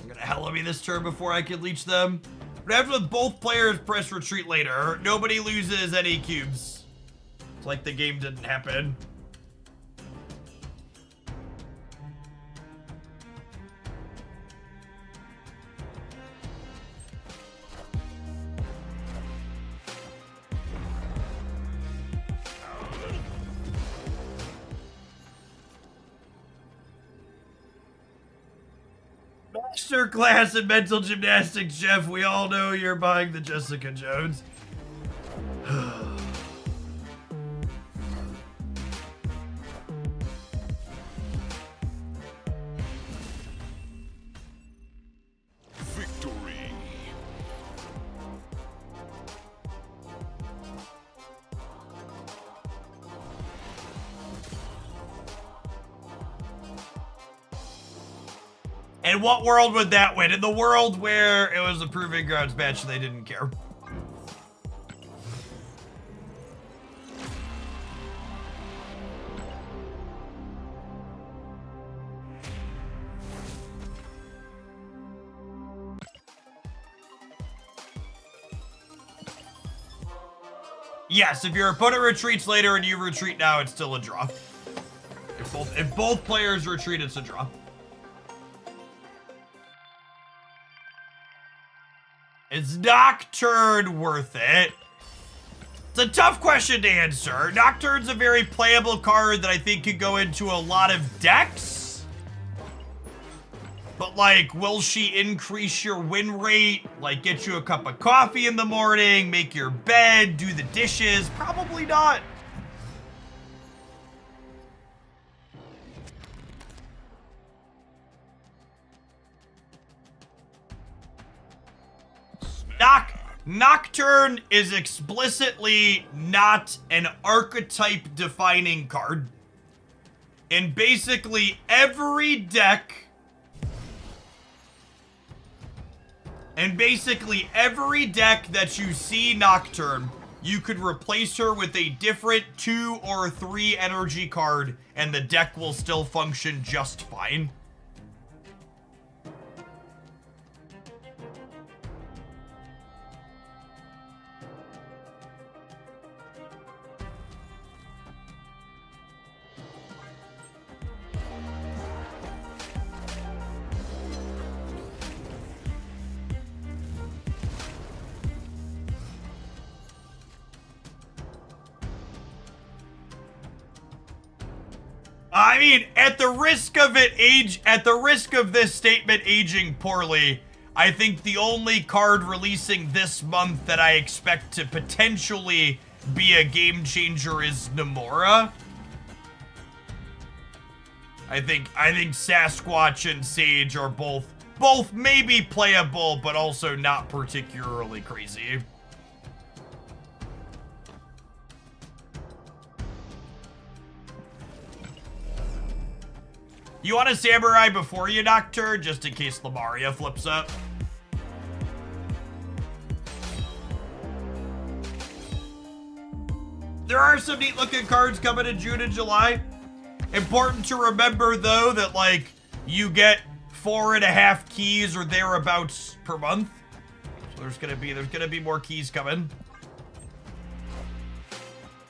I'm gonna hella me this turn before I can leech them. What happens with both players press retreat later? Nobody loses any cubes. It's like the game didn't happen. Masterclass in mental gymnastics, Jeff. We all know you're buying the Jessica Jones. Victory. And what world would that win? In the world where it was a Proving Grounds match and they didn't care. Yes, if your opponent retreats later and you retreat now, it's still a draw. If both players retreat, it's a draw. Is Nocturne worth it? It's a tough question to answer. Nocturne's a very playable card that I think could go into a lot of decks. But like, will she increase your win rate? Like, get you a cup of coffee in the morning, make your bed, do the dishes? Probably not. Nocturne is explicitly not an archetype-defining card. In basically every deck, that you see Nocturne, you could replace her with a different 2 or 3 energy card, and the deck will still function just fine. I mean, at the risk of this statement aging poorly, I think the only card releasing this month that I expect to potentially be a game changer is Nomura. I think Sasquatch and Sage are both maybe playable, but also not particularly crazy. You want a Samurai before you Nocturne, just in case Lamaria flips up? There are some neat looking cards coming in June and July. Important to remember though that like you get 4.5 keys or thereabouts per month. So there's gonna be more keys coming.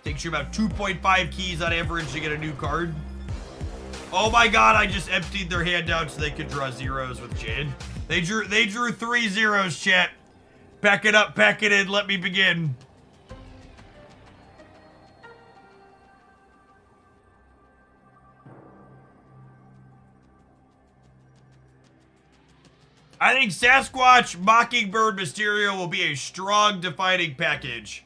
Takes you about 2.5 keys on average to get a new card. Oh my god, I just emptied their hand out so they could draw zeros with Jade. They drew 3 zeros, chat. Pack it up, pack it in, let me begin. I think Sasquatch, Mockingbird, Mysterio will be a strong defining package.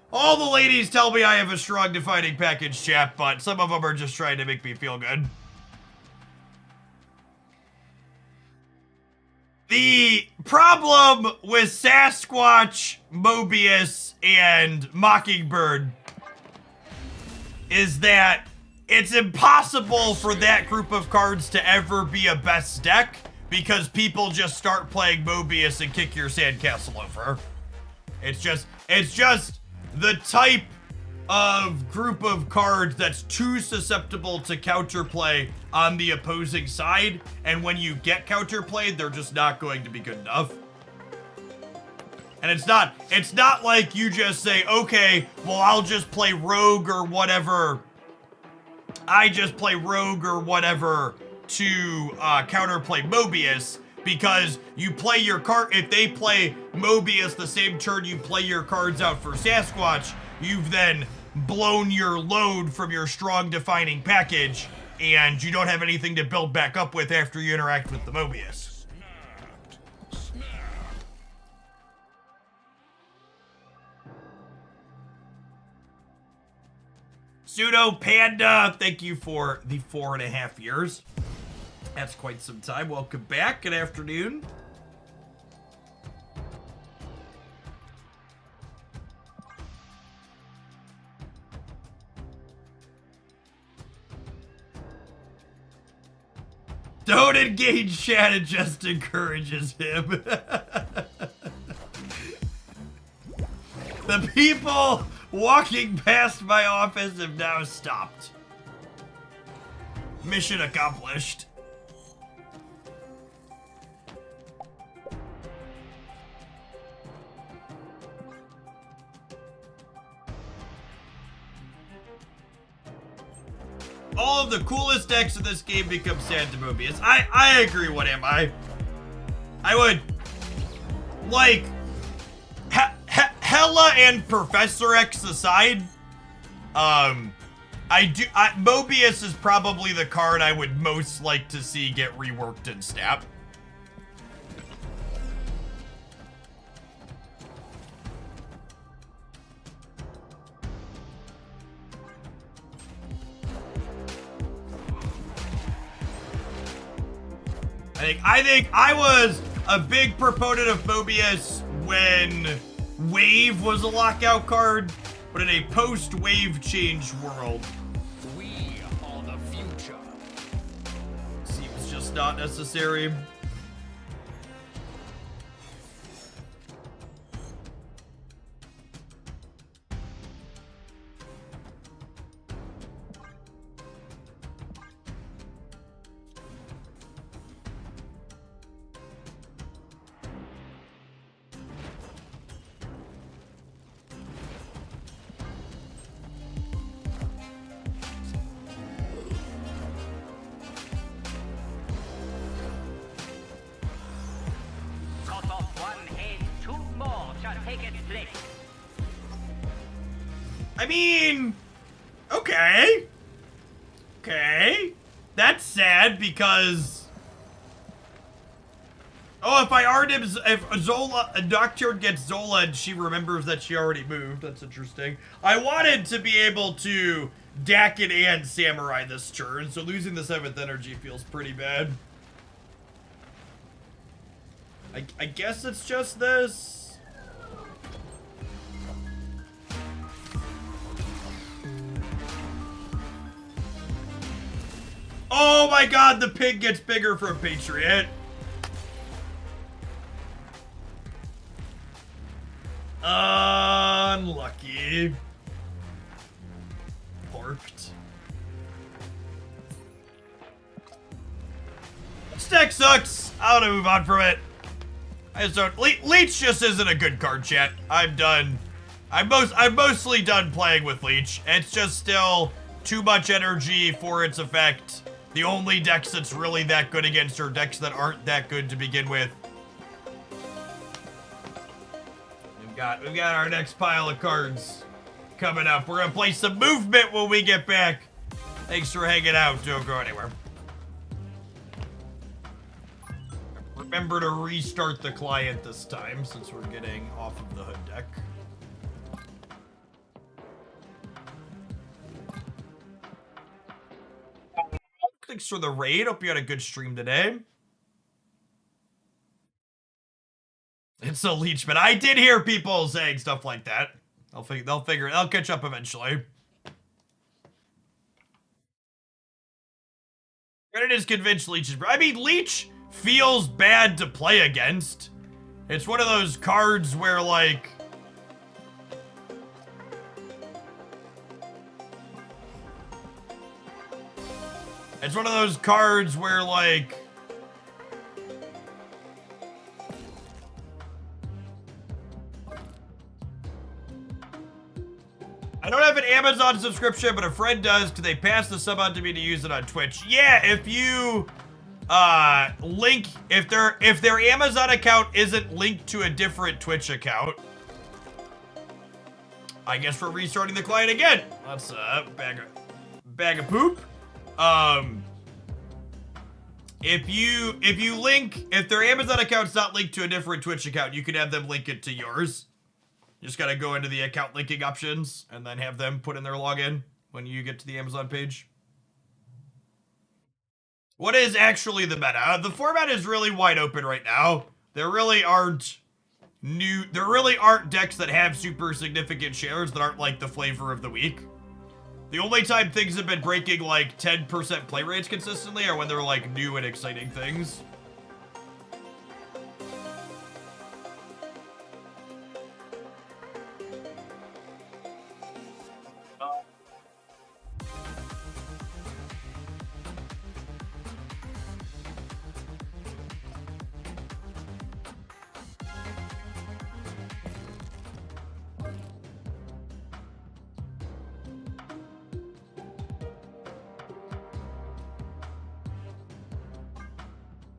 All the ladies tell me I have a strong defining package, chat, but some of them are just trying to make me feel good. The problem with Sasquatch, Mobius, and Mockingbird is that it's impossible for that group of cards to ever be a best deck because people just start playing Mobius and kick your sandcastle over. It's just the type of group of cards that's too susceptible to counterplay on the opposing side, and when you get counterplayed, they're just not going to be good enough. And it's not like you just say, okay, well, I'll just play Rogue or whatever. I just play Rogue or whatever to counterplay Mobius, because you play your card. If they play Mobius the same turn you play your cards out for Sasquatch, you've then blown your load from your strong defining package, and you don't have anything to build back up with after you interact with the Mobius. Pseudo Panda, thank you for the 4.5 years. That's quite some time. Welcome back. Good afternoon. Don't engage chat, it just encourages him. The people walking past my office have now stopped. Mission accomplished. All of the coolest decks in this game become Santa Mobius. I agree, what am I? I would, like, Hella and Professor X aside, Mobius is probably the card I would most like to see get reworked in Snap. I think I was a big proponent of Mobius when Wave was a lockout card, but in a post-wave change world, We are the future. seems just not necessary. Cut off one head, two more shall take its place. I mean, okay. Okay. That's sad because... Oh, if I Arnim, if Zola, a Nocturne gets Zola and she remembers that she already moved, that's interesting. I wanted to be able to Dakin and Samurai this turn, so losing the 7th energy feels pretty bad. I guess it's just this. Oh my god, the pig gets bigger from Patriot. Unlucky. Parked. This deck sucks. I want to move on from it. I just don't. Leech just isn't a good card, chat. I'm done. I'm mostly done playing with Leech. It's just still too much energy for its effect. The only decks that's really that good against are decks that aren't that good to begin with. We've got our next pile of cards coming up. We're gonna play some movement when we get back. Thanks for hanging out. Don't go anywhere. Remember to restart the client this time since we're getting off of the hood deck. Thanks for the raid. Hope you had a good stream today. It's a Leechman. I did hear people saying stuff like that. They'll catch up eventually. Reddit is convinced Leech is... I mean, Leech feels bad to play against. It's one of those cards where, like... It's one of those cards where, like... I don't have an Amazon subscription, but a friend does. Do they pass the sub on to me to use it on Twitch? Yeah, if you link, if their Amazon account isn't linked to a different Twitch account, I guess we're restarting the client again. That's a bag of poop. If their Amazon account's not linked to a different Twitch account, you can have them link it to yours. You just gotta go into the account linking options and then have them put in their login when you get to the Amazon page. What is actually the meta? The format is really wide open right now. There really aren't decks that have super significant shares that aren't like the flavor of the week. The only time things have been breaking like 10% play rates consistently are when they're like new and exciting things.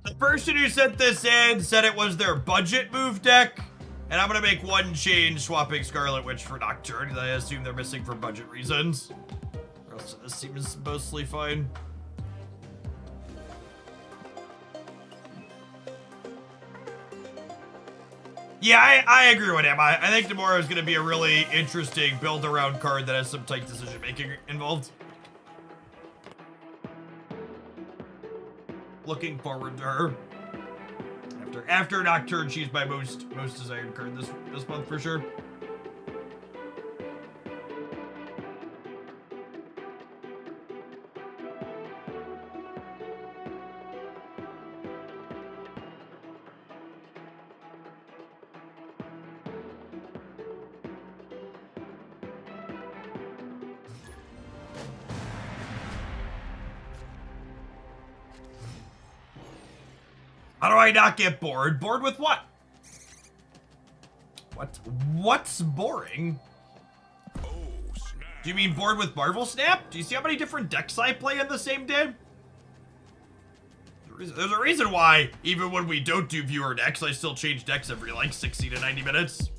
The person who sent this in said it was their budget move deck, and I'm gonna make one change, swapping Scarlet Witch for Nocturne, that I assume they're missing for budget reasons. Or else this seems mostly fine. Yeah, I agree with him. I think tomorrow is gonna be a really interesting build-around card that has some tight decision-making involved. Looking forward to her. After Nocturne, she's my most desired card this month for sure. How do I not get bored? Bored with what? What's boring? Oh, snap. Do you mean bored with Marvel Snap? Do you see how many different decks I play in the same day? There's a reason why, even when we don't do viewer decks, I still change decks every like 60 to 90 minutes.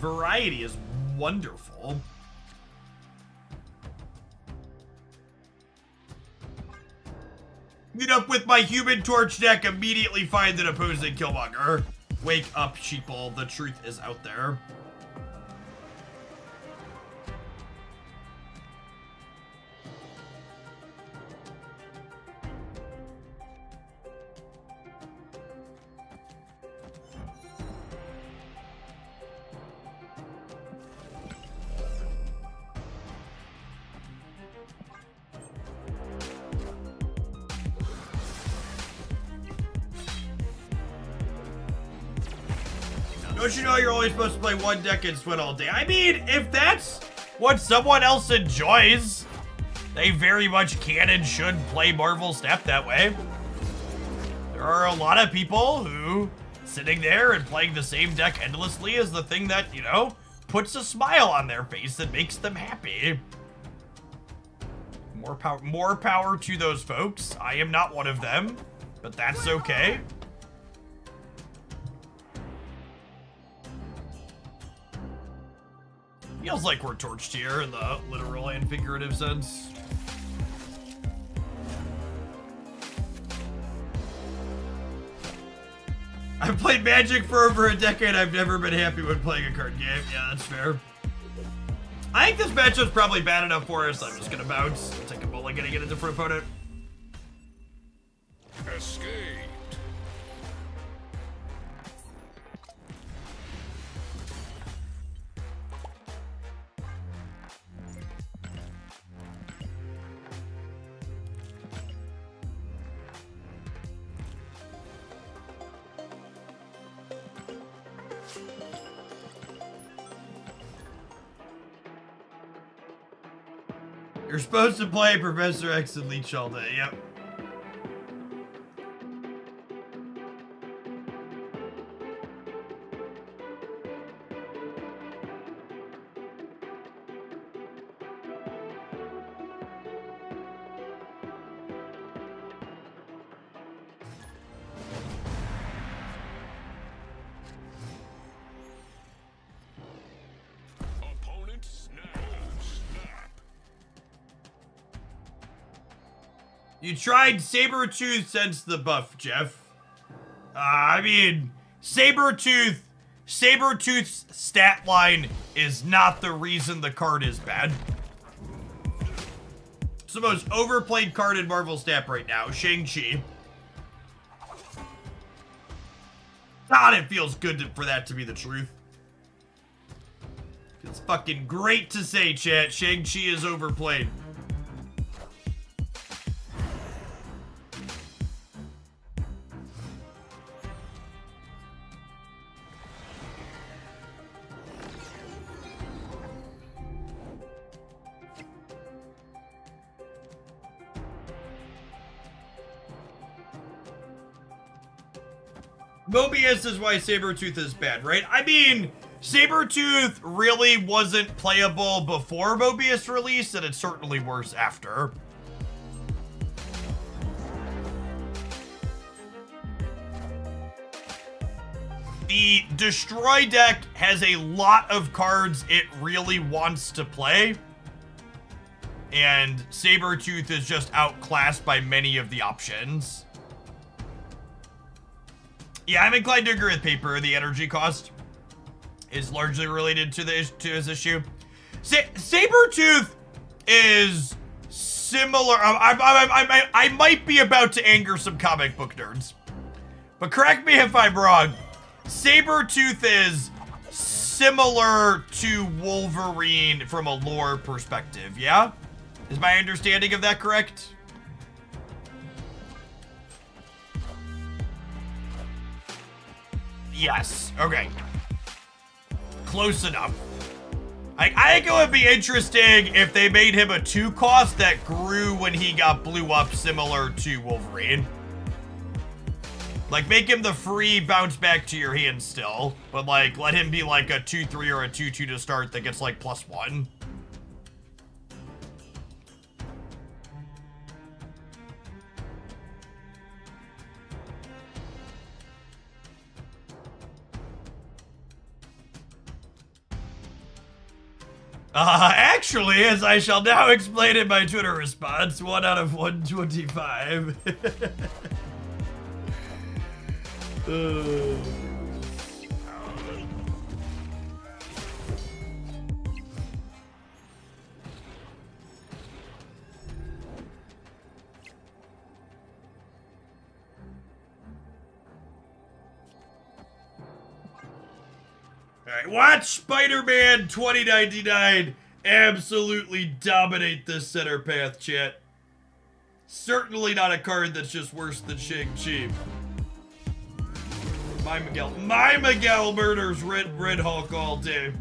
Variety is wonderful. Meet up with my Human Torch deck, immediately find an opposing Killmonger. Wake up, sheeple, the truth is out there. Don't you know you're only supposed to play one deck and sweat all day? I mean, if that's what someone else enjoys, they very much can and should play Marvel Snap that way. There are a lot of people who sitting there and playing the same deck endlessly is the thing that, you know, puts a smile on their face and makes them happy. More power to those folks. I am not one of them, but that's okay. Feels like we're torched here in the literal and figurative sense. I've played Magic for over a decade. I've never been happy when playing a card game. Yeah, that's fair. I think this matchup's probably bad enough for us. I'm just gonna bounce, take a mulligan and get a different opponent. Escape. You're supposed to play Professor X and Leech all day, yep. Opponent snap. You tried Sabretooth since the buff, Jeff. I mean, Sabretooth's stat line is not the reason the card is bad. It's the most overplayed card in Marvel Snap right now, Shang-Chi. God, it feels good for that to be the truth. It's fucking great to say, chat. Shang-Chi is overplayed. Mobius is why Sabretooth is bad, right? I mean, Sabretooth really wasn't playable before Mobius released, and it's certainly worse after. The Destroy deck has a lot of cards it really wants to play, and Sabretooth is just outclassed by many of the options. Yeah, I'm inclined to agree with Paper. The energy cost is largely related to his issue. Sabretooth is similar. I might be about to anger some comic book nerds, but correct me if I'm wrong. Sabretooth is similar to Wolverine from a lore perspective, yeah? Is my understanding of that correct? Yes. Okay. Close enough. I think it would be interesting if they made him a 2-cost that grew when he got blew up, similar to Wolverine. Like, make him the free bounce back to your hand still, but, like, let him be, like, a 2-3 or a 2-2 to start that gets, like, +1. Actually, as I shall now explain in my Twitter response, 1 out of 125. Alright, watch Spider-Man 2099 absolutely dominate this center path, chat. Certainly not a card that's just worse than Shang-Chi. My Miguel murders Red Hulk all day.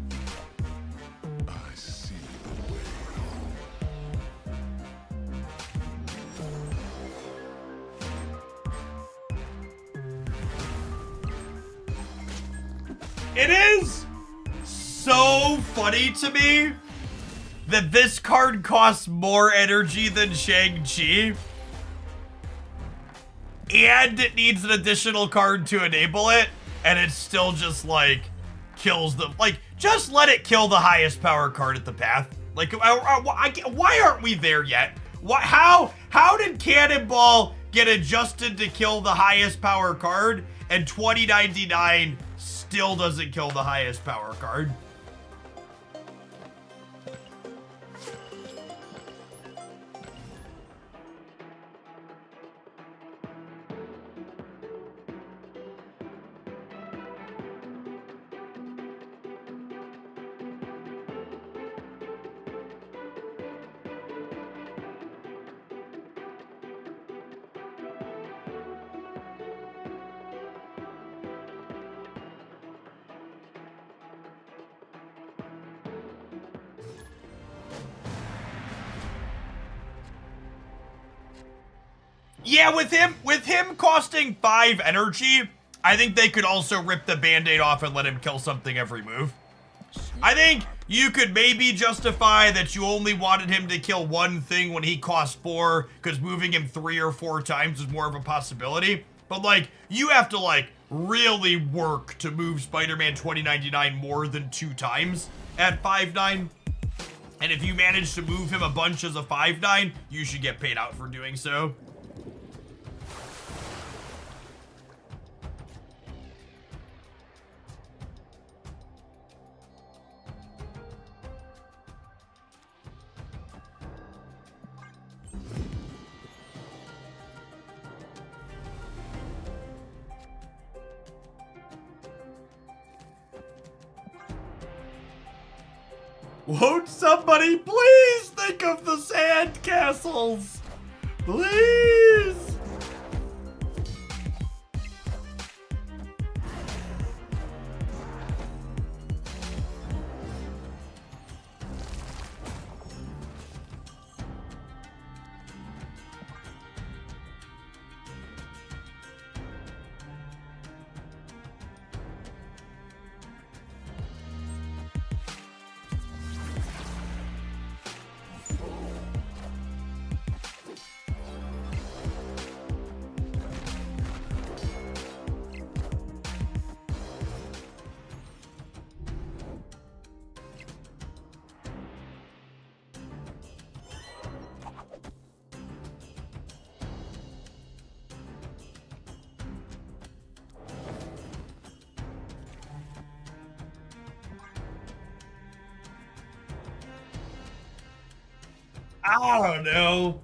I see the way. It is so funny to me that this card costs more energy than Shang-Chi, and it needs an additional card to enable it, and it still just, like, kills them. Like, just let it kill the highest power card at the path. Like, why aren't we there yet? How did Cannonball get adjusted to kill the highest power card, and 2099 still doesn't kill the highest power card? Yeah, with him costing 5 energy, I think they could also rip the Band-Aid off and let him kill something every move. I think you could maybe justify that you only wanted him to kill one thing when he cost 4, because moving him 3 or 4 times is more of a possibility. But, like, you have to, like, really work to move Spider-Man 2099 more than 2 times at 5/9. And if you manage to move him a bunch as a 5/9, you should get paid out for doing so. Won't somebody please think of the sand castles? Please! I don't know.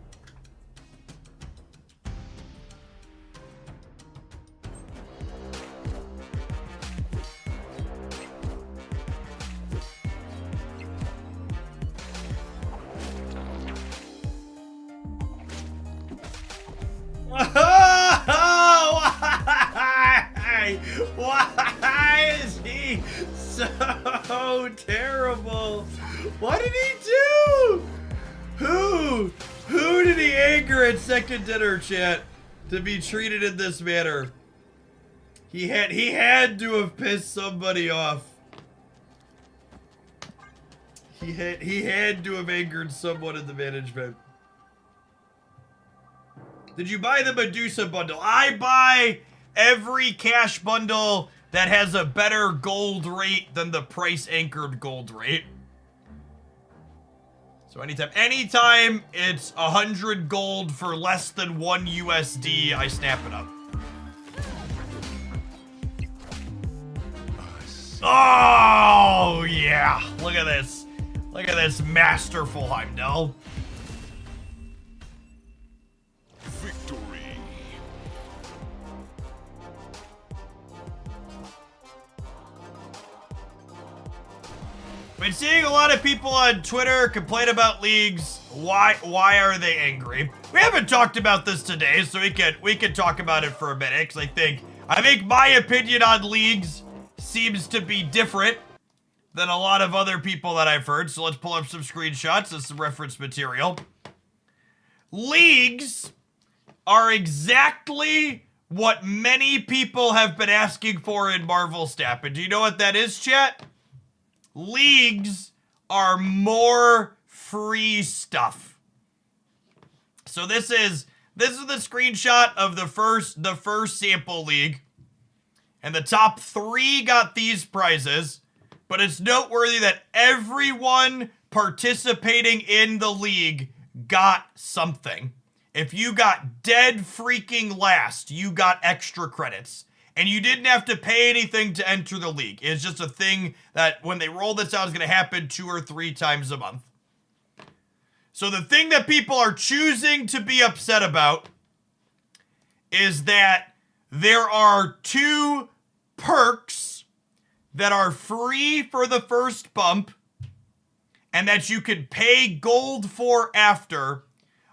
Why is he so terrible? What did he do? Who did he anger at second dinner, chat, to be treated in this manner? He had to have pissed somebody off. He had to have angered someone in the management. Did you buy the Medusa bundle? I buy every cash bundle that has a better gold rate than the price anchored gold rate. So anytime it's 100 gold for less than 1 USD, I snap it up. Oh yeah, look at this. Look at this masterful Heimdall. Victory. Been seeing a lot of people on Twitter complain about leagues. Why are they angry? We haven't talked about this today, so we could talk about it for a minute, because I think my opinion on leagues seems to be different than a lot of other people that I've heard. So let's pull up some screenshots and some reference material. Leagues are exactly what many people have been asking for in Marvel Snap. And do you know what that is, chat? Leagues are more free stuff. So this is the screenshot of the first sample league. And the top 3 got these prizes. But it's noteworthy that everyone participating in the league got something. If you got dead freaking last, you got extra credits. And you didn't have to pay anything to enter the league. It's just a thing that when they roll this out is going to happen 2 or 3 times a month. So the thing that people are choosing to be upset about is that there are 2 perks that are free for the first bump and that you can pay gold for after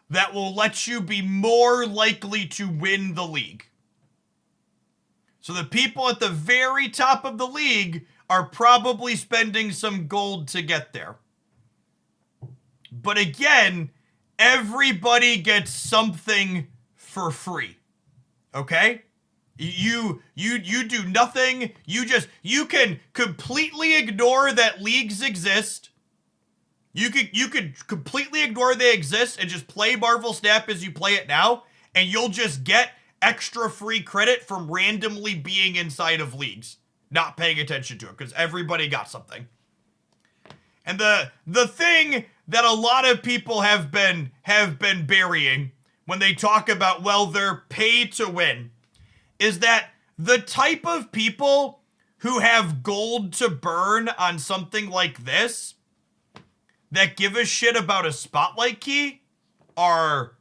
that will let you be more likely to win the league. So the people at the very top of the league are probably spending some gold to get there. But again, everybody gets something for free. Okay? You do nothing. You can completely ignore that leagues exist. You could completely ignore they exist and just play Marvel Snap as you play it now, and you'll just get extra free credit from randomly being inside of leagues, not paying attention to it, because everybody got something. And the thing that a lot of people have been burying when they talk about, well, they're pay to win, is that the type of people who have gold to burn on something like this that give a shit about a spotlight key are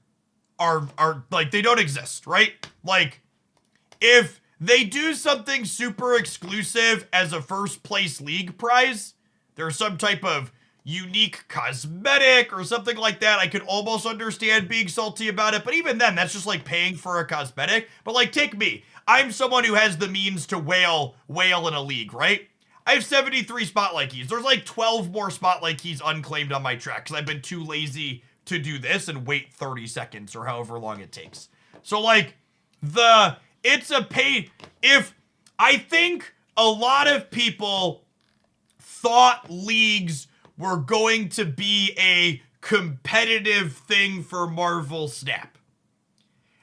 like, they don't exist, right? Like, if they do something super exclusive as a first place league prize, there's some type of unique cosmetic or something like that, I could almost understand being salty about it. But even then, that's just like paying for a cosmetic. But like, take me. I'm someone who has the means to whale in a league, right? I have 73 spotlight keys. There's like 12 more spotlight keys unclaimed on my track because I've been too lazy to do this and wait 30 seconds or however long it takes. So like, it's a pay. If I think a lot of people thought leagues were going to be a competitive thing for Marvel Snap.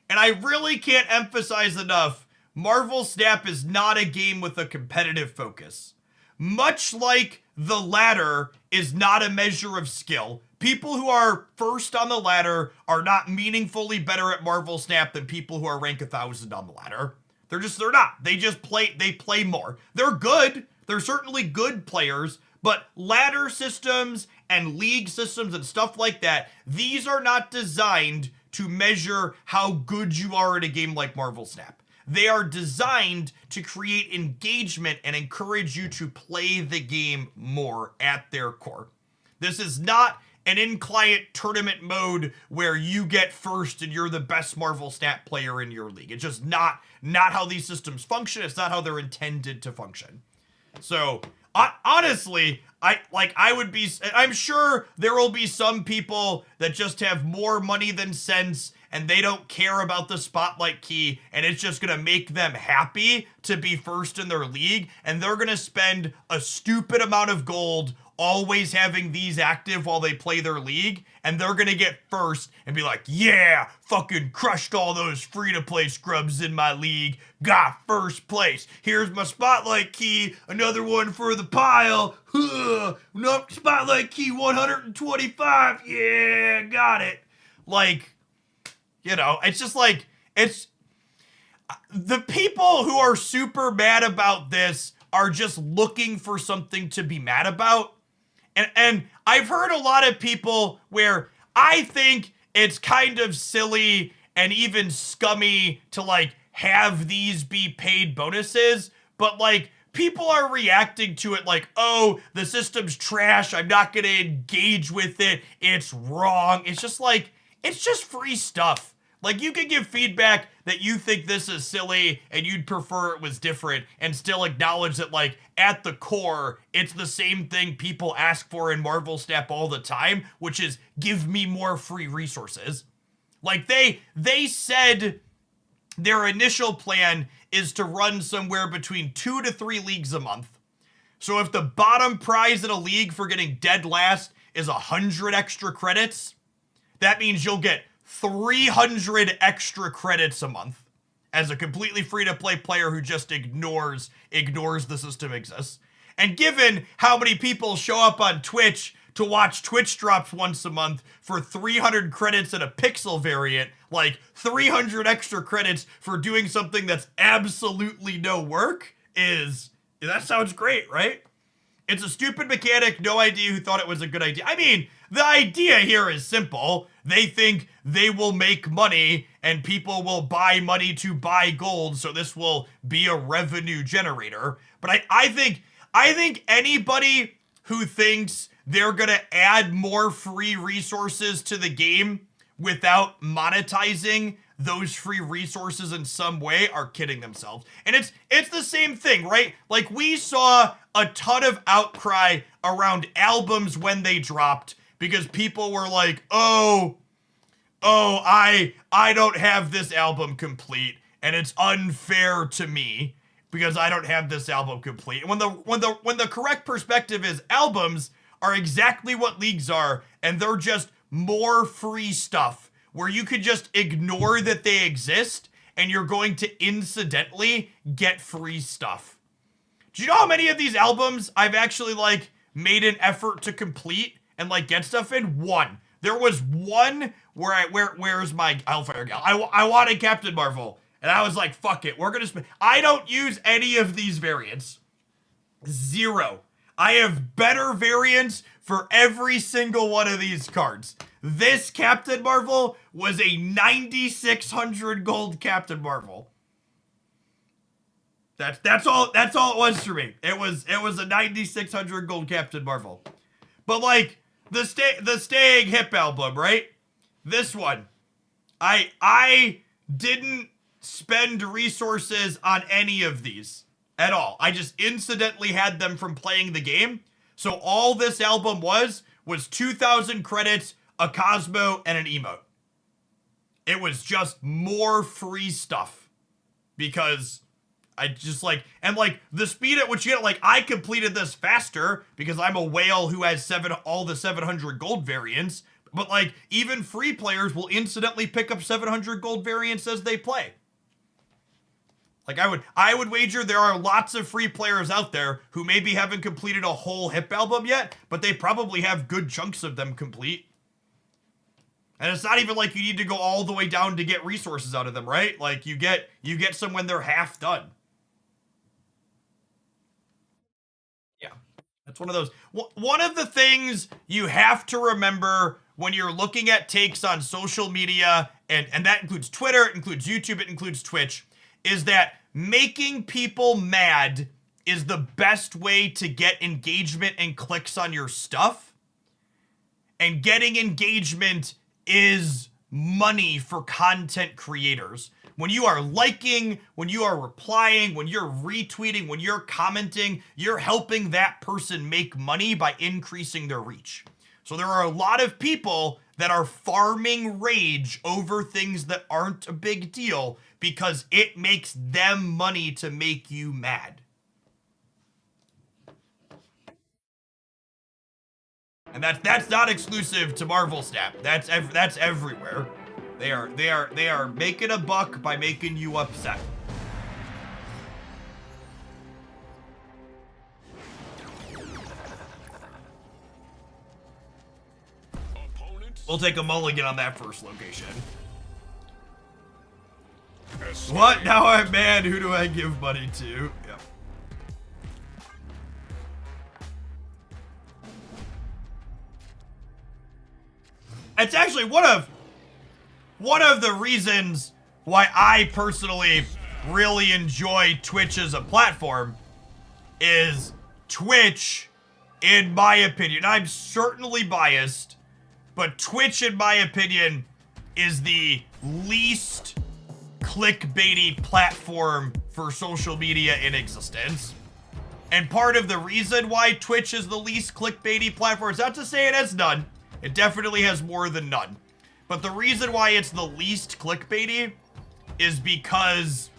And I really can't emphasize enough, Marvel Snap is not a game with a competitive focus. Much like the ladder is not a measure of skill, people who are first on the ladder are not meaningfully better at Marvel Snap than people who are rank 1,000 on the ladder. They're not. They play more. They're good. They're certainly good players, but ladder systems and league systems and stuff like that, these are not designed to measure how good you are at a game like Marvel Snap. They are designed to create engagement and encourage you to play the game more at their core. This is not an in-client tournament mode where you get first and you're the best Marvel Snap player in your league. It's just not how these systems function. It's not how they're intended to function. So honestly, I'm sure there will be some people that just have more money than sense and they don't care about the spotlight key and it's just gonna make them happy to be first in their league, and they're gonna spend a stupid amount of gold always having these active while they play their league, and they're gonna get first and be like, yeah, fucking crushed all those free-to-play scrubs in my league, got first place, here's my spotlight key, another one for the pile, no, spotlight key 125, yeah, got it. Like, you know, it's just like, it's, the people who are super mad about this are just looking for something to be mad about. And I've heard a lot of people where I think it's kind of silly and even scummy to like have these be paid bonuses, but like people are reacting to it like, oh, the system's trash, I'm not gonna engage with it, it's wrong. It's just like, it's just free stuff. Like, you can give feedback that you think this is silly and you'd prefer it was different and still acknowledge that, like, at the core, it's the same thing people ask for in Marvel Snap all the time, which is give me more free resources. Like, they said their initial plan is to run somewhere between 2 to 3 leagues a month. So if the bottom prize in a league for getting dead last is 100 extra credits, that means you'll get 300 extra credits a month as a completely free-to-play player who just ignores the system exists. And given how many people show up on Twitch to watch Twitch drops once a month for 300 credits in a pixel variant, like 300 extra credits for doing something that's absolutely no work that sounds great, right? It's a stupid mechanic, no idea who thought it was a good idea. I mean, the idea here is simple. They think they will make money and people will buy money to buy gold, so this will be a revenue generator. But I think anybody who thinks they're gonna add more free resources to the game without monetizing those free resources in some way are kidding themselves. And it's the same thing, right? Like, we saw a ton of outcry around albums when they dropped because people were like, oh, I don't have this album complete and it's unfair to me because I don't have this album complete. And when the correct perspective is albums are exactly what leagues are, and they're just more free stuff where you could just ignore that they exist and you're going to incidentally get free stuff. Do you know how many of these albums I've actually like made an effort to complete and like get stuff in? One. There was one where where's my Hellfire Gal? I wanted Captain Marvel and I was like, fuck it, we're gonna spend. I don't use any of these variants. Zero. I have better variants for every single one of these cards. This Captain Marvel was a 9,600 gold Captain Marvel. That's all it was for me. It was a 9,600 gold Captain Marvel. But like the Staying Hip album, right? This one, I didn't spend resources on any of these at all. I just incidentally had them from playing the game. So all this album was 2,000 credits, a Cosmo, and an emote. It was just more free stuff because I just like, and like the speed at which you get, like, I completed this faster because I'm a whale who has all the 700 gold variants, but like even free players will incidentally pick up 700 gold variants as they play. Like I would wager there are lots of free players out there who maybe haven't completed a whole hip album yet, but they probably have good chunks of them complete. And it's not even like you need to go all the way down to get resources out of them, right? Like you get some when they're half done. Yeah. That's one of those. One of the things you have to remember when you're looking at takes on social media, and that includes Twitter, it includes YouTube, it includes Twitch, is that making people mad is the best way to get engagement and clicks on your stuff. And getting engagement is money for content creators. When you are liking, when you are replying, when you're retweeting, when you're commenting, you're helping that person make money by increasing their reach. So there are a lot of people that are farming rage over things that aren't a big deal because it makes them money to make you mad. And that's not exclusive to Marvel Snap. That's everywhere. They are making a buck by making you upset. We'll take a mulligan on that first location. What? Now I'm mad. Who do I give money to? Yep. It's actually one of the reasons why I personally really enjoy Twitch as a platform is Twitch, in my opinion, I'm certainly biased, but Twitch, in my opinion, is the least clickbaity platform for social media in existence. And part of the reason why Twitch is the least clickbaity platform is not to say it has none. It definitely has more than none. But the reason why it's the least clickbaity is because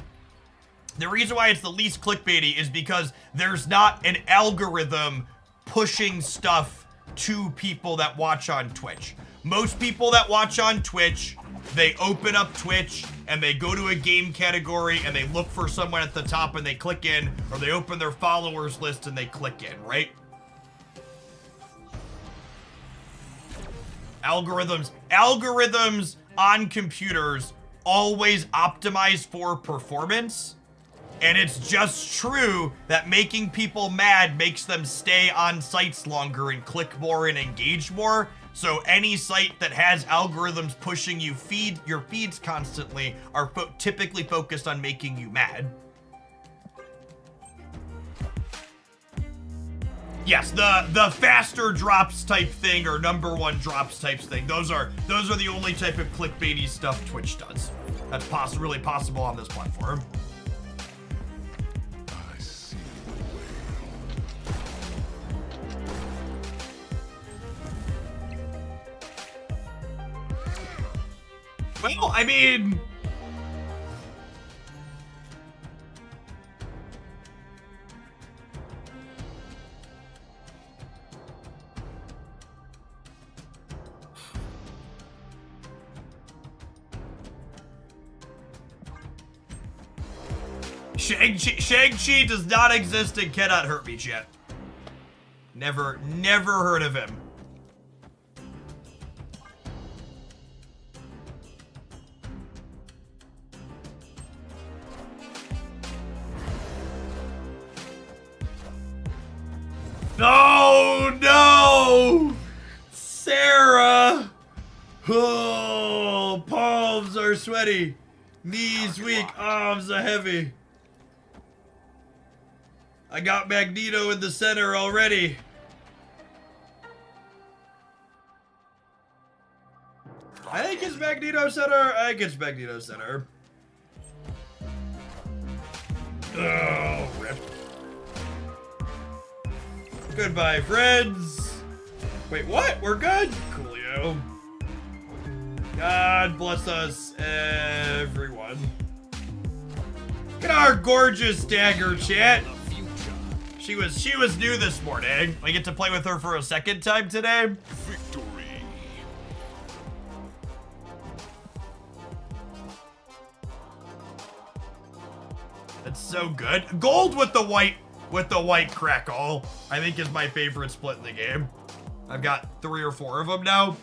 there's not an algorithm pushing stuff to people that watch on Twitch. Most people that watch on Twitch, they open up Twitch and they go to a game category and they look for someone at the top and they click in, or they open their followers list and they click in, right? Algorithms on computers always optimize for performance, and it's just true that making people mad makes them stay on sites longer and click more and engage more. So any site that has algorithms pushing your feeds constantly are typically focused on making you mad. Yes, the faster drops type thing or number one drops types thing. Those are the only type of clickbaity stuff Twitch does. That's really possible on this platform. I see. Well, I mean, Shang-Chi does not exist and cannot hurt me yet. Never heard of him. Oh no! Sarah! Oh, palms are sweaty. Knees weak, arms are heavy. I got Magneto in the center already. I think it's Magneto center. I think it's Magneto center. Oh, rip. Goodbye, friends. Wait, what? We're good? Coolio. God bless us, everyone. Look at our gorgeous dagger, chat. She was new this morning. I get to play with her for a second time today. Victory. That's so good. Gold with the white crackle, I think, is my favorite split in the game. I've got 3 or 4 of them now.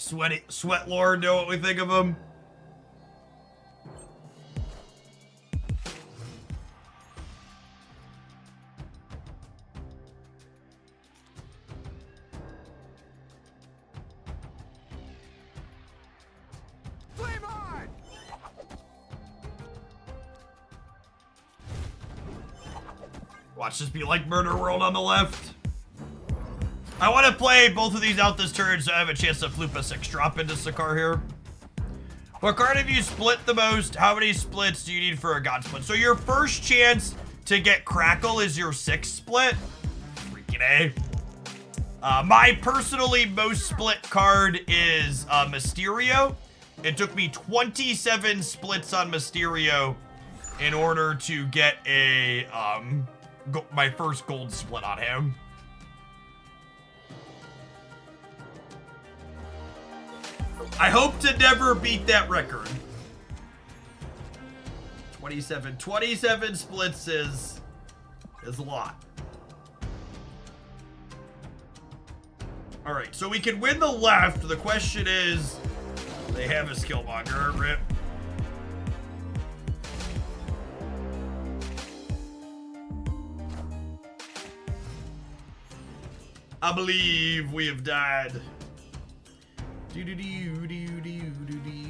Sweat Lord know what we think of him. Flame on! Watch this be like Murder World on the left. I want to play both of these out this turn so I have a chance to floop a 6 drop into Sakar here. What card have you split the most? How many splits do you need for a God split? So your first chance to get Crackle is your 6 split. Freaking A. My personally most split card is Mysterio. It took me 27 splits on Mysterio in order to get a my first gold split on him. I hope to never beat that record. 27 splits is a lot. All right, so we can win the left. The question is, they have a Skillmonger. Rip. I believe we have died. Do do do do do do do.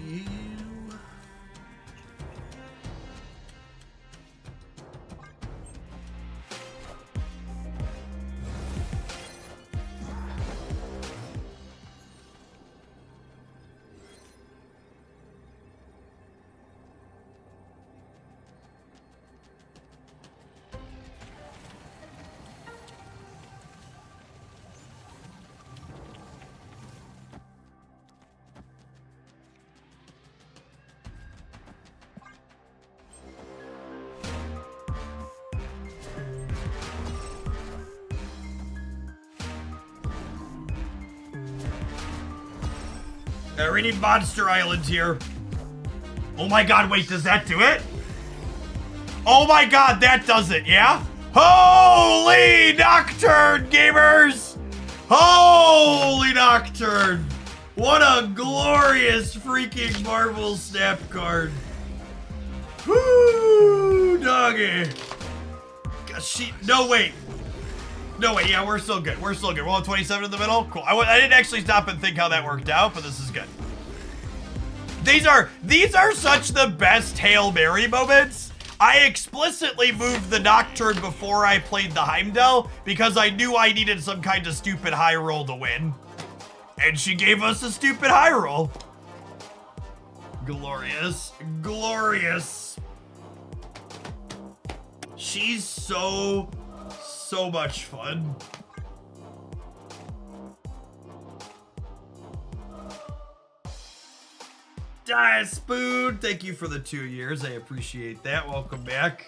We need Monster Island here. Oh my god, wait, does that do it? Oh my god, that does it, yeah? Holy Nocturne, gamers! Holy Nocturne! What a glorious freaking Marvel Snap card. Whoo, doggy. No, wait, yeah, we're still good. We're still good. We'll have 27 in the middle. Cool. I didn't actually stop and think how that worked out, but this is good. These are such the best Hail Mary moments. I explicitly moved the Nocturne before I played the Heimdall because I knew I needed some kind of stupid high roll to win. And she gave us a stupid high roll. Glorious. Glorious. She's so much fun. Spoon, thank you for the 2 years. I appreciate that. Welcome back.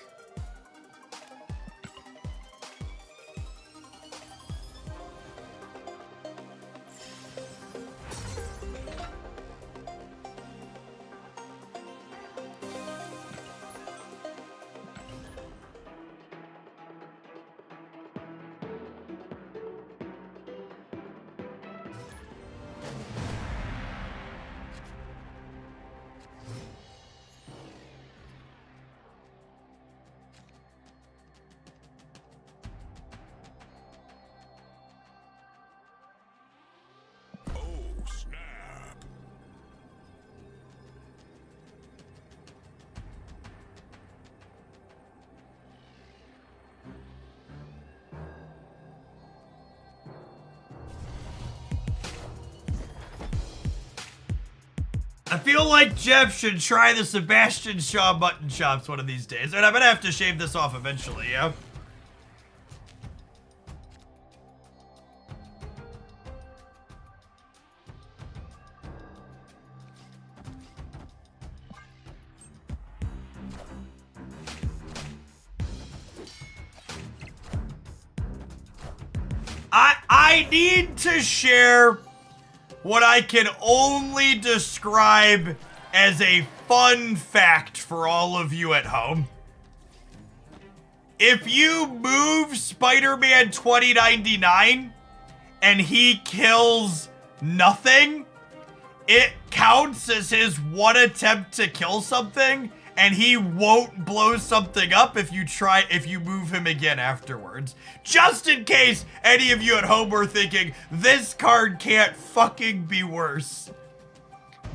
I feel like Jeff should try the Sebastian Shaw mutton chops one of these days. And I'm gonna have to shave this off eventually, yeah? I need to share what I can only describe as a fun fact for all of you at home. If you move Spider-Man 2099 and he kills nothing, it counts as his one attempt to kill something, and he won't blow something up if you move him again afterwards. Just in case any of you at home were thinking, this card can't fucking be worse.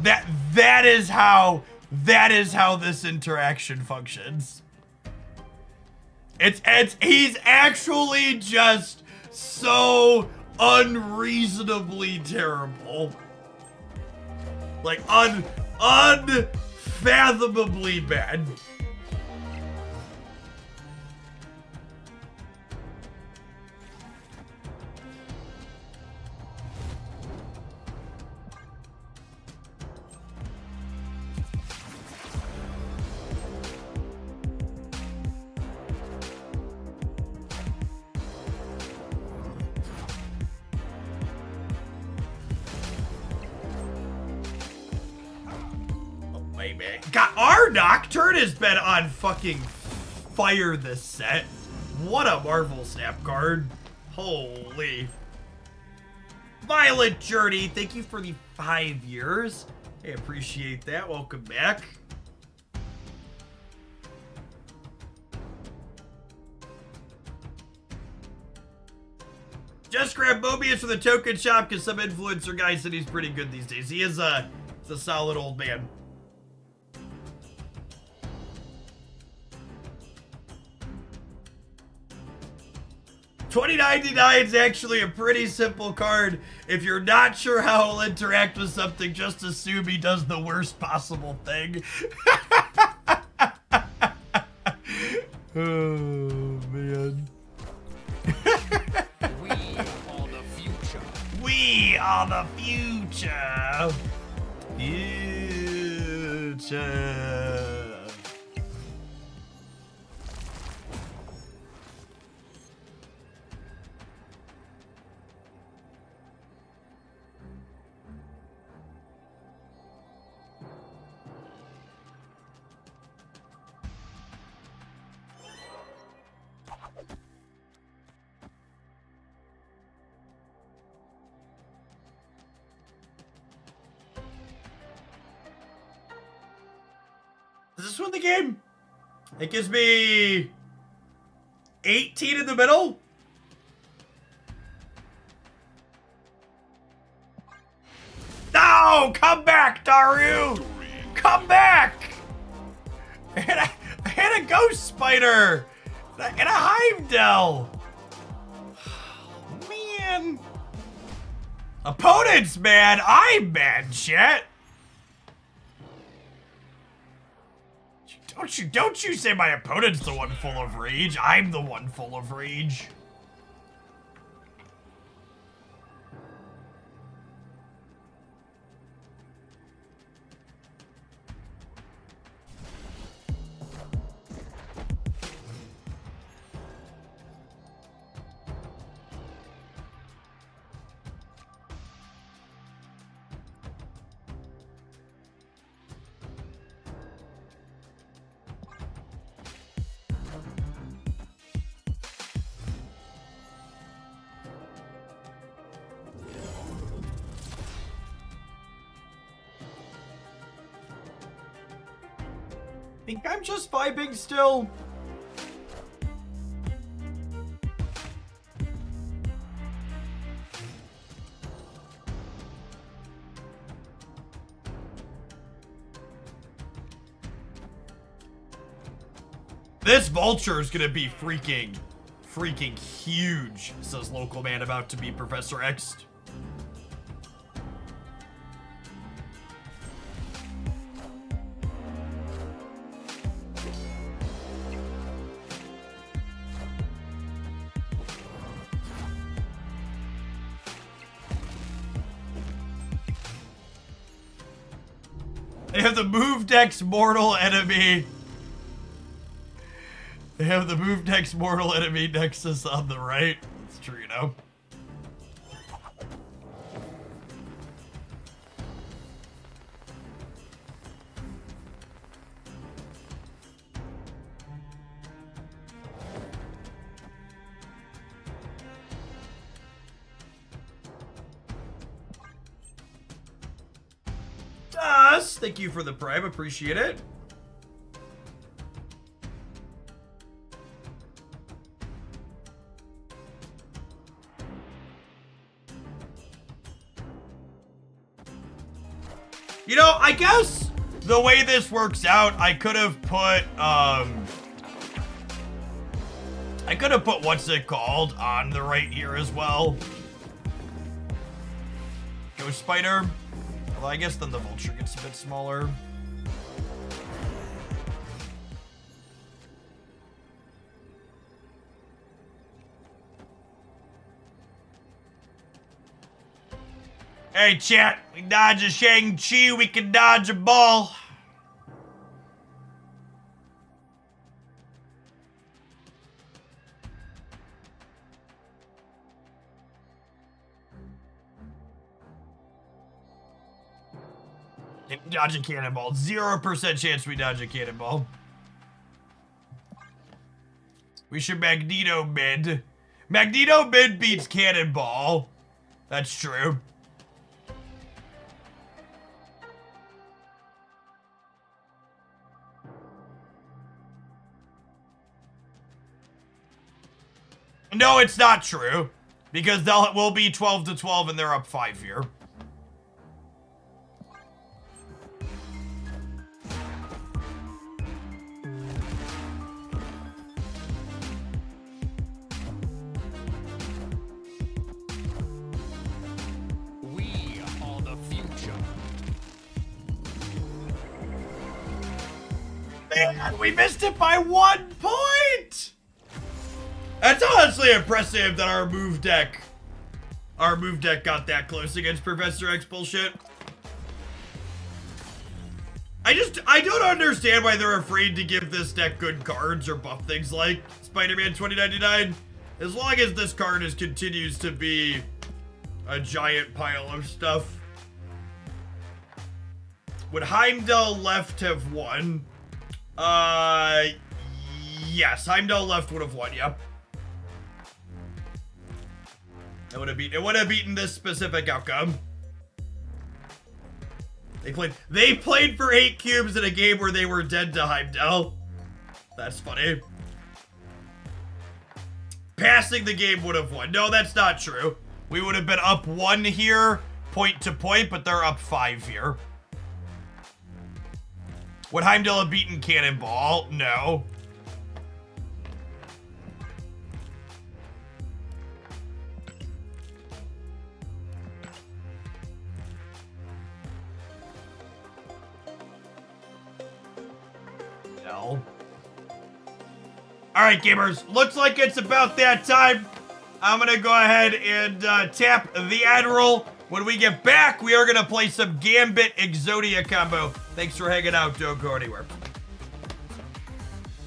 That is how this interaction functions. He's actually just so unreasonably terrible. Like unfathomably bad. God, our Nocturne has been on fucking fire this set. What a Marvel Snap card. Holy. Violent Journey, thank you for the 5 years. I appreciate that. Welcome back. Just grab Mobius from the token shop because some influencer guy said he's pretty good these days. He is a solid old man. $20.99 is actually a pretty simple card. If you're not sure how he'll interact with something, just assume he does the worst possible thing. Oh, man. We are the future. We are the future. Future. Does this win the game? It gives me 18 in the middle. No! Come back, Daru! Come back! I had a ghost spider! And a Heimdall! Man. Opponents mad, I'm mad, chat! Don't you say my opponent's the one full of rage. I'm the one full of rage. Think I'm just vibing still. This vulture is gonna be freaking huge, says local man about to be Professor X. They have the move dex mortal enemy. They have the move dex mortal enemy nexus on the right. It's true, you know. Gus. Thank you for the prime. Appreciate it. You know, I guess the way this works out, I could have put, what's it called on the right here as well. Ghost Spider. Although I guess then the Vulture gets a bit smaller. Hey, chat, we dodge a Shang-Chi, we can dodge a ball. Dodge a cannonball. 0% chance we dodge a cannonball. We should Magneto mid. Magneto mid beats cannonball. That's true. No, it's not true. Because we'll be 12-12 and they're up 5 here. We are the future. Man, we missed it by 1 point! That's honestly impressive that our move deck got that close against Professor X bullshit. I don't understand why they're afraid to give this deck good cards or buff things like Spider-Man 2099. As long as this card continues to be a giant pile of stuff. Would Heimdall left have won? Yes, Heimdall left would have won, yep. It would have beaten this specific outcome. They played for 8 cubes in a game where they were dead to Heimdall. That's funny. Passing the game would have won. No, that's not true. We would have been up 1 here, point to point, but they're up 5 here. Would Heimdall have beaten Cannonball? No. No. Alright, gamers. Looks like it's about that time. I'm gonna go ahead and tap the Admiral. When we get back, we are gonna play some Gambit Exodia combo. Thanks for hanging out. Don't go anywhere.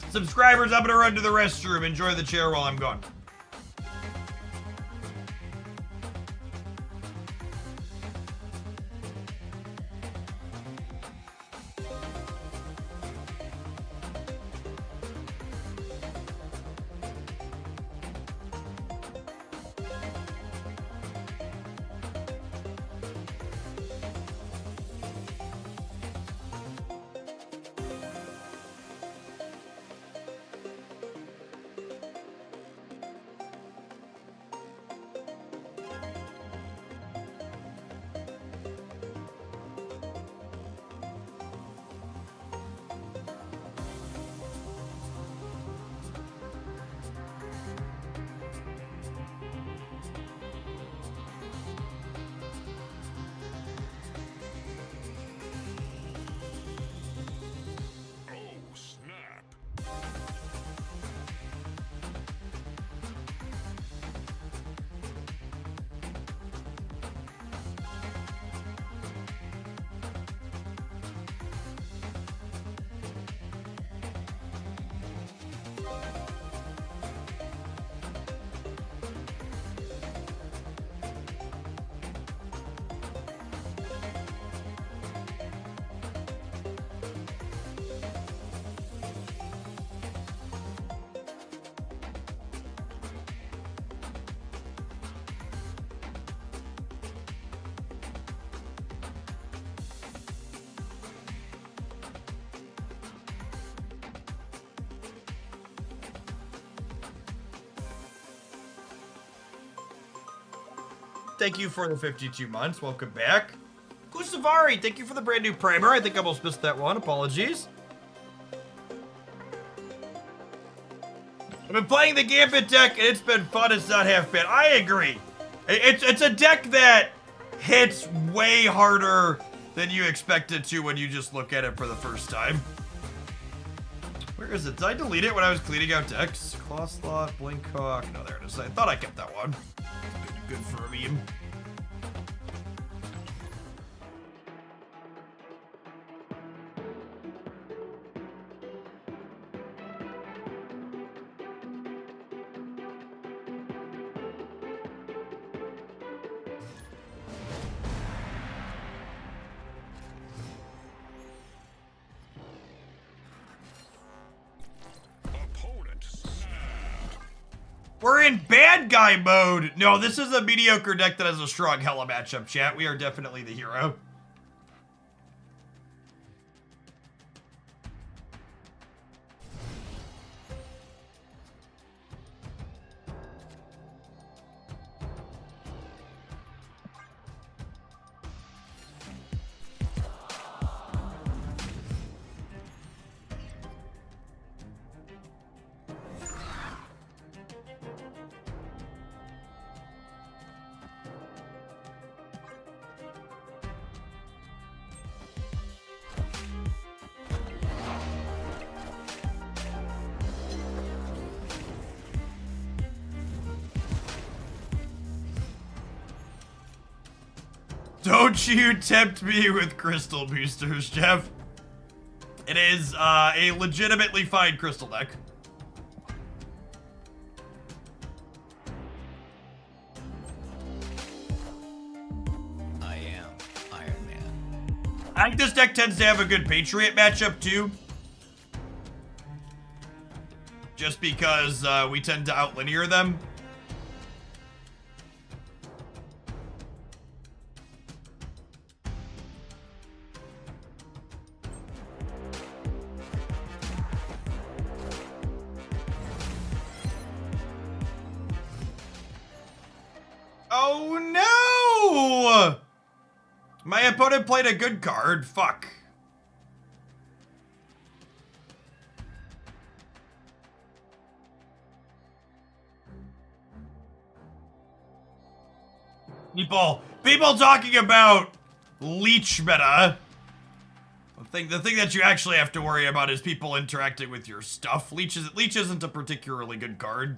Subscribers, I'm gonna run to the restroom. Enjoy the chair while I'm gone. thank you for the 52 months. Welcome back. Kusavari, thank you for the brand new primer. I think I almost missed that one. Apologies. I've been playing the Gambit deck, and it's been fun. It's not half bad. I agree. It's a deck that hits way harder than you expect it to when you just look at it for the first time. Where is it? Did I delete it when I was cleaning out decks? Claw Slot, Blink Hawk. No, there it is. I thought I kept that one. Good for a meme. We're in bad guy mode. No, this is a mediocre deck that has a strong Hella matchup, chat. We are definitely the hero. Don't you tempt me with crystal boosters, Jeff. It is a legitimately fine crystal deck. I am Iron Man. I think this deck tends to have a good Patriot matchup too. Just because we tend to outlinear them. Oh no! My opponent played a good card. Fuck. People talking about leech meta. The thing that you actually have to worry about is people interacting with your stuff. Leech isn't a particularly good card.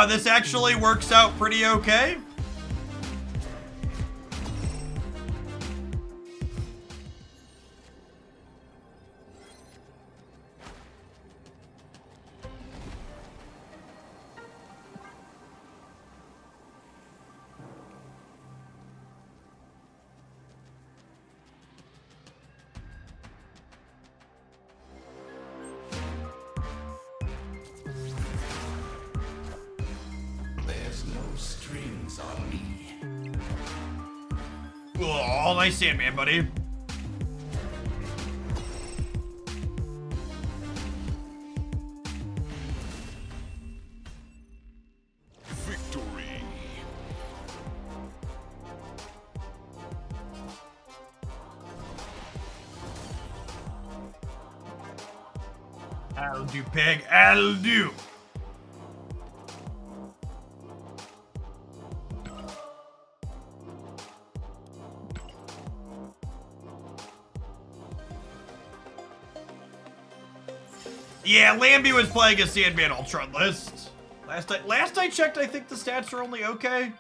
This actually works out pretty okay. Oh, nice Sandman, buddy. Victory. I'll do, Peg. I'll do. Yeah, Lambie was playing a Sandman Ultron list. Last I checked, I think the stats are only okay.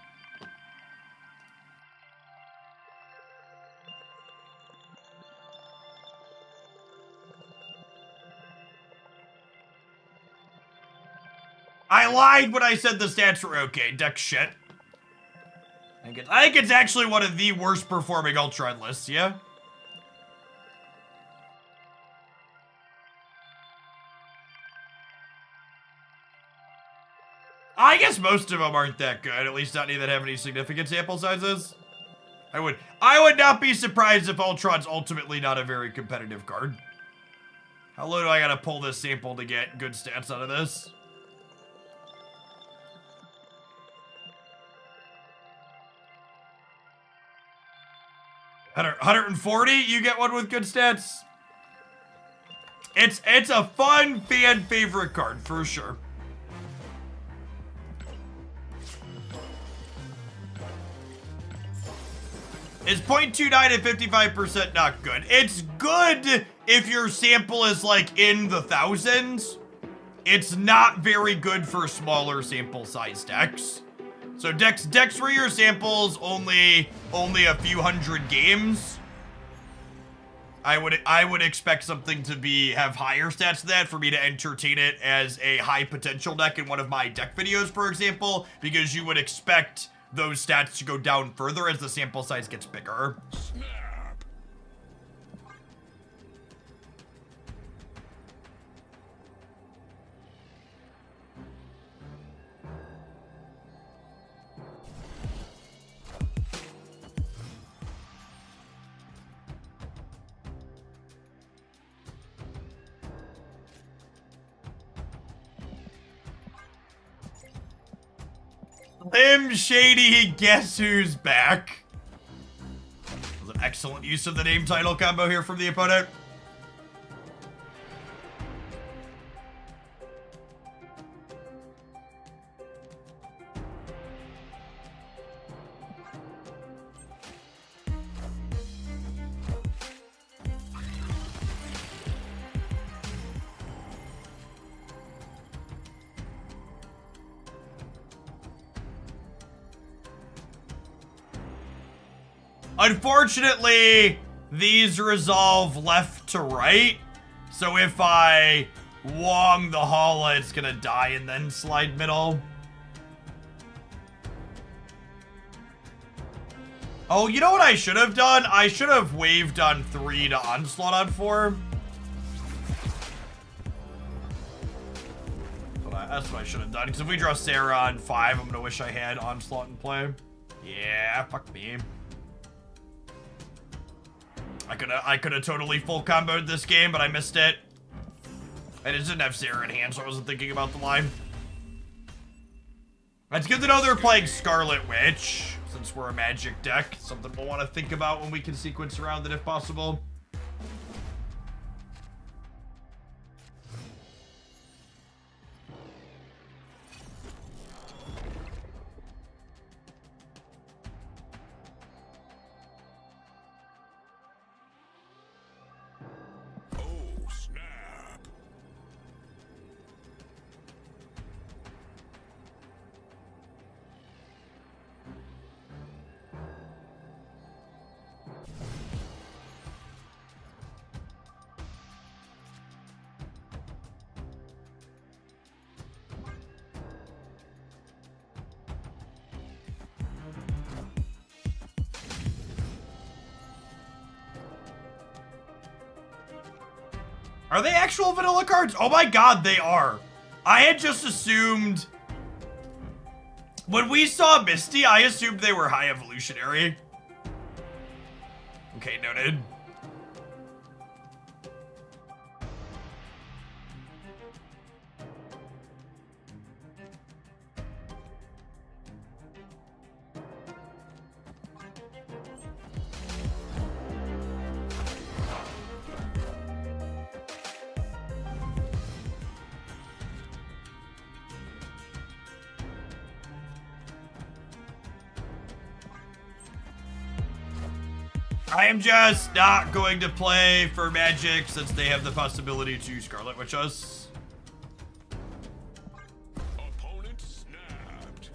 I lied when I said the stats were okay. Deck shit. I think it's actually one of the worst performing Ultron lists, yeah? most of them aren't that good, at least not any that have any significant sample sizes. I would not be surprised if Ultron's ultimately not a very competitive card. How low do I gotta pull this sample to get good stats out of this? $140, you get one with good stats. It's a fun fan favorite card for sure. Is 0.29 at 55% not good? It's good if your sample is like in the thousands. It's not very good for smaller sample size decks. So decks where your sample's only a few hundred games, I would expect something to have higher stats than that for me to entertain it as a high potential deck in one of my deck videos, for example, because you would expect those stats to go down further as the sample size gets bigger. Slim Shady, guess who's back? That was an excellent use of the name title combo here from the opponent. Unfortunately, these resolve left to right. So if I Wong the Hala, it's gonna die and then slide middle. Oh, you know what I should have done? I should have waved on 3 to onslaught on 4. That's what I should have done. Because if we draw Sarah on 5, I'm gonna wish I had onslaught in play. Yeah, fuck me. I could have totally full comboed this game, but I missed it. I just didn't have Sarah in hand, so I wasn't thinking about the line. It's good to know they're playing Scarlet Witch, since we're a magic deck. Something we'll want to think about when we can sequence around it if possible. Are they actual vanilla cards? Oh my god, they are. I had just assumed... When we saw Misty, I assumed they were high evolutionary. Okay, noted. I am just not going to play for Magic since they have the possibility to Scarlet Witch us. Opponent snapped.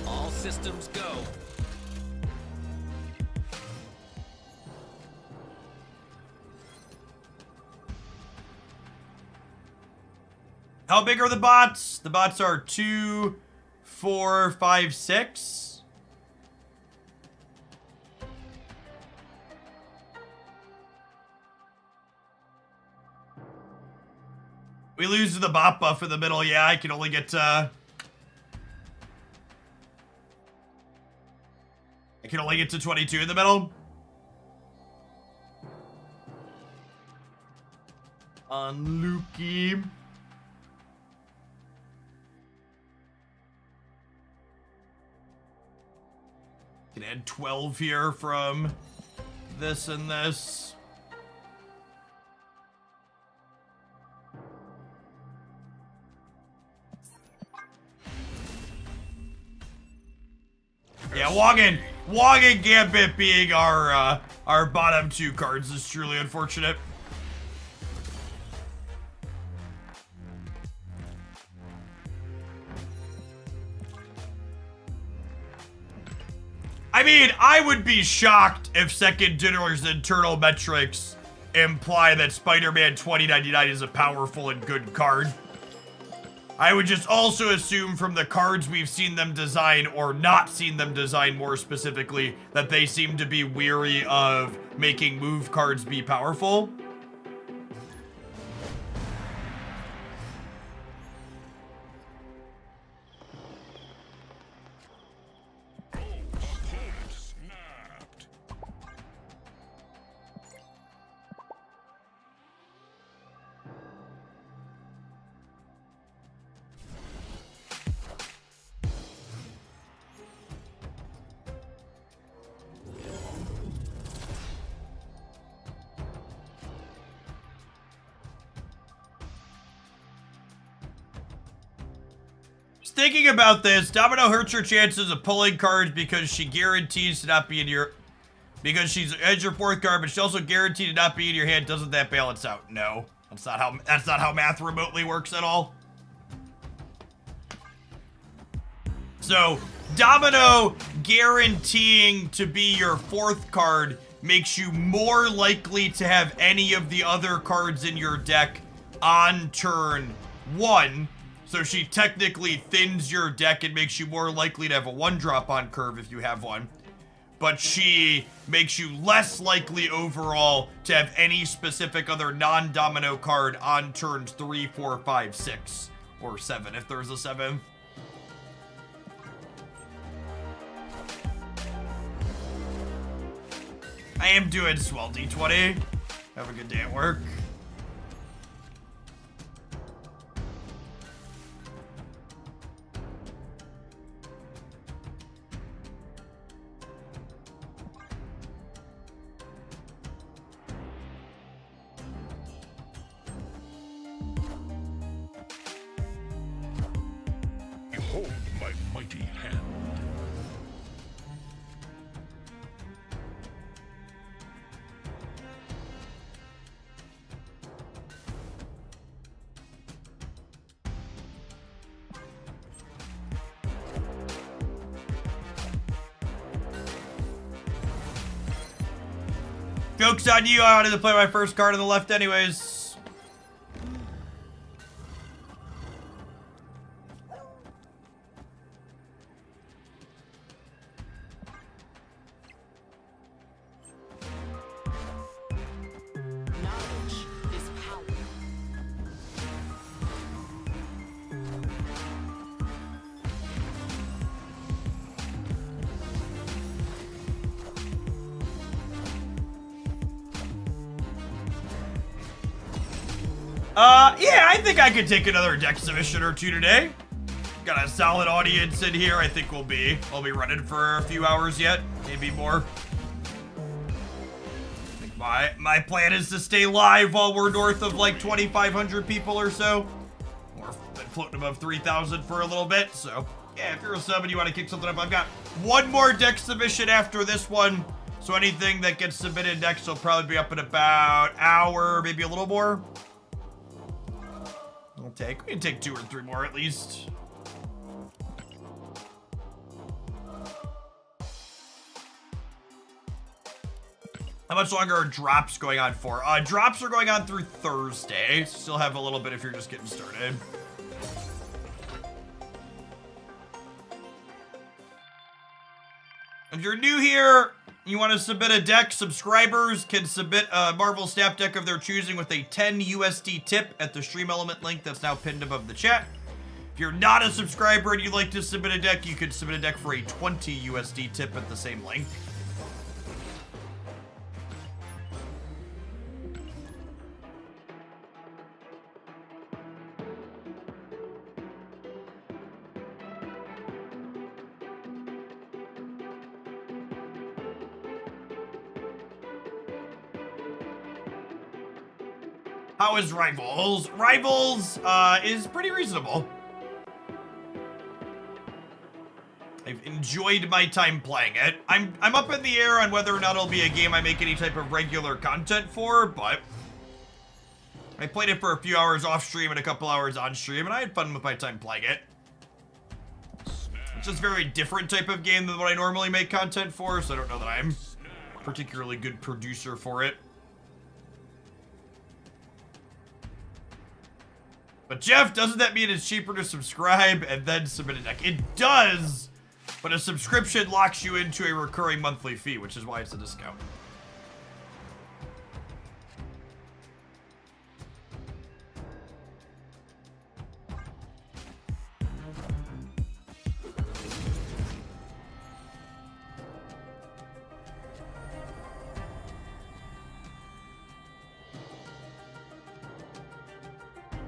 All systems go. How big are the bots? The bots are 2, 4, 5, 6. We lose the bot buff in the middle. Yeah, I can only get to... I can only get to 22 in the middle. On Lukey. Can add 12 here from this and this. Yeah, Wong and Gambit being our bottom 2 cards is truly unfortunate. I mean, I would be shocked if Second Dinner's internal metrics imply that Spider-Man 2099 is a powerful and good card. I would just also assume from the cards we've seen them design, or not seen them design more specifically, that they seem to be weary of making move cards be powerful. Thinking about this, Domino hurts your chances of pulling cards because she guarantees to not be in your... Because she's as your 4th card, but she's also guaranteed to not be in your hand. Doesn't that balance out? No. That's not how math remotely works at all. So, Domino guaranteeing to be your 4th card makes you more likely to have any of the other cards in your deck on turn 1. So she technically thins your deck and makes you more likely to have a 1-drop on curve if you have one. But she makes you less likely overall to have any specific other non-domino card on turns 3, 4, 5, 6, or 7 if there's a 7th. I am doing swell D20. Have a good day at work. Behold my mighty hand. Joke's on you, I wanted to play my first card on the left anyways. Knowledge is power. Yeah, I think I could take another deck submission or 2 today. Got a solid audience in here. I think I'll be running for a few hours yet, maybe more. I think my plan is to stay live while we're north of like 2,500 people or so. We're floating above 3,000 for a little bit, so yeah, if you're a sub and you want to kick something up, I've got one more deck submission after this one. So anything that gets submitted next will probably be up in about an hour, maybe a little more. We can take 2 or 3 more at least. How much longer are drops going on for? Drops are going on through Thursday. Still have a little bit if you're just getting started. If you're new here, you want to submit a deck, subscribers can submit a Marvel Snap deck of their choosing with a 10 USD tip at the stream element link that's now pinned above the chat. If you're not a subscriber and you'd like to submit a deck, you can submit a deck for a 20 USD tip at the same link. How is Rivals? Rivals is pretty reasonable. I've enjoyed my time playing it. I'm up in the air on whether or not it'll be a game I make any type of regular content for, but I played it for a few hours off stream and a couple hours on stream, and I had fun with my time playing it. It's just a very different type of game than what I normally make content for, so I don't know that I'm a particularly good producer for it. But Jeff, doesn't that mean it's cheaper to subscribe and then submit a deck? It does, but a subscription locks you into a recurring monthly fee, which is why it's a discount.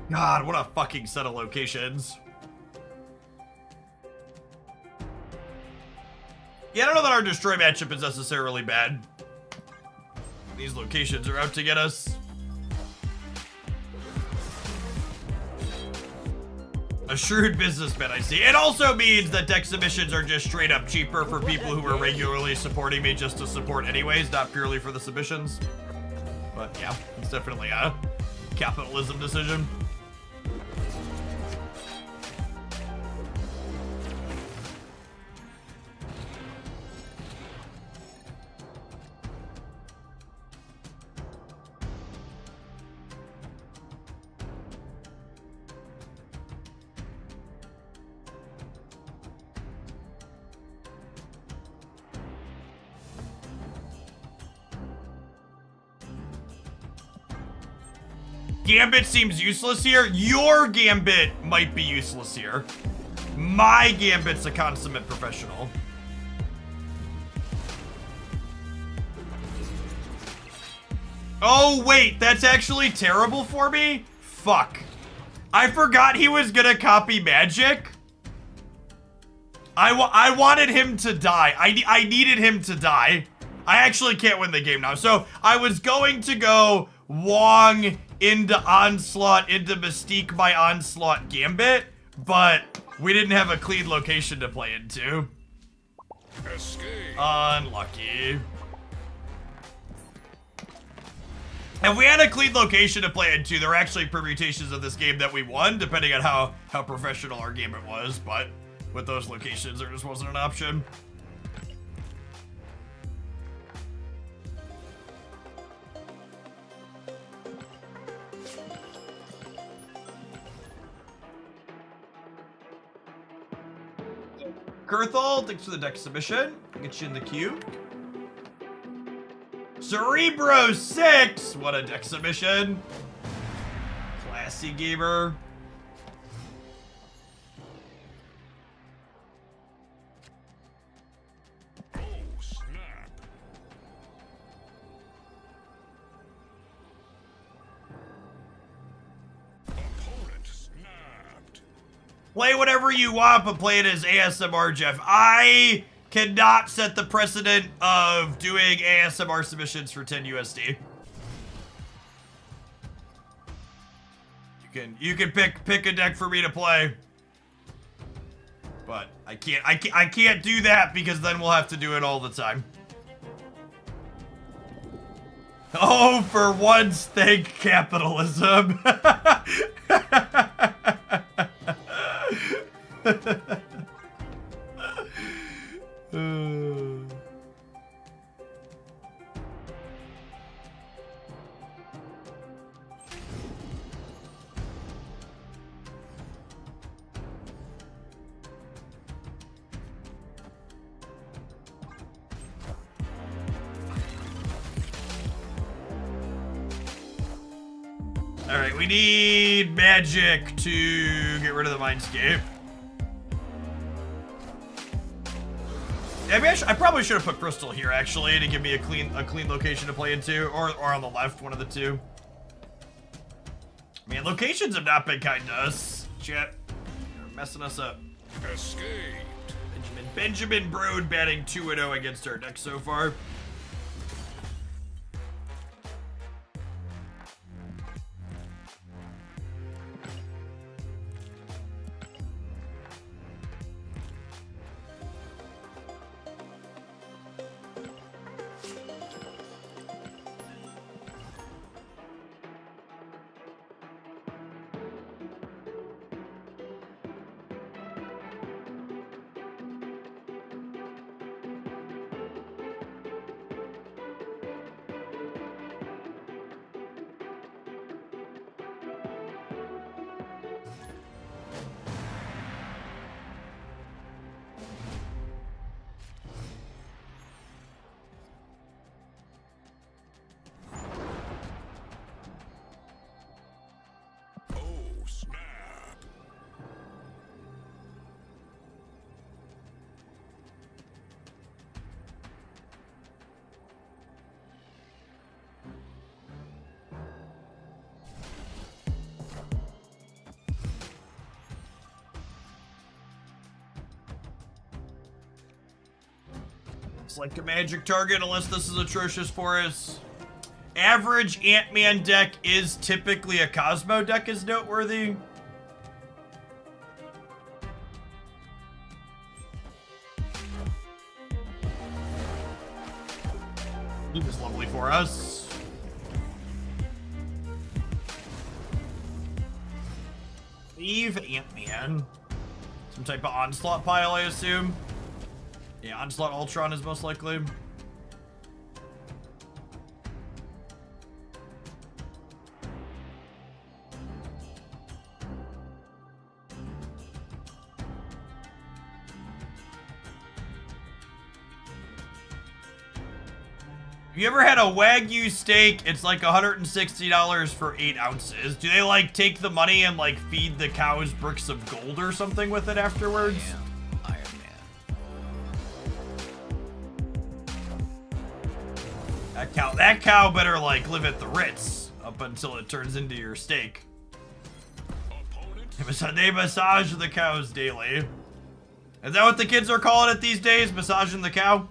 God, what a fucking set of locations. Yeah, I don't know that our destroy matchup is necessarily bad. These locations are out to get us. A shrewd businessman, I see. It also means that deck submissions are just straight up cheaper for people who are regularly supporting me just to support anyways, not purely for the submissions. But yeah, it's definitely a capitalism decision. Gambit seems useless here. Your Gambit might be useless here. My Gambit's a consummate professional. Oh, wait, that's actually terrible for me? Fuck. I forgot he was gonna copy magic. I wanted him to die. I needed him to die. I actually can't win the game now. So I was going to go Wong into Onslaught, into Mystique my Onslaught Gambit, but we didn't have a clean location to play into. Escape. Unlucky. If we had a clean location to play into, there are actually permutations of this game that we won, depending on how professional our game it was, but with those locations, there just wasn't an option. Kurthal, thanks for the deck submission. Get you in the queue. Cerebro 6, what a deck submission. Classy gamer. Oh, snap. Opponent snapped. Play whatever you want, but play it as ASMR, Jeff. I cannot set the precedent of doing ASMR submissions for 10 USD. You can pick a deck for me to play. But I can't do that because then we'll have to do it all the time. Oh, for once, thank capitalism. All right, we need magic to get rid of the mindscape. I probably should have put crystal here actually to give me a clean location to play into, or on the left, one of the two. Man, locations have not been kind to us. Chat, you're messing us up. Escaped. Benjamin Broad batting 2-0 against our deck so far. Like a magic target unless this is atrocious for us. Average Ant-Man deck is typically a Cosmo deck is noteworthy. This is lovely for us. Leave Ant-Man. Some type of onslaught pile, I assume. Yeah, Onslaught Ultron is most likely. You ever had a Wagyu steak? It's like $160 for 8 ounces. Do they like take the money and like feed the cows bricks of gold or something with it afterwards? That cow better like live at the Ritz up until it turns into your steak. They massage the cows daily. Is that what the kids are calling it these days? Massaging the cow?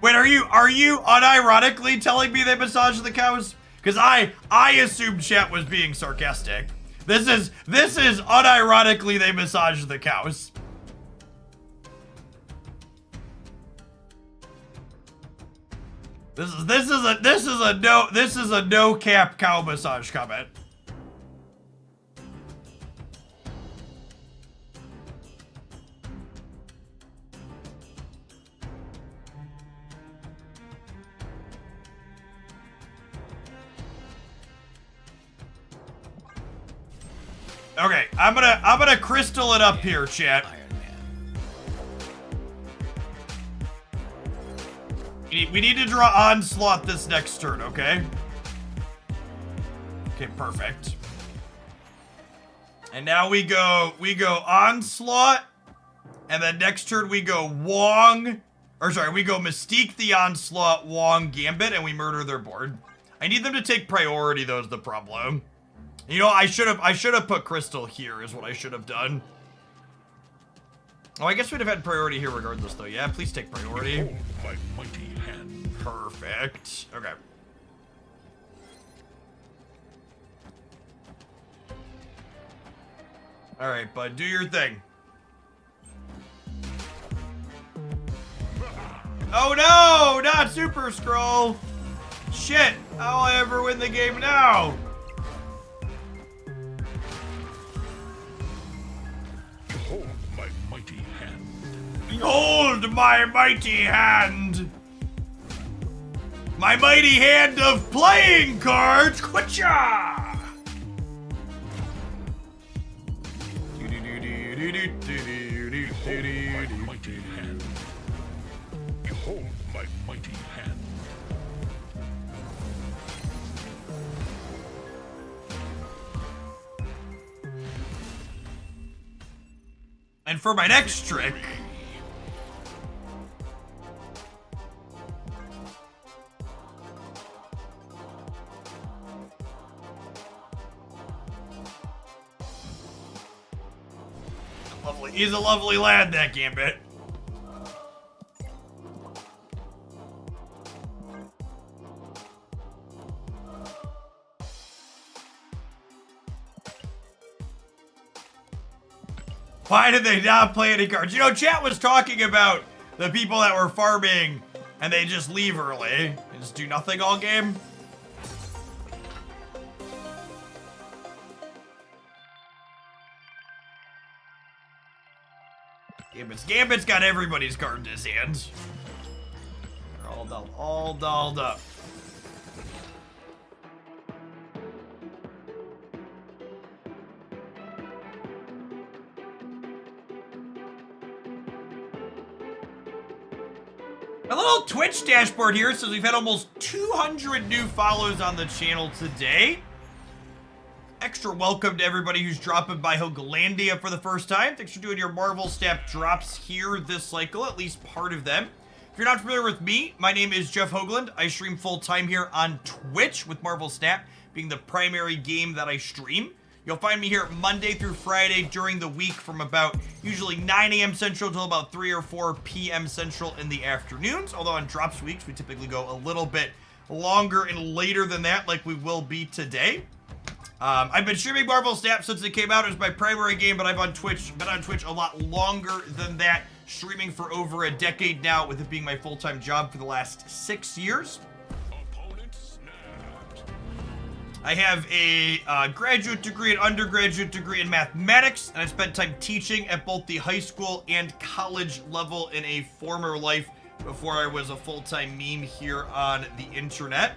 Wait, are you unironically telling me they massage the cows? Because I assumed chat was being sarcastic. This is unironically they massage the cows. This is a no cap cow massage comment. Okay, I'm gonna crystal it up here, chat. We need to draw Onslaught this next turn, okay? Okay, perfect. And now we go Onslaught, and then next turn we go Wong, or sorry, we go Mystique the Onslaught, Wong, Gambit, and we murder their board. I need them to take priority, though, is the problem. You know, I should have put Crystal here, is what I should have done. Oh, I guess we'd have had priority here regardless, though. Yeah, please take priority. Behold my mighty hand. Perfect. Okay. All right, bud, do your thing. Oh no, not Super Scroll. Shit, how will I ever win the game now? Behold my mighty hand. Behold my mighty hand. My mighty hand of playing cards. Quitcha! Behold my mighty hand. Behold my mighty And for my next trick, he's a lovely lad, that Gambit. Why did they not play any cards? You know, chat was talking about the people that were farming and they just leave early and just do nothing all game. Gambit's got everybody's card in his hand. They're all dolled up. A little Twitch dashboard here says we've had almost 200 new follows on the channel today. Extra welcome to everybody who's dropping by Hogalandia for the first time. Thanks for doing your Marvel Snap drops here this cycle, at least part of them. If you're not familiar with me, my name is Jeff Hoagland. I stream full-time here on Twitch with Marvel Snap being the primary game that I stream. You'll find me here Monday through Friday during the week from about usually 9 a.m. Central till about 3 or 4 p.m. Central in the afternoons. Although on drops weeks, we typically go a little bit longer and later than that, like we will be today. I've been streaming Marvel Snap since it came out as my primary game, but I've been on Twitch a lot longer than that, streaming for over a decade now, with it being my full-time job for the last 6 years. I have a graduate degree and undergraduate degree in mathematics, and I spent time teaching at both the high school and college level in a former life before I was a full-time meme here on the internet.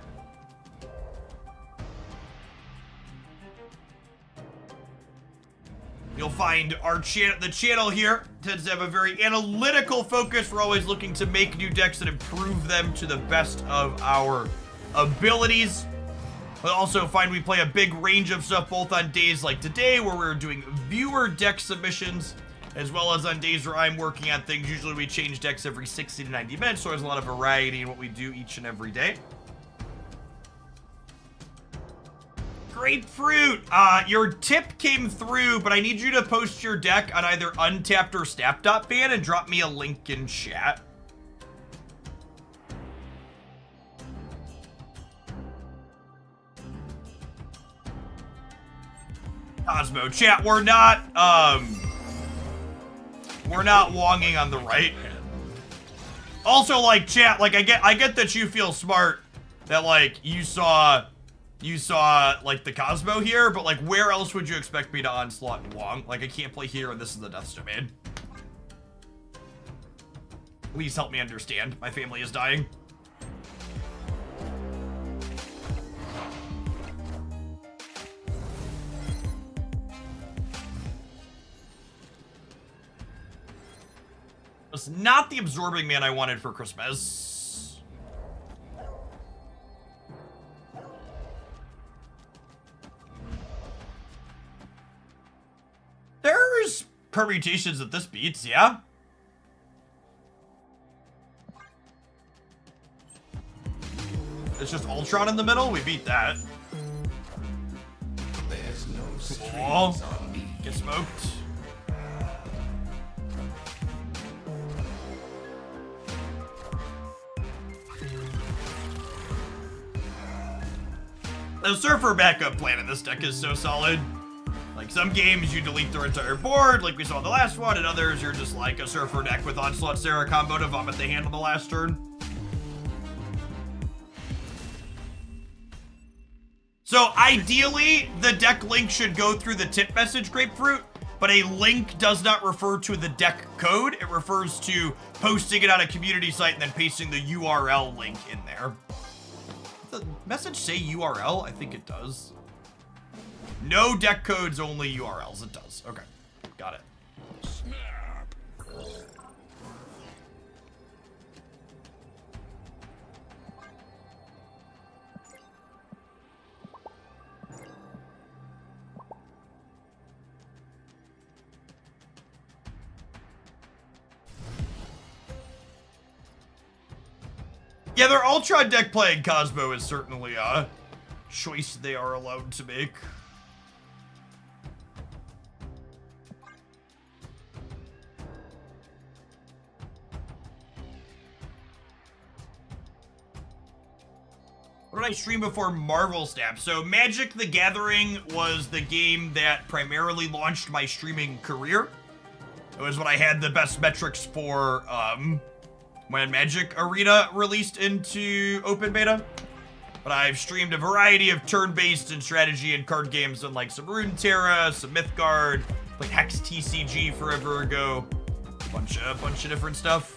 You'll find our the channel here tends to have a very analytical focus. We're always looking to make new decks and improve them to the best of our abilities. You'll also find we play a big range of stuff both on days like today where we're doing viewer deck submissions, as well as on days where I'm working on things. Usually we change decks every 60 to 90 minutes, so there's a lot of variety in what we do each and every day. Grapefruit, your tip came through, but I need you to post your deck on either Untapped or Snap.fan and drop me a link in chat. Cosmo, chat, we're not wonging on the right. Also, like, chat, like, I get that you feel smart, that, like, you saw, like, the Cosmo here, but, like, where else would you expect me to onslaught and wong? Like, I can't play here, and this is the Death's Domain. Please help me understand. My family is dying. It's not the Absorbing Man I wanted for Christmas. There's permutations that this beats, yeah? It's just Ultron in the middle? We beat that. There's no Cool. Get smoked. The Surfer backup plan in this deck is so solid. Like, some games you delete their entire board, like we saw in the last one, and others you're just like a Surfer deck with Onslaught Sarah combo to vomit the hand on the last turn. So ideally, the deck link should go through the tip message, Grapefruit, but a link does not refer to the deck code. It refers to posting it on a community site and then pasting the URL link in there. Does the message say URL? I think it does. No deck codes, only URLs. It does. Okay. Got it. Snap. Yeah, their Ultron deck playing Cosmo is certainly a choice they are allowed to make. What did I stream before Marvel Snap? So Magic the Gathering was the game that primarily launched my streaming career. It was when I had the best metrics for when Magic Arena released into open beta. But I've streamed a variety of turn-based and strategy and card games on like some Runeterra, some Mythgard, like Hex TCG forever ago. Bunch of different stuff.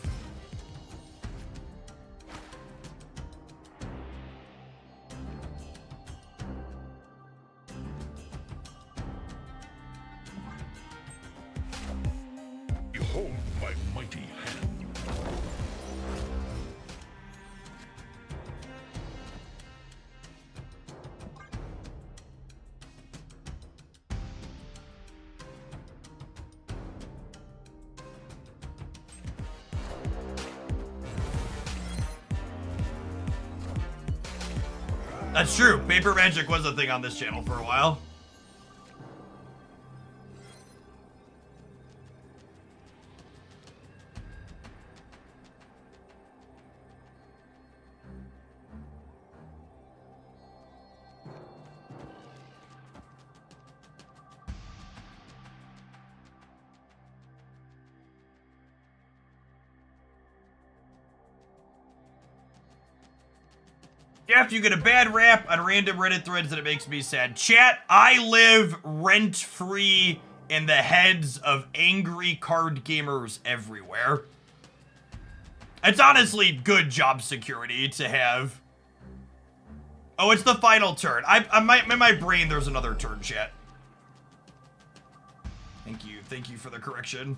Behold my mighty hand. That's true. Paper Magic was a thing on this channel for a while. Jeff, you get a bad rap on random Reddit threads and it makes me sad. Chat, I live rent-free in the heads of angry card gamers everywhere. It's honestly good job security to have. Oh, it's the final turn. In my brain, there's another turn, chat. Thank you for the correction.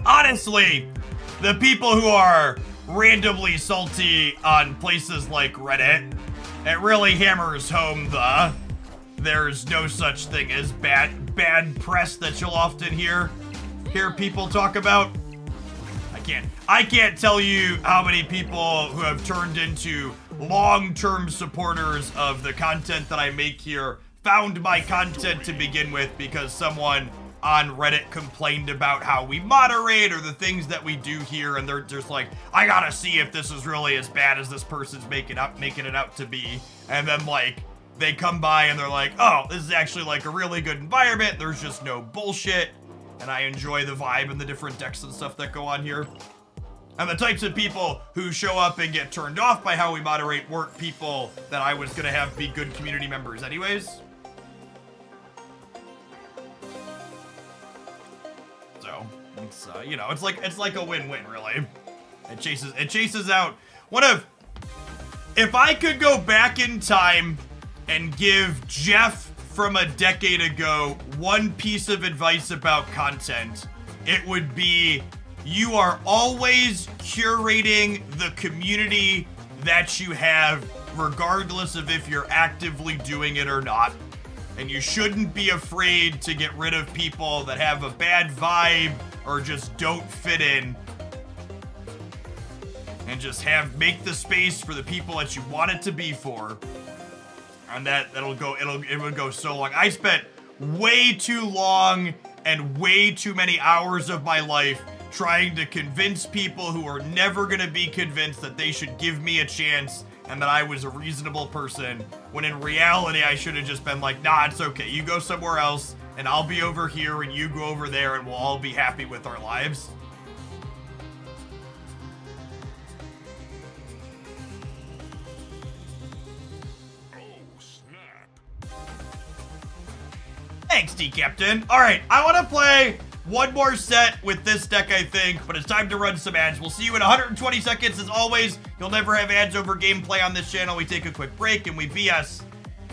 Honestly, the people who are randomly salty on places like Reddit, it really hammers home the there's no such thing as bad press that you'll often hear people talk about. I can't tell you how many people who have turned into long-term supporters of the content that I make here found my content to begin with because someone on Reddit complained about how we moderate or the things that we do here, and they're just like, I gotta see if this is really as bad as this person's making it out to be. And then like they come by and they're like, oh, this is actually like a really good environment. There's just no bullshit, and I enjoy the vibe and the different decks and stuff that go on here. And the types of people who show up and get turned off by how we moderate weren't people that I was gonna have be good community members anyways. So it's you know, it's like a win-win really. It chases out one of, if I could go back in time and give Jeff from a decade ago one piece of advice about content, it would be, you are always curating the community that you have, regardless of if you're actively doing it or not. And you shouldn't be afraid to get rid of people that have a bad vibe or just don't fit in. And just make the space for the people that you want it to be for. And it would go so long. I spent way too long and way too many hours of my life trying to convince people who are never gonna be convinced that they should give me a chance and that I was a reasonable person, when in reality I should have just been like, nah, it's okay, you go somewhere else and I'll be over here and you go over there and we'll all be happy with our lives. Thanks, D-Captain. Alright, I want to play one more set with this deck, I think, but it's time to run some ads. We'll see you in 120 seconds. As always, you'll never have ads over gameplay on this channel. We take a quick break and we BS,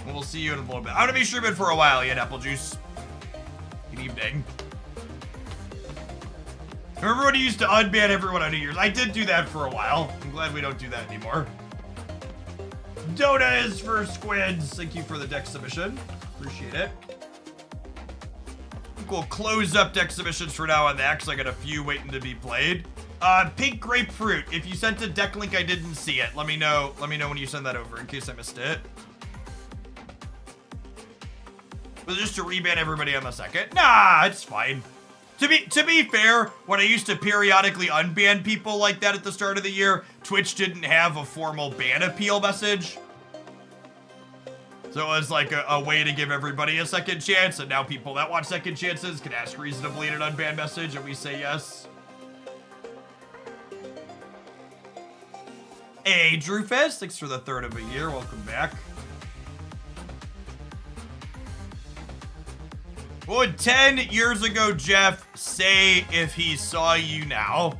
and we'll see you in a little bit. I'm going to be streaming for a while yet, Apple Juice. Good evening. Remember when you used to unban everyone on New Year's? I did do that for a while. I'm glad we don't do that anymore. Dota is for squids. Thank you for the deck submission. Appreciate it. I think we'll close up deck submissions for now on that because I got a few waiting to be played. Pink grapefruit. If you sent a deck link, I didn't see it. Let me know. Let me know when you send that over in case I missed it. But just to reban everybody on the second. Nah, it's fine. To be fair, when I used to periodically unban people like that at the start of the year, Twitch didn't have a formal ban appeal message. So it was like a way to give everybody a second chance, and now people that want second chances can ask reasonably in an unban message, and we say yes. Hey, Drewfest, thanks for the third of a year. Welcome back. What would 10 years ago Jeff say if he saw you now?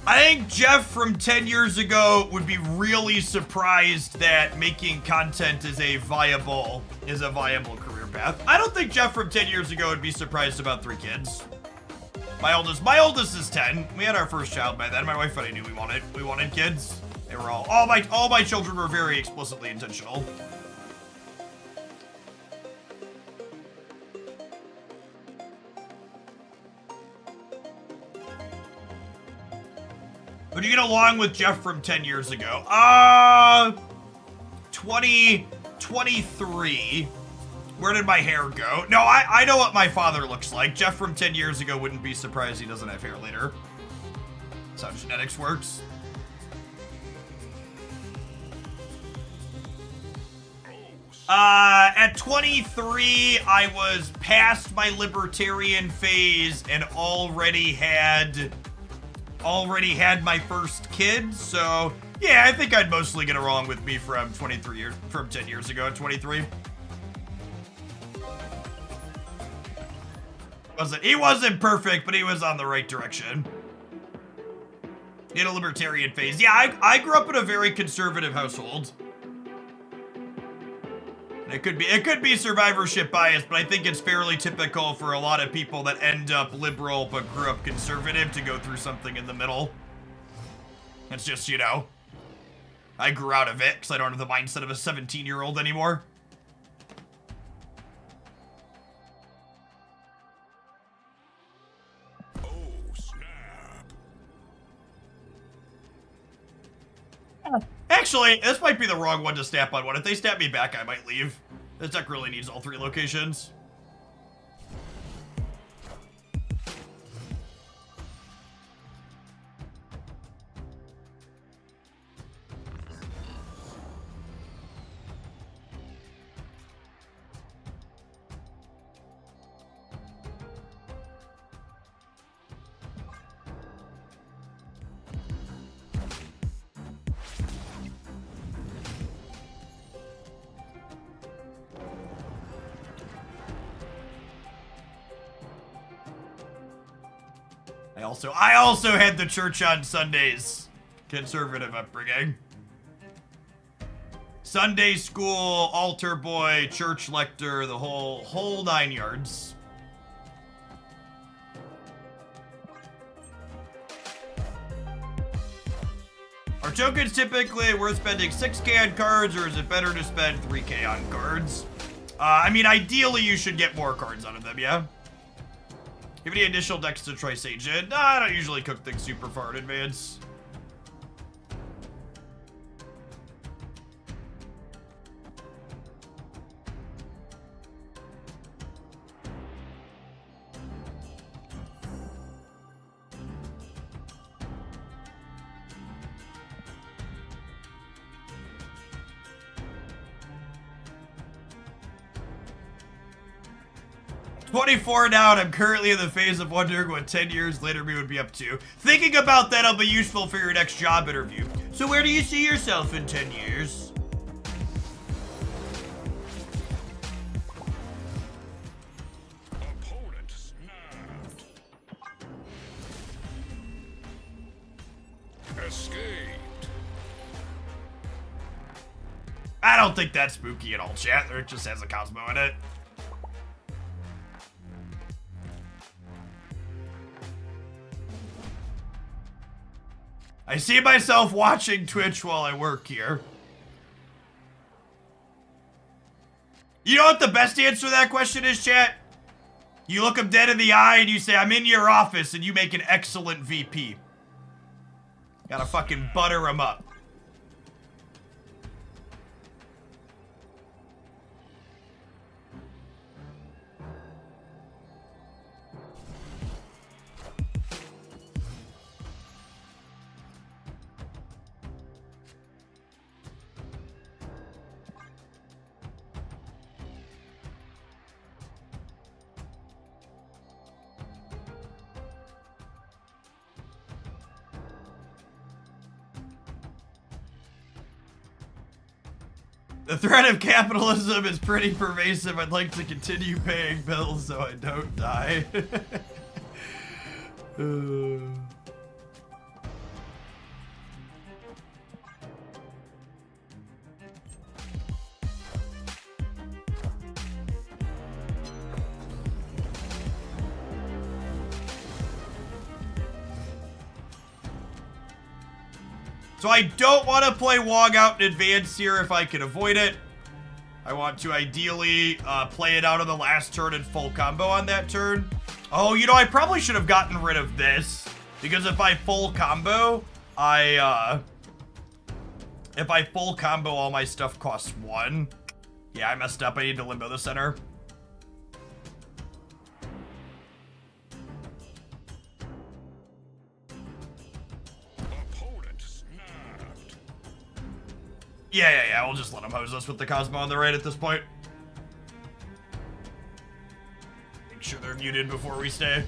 I think Jeff from 10 years ago would be really surprised that making content is a viable career path. I don't think Jeff from 10 years ago would be surprised about 3 kids. My oldest is 10. We had our first child by then. My wife and I knew we wanted kids. They were all my children were very explicitly intentional. Would you get along with Jeff from 10 years ago? 23. Where did my hair go? No, I know what my father looks like. Jeff from 10 years ago wouldn't be surprised he doesn't have hair later. That's how genetics works. At 23, I was past my libertarian phase and already had my first kid, so yeah, I think I'd mostly get along with me from 10 years ago at 23. He wasn't perfect, but he was on the right direction. He had a libertarian phase. Yeah, I grew up in a very conservative household. And it could be survivorship bias, but I think it's fairly typical for a lot of people that end up liberal but grew up conservative to go through something in the middle. It's just, you know, I grew out of it because I don't have the mindset of a 17-year-old anymore. Actually, this might be the wrong one to snap on one. If they snap me back, I might leave. This deck really needs all 3 locations. I also had the church on Sundays. Conservative upbringing. Sunday school, altar boy, church lector, the whole 9 yards. Are tokens typically worth spending 6K on cards, or is it better to spend 3K on cards? I mean, ideally you should get more cards out of them, yeah? You have any initial decks to try Sage in? Nah, I don't usually cook things super far in advance. I'm 24 now, and I'm currently in the phase of wondering what 10 years later me would be up to. Thinking about that'll be useful for your next job interview. So where do you see yourself in 10 years? Opponent snapped. Escaped. I don't think that's spooky at all, chat. It just has a Cosmo in it. I see myself watching Twitch while I work here. You know what the best answer to that question is, chat? You look them dead in the eye and you say, I'm in your office, and you make an excellent VP. Gotta fucking butter them up. The threat of capitalism is pretty pervasive. I'd like to continue paying bills so I don't die. So I don't want to play Wog out in advance here if I can avoid it. I want to ideally play it out on the last turn and full combo on that turn. Oh, you know, I probably should have gotten rid of this. Because if I full combo, if I full combo, all my stuff costs 1. Yeah, I messed up. I need to limbo the center. Yeah, we'll just let him hose us with the Cosmo on the right at this point. Make sure they're muted before we stay.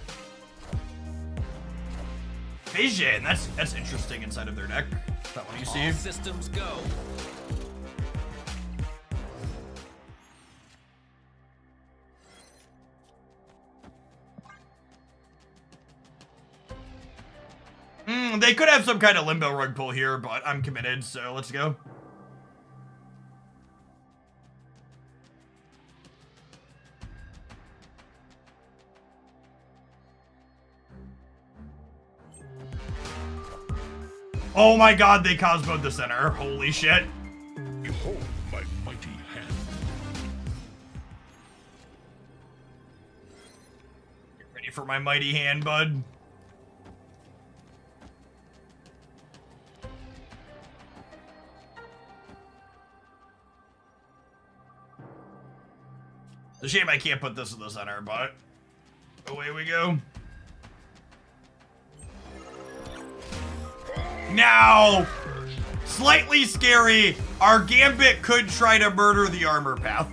Vision, that's interesting inside of their deck. Is that what you see? All systems go. They could have some kind of limbo rug pull here, but I'm committed, so let's go. Oh my god, they Cosmo'd the center. Holy shit. Behold my mighty hand. Get ready for my mighty hand, bud. It's a shame I can't put this in the center, but away we go. Now, slightly scary. Our Gambit could try to murder the armor path.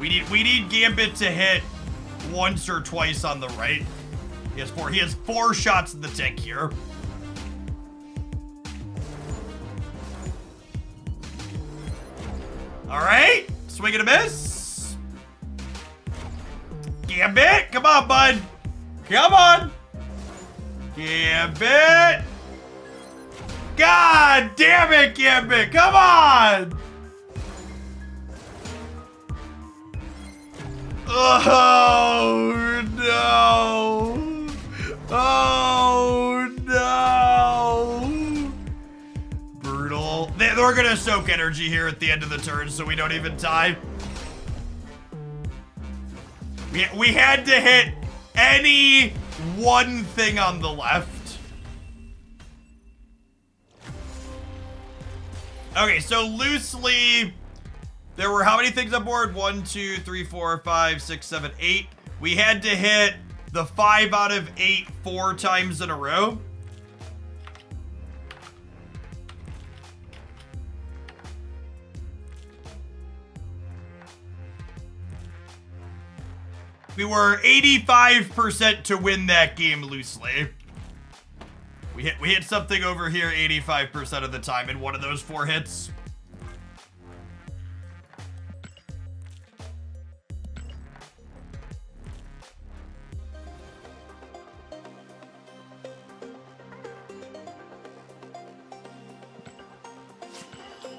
We need Gambit to hit once or twice on the right. He has 4 shots in the tank here. All right, swing and a miss. Gambit, come on, bud. Come on. Gambit. God damn it, Gambit! Come on! Oh no! Oh no! Brutal. They're gonna soak energy here at the end of the turn, so we don't even tie. We had to hit any one thing on the left. Okay, so loosely, there were how many things on board? 1, 2, 3, 4, 5, 6, 7, 8. We had to hit the 5 out of 8 4 times in a row. We were 85% to win that game loosely. We hit something over here 85% of the time in one of those 4 hits.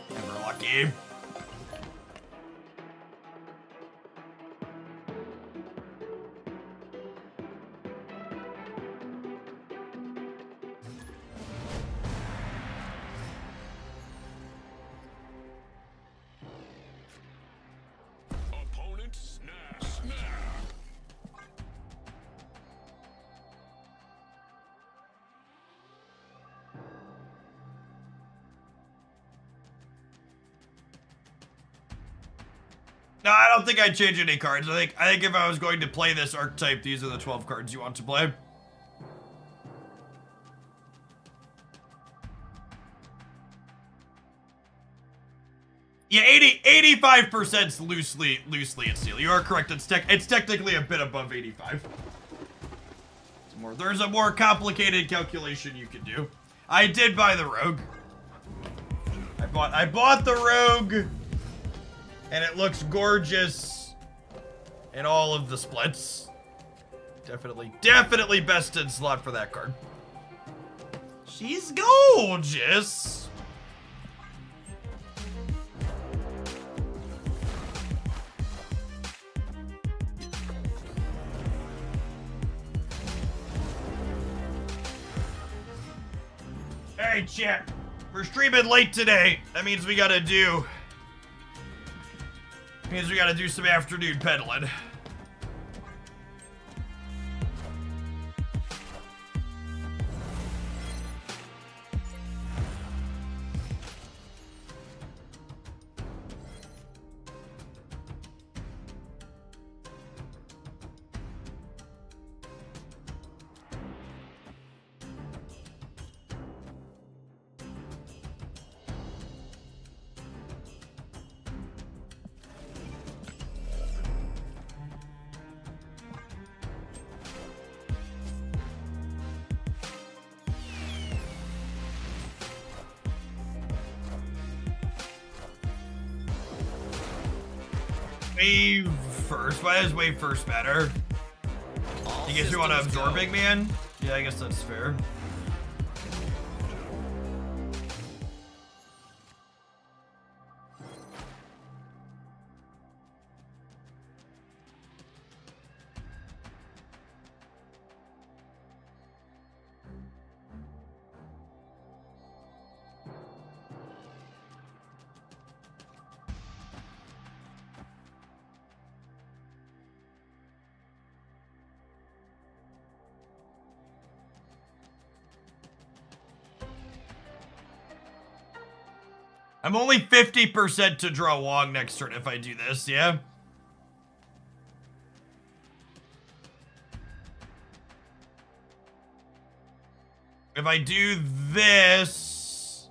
Never lucky. No, I don't think I'd change any cards. I think if I was going to play this archetype, these are the 12 cards you want to play. Yeah, 85%'s loosely at steel. You are correct. It's technically a bit above 85. There's a more complicated calculation you can do. I did buy the rogue. I bought the rogue, and it looks gorgeous in all of the splits. Definitely best in slot for that card. She's gorgeous. Hey, chat. We're streaming late today. That means we gotta do some afternoon peddling. Wave first. Why does wave first matter? You guess you want to absorb Big Man? Yeah, I guess that's fair. I'm only 50% to draw Wong next turn if I do this, yeah? If I do this,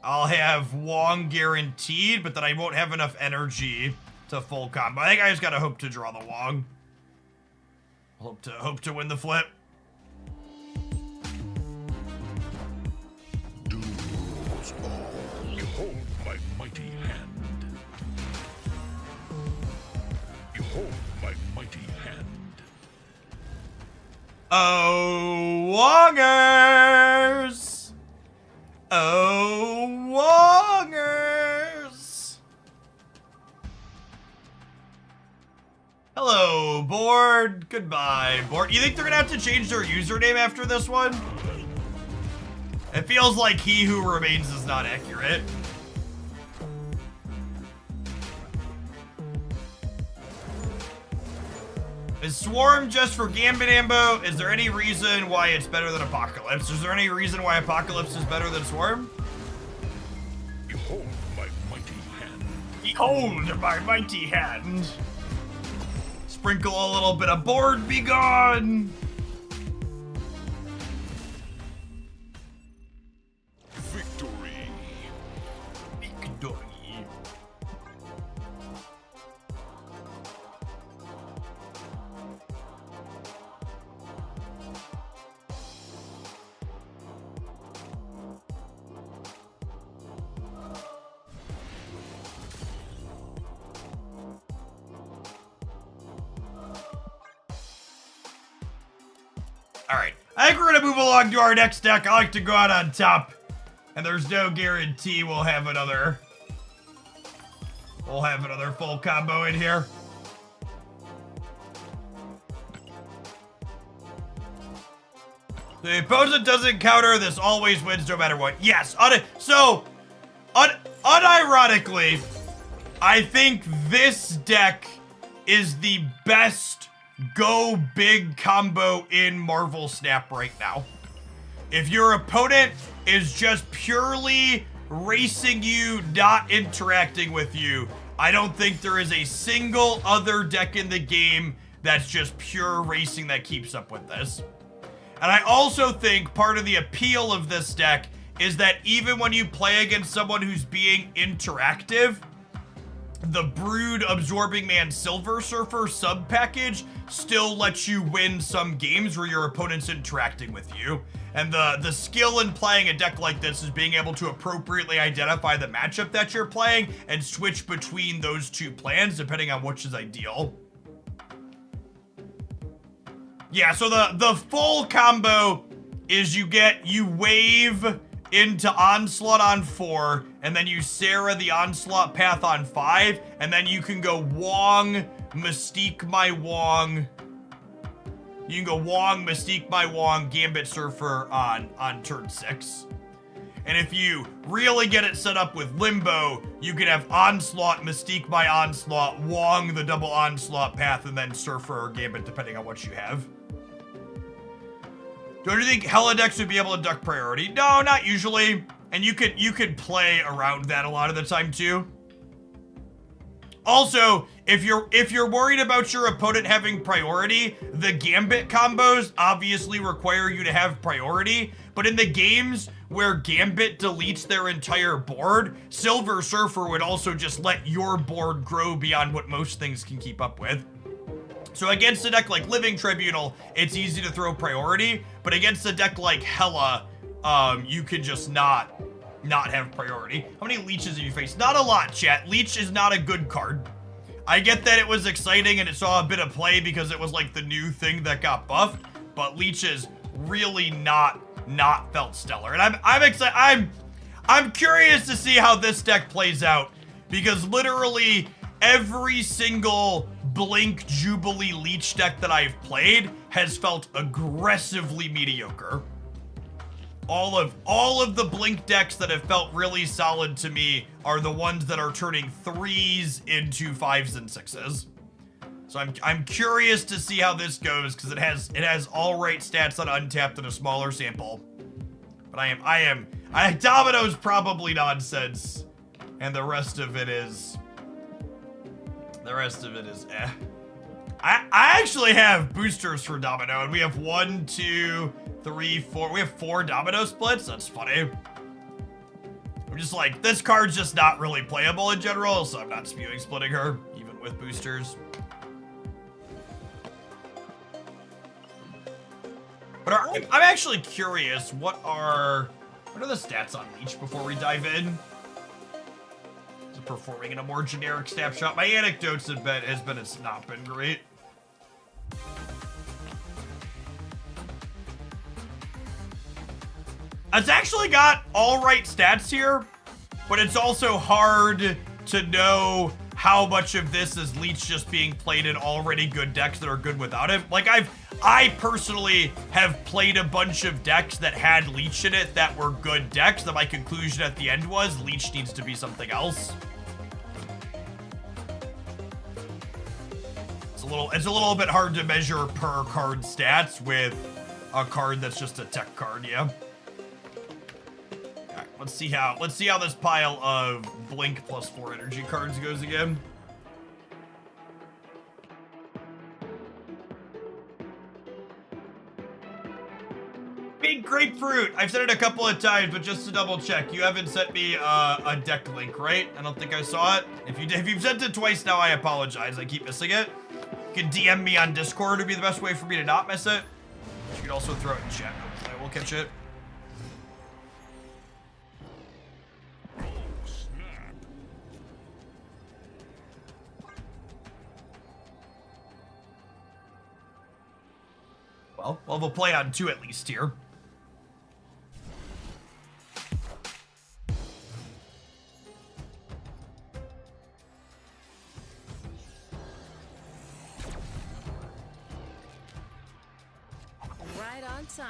I'll have Wong guaranteed, but then I won't have enough energy to full combo. I think I just gotta hope to draw the Wong. Hope to win the flip. Behold my mighty hand. Behold my mighty hand. Oh, Wongers! Oh, Wongers! Hello, board. Goodbye, board. You think they're gonna have to change their username after this one? It feels like he who remains is not accurate. Is Swarm just for Gambit Ambo? Is there any reason why it's better than Apocalypse? Is there any reason why Apocalypse is better than Swarm? Behold my mighty hand. Behold my mighty hand. Sprinkle a little bit of board, be gone. Victory. Victory. Alright, I think we're gonna move along to our next deck. I like to go out on top, and there's no guarantee we'll have another full combo in here. The opponent doesn't counter, this always wins no matter what. Yes, unironically, I think this deck is the best go big combo in Marvel Snap right now. If your opponent is just purely racing you, not interacting with you, I don't think there is a single other deck in the game that's just pure racing that keeps up with this. And I also think part of the appeal of this deck is that even when you play against someone who's being interactive, the Brood Absorbing Man Silver Surfer sub-package still lets you win some games where your opponent's interacting with you. And the skill in playing a deck like this is being able to appropriately identify the matchup that you're playing and switch between those two plans depending on which is ideal. Yeah, so the full combo is you wave into Onslaught on 4, and then you Sarah the Onslaught path on 5, and then you can go Wong, Mystique my Wong. You can go Wong, Mystique my Wong, Gambit Surfer on turn 6. And if you really get it set up with Limbo, you can have Onslaught, Mystique my Onslaught, Wong the double Onslaught path, and then Surfer or Gambit depending on what you have. Don't you think Hella decks would be able to duck priority? No, not usually. And you could play around that a lot of the time too. Also, if you're worried about your opponent having priority, the Gambit combos obviously require you to have priority. But in the games where Gambit deletes their entire board, Silver Surfer would also just let your board grow beyond what most things can keep up with. So against a deck like Living Tribunal, it's easy to throw priority, but against a deck like Hella, you could just not have priority. How many leeches have you faced? Not a lot, chat. Leech is not a good card. I get that it was exciting and it saw a bit of play because it was like the new thing that got buffed, but Leech is really not felt stellar. And I'm excited. I'm curious to see how this deck plays out because literally every single Blink Jubilee Leech deck that I've played has felt aggressively mediocre. All of the Blink decks that have felt really solid to me are the ones that are turning 3s into 5s and 6s. So I'm curious to see how this goes because it has all right stats on Untapped and a smaller sample. But Domino's probably nonsense, and the rest of it is eh. I actually have boosters for Domino, and we have 1, 2, 3, 4. We have 4 Domino splits. That's funny. I'm just like, this card's just not really playable in general, so I'm not spewing splitting her, even with boosters. But I'm actually curious, what are the stats on Leech before we dive in? Performing in a more generic snapshot. My anecdotes has been it's not been great. It's actually got all right stats here, but it's also hard to know how much of this is Leech just being played in already good decks that are good without him. Like I personally have played a bunch of decks that had Leech in it that were good decks that my conclusion at the end was Leech needs to be something else. It's a little bit hard to measure per card stats with a card that's just a tech card, yeah. Alright, let's see how this pile of Blink +4 energy cards goes again. Big Grapefruit! I've said it a couple of times, but just to double check, you haven't sent me a deck link, right? I don't think I saw it. If you've sent it twice now, I apologize. I keep missing it. You can DM me on Discord would be the best way for me to not miss it. You can also throw it in chat. I will catch it. Oh, snap. Well, we'll play on 2 at least here. Right on time.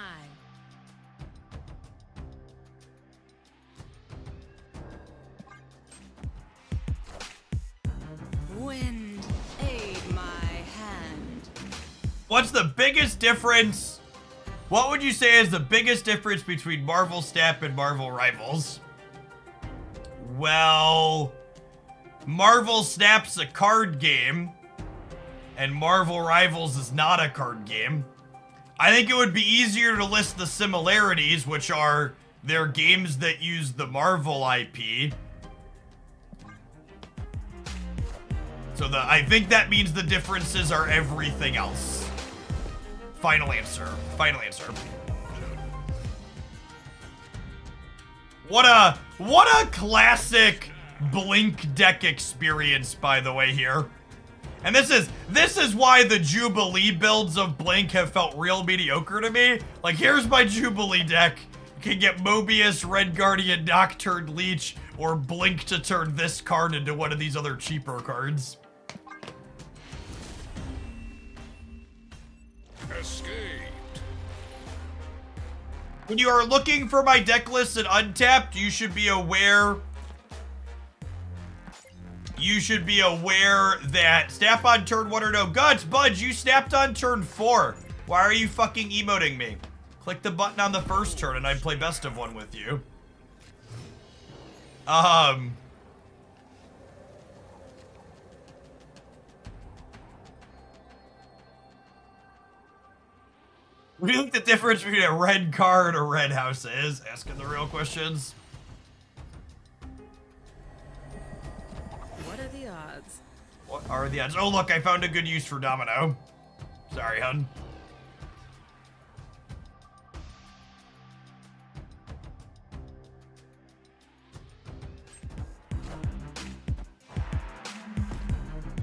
Wind, aid my hand. What's the biggest difference? What would you say is the biggest difference between Marvel Snap and Marvel Rivals? Well, Marvel Snap's a card game, and Marvel Rivals is not a card game. I think it would be easier to list the similarities, which are they're games that use the Marvel IP. So I think that means the differences are everything else. Final answer. Final answer. What a classic Blink deck experience, by the way, here. And this is why the Jubilee builds of Blink have felt real mediocre to me. Like, here's my Jubilee deck. You can get Mobius, Red Guardian, Nocturne, Leech, or Blink to turn this card into one of these other cheaper cards. Escaped. When you are looking for my deck list in Untapped, you should be aware that snap on turn 1 or no guts. Budge, you snapped on turn 4. Why are you fucking emoting me? Click the button on the first turn and I'd play best of 1 with you. What do you think the difference between a red card or red house is? Asking the real questions. What are the odds? What are the odds? Oh, look, I found a good use for Domino. Sorry, hun.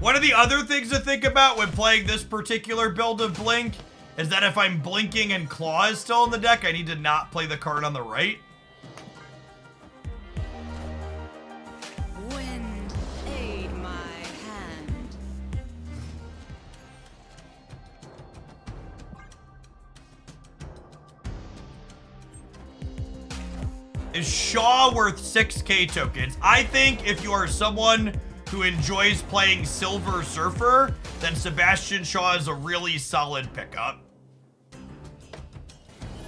One of the other things to think about when playing this particular build of Blink is that if I'm blinking and Claw is still in the deck, I need to not play the card on the right. Wind, aid my hand. Is Shaw worth 6k tokens? I think if you are someone who enjoys playing Silver Surfer, then Sebastian Shaw is a really solid pickup.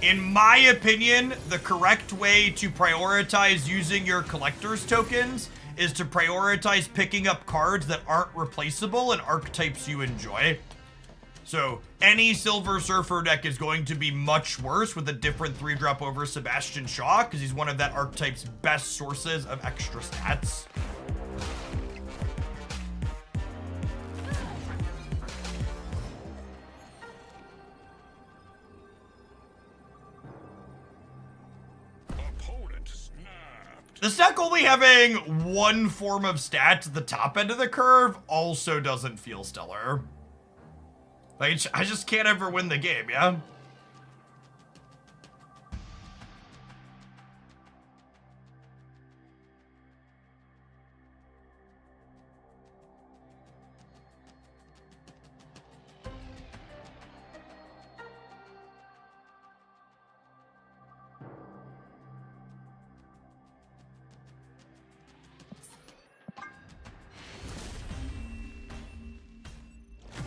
In my opinion, the correct way to prioritize using your collector's tokens is to prioritize picking up cards that aren't replaceable and archetypes you enjoy. So any Silver Surfer deck is going to be much worse with a different 3-drop over Sebastian Shaw because he's one of that archetype's best sources of extra stats. This deck only having one form of stats at the top end of the curve also doesn't feel stellar. Like, I just can't ever win the game, yeah?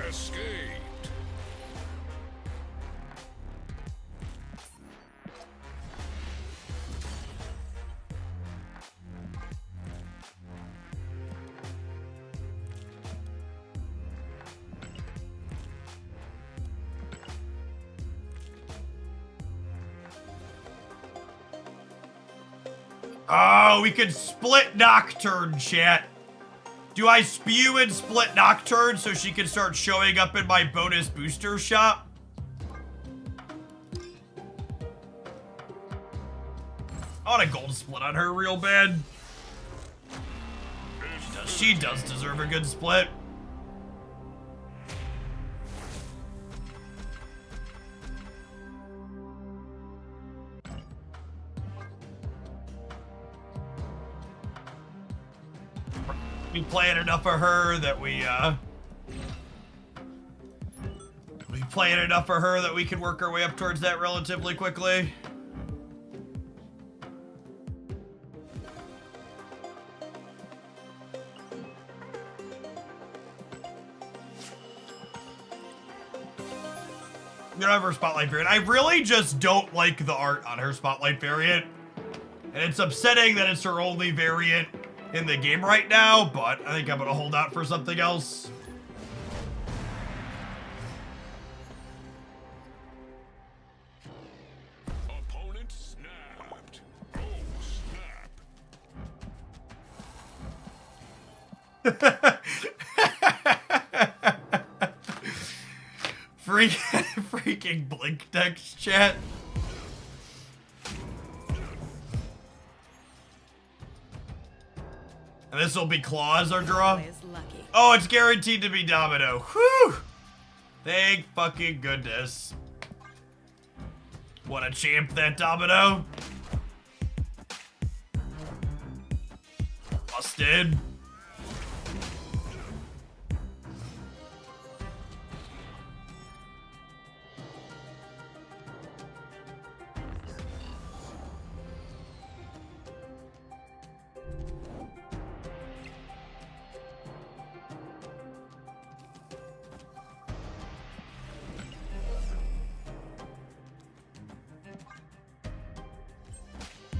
Escaped. Oh, we could split Nocturne, chat. Do I spew and split Nocturne so she can start showing up in my bonus booster shop? I want a gold split on her real bad. She does deserve a good split. We playing enough of her that we playing enough for her that we can work our way up towards that relatively quickly. We don't have her Spotlight variant. I really just don't like the art on her Spotlight variant. And it's upsetting that it's her only variant. in the game right now, but I think I'm gonna hold out for something else. Opponent snapped. Oh, snap. Freaking blink text chat. And this will be claws our draw. Oh, it's guaranteed to be domino. Whew! Thank fucking goodness. What a champ, that domino. Busted.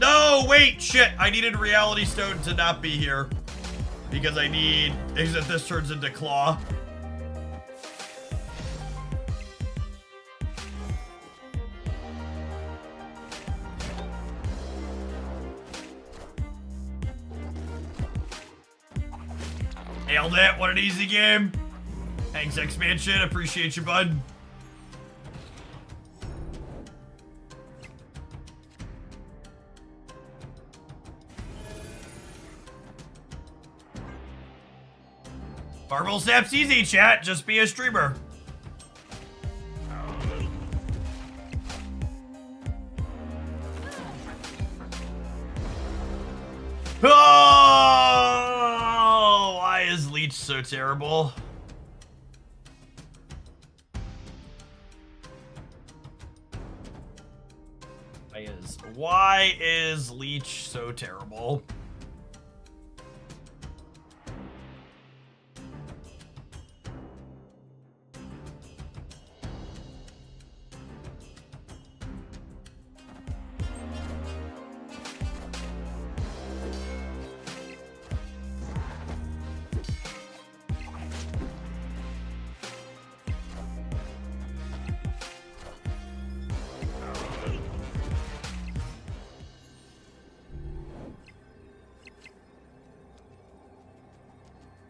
No, wait, shit. I needed Reality Stone to not be here. Because I need... Except this turns into Claw. Nailed it. What an easy game. Thanks, Expansion. Appreciate you, bud. Marble Snap's easy, chat. Just be a streamer. Oh, why is Leech so terrible? Why is Leech so terrible?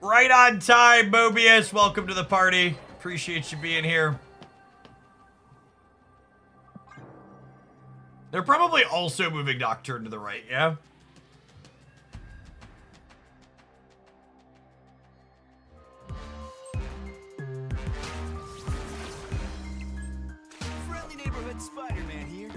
Right on time, Mobius. Welcome to the party. Appreciate you being here. They're probably also moving Nocturne to the right, yeah? Friendly neighborhood Spider-Man here.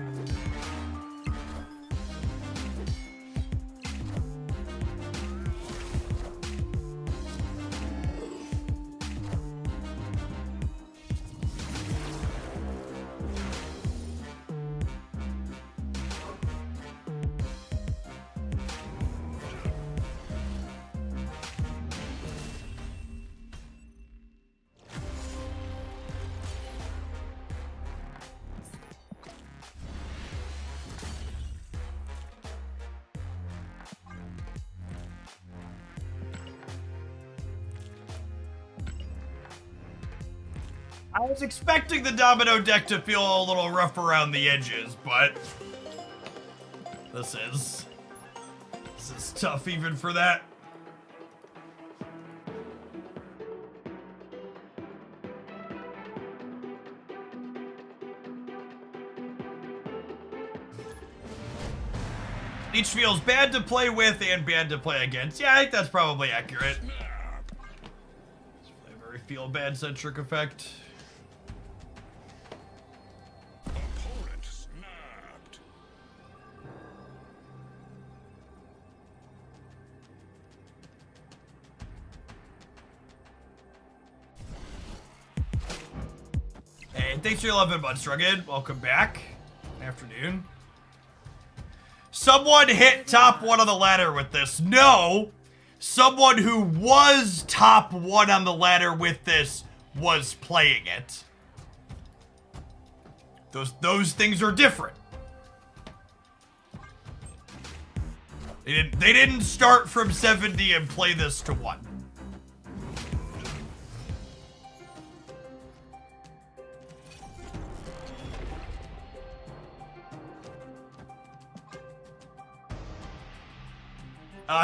I was expecting the Domino deck to feel a little rough around the edges, but this is tough even for that. Each feels bad to play with and bad to play against. Yeah, I think that's probably accurate. It's a very feel bad centric effect. Opponent snapped. Hey, thanks for your love and buds, Rugged. Welcome back. Afternoon. Someone hit top 1 on the ladder with this. No! Someone who was top 1 on the ladder with this was playing it. Those things are different. They didn't start from 70 and play this to 1.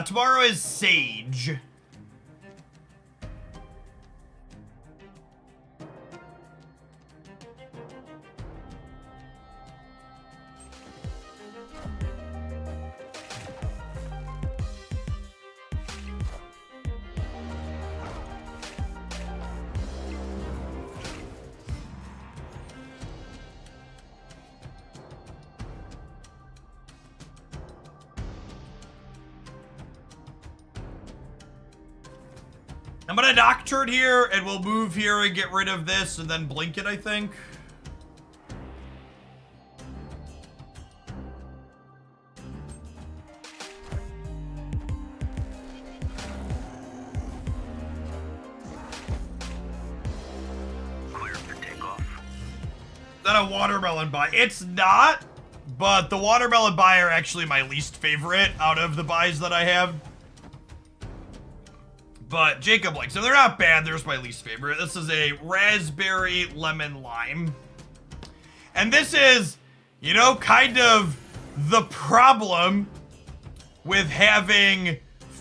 Tomorrow is Sage. I'm gonna Nocturne here, and we'll move here and get rid of this, and then blink it, I think. Clear for takeoff. Is that a watermelon buy? It's not, but the watermelon buy are actually my least favorite out of the buys that I have. But Jacob likes them. They're not bad. They're just my least favorite. This is a raspberry lemon lime. And this is, you know, kind of the problem with having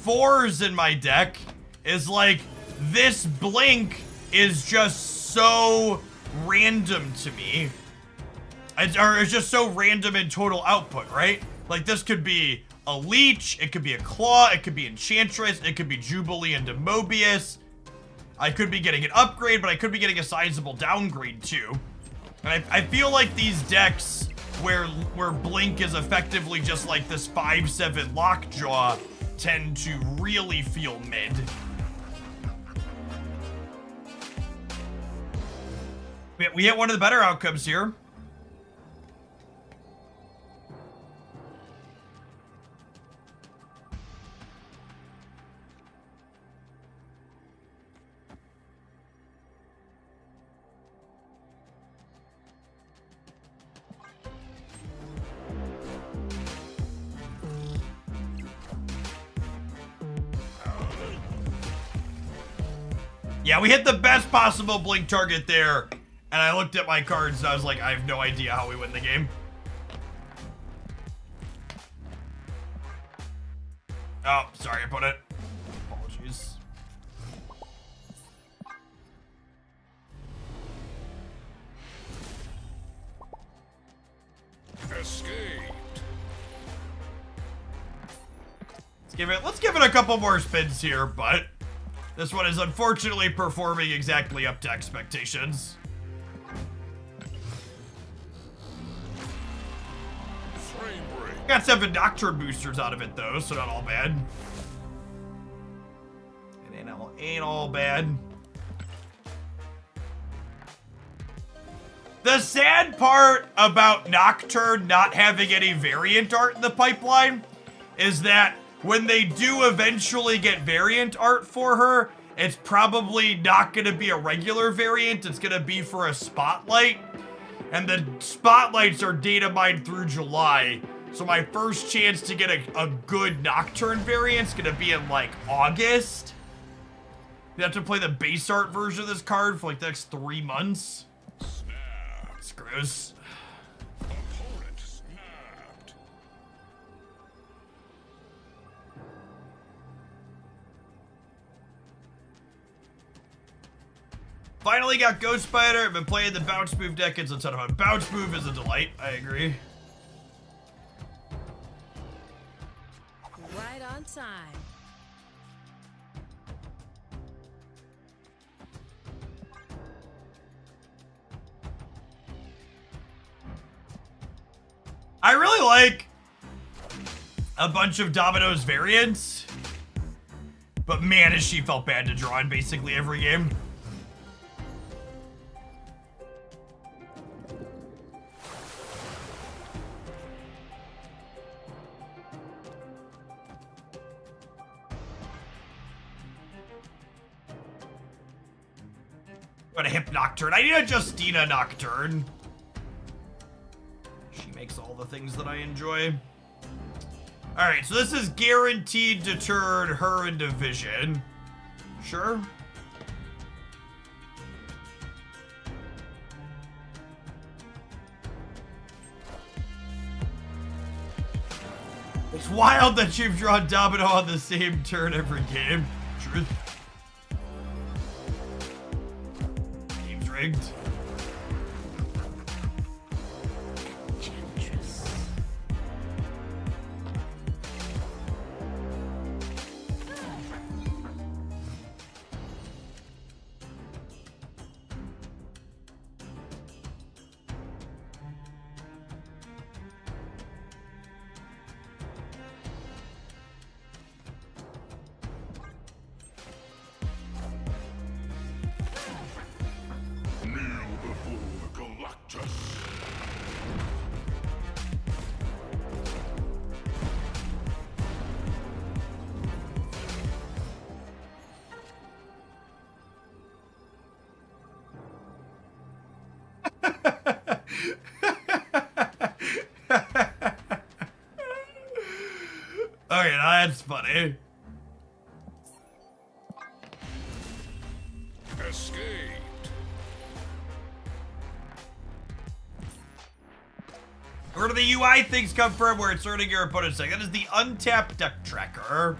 4s in my deck is like this blink is just so random to me. It's just so random in total output, right? Like this could be a Leech, it could be a Claw, it could be Enchantress, it could be Jubilee into Mobius. I could be getting an upgrade, but I could be getting a sizable downgrade too. And I feel like these decks where Blink is effectively just like this 5/7 Lockjaw tend to really feel mid. We hit one of the better outcomes here. Yeah, we hit the best possible blink target there. And I looked at my cards and I was like, I have no idea how we win the game. Oh, sorry I put it. Apologies. Escaped. Let's give it a couple more spins here, but this one is unfortunately performing exactly up to expectations. Frame rate. Got 7 Nocturne boosters out of it though, so not all bad. It ain't all bad. The sad part about Nocturne not having any variant art in the pipeline is that when they do eventually get variant art for her, it's probably not going to be a regular variant. It's going to be for a spotlight. And the spotlights are data mined through July. So my first chance to get a good Nocturne variant is going to be in like August. You have to play the base art version of this card for like the next 3 months. Snap. It's gross. Opponent snapped. Finally got Ghost Spider. I've been playing the Bounce Move deck. It's a ton of fun. Bounce Move is a delight. I agree. Right on time. I really like a bunch of Domino's variants, but man, has she felt bad to draw in basically every game. What a hip Nocturne. I need a Justina Nocturne. She makes all the things that I enjoy. Alright, so this is guaranteed to turn her into vision. Sure. It's wild that you've drawn Domino on the same turn every game. Truth. Game's rigged. Okay, that's funny. Escaped. Where do the UI things come from where it's earning your opponent's deck? That is the untapped deck tracker.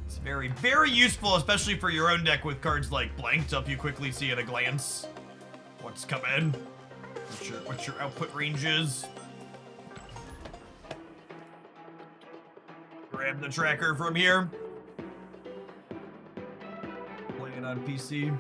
It's very, very useful, especially for your own deck with cards like blank to help you quickly see at a glance what's coming, what your output range is. Grab the tracker from here. Play it on PC.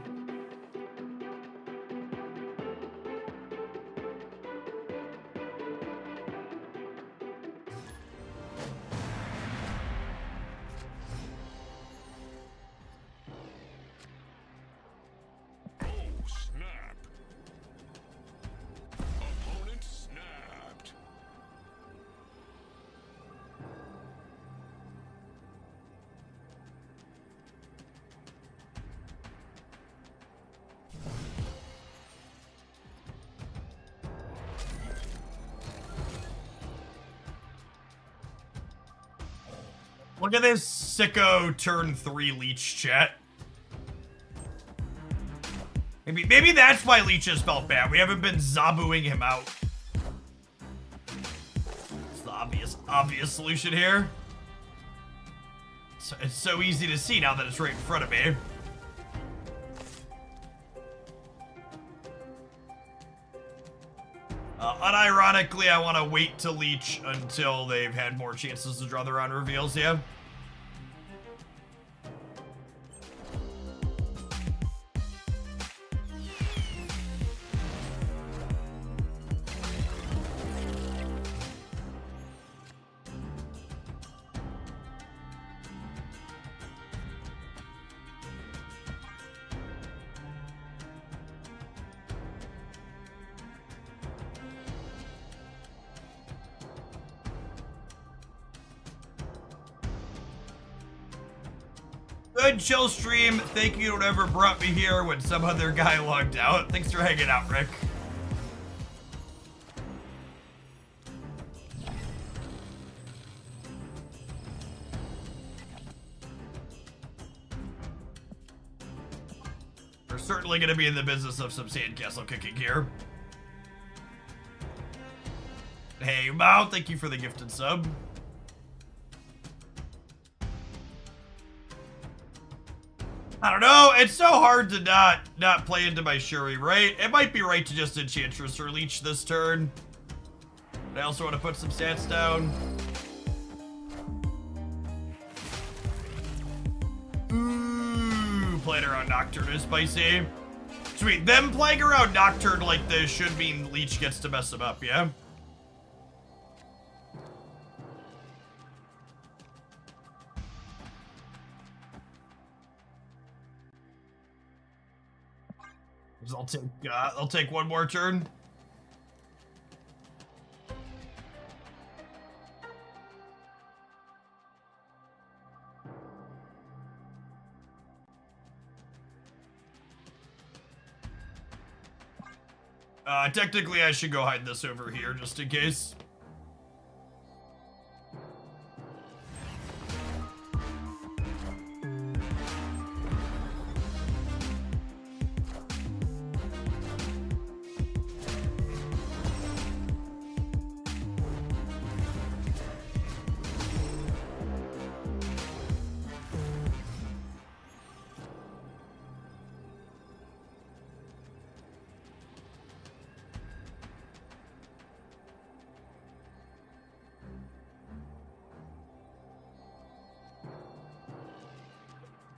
Look at this sicko turn 3 Leech chat. Maybe that's why Leech has felt bad. We haven't been zabuing him out. It's the obvious solution here. It's so easy to see now that it's right in front of me. Unironically, I want to wait to Leech until they've had more chances to draw their own reveals, yeah? Good chill stream. Thank you to whoever brought me here when some other guy logged out. Thanks for hanging out, Rick. We're certainly going to be in the business of some sandcastle kicking here. Hey, Mao, thank you for the gifted sub. I don't know, it's so hard to not play into my Shuri, right? It might be right to just Enchantress or Leech this turn. But I also want to put some stats down. Ooh, playing around Nocturne is spicy. Sweet, them playing around Nocturne like this should mean Leech gets to mess them up, yeah? I'll take one more turn. Technically I should go hide this over here just in case.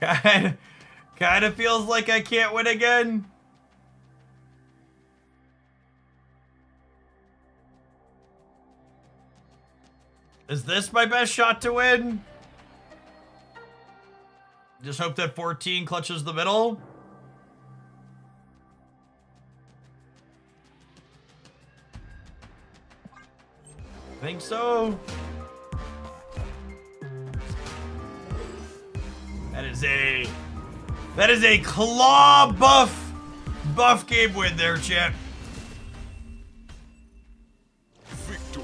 Kind of feels like I can't win again. Is this my best shot to win? Just hope that 14 clutches the middle. Think so. That is a claw buff game win there, chat. Victory.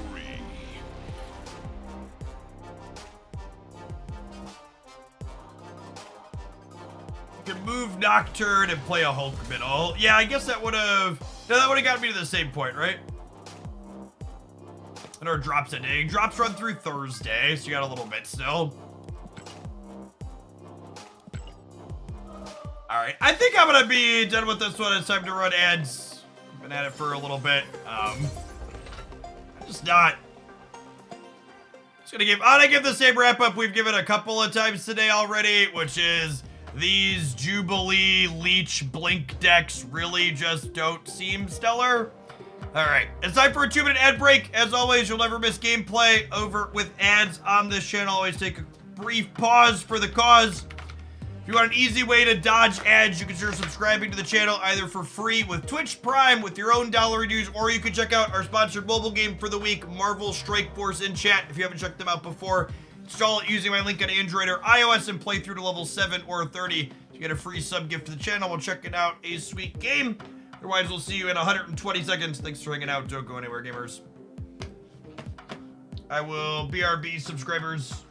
You can move Nocturne and play a Hulk middle. Yeah, I guess that would have gotten me to the same point, right? And our drops ending. Drops run through Thursday, so you got a little bit still. Alright, I think I'm gonna be done with this one. It's time to run ads. Been at it for a little bit. I'm just not. I'm gonna give the same wrap up we've given a couple of times today already, which is these Jubilee Leech Blink decks really just don't seem stellar. Alright, it's time for a 2-minute ad break. As always, you'll never miss gameplay over with ads on this channel. Always take a brief pause for the cause. If you want an easy way to dodge ads, you can consider subscribing to the channel either for free with Twitch Prime with your own dollar dues, or you can check out our sponsored mobile game for the week, Marvel Strike Force, in chat. If you haven't checked them out before, install it using my link on Android or iOS and play through to level 7 or 30 to get a free sub gift to the channel while checking out a sweet game. Otherwise, we'll see you in 120 seconds. Thanks for hanging out. Don't go anywhere, gamers. I will BRB subscribers.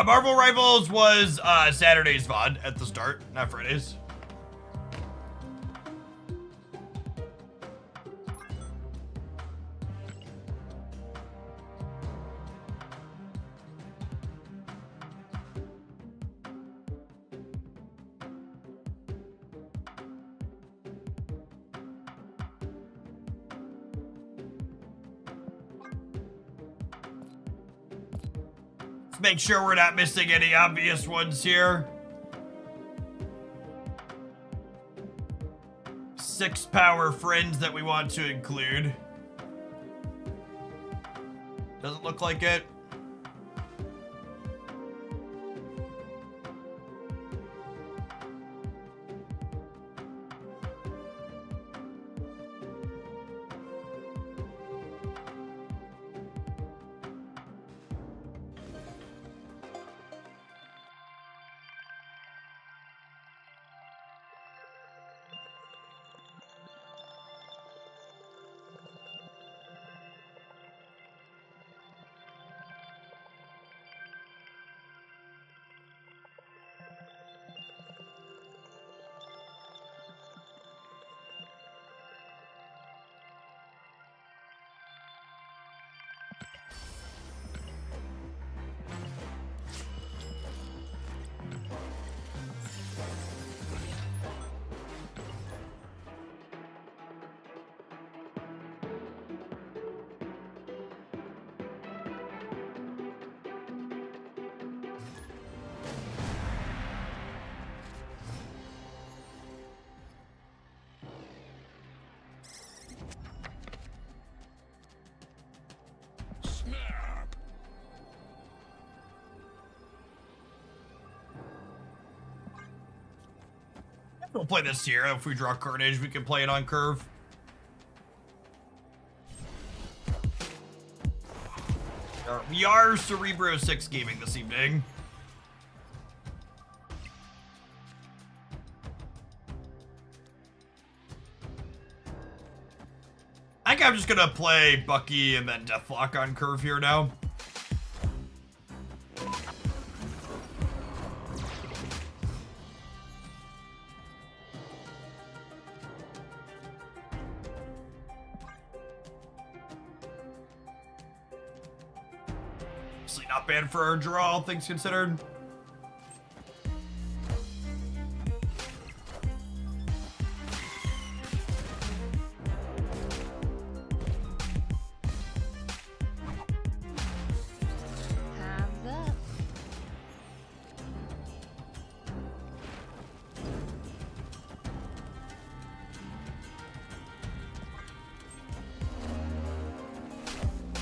Marvel Rivals was Saturday's VOD at the start, not Friday's. Make sure we're not missing any obvious ones here. 6 power friends that we want to include. Doesn't look like it. We'll play this here. If we draw Carnage, we can play it on curve. We are Cerebro 6 gaming this evening. I think I'm just gonna play Bucky and then Deathlock on curve here now. Obviously not bad for our draw, all things considered.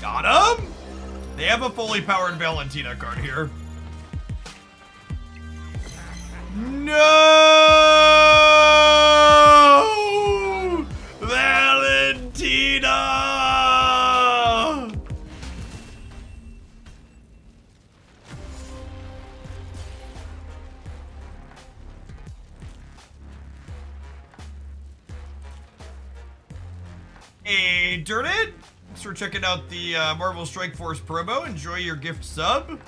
Got him! They have a fully powered Valentina card here. No! Valentina! Hey, Dirt It! Thanks for checking out the Marvel Strike Force promo. Enjoy your gift sub.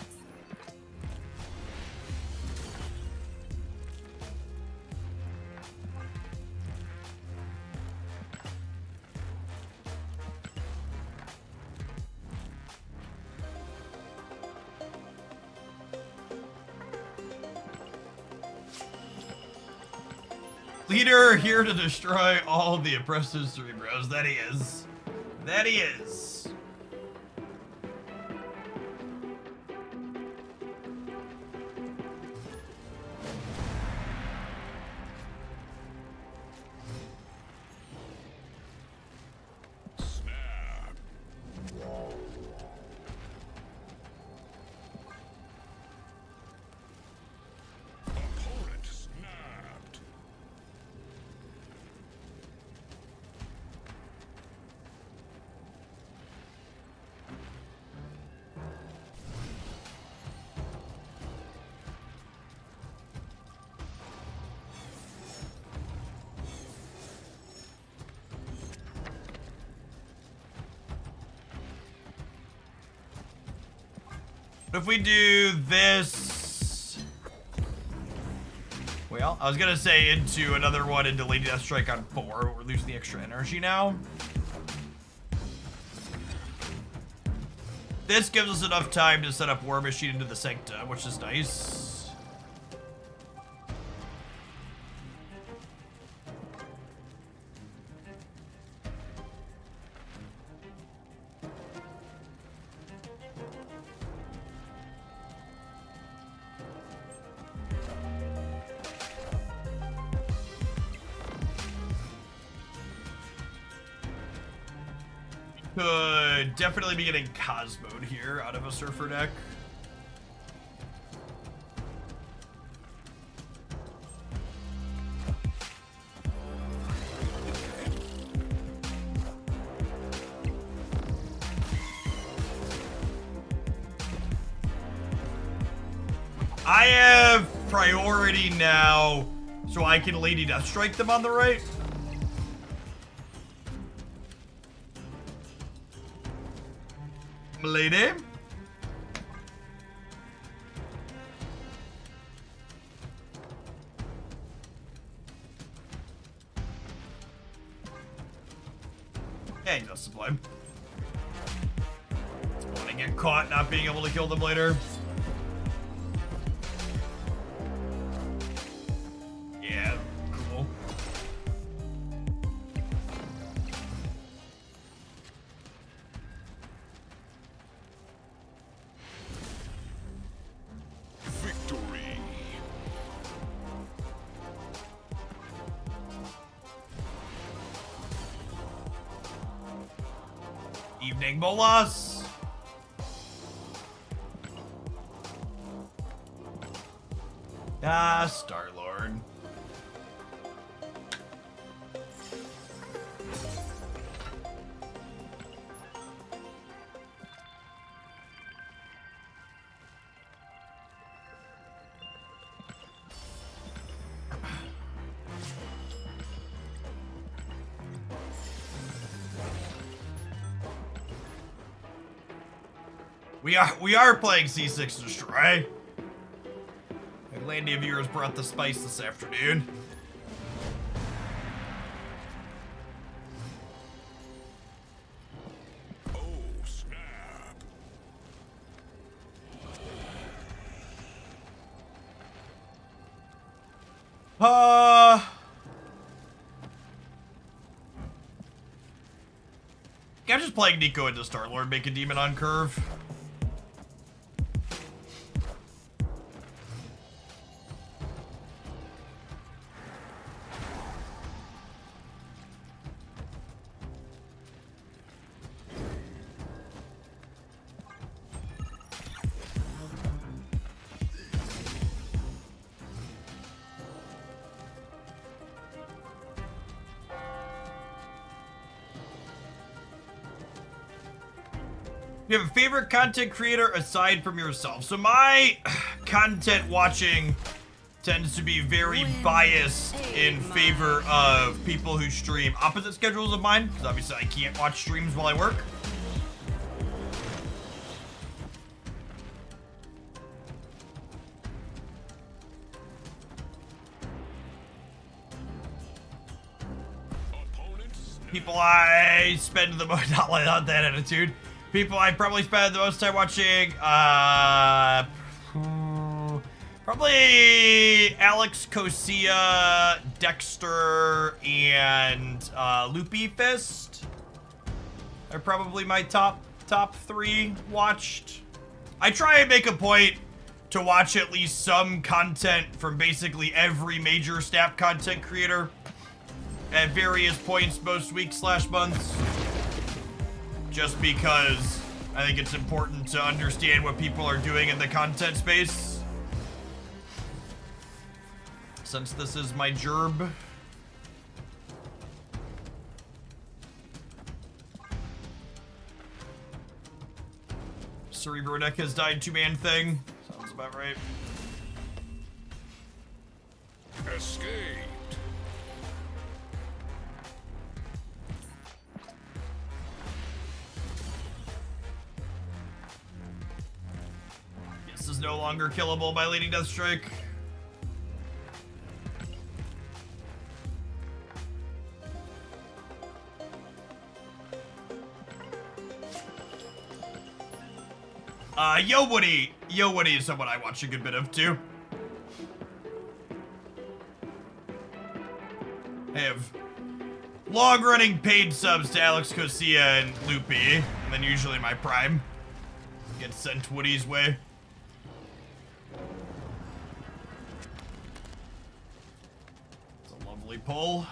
Leader here to destroy all the oppressive Cerebros. That he is. That he is. If we do this, well, I was gonna say into another one into Lady Death Strike on 4. We're losing the extra energy now. This gives us enough time to set up War Machine into the Sanctum, which is nice. Could definitely be getting Cosmode here out of a Surfer deck. I have priority now, so I can Lady Death Strike them on the right. Lady. Yeah, he does sublime. Want to get caught not being able to kill them later. Yeah, cool. Evening, Bolas. Ah, Star-Lord. We are playing C6 Destroy. Landia viewers brought the spice this afternoon. Oh, snap. I'm just playing Nico into Star-Lord, make a demon on curve. You have a favorite content creator aside from yourself? So my content watching tends to be very biased in favor of people who stream opposite schedules of mine, because obviously I can't watch streams while I work. People I spend the most, not that attitude. People I probably spend the most time watching, probably Alex Kosia, Dexter, and Loopy Fist are probably my top 3 watched. I try and make a point to watch at least some content from basically every major Snap content creator at various points most weeks/months. Just because I think it's important to understand what people are doing in the content space. Since this is my gerb. Cerebro Neck has died 2-man thing. Sounds about right. Escaped. This is no longer killable by leading Death Strike. Yo Woody is someone I watch a good bit of too. I have long-running paid subs to Alex Kosia and Loopy, and then usually my Prime gets sent Woody's way. It's a lovely pull.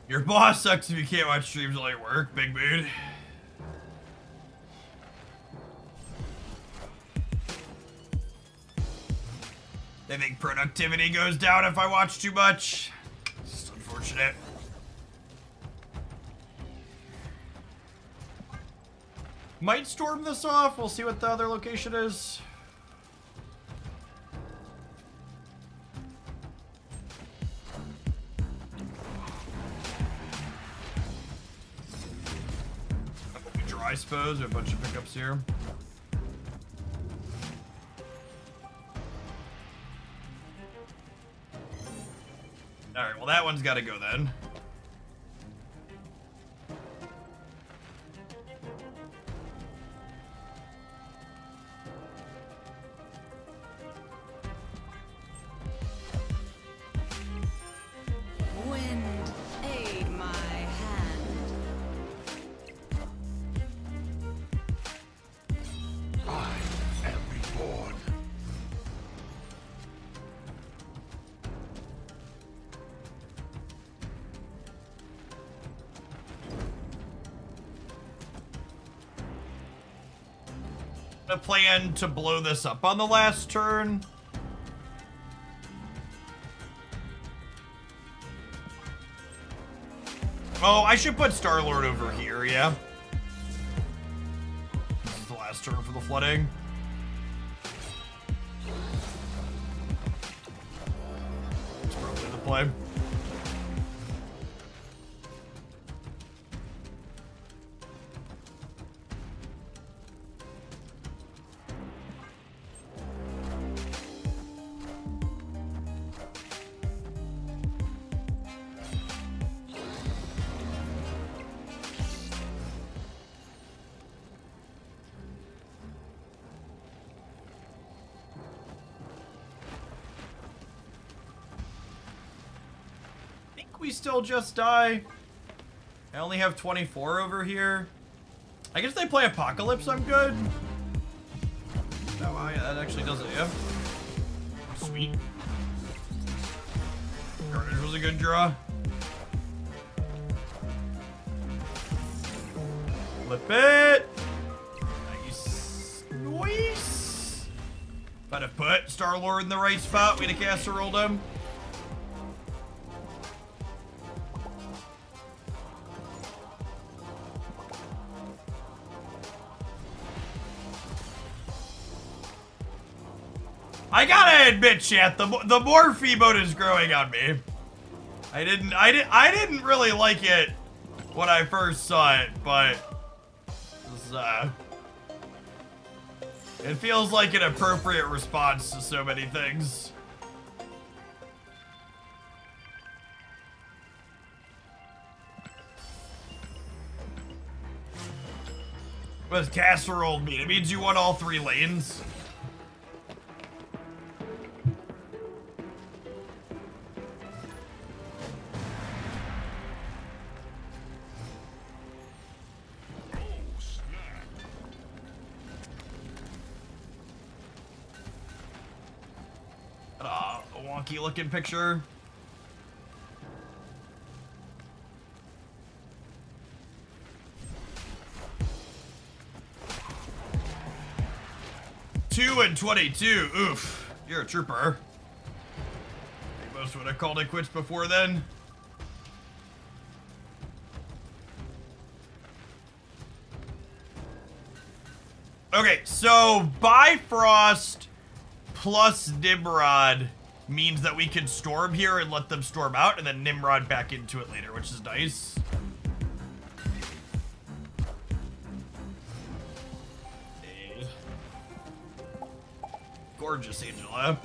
Your boss sucks if you can't watch streams while you work, big mood. They think productivity goes down if I watch too much. It's just unfortunate. Might storm this off. We'll see what the other location is. I suppose. We have a bunch of pickups here. Alright, well that one's gotta go then. Wind, aid my hand. I am reborn. A plan to blow this up on the last turn. Oh, I should put Star-Lord over here, yeah. This is the last turn for the flooding. play. We still just die. I only have 24 over here. I guess they play Apocalypse, I'm good. Oh, yeah, that actually does it, yeah. Sweet. Carnage was a good draw. Flip it. Nice. Nice. If I'd have put Star-Lord in the right spot, we'd have casseroled him. I gotta admit, chat, the more Feeboat is growing on me. I didn't really like it when I first saw it, but it feels like an appropriate response to so many things. What does casserole mean? It means you won all 3 lanes. A looking picture. Two and 22. Oof. You're a trooper. We most would have called it quits before then. Okay, so Bifrost plus Nimrod means that we can storm here and let them storm out, and then Nimrod back into it later, which is nice. Hey. Gorgeous, Angela.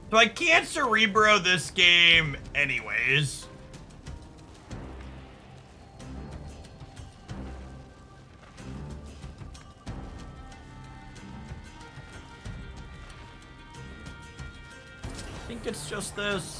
So I can't Cerebro this game anyways. I think it's just this.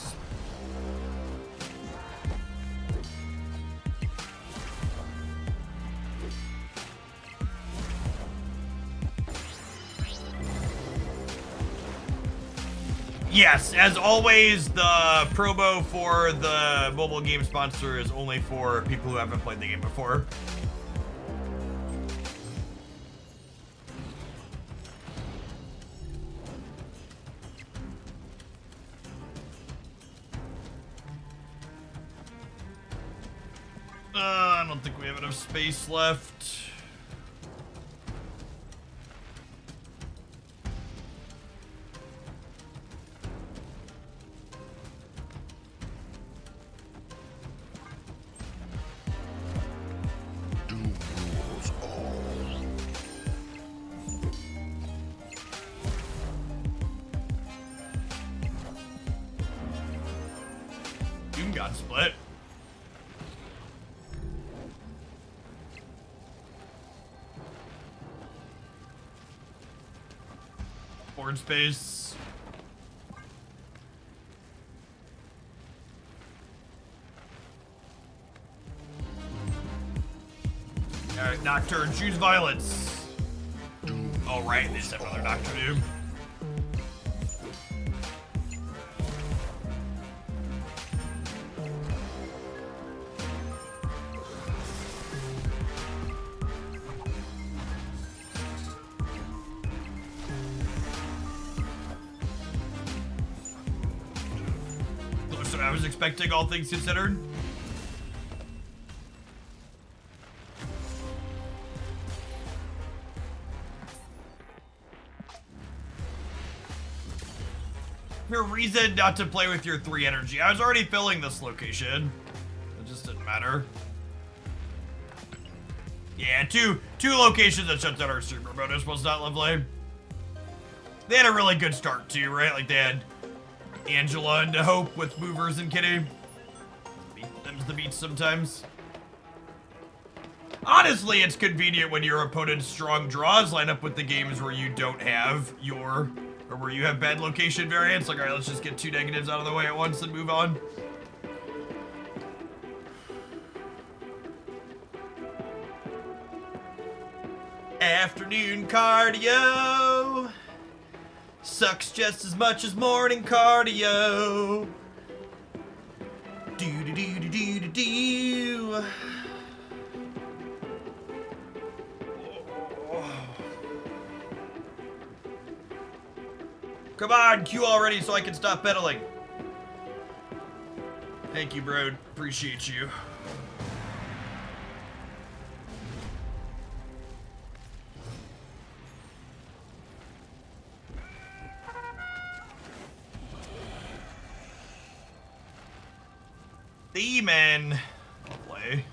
Yes, as always, the promo for the mobile game sponsor is only for people who haven't played the game before. I don't think we have enough space left. Doom got split. Board space. Alright, Nocturne, choose violence. Alright, they just have another Nocturne. Closer than I was expecting, all things considered. Your reason not to play with your 3 energy. I was already filling this location. It just didn't matter. Yeah, two locations that shut down our super bonus was not lovely. They had a really good start too, right? Like they had Angela and Hope with movers and Kitty. Them's the beats sometimes. Honestly, it's convenient when your opponent's strong draws line up with the games where you don't have your, or where you have bad location variants. Like, all right, let's just get 2 negatives out of the way at once and move on. Afternoon cardio sucks just as much as morning cardio. Do do do do do do do. Come on, Q already so I can stop pedaling. Thank you, bro. Appreciate you. Demon. Lovely.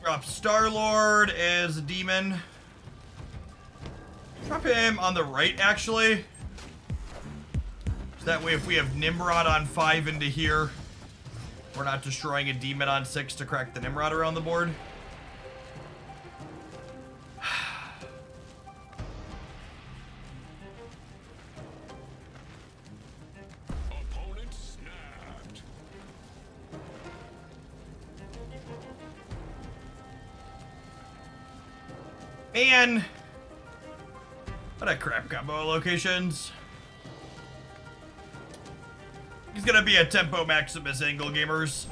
Drop Star-Lord as a demon. Drop him on the right, actually. So that way if we have Nimrod on 5 into here, we're not destroying a demon on 6 to crack the Nimrod around the board. Opponent snapped. Man, what a crap combo locations. He's gonna be a Tempo Maximus angle, gamers.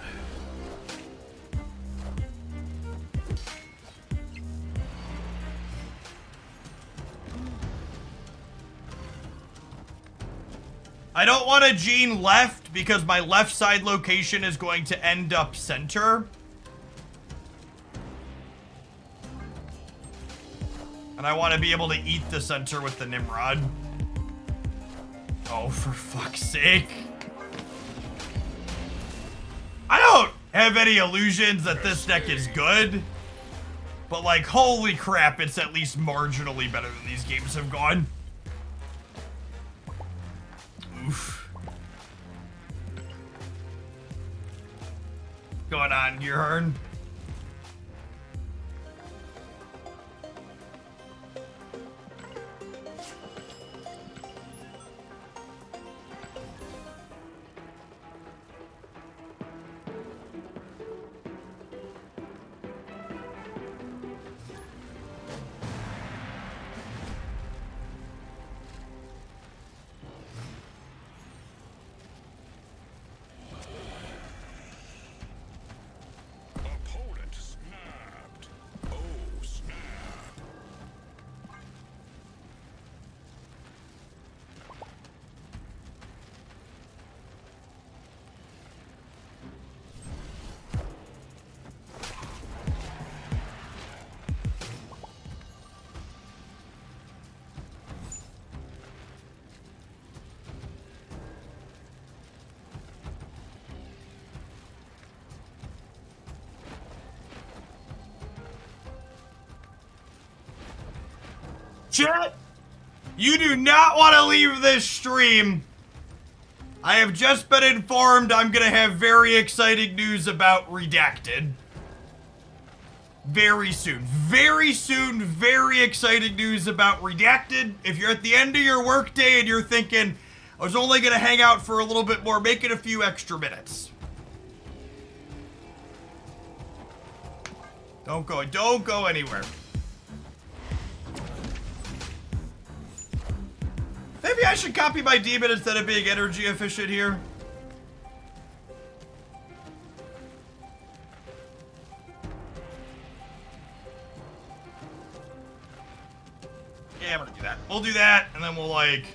I don't want a Gene left because my left side location is going to end up center. And I want to be able to eat the center with the Nimrod. Oh, for fuck's sake. I don't have any illusions that this deck is good. But like, holy crap, it's at least marginally better than these games have gone. Oof. What's going on, Gearhorn? Opponent snapped. Oh, snap. Shit! You do not want to leave this stream. I have just been informed I'm going to have very exciting news about Redacted. Very soon. Very soon, very exciting news about Redacted. If you're at the end of your workday and you're thinking, I was only going to hang out for a little bit more, make it a few extra minutes. Don't go anywhere. Maybe I should copy my demon instead of being energy efficient here. Yeah, I'm gonna do that. We'll do that, and then we'll like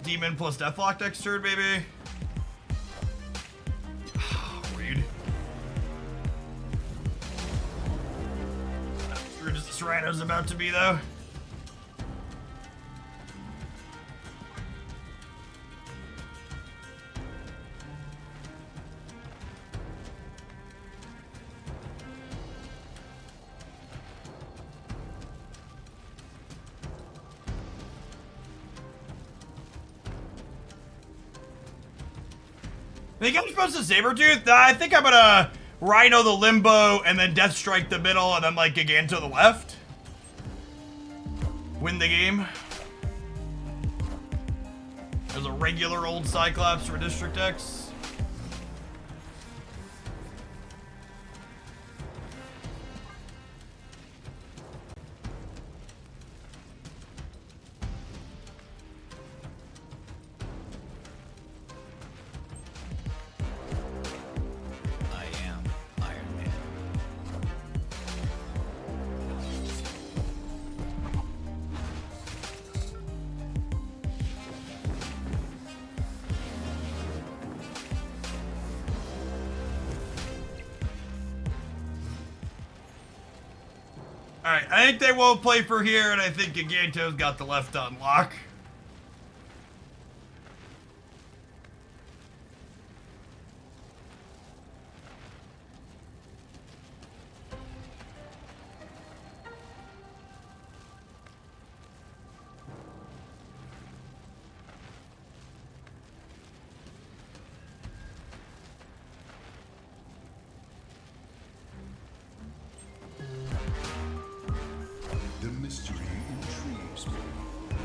demon plus deathlock next turn, maybe. Rude. Not as rude as this rhino's about to be, though. I think I'm supposed to Sabretooth? I think I'm gonna Rhino the Limbo and then Death Strike the middle and then like Giganto the left. Win the game. There's a regular old Cyclops for District X. Alright, I think they won't play for here, and I think Giganto's got the left on lock.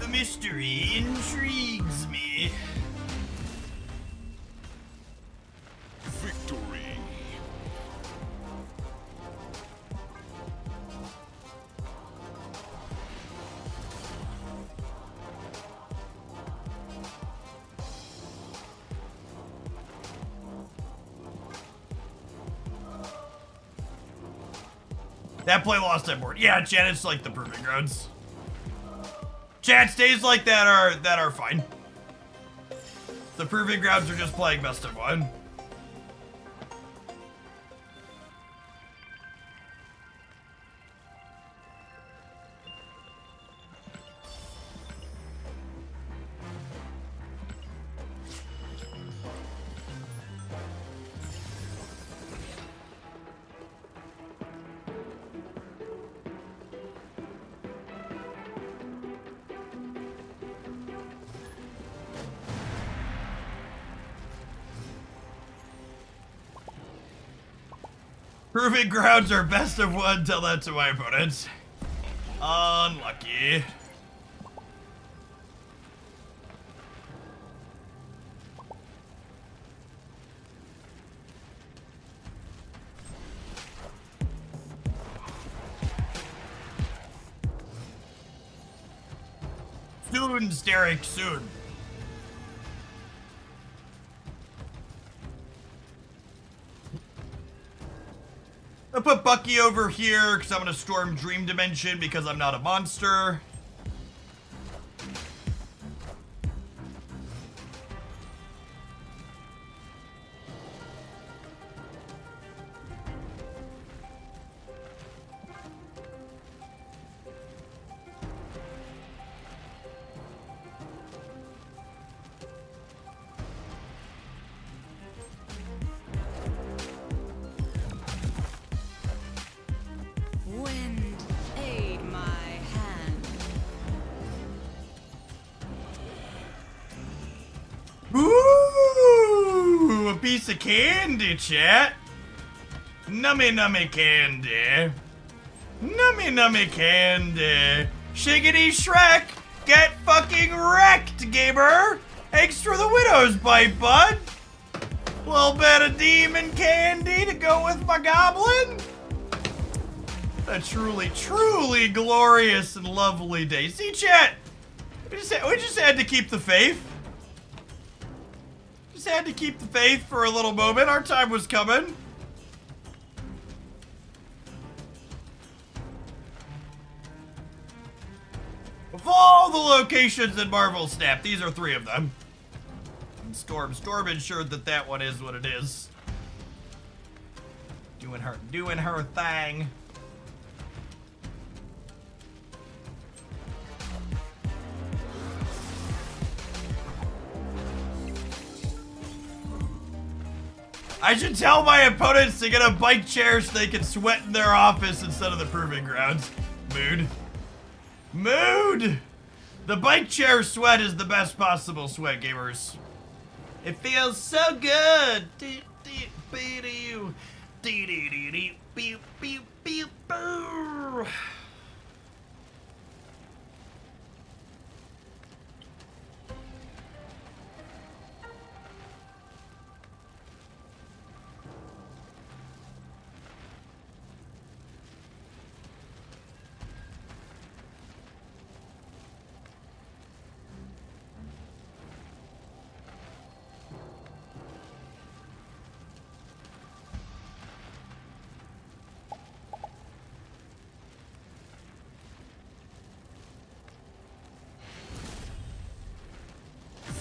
Mystery intrigues me. Victory. That play lost that board. Yeah, Chat, it's like the proving grounds. Chat, stays like that are fine. The proving grounds are just playing best of one. Proving grounds are best of one, tell that to my opponents. Unlucky. Soon, Derek, soon. I'll put Bucky over here because I'm going to storm Dream Dimension because I'm not a monster. Wind, aid my hand. Ooh, a piece of candy, chat. Nummy nummy candy. Nummy nummy candy. Shiggity Shrek, get fucking wrecked, gamer. Thanks for the widow's bite, bud. Little bit of demon candy to go with my goblin. A truly, truly glorious and lovely day. See, chat? We just had to keep the faith. Just had to keep the faith for a little moment. Our time was coming. Of all the locations in Marvel Snap, these are 3 of them. And Storm ensured that that one is what it is. Doing her thing. I should tell my opponents to get a bike chair so they can sweat in their office instead of the proving grounds. Mood. Mood! The bike chair sweat is the best possible sweat, gamers. It feels so good.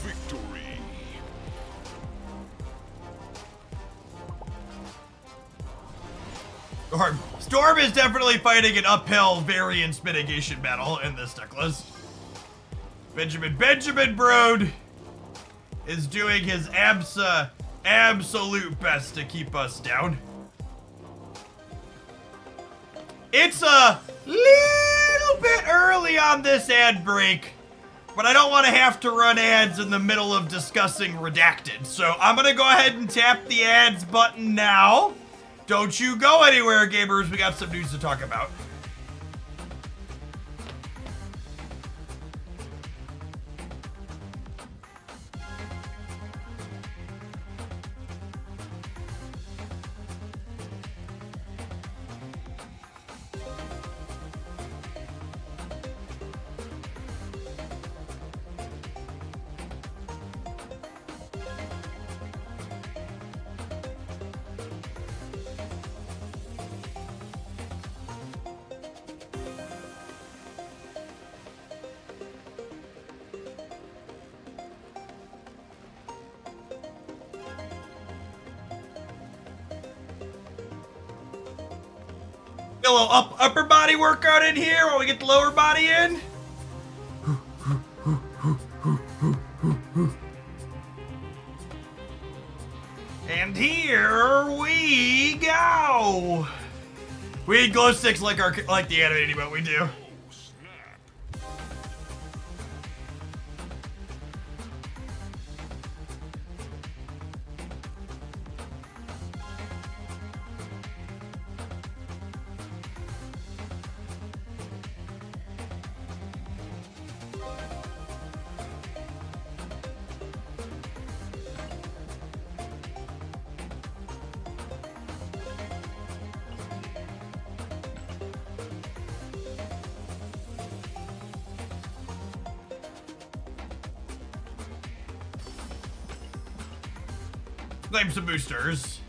Victory. Storm is definitely fighting an uphill variance mitigation battle in this deck list. Benjamin Brode is doing his absolute best to keep us down. It's a little bit early on this ad break, but I don't want to have to run ads in the middle of discussing Redacted. So I'm going to go ahead and tap the ads button now. Don't you go anywhere, gamers. We got some news to talk about. A little upper body workout in here while we get the lower body in. And here we go. We need glow sticks like the animated emote we do. Claim some boosters.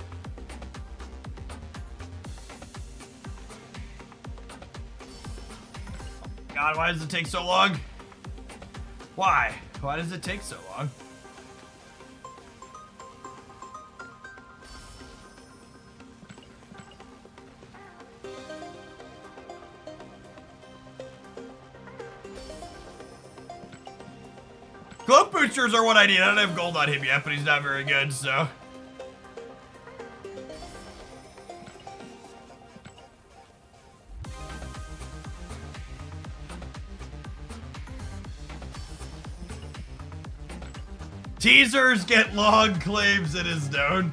God, why does it take so long? Why? Why does it take so long? Cloak boosters are what I need. I don't have gold on him yet, but he's not very good, so. Teasers get long claims, it is known.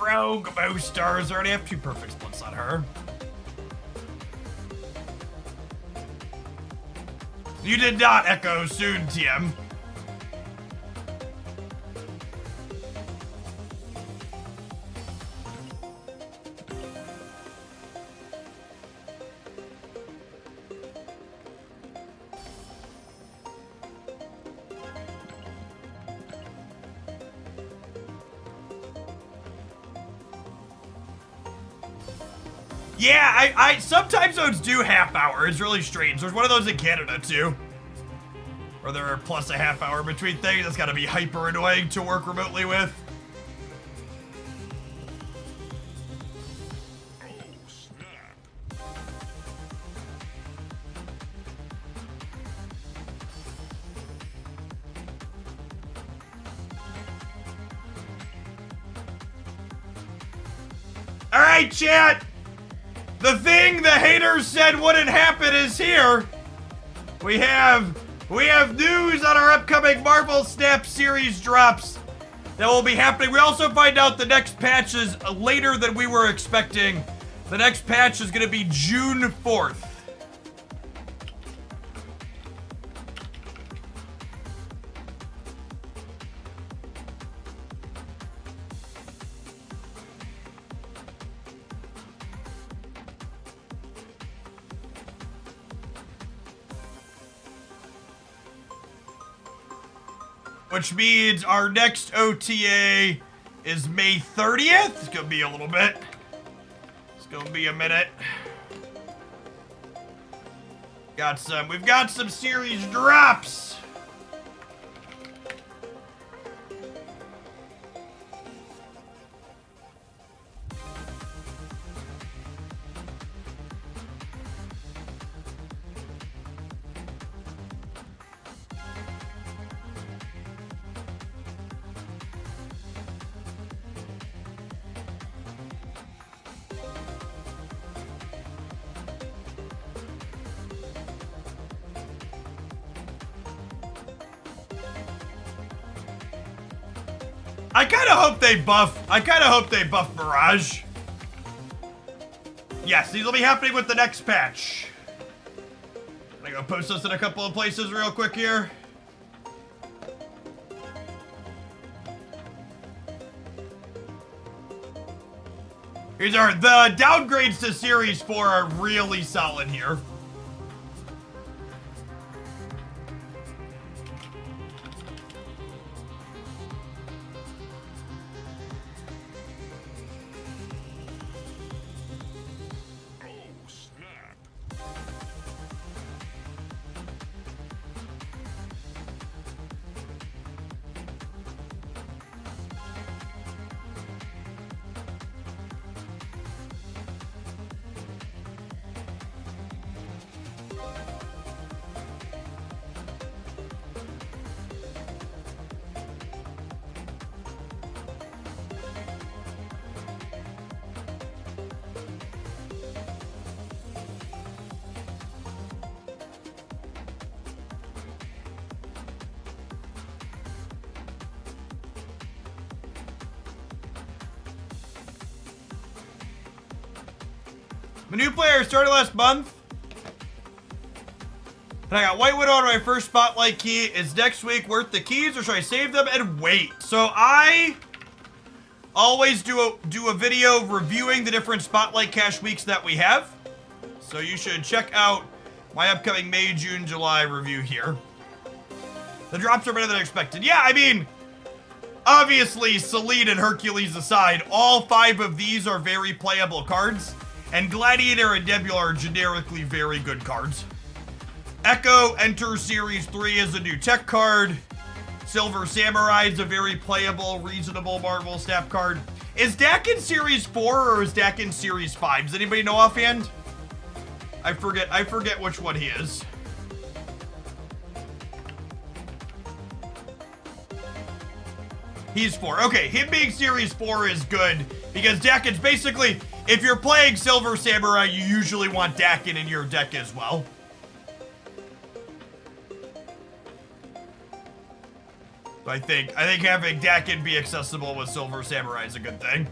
Rogue most stars already have 2 perfect splits on her. You did not echo soon, TM. Yeah, I sometimes those do half hour. It's really strange. There's one of those in Canada too, where there are plus a half hour between things. That's gotta be hyper annoying to work remotely with. Oh, snap. All right, chat. The thing the haters said wouldn't happen is here. We have news on our upcoming Marvel Snap series drops that will be happening. We also find out the next patch is later than we were expecting. The next patch is going to be June 4th. Which means our next OTA is May 30th. It's gonna be a little bit. It's gonna be a minute. We've got some series drops. I kind of hope they buff Mirage. Yes, these will be happening with the next patch. I'm gonna go post this in a couple of places real quick here. These are the downgrades to Series 4 are really solid here. The new player started last month. And I got White Widow on my first Spotlight key. Is next week worth the keys or should I save them and wait? So I always do a video reviewing the different Spotlight Cash weeks that we have. So you should check out my upcoming May, June, July review here. The drops are better than expected. Yeah, I mean, obviously, Celine and Hercules aside, all 5 of these are very playable cards. And Gladiator and Nebula are generically very good cards. Echo enters Series 3 as a new tech card. Silver Samurai is a very playable, reasonable Marvel Snap card. Is Dak in Series 4 or is Dak in Series 5? Does anybody know offhand? I forget which one he is. He's 4. Okay, him being Series 4 is good because Dakin's basically, if you're playing Silver Samurai, you usually want Dakin in your deck as well. I think having Dakin be accessible with Silver Samurai is a good thing.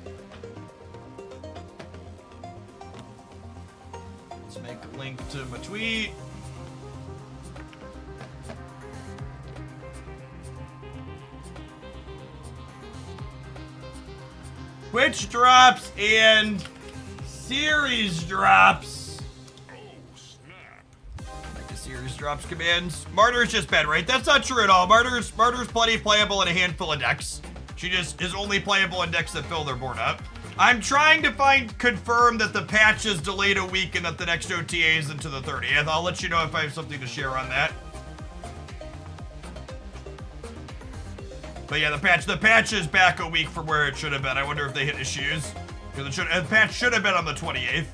Let's make a link to my tweet. Twitch drops and series drops. Oh, snap. Like the series drops commands. Martyr's just bad, right? That's not true at all. Martyr's plenty playable in a handful of decks. She just is only playable in decks that fill their board up. I'm trying to confirm that the patch is delayed a week and that the next OTA is into the 30th. I'll let you know if I have something to share on that. But yeah, the patch is back a week from where it should have been. I wonder if they hit issues. Because the patch should have been on the 28th.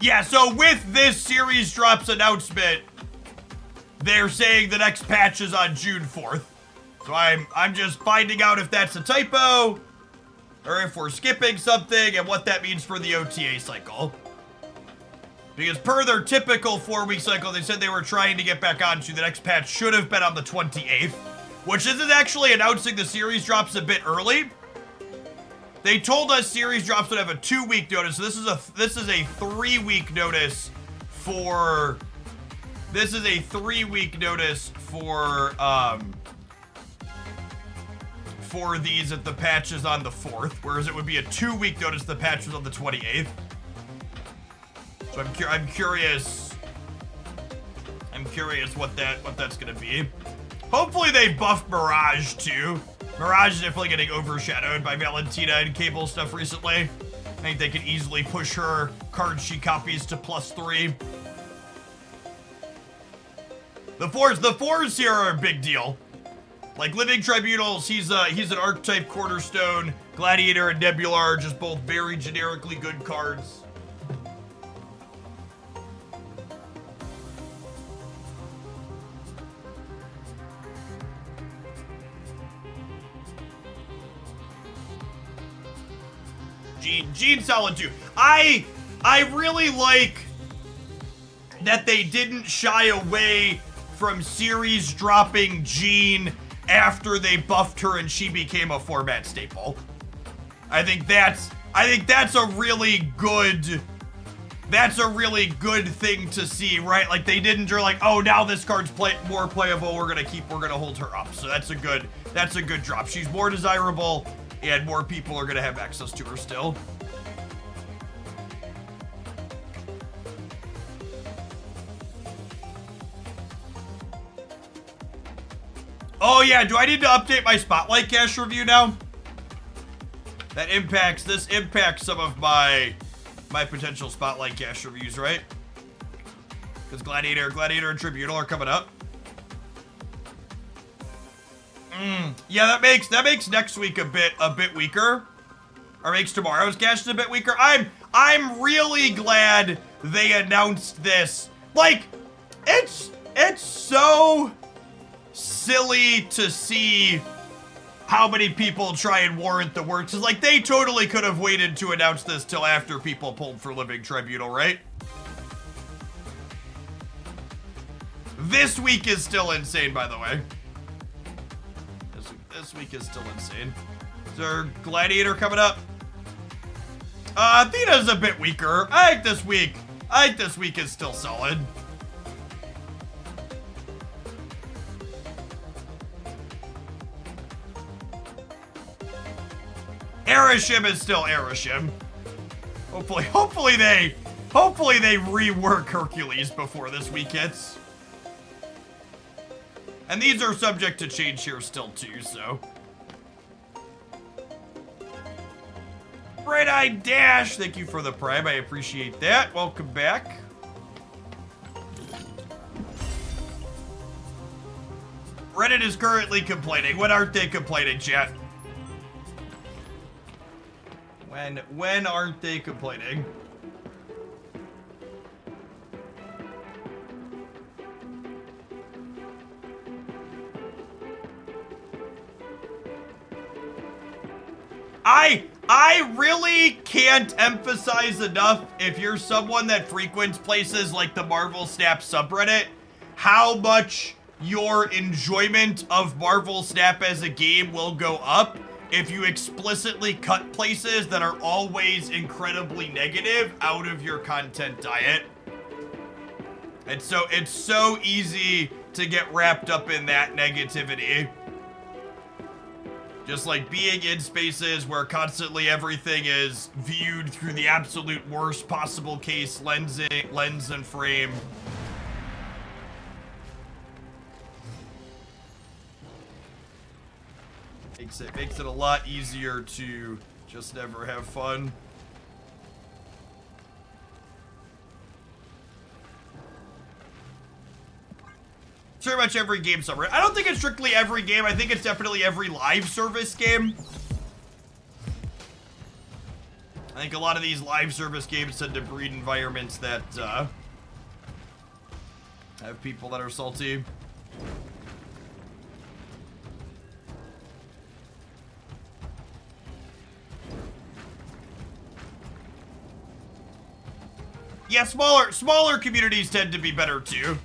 Yeah, so with this series drops announcement, they're saying the next patch is on June 4th. So I'm just finding out if that's a typo, or if we're skipping something, and what that means for the OTA cycle. Because per their typical 4-week cycle, they said they were trying to get back onto the next patch should have been on the 28th, which isn't actually announcing the series drops a bit early. They told us series drops would have a 2-week notice, so this is a 3-week notice for for these if the patch is on the 4th, whereas it would be a 2-week notice if the patch was on the 28th. So I'm curious what that's gonna be. Hopefully they buff Mirage too. Mirage is definitely getting overshadowed by Valentina and Cable stuff recently. I think they could easily push her cards she copies to +3. The fours here are a big deal. Like Living Tribunals, he's an archetype cornerstone. Gladiator and Nebula are just both very generically good cards. Jean's solid too. I really like that they didn't shy away from series dropping Jean after they buffed her and she became a format staple. I think that's a really good thing to see, right? Like they didn't, they're like, oh, now this card's more playable, we're gonna hold her up. So that's a good drop. She's more desirable and more people are gonna have access to her still. Oh yeah, do I need to update my Spotlight cache review now? This impacts some of my potential Spotlight cache reviews, right? Because Gladiator and Tribunal are coming up. Yeah, that makes next week a bit weaker. Or makes tomorrow's cache a bit weaker. I'm really glad they announced this. Like, it's so silly to see how many people try and warrant the works. It's like they totally could have waited to announce this till after people pulled for Living Tribunal, right? This week is still insane, by the way. This week is still insane. Is there Gladiator coming up? Athena's a bit weaker. I think this week is still solid. Erishim is still Erishim. Hopefully they rework Hercules before this week hits. And these are subject to change here still too, so. Bright-Eyed Dash, thank you for the prime, I appreciate that. Welcome back. Reddit is currently complaining. When aren't they complaining, chat? When aren't they complaining? I really can't emphasize enough, if you're someone that frequents places like the Marvel Snap subreddit, how much your enjoyment of Marvel Snap as a game will go up if you explicitly cut places that are always incredibly negative out of your content diet. And so it's so easy to get wrapped up in that negativity. Just like being in spaces where constantly everything is viewed through the absolute worst possible case lens and frame. Makes it a lot easier to just never have fun. Pretty much every game subreddit. I don't think it's strictly every game. I think it's definitely every live service game. I think a lot of these live service games tend to breed environments that have people that are salty. Yeah, smaller communities tend to be better too.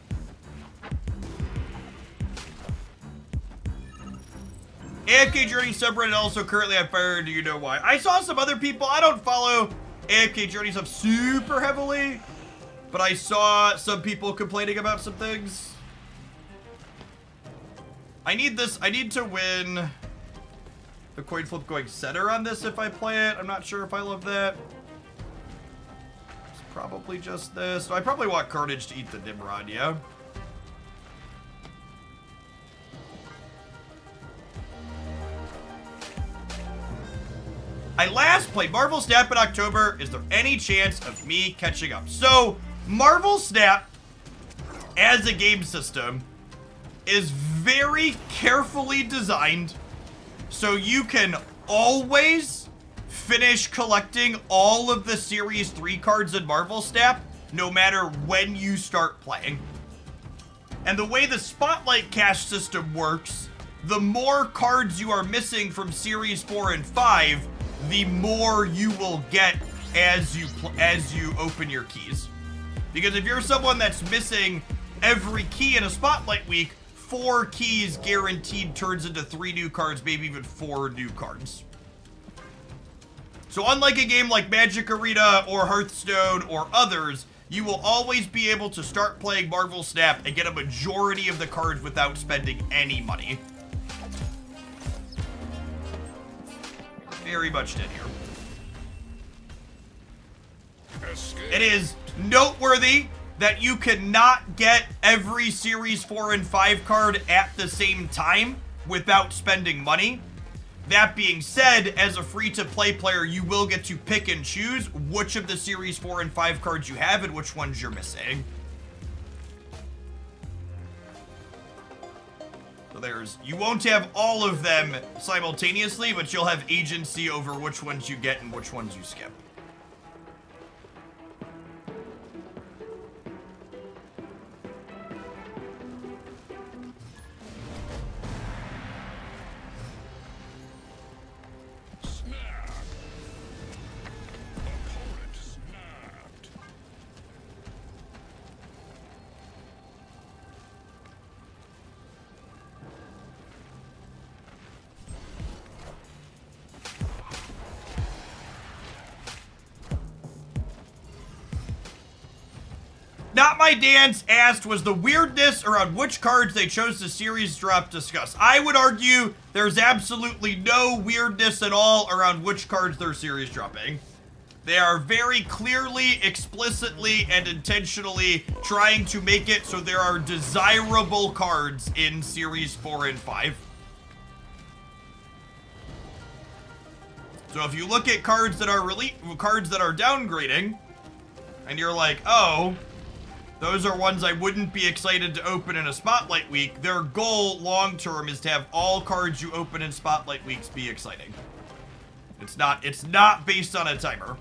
AFK Journey subreddit also currently on fire. Do you know why? I saw some other people. I don't follow AFK Journey stuff super heavily, but I saw some people complaining about some things. I need to win the coin flip going center on this if I play it. I'm not sure if I love that. It's probably just this. So I probably want Carnage to eat the Nimrod, yeah? I last played Marvel Snap in October. Is there any chance of me catching up? So, Marvel Snap, as a game system, is very carefully designed so you can always finish collecting all of the Series 3 cards in Marvel Snap, no matter when you start playing. And the way the Spotlight cache system works, the more cards you are missing from Series 4 and 5, the more you will get as you open your keys. Because if you're someone that's missing every key in a Spotlight week, 4 keys guaranteed turns into 3 new cards, maybe even 4 new cards. So unlike a game like Magic Arena or Hearthstone or others, you will always be able to start playing Marvel Snap and get a majority of the cards without spending any money. Very much dead here. It is noteworthy that you cannot get every Series 4 and 5 card at the same time without spending money. That being said, as a free-to-play player, you will get to pick and choose which of the Series 4 and 5 cards you have and which ones you're missing. So you won't have all of them simultaneously, but you'll have agency over which ones you get and which ones you skip. Not My Dance asked, was the weirdness around which cards they chose to series drop discussed? I would argue there's absolutely no weirdness at all around which cards they're series dropping. They are very clearly, explicitly, and intentionally trying to make it so there are desirable cards in Series 4 and 5. So if you look at cards that are downgrading, and you're like, oh, those are ones I wouldn't be excited to open in a Spotlight week, their goal long-term is to have all cards you open in Spotlight weeks be exciting. It's not based on a timer.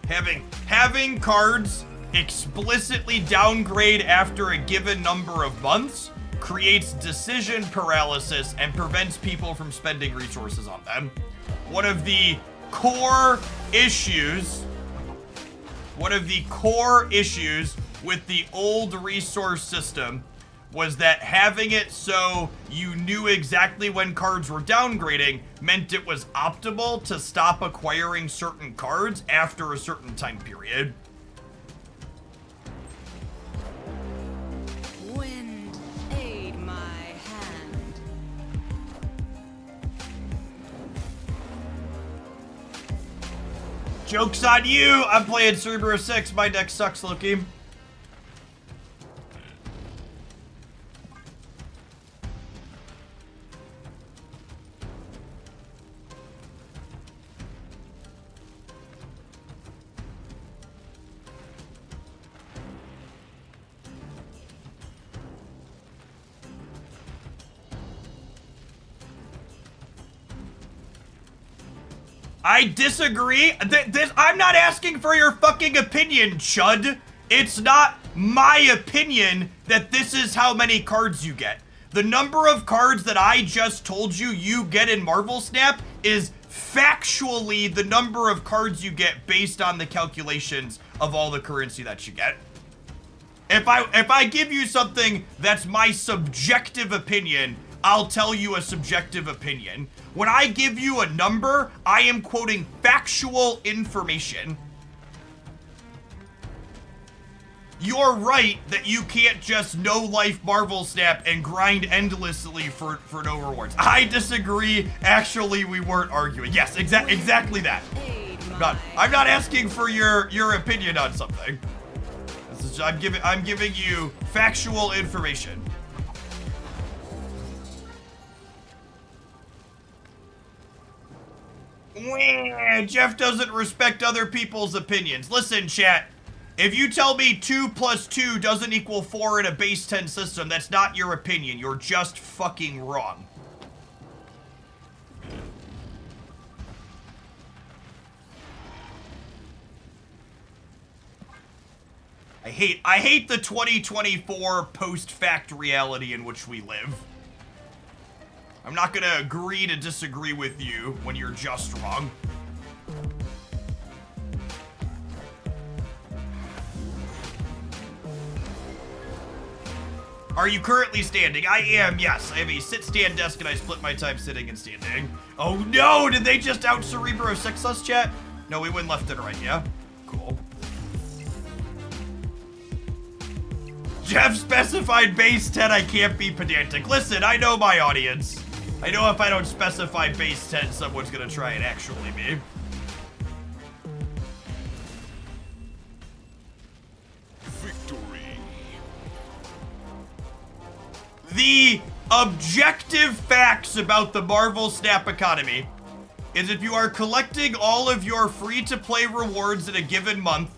Having cards explicitly downgrade after a given number of months creates decision paralysis and prevents people from spending resources on them. one of the core issues with the old resource system was that having it so you knew exactly when cards were downgrading meant it was optimal to stop acquiring certain cards after a certain time period. Wind, aid my hand. Joke's on you! I'm playing Cerebro 6. My deck sucks, Loki. I disagree. I'm not asking for your fucking opinion, Chud. It's not my opinion that this is how many cards you get. The number of cards that I just told you get in Marvel Snap is factually the number of cards you get based on the calculations of all the currency that you get. If I give you something that's my subjective opinion, I'll tell you a subjective opinion. When I give you a number, I am quoting factual information. You're right that you can't just no-life Marvel Snap and grind endlessly for no rewards. I disagree. Actually, we weren't arguing. Yes, exactly that. I'm not asking for your opinion on something. I'm giving you factual information. Jeff doesn't respect other people's opinions. Listen, chat. If you tell me 2 + 2 doesn't equal 4 in a base 10 system, that's not your opinion. You're just fucking wrong. I hate the 2024 post-fact reality in which we live. I'm not gonna agree to disagree with you when you're just wrong. Are you currently standing? I am, yes. I have a sit-stand desk and I split my time sitting and standing. Oh no, did they just out Cerebro 6 us, chat? No, we went left and right, yeah? Cool. Jeff specified base 10, I can't be pedantic. Listen, I know my audience. I know if I don't specify base 10, someone's gonna try and actually be. Victory. The objective facts about the Marvel Snap economy is if you are collecting all of your free-to-play rewards in a given month,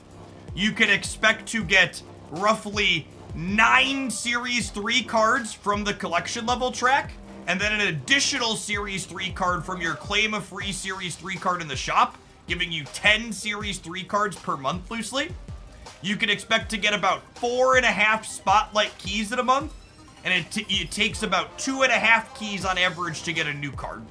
you can expect to get roughly 9 Series 3 cards from the collection level track, and then an additional Series 3 card from your claim a free Series 3 card in the shop, giving you 10 Series 3 cards per month loosely. You can expect to get about 4.5 Spotlight keys in a month, and it takes about 2.5 keys on average to get a new card.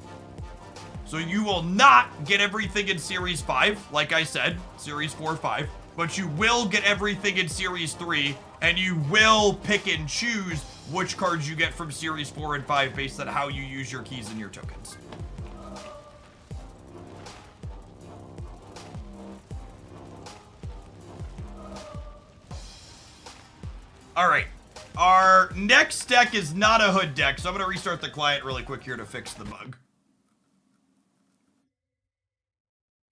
So you will not get everything in Series 5, like I said, Series 4, 5, but you will get everything in Series 3, and you will pick and choose which cards you get from Series 4 and 5 based on how you use your keys and your tokens. All right. Our next deck is not a hood deck, so I'm going to restart the client really quick here to fix the bug.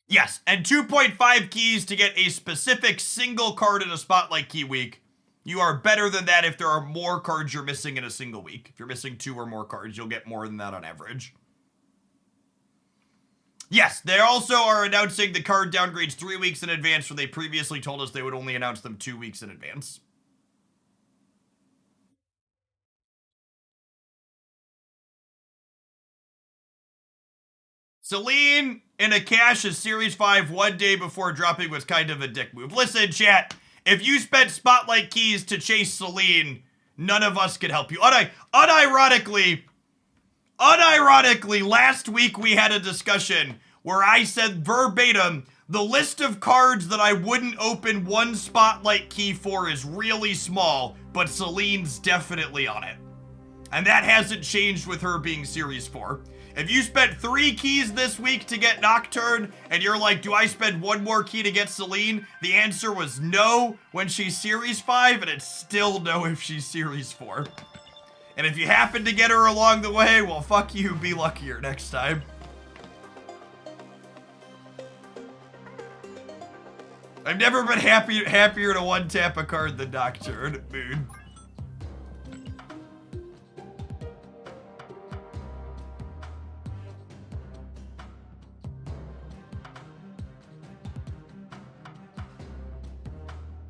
Yes, and 2.5 keys to get a specific single card in a Spotlight Key week. You are better than that if there are more cards you're missing in a single week. If you're missing 2 or more cards, you'll get more than that on average. Yes, they also are announcing the card downgrades 3 weeks in advance when they previously told us they would only announce them 2 weeks in advance. Celine in a cache is Series 5 one day before dropping was kind of a dick move. Listen, chat, if you spent Spotlight keys to chase Celine, none of us could help you. Unironically, last week we had a discussion where I said verbatim, the list of cards that I wouldn't open one spotlight key for is really small, but Celine's definitely on it. And that hasn't changed with her being Series 4. If you spent 3 keys this week to get Nocturne, and you're like, do I spend 1 more key to get Celine? The answer was no when she's Series 5, and it's still no if she's Series 4. And if you happen to get her along the way, well, fuck you, be luckier next time. I've never been happier to one-tap a card than Nocturne, Moon.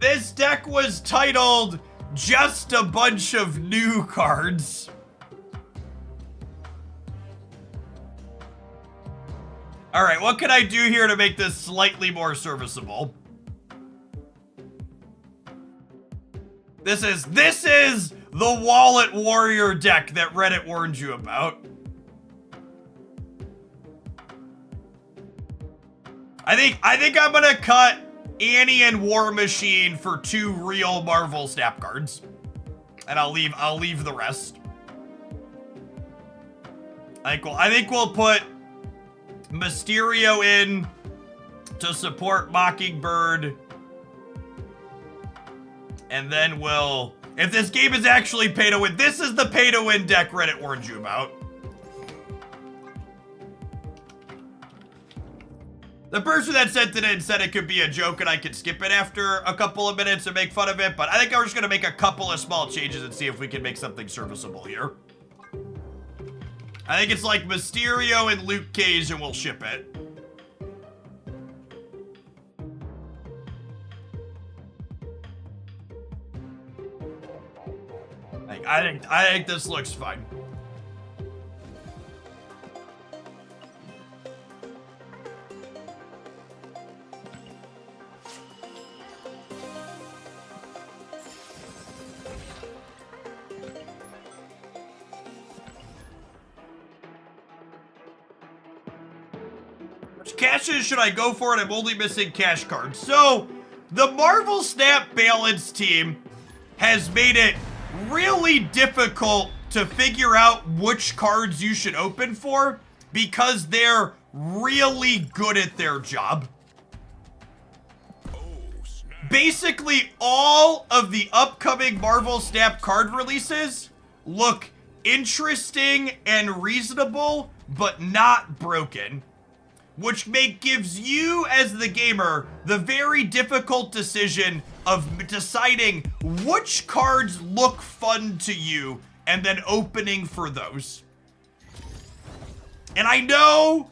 This deck was titled Just a Bunch of New Cards. Alright, what can I do here to make this slightly more serviceable? This is the Wallet Warrior deck that Reddit warned you about. I think I'm gonna cut Annie and War Machine for 2 real Marvel Snap cards. And I'll leave the rest. I think we'll put Mysterio in to support Mockingbird. And then we'll... If this game is actually pay to win, this is the pay to win deck Reddit warned you about. The person that sent it in said it could be a joke and I could skip it after a couple of minutes and make fun of it, but I think I'm just going to make a couple of small changes and see if we can make something serviceable here. I think it's like Mysterio and Luke Cage and we'll ship it. I think this looks fine. Which caches should I go for? And I'm only missing cash cards. So, the Marvel Snap Balance team has made it really difficult to figure out which cards you should open for because they're really good at their job. Basically, all of the upcoming Marvel Snap card releases look interesting and reasonable, but not broken. Which gives you, as the gamer, the very difficult decision of deciding which cards look fun to you and then opening for those. And I know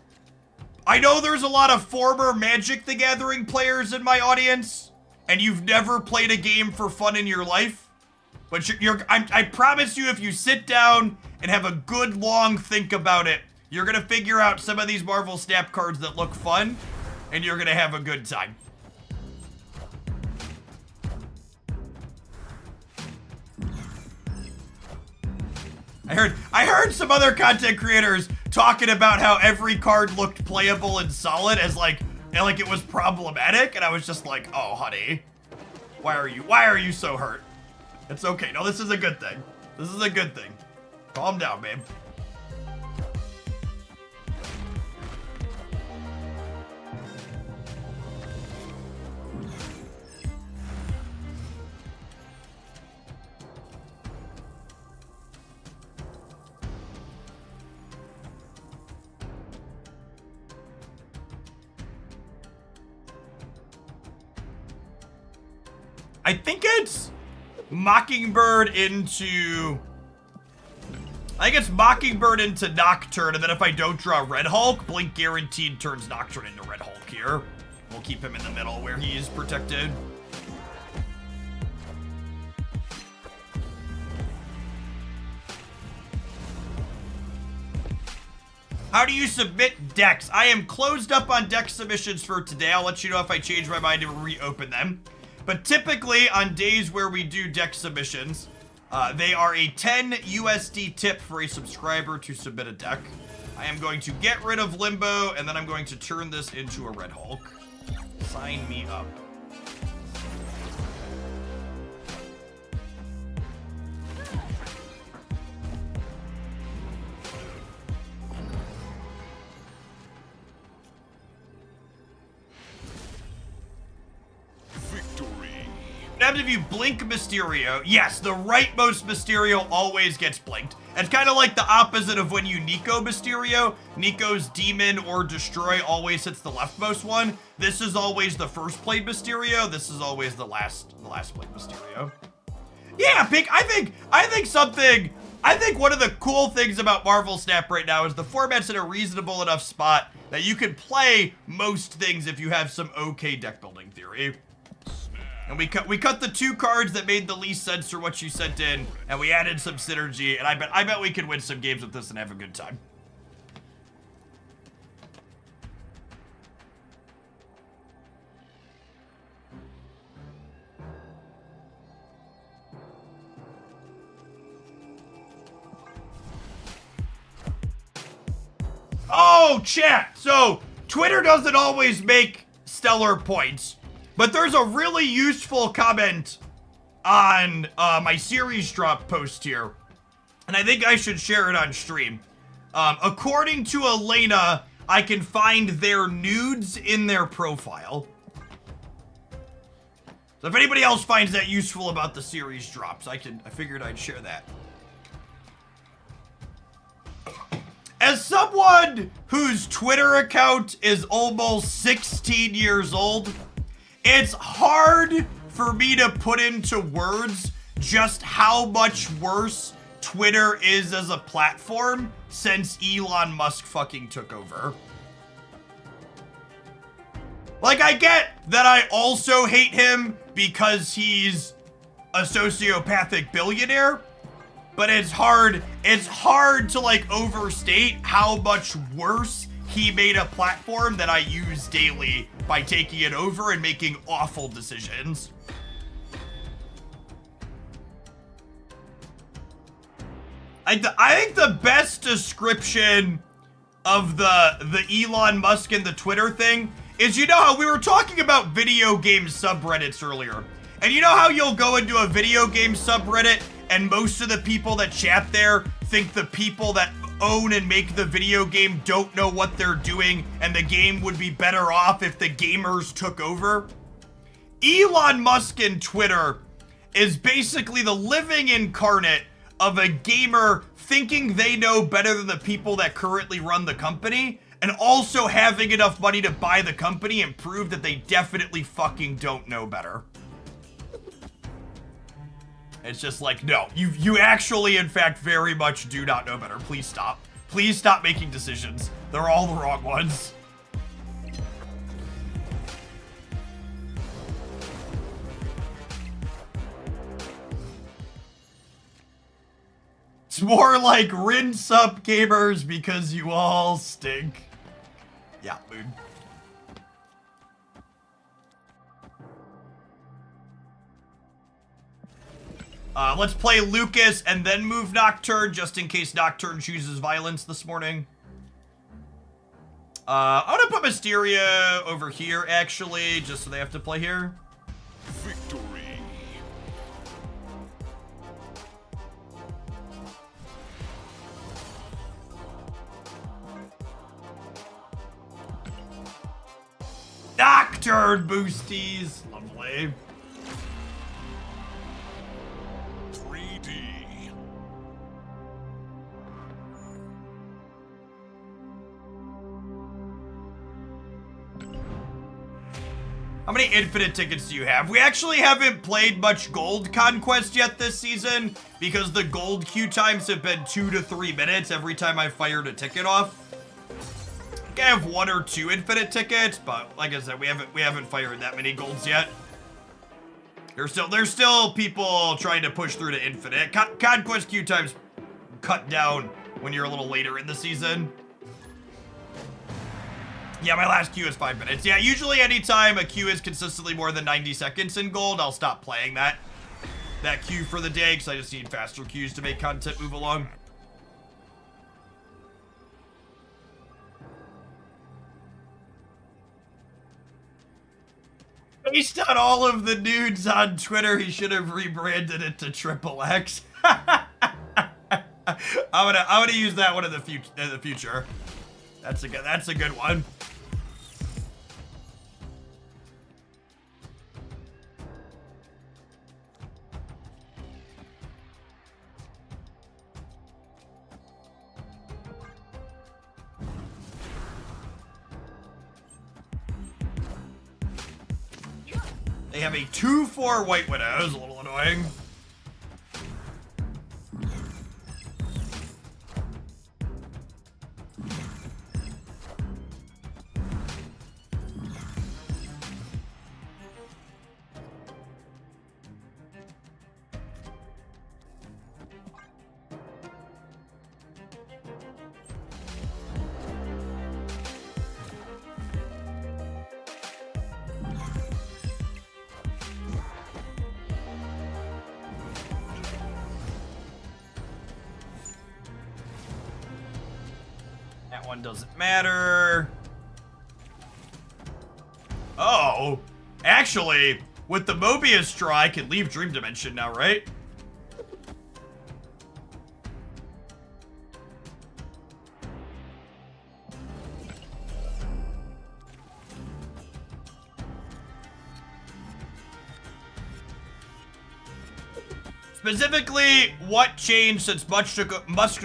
there's a lot of former Magic the Gathering players in my audience, and you've never played a game for fun in your life. But I promise you, if you sit down and have a good long think about it, you're gonna figure out some of these Marvel Snap cards that look fun, and you're gonna have a good time. I heard some other content creators talking about how every card looked playable and solid as like it was problematic, and I was just like, oh honey, why are you so hurt? It's okay. No, this is a good thing. This is a good thing. Calm down, babe. I think it's Mockingbird into... I think it's Mockingbird into Nocturne, and then if I don't draw Red Hulk, Blink guaranteed turns Nocturne into Red Hulk here. We'll keep him in the middle where he is protected. How do you submit decks? I am closed up on deck submissions for today. I'll let you know if I change my mind and reopen them. But typically, on days where we do deck submissions, they are a 10 USD tip for a subscriber to submit a deck. I am going to get rid of Limbo, and then I'm going to turn this into a Red Hulk. Sign me up. What happens if you blink Mysterio? Yes, the rightmost Mysterio always gets blinked. It's kind of like the opposite of when you Nico Mysterio. Nico's Demon or Destroy always hits the leftmost one. This is always the first played Mysterio. This is always the last played Mysterio. Yeah, Pink, I think one of the cool things about Marvel Snap right now is the format's in a reasonable enough spot that you can play most things if you have some okay deck building theory. And we cut the 2 cards that made the least sense for what you sent in, and we added some synergy, and I bet we could win some games with this and have a good time. Oh, chat! So, Twitter doesn't always make stellar points. But there's a really useful comment on my series drop post here. And I think I should share it on stream. According to Elena, I can find their nudes in their profile. So if anybody else finds that useful about the series drops, I figured I'd share that. As someone whose Twitter account is almost 16 years old, it's hard for me to put into words just how much worse Twitter is as a platform since Elon Musk fucking took over. Like, I get that I also hate him because he's a sociopathic billionaire, but it's hard to like overstate how much worse he made a platform that I use daily by taking it over and making awful decisions. I think the best description of the Elon Musk and the Twitter thing is, you know how we were talking about video game subreddits earlier, and you know how you'll go into a video game subreddit and most of the people that chat there think the people that own and make the video game don't know what they're doing and the game would be better off if the gamers took over? Elon Musk and Twitter is basically the living incarnate of a gamer thinking they know better than the people that currently run the company, and also having enough money to buy the company and prove that they definitely fucking don't know better. It's just like, no, you actually, in fact, very much do not know better. Please stop. Please stop making decisions. They're all the wrong ones. It's more like rinse up gamers because you all stink. Yeah, mood. Let's play Lucas and then move Nocturne, just in case Nocturne chooses violence this morning. I'm gonna put Mysterio over here, actually, just so they have to play here. Victory. Nocturne boosties. Lovely. 3D. How many infinite tickets do you have? We actually haven't played much gold conquest yet this season because the gold queue times have been 2 to 3 minutes every time I fired a ticket off. I think I have 1 or 2 infinite tickets, but like I said, we haven't fired that many golds yet. There's still people trying to push through to infinite. Conquest queue times cut down when you're a little later in the season. Yeah, my last queue is 5 minutes. Yeah, usually anytime a queue is consistently more than 90 seconds in gold, I'll stop playing that queue for the day because I just need faster queues to make content move along. Based on all of the nudes on Twitter, he should have rebranded it to Triple X. I'm gonna use that one in the future. That's a good one. They have a 2/4 White Widows, a little annoying. That one doesn't matter. Oh, actually, with the Mobius straw, I can leave Dream Dimension now, right? Specifically, what changed since Musk took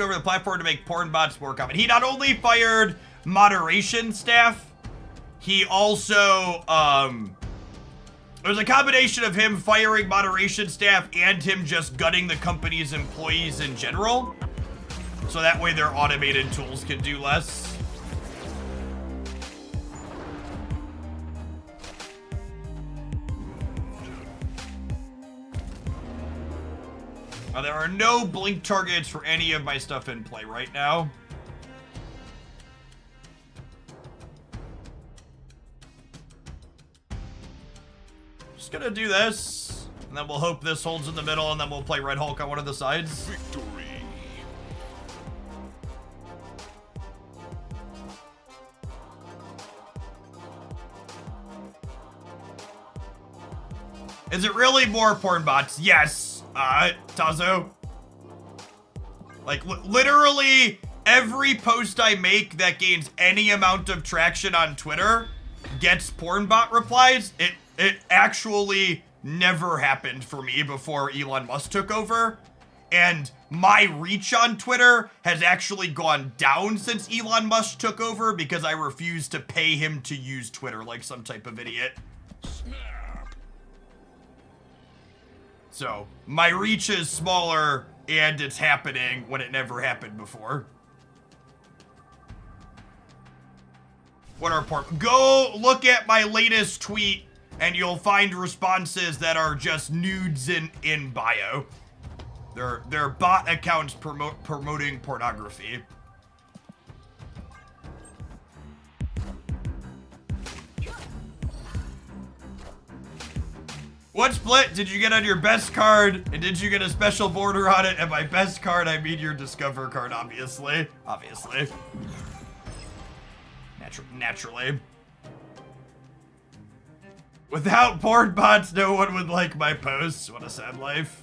over the platform to make porn bots more common? He not only fired moderation staff, he also, it was a combination of him firing moderation staff and him just gutting the company's employees in general. So that way their automated tools can do less. There are no blink targets for any of my stuff in play right now. Just gonna do this, and then we'll hope this holds in the middle, and then we'll play Red Hulk on one of the sides. Victory. Is it really more porn bots? Yes. Tazo. Like, literally every post I make that gains any amount of traction on Twitter gets porn bot replies. It actually never happened for me before Elon Musk took over. And my reach on Twitter has actually gone down since Elon Musk took over because I refuse to pay him to use Twitter like some type of idiot. So, my reach is smaller, and it's happening when it never happened before. What are Go look at my latest tweet, and you'll find responses that are just nudes in bio. They're bot accounts promoting pornography. What split did you get on your best card, and did you get a special border on it? And by best card, I mean your Discover card, obviously. Obviously. Naturally. Without porn bots, no one would like my posts. What a sad life.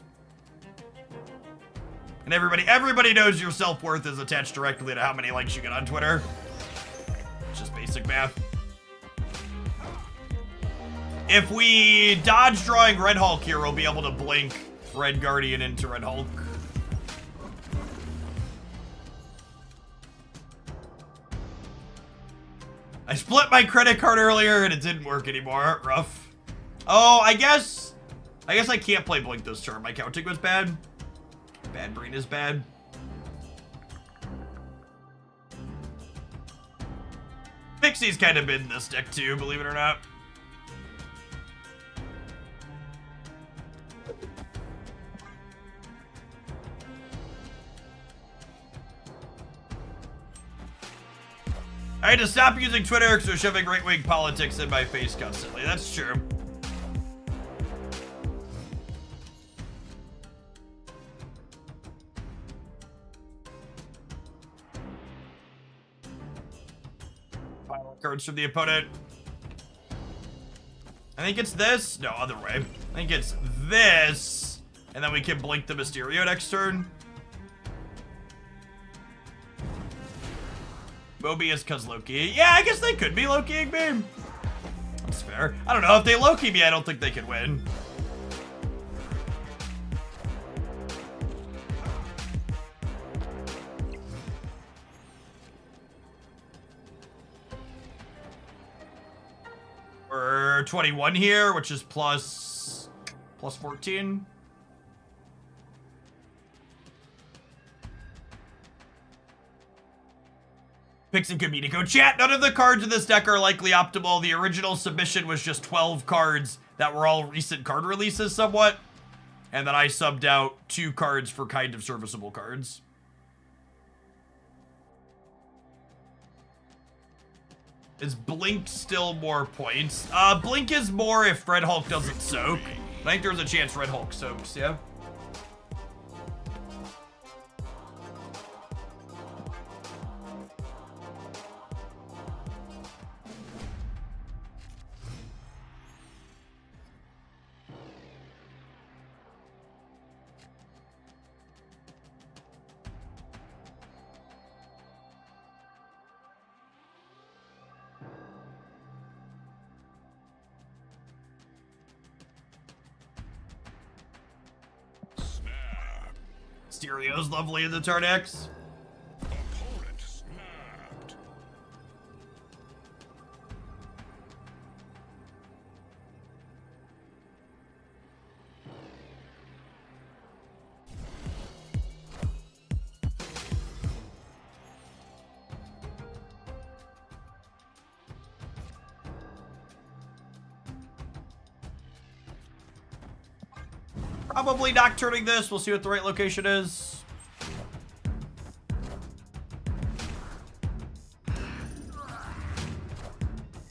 And everybody knows your self-worth is attached directly to how many likes you get on Twitter. It's just basic math. If we dodge drawing Red Hulk here, we'll be able to blink Red Guardian into Red Hulk. I split my credit card earlier and it didn't work anymore. Rough. Oh, I guess I can't play Blink this turn. My counting was bad. Bad brain is bad. Pixie's kind of been in this deck too, believe it or not. I had to stop using Twitter because they're shoving right-wing politics in my face constantly. That's true. Pile of cards from the opponent. I think it's this. No, other way. I think it's this. And then we can blink the Mysterio next turn. Mobius cause Loki. Yeah, I guess they could be Lokiing me. That's fair. I don't know. If they Loki me, I don't think they could win. We're 21 here, which is plus 14. Picks and Comedico. Chat, none of the cards in this deck are likely optimal. The original submission was just 12 cards that were all recent card releases somewhat. And then I subbed out 2 cards for kind of serviceable cards. Is Blink still more points? Blink is more if Red Hulk doesn't soak. I think there's a chance Red Hulk soaks, yeah? Mysterio's lovely in the turn X. Opponent snapped. Probably not turning this. We'll see what the right location is.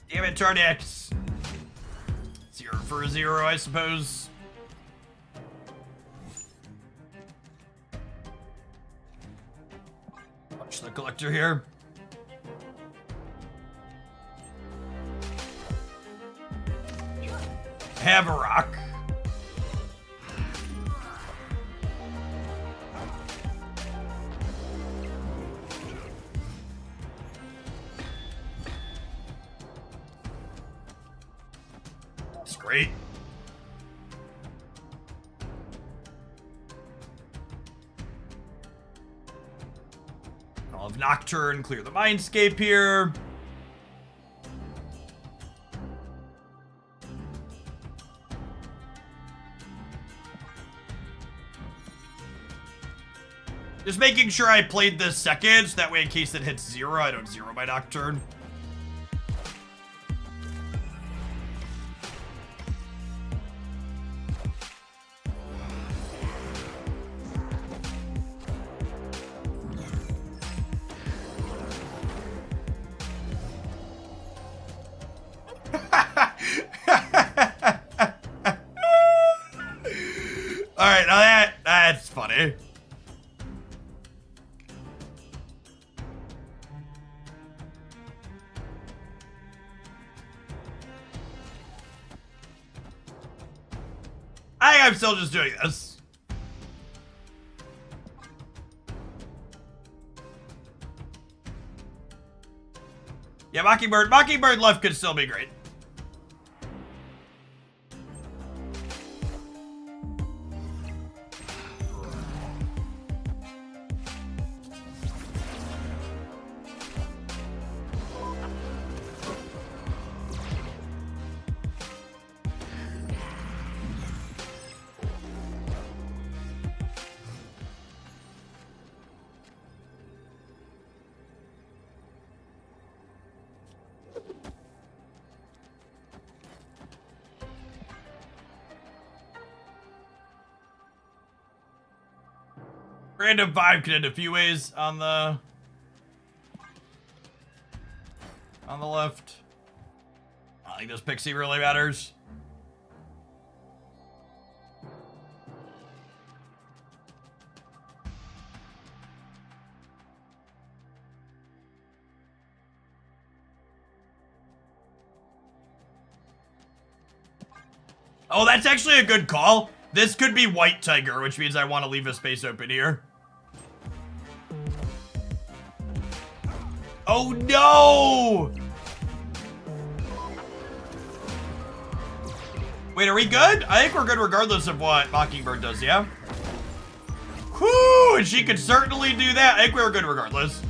Damn it, turn X. 0 for a 0, I suppose. Watch the collector here. Have a rock. That's great. I'll have Nocturne clear the Mindscape here. Just making sure I played this second, so that way in case it hits 0, I don't 0 my Nocturne. Alright, now that's funny. I'm still just doing this. Yeah, Mockingbird left could still be great. Random vibe can end a few ways on the left. I don't think this Pixie really matters. Oh, that's actually a good call. This could be White Tiger, which means I want to leave a space open here. Oh, no! Wait, are we good? I think we're good regardless of what Mockingbird does, yeah? Whew, and she could certainly do that. I think we were good regardless.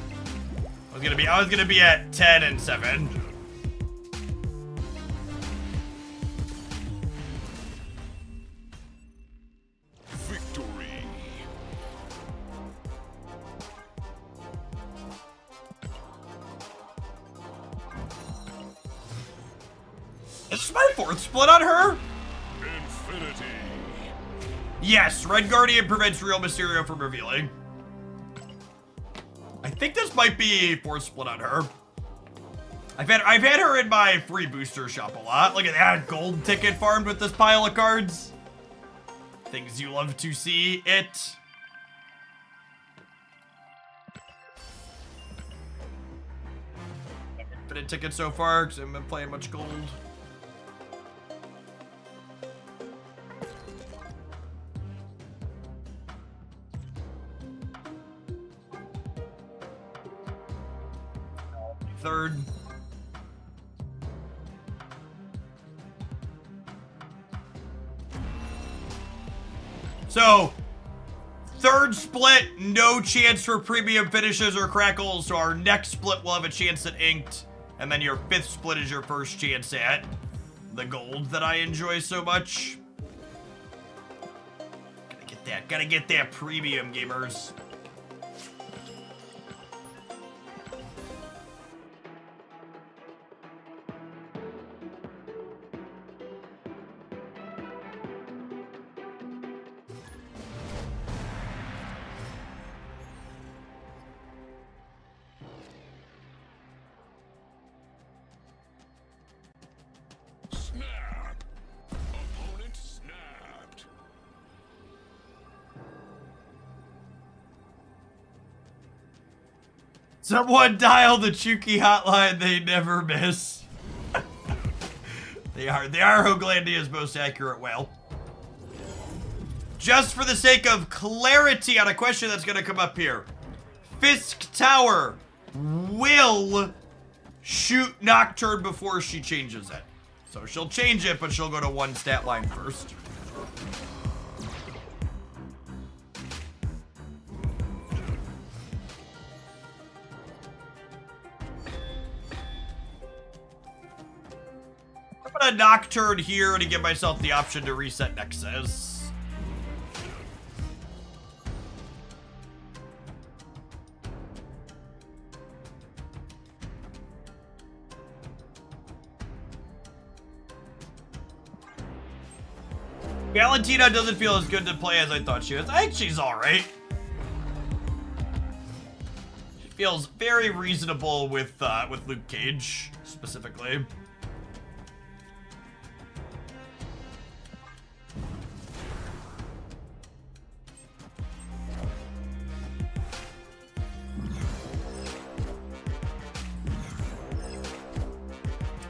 I was gonna be at 10 and 7. Victory. Is this my 4th split on her? Infinity. Yes, Red Guardian prevents Real Mysterio from revealing. I think this might be 4th split on her. I've had her in my free booster shop a lot. Look at that gold ticket farmed with this pile of cards. Things you love to see. It. Infinite ticket so far because I haven't been playing much gold. Third. So, 3rd split, no chance for premium finishes or crackles. So our next split will have a chance at inked. And then your 5th split is your first chance at the gold that I enjoy so much. Gotta get that premium, gamers. Snap. Opponent snapped. Someone dial the Chuki hotline they never miss. They are Hoaglandia's most accurate whale. Just for the sake of clarity on a question that's gonna come up here. Fisk Tower will shoot Nocturne before she changes it. So she'll change it, but she'll go to 1 stat line first. I'm gonna Nocturne here to give myself the option to reset Nexus. Valentina doesn't feel as good to play as I thought she was. I think she's alright. She feels very reasonable with Luke Cage, specifically.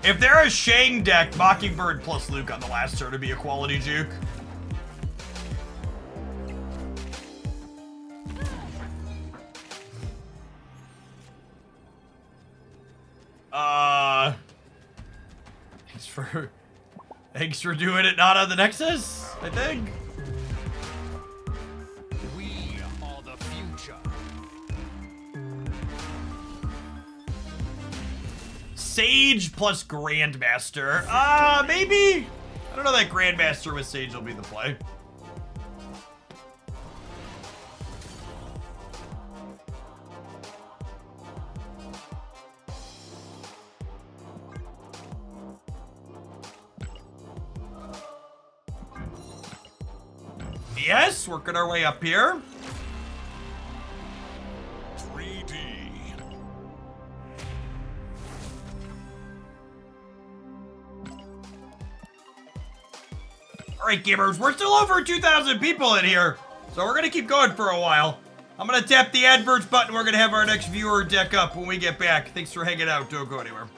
If they're a Shang deck, Mockingbird plus Luke on the last turn would be a quality juke. Thanks for doing it not on the Nexus, I think. We are the future. Sage plus Grandmaster. Maybe. I don't know that Grandmaster with Sage will be the play. Yes, working our way up here. 3D. All right, gamers, we're still over 2,000 people in here, so we're gonna keep going for a while. I'm gonna tap the adverts button. We're gonna have our next viewer deck up when we get back. Thanks for hanging out. Don't go anywhere.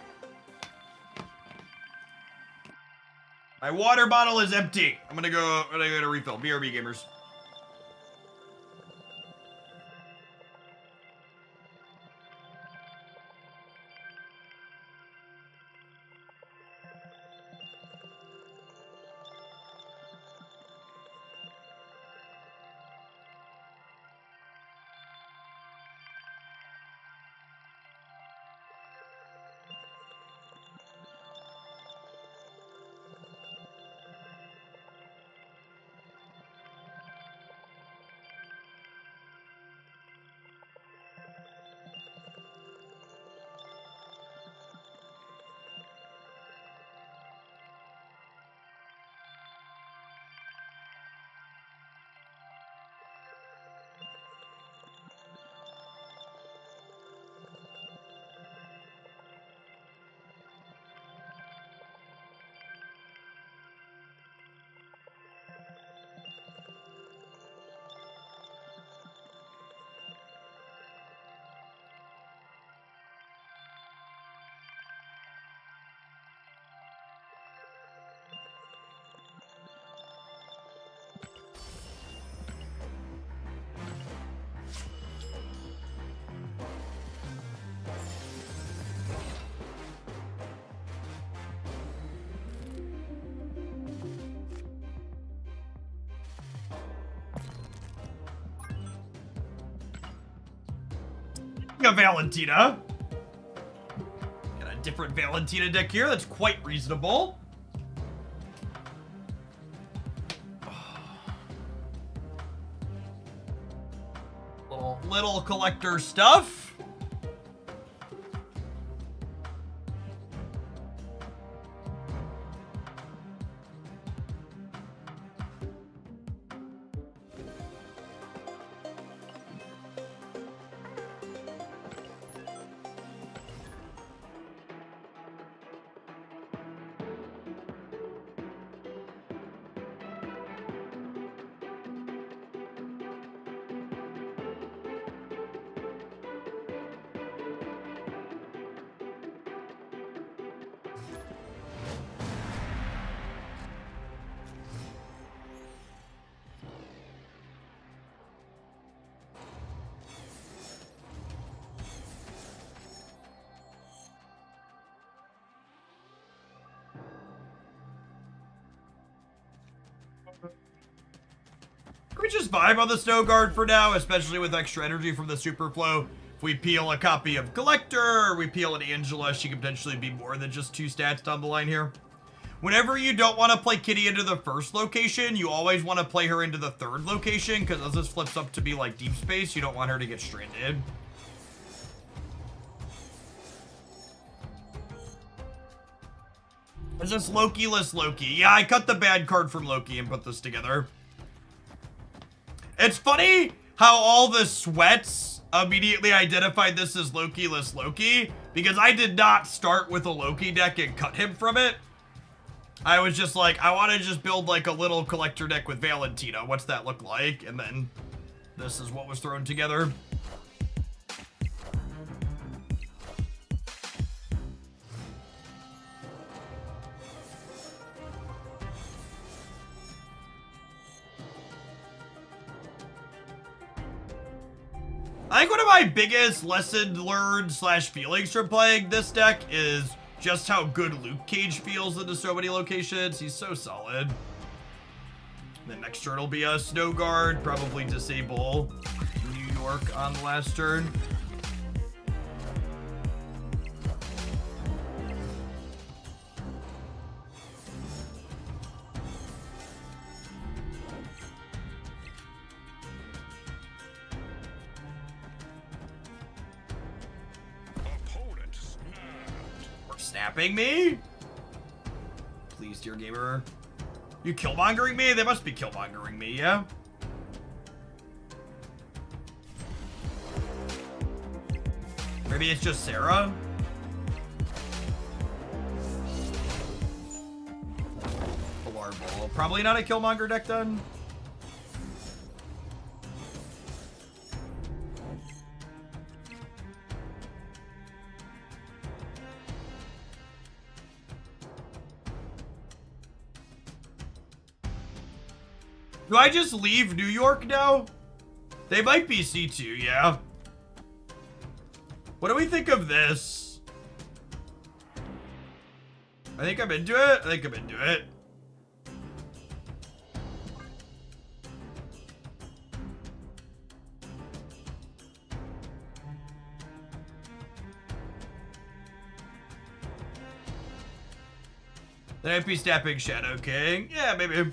My water bottle is empty. I'm gonna go to refill. BRB gamers. A Valentina. Got a different Valentina deck here that's quite reasonable. Little collector stuff. Can we just vibe on the Snow Guard for now, especially with extra energy from the Superflow? If we peel a copy of Collector, or we peel an Angela, she could potentially be more than just 2 stats down the line here. Whenever you don't want to play Kitty into the first location, you always want to play her into the 3rd location, because as this flips up to be like Deep Space, you don't want her to get stranded. Is this Loki-less Loki? Yeah, I cut the bad card from Loki and put this together. It's funny how all the sweats immediately identified this as Loki-less Loki, because I did not start with a Loki deck and cut him from it. I was just like, I want to just build like a little collector deck with Valentina. What's that look like? And then this is what was thrown together. I think one of my biggest lessons learned / feelings from playing this deck is just how good Luke Cage feels into so many locations. He's so solid. The next turn will be a Snow Guard, probably disable New York on the last turn. Snapping me? Please, dear gamer. You killmongering me? They must be killmongering me, yeah? Maybe it's just Sarah? Alarm Ball. Probably not a Killmonger deck then. Do I just leave New York now? They might be C2, yeah. What do we think of this? I think I'm into it. I think I'm into it. They might be snapping Shadow King. Yeah, maybe.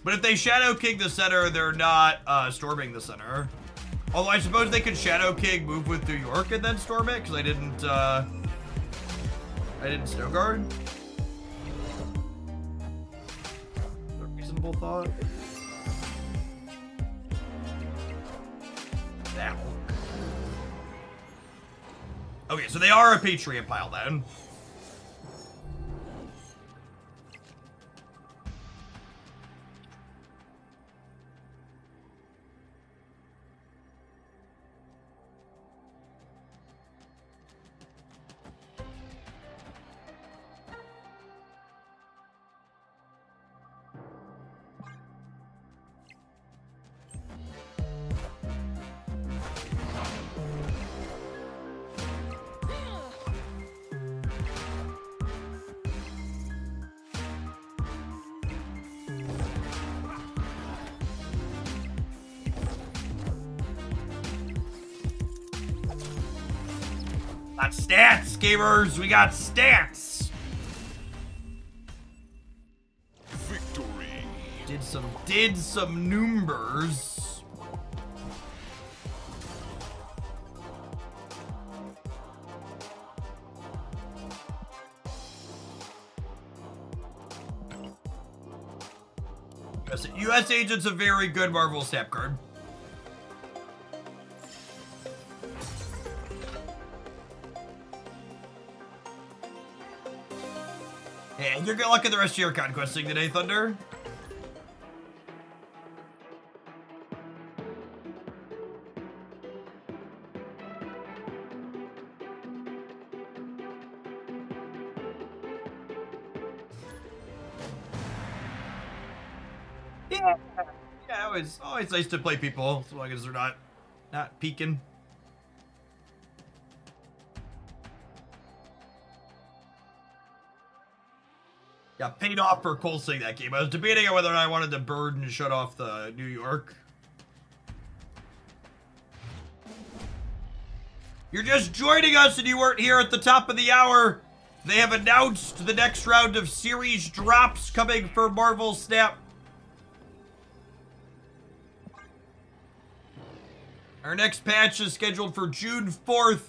But if they Shadow King the center, they're not storming the center. Although I suppose they could Shadow King, move with New York, and then storm it, because I didn't snow guard. A reasonable thought. That one. Okay, so they are a Patriot pile then. Got stats, gamers. We got stats. Victory. Did some numbers. US Agent's a very good Marvel Snap card. Hey, you're good luck in the rest of your conquesting today, Thunder. Yeah, always nice to play people, as long as they're not peeking. Yeah, paid off for Colsing that game. I was debating on whether or not I wanted to burn and shut off the New York. You're just joining us and you weren't here at the top of the hour. They have announced the next round of series drops coming for Marvel Snap. Our next patch is scheduled for June 4th.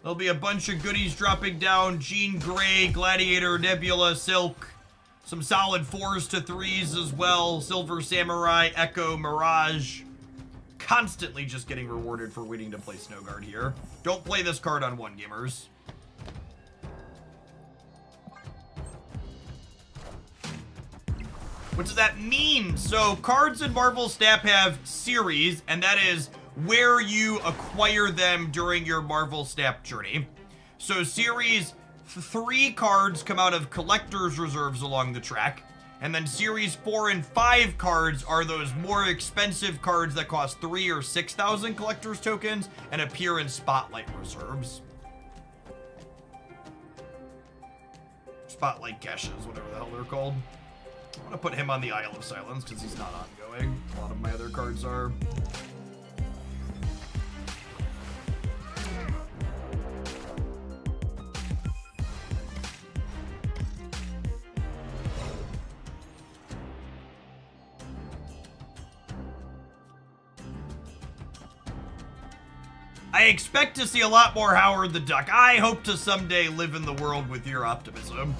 There'll be a bunch of goodies dropping down. Jean Grey, Gladiator, Nebula, Silk. Some solid 4s to 3s as well. Silver Samurai, Echo, Mirage. Constantly just getting rewarded for waiting to play Snow Guard here. Don't play this card on one, gamers. What does that mean? So cards in Marvel Snap have series, and that is where you acquire them during your Marvel Snap journey. So series 3 cards come out of collector's reserves along the track, and then series 4 and 5 cards are those more expensive cards that cost 3,000 or 6,000 collector's tokens and appear in spotlight reserves. Spotlight caches, whatever the hell they're called. I'm gonna put him on the Isle of Silence because he's not ongoing. A lot of my other cards are. I expect to see a lot more Howard the Duck. I hope to someday live in the world with your optimism.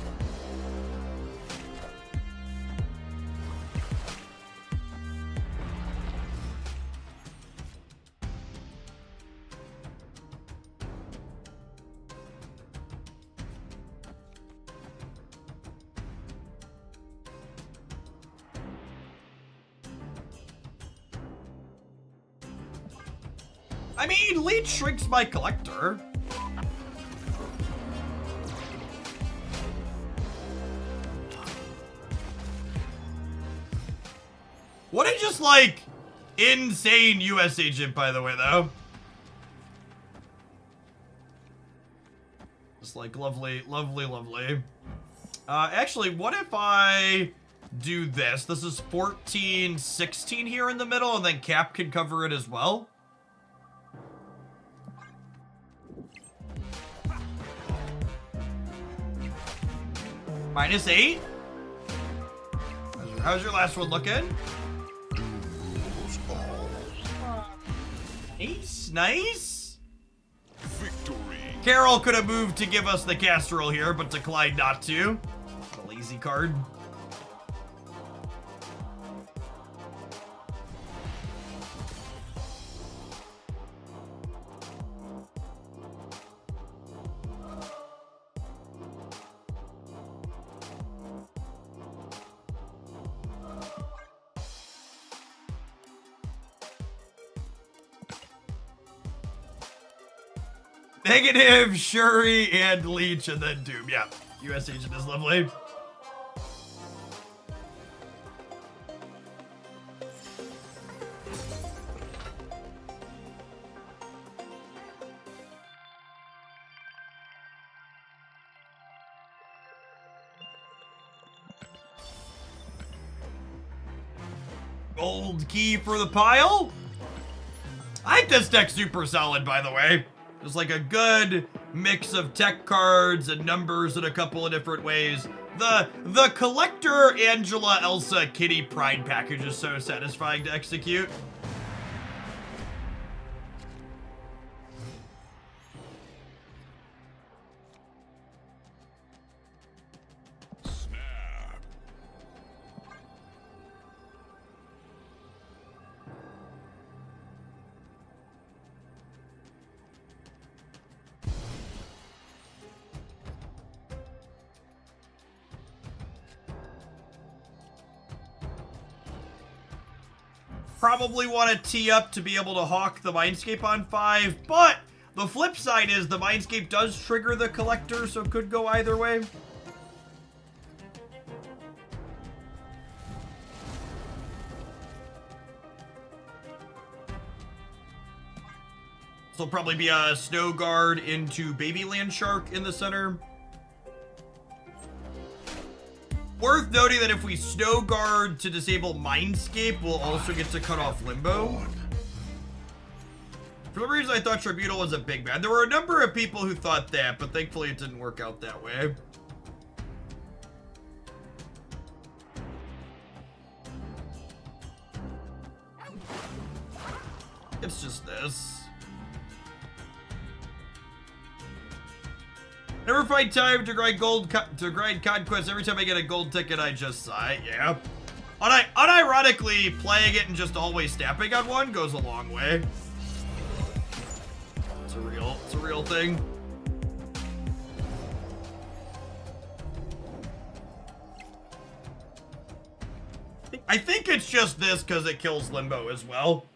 I mean, Leech shrinks my collector. What a just, like, insane US agent, by the way, though. Just, like, lovely, lovely, lovely. Actually, what if I do this? This is 1416 here in the middle, and then Cap can cover it as well. -8. How's your last one looking? Nice, nice. Victory. Carol could have moved to give us the casserole here, but declined not to. The lazy card. Negative, Shuri, and Leech, and then Doom. Yeah, US agent is lovely. Gold key for the pile. I think this deck's super solid, by the way. Just like a good mix of tech cards and numbers in a couple of different ways. The Collector Angela Elsa Kitty Pride package is so satisfying to execute. Probably want to tee up to be able to hawk the Mindscape on 5, but the flip side is the Mindscape does trigger the Collector, so it could go either way. So probably be a Snow Guard into Baby Land Shark in the center. Worth noting that if we Snow Guard to disable Mindscape, we'll also get to cut off Limbo. For the reason I thought Tribunal was a big bad. There were a number of people who thought that, but thankfully it didn't work out that way. It's just this. Never find time to grind grind conquest. Every time I get a gold ticket, I just sigh. Yeah. Unironically, playing it and just always snapping on one goes a long way. It's a real thing. I think it's just this because it kills Limbo as well.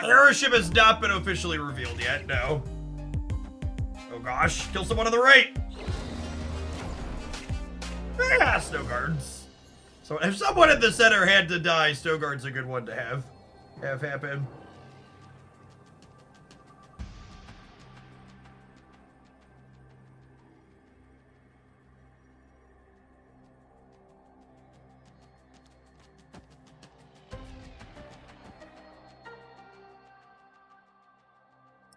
Airship has not been officially revealed yet, no. Oh gosh, kill someone on the right! Ah, Snow Guards. So if someone in the center had to die, Snow Guard's a good one to have happen.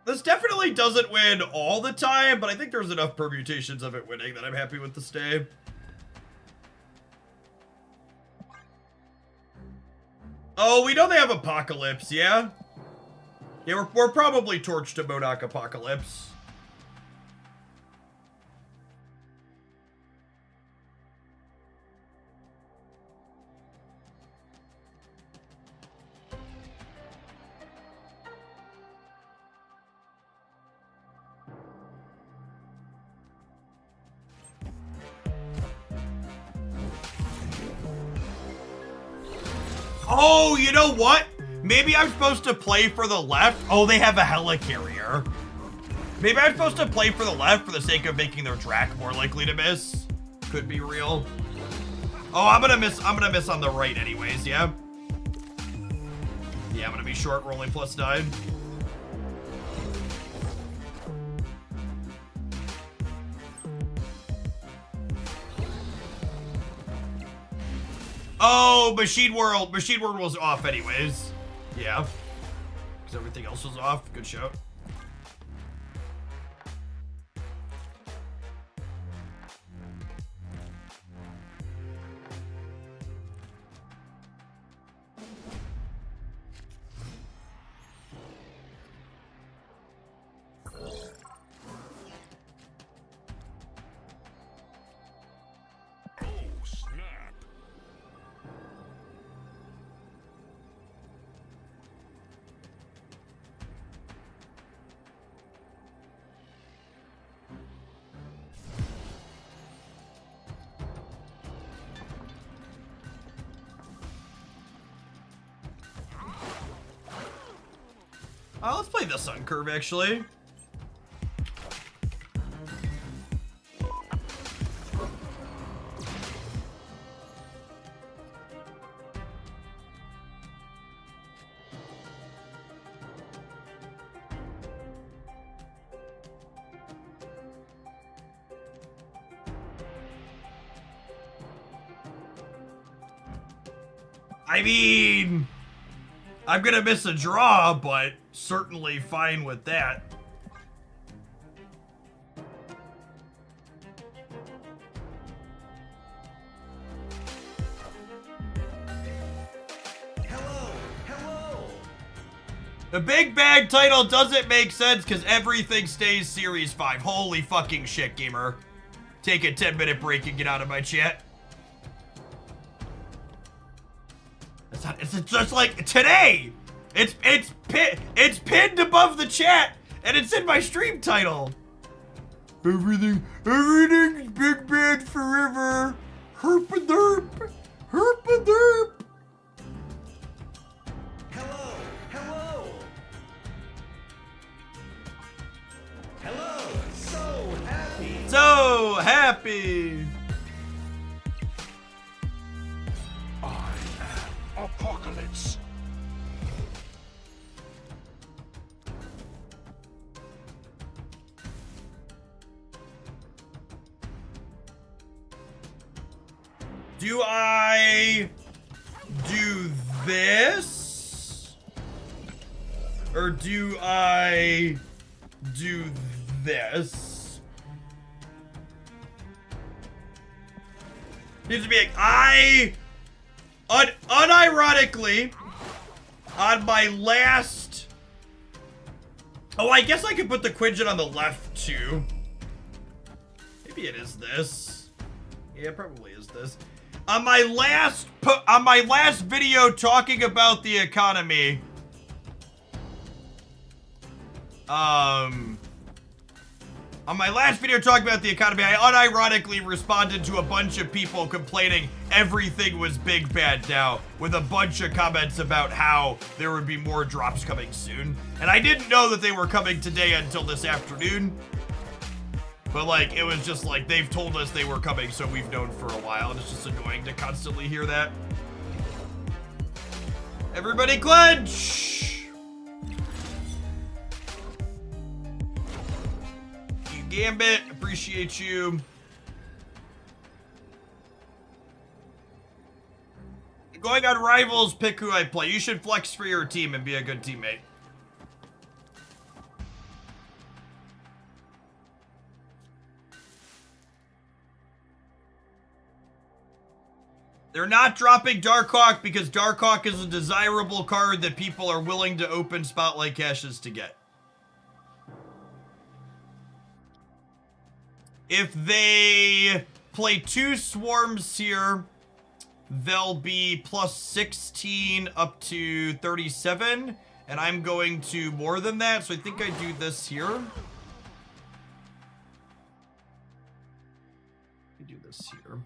This definitely doesn't win all the time, but I think there's enough permutations of it winning that I'm happy with the stay. Oh, we know they have Apocalypse, yeah? Yeah, we're probably torched to Monarch Apocalypse. Oh, you know what? Maybe I'm supposed to play for the left. Oh, they have a helicarrier. Maybe I'm supposed to play for the left for the sake of making their track more likely to miss. Could be real. Oh, I'm gonna miss on the right anyways, yeah? Yeah, I'm gonna be short rolling +9. Oh, Machine World was off anyways. Yeah. Because everything else was off. Good show. Let's play the Sun Curve, actually. I mean, I'm gonna miss a draw, but certainly fine with that. Hello. The Big Bag title doesn't make sense because everything stays Series 5. Holy fucking shit, gamer. Take a 10-minute break and get out of my chat. It's just like today. It's pinned above the chat and it's in my stream title. Everything's Big Bad forever. Herp-a-derp. Herp-a-derp. Hello. So happy. So happy. Apocalypse. Do I do this? Or do I do this? Needs to be like, unironically, on my last... Oh, I guess I could put the Quinjet on the left, too. Maybe it is this. Yeah, it probably is this. On my last video talking about the economy, I unironically responded to a bunch of people complaining everything was Big Bad now, with a bunch of comments about how there would be more drops coming soon. And I didn't know that they were coming today until this afternoon. But like, it was just like, they've told us they were coming, so we've known for a while, and it's just annoying to constantly hear that. Everybody clench! You Gambit, appreciate you. Going on Rivals, pick who I play. You should flex for your team and be a good teammate. They're not dropping Darkhawk because Darkhawk is a desirable card that people are willing to open Spotlight caches to get. If they play 2 swarms here, they'll be plus 16 up to 37, and I'm going to more than that, so I think I do this here. I do this here.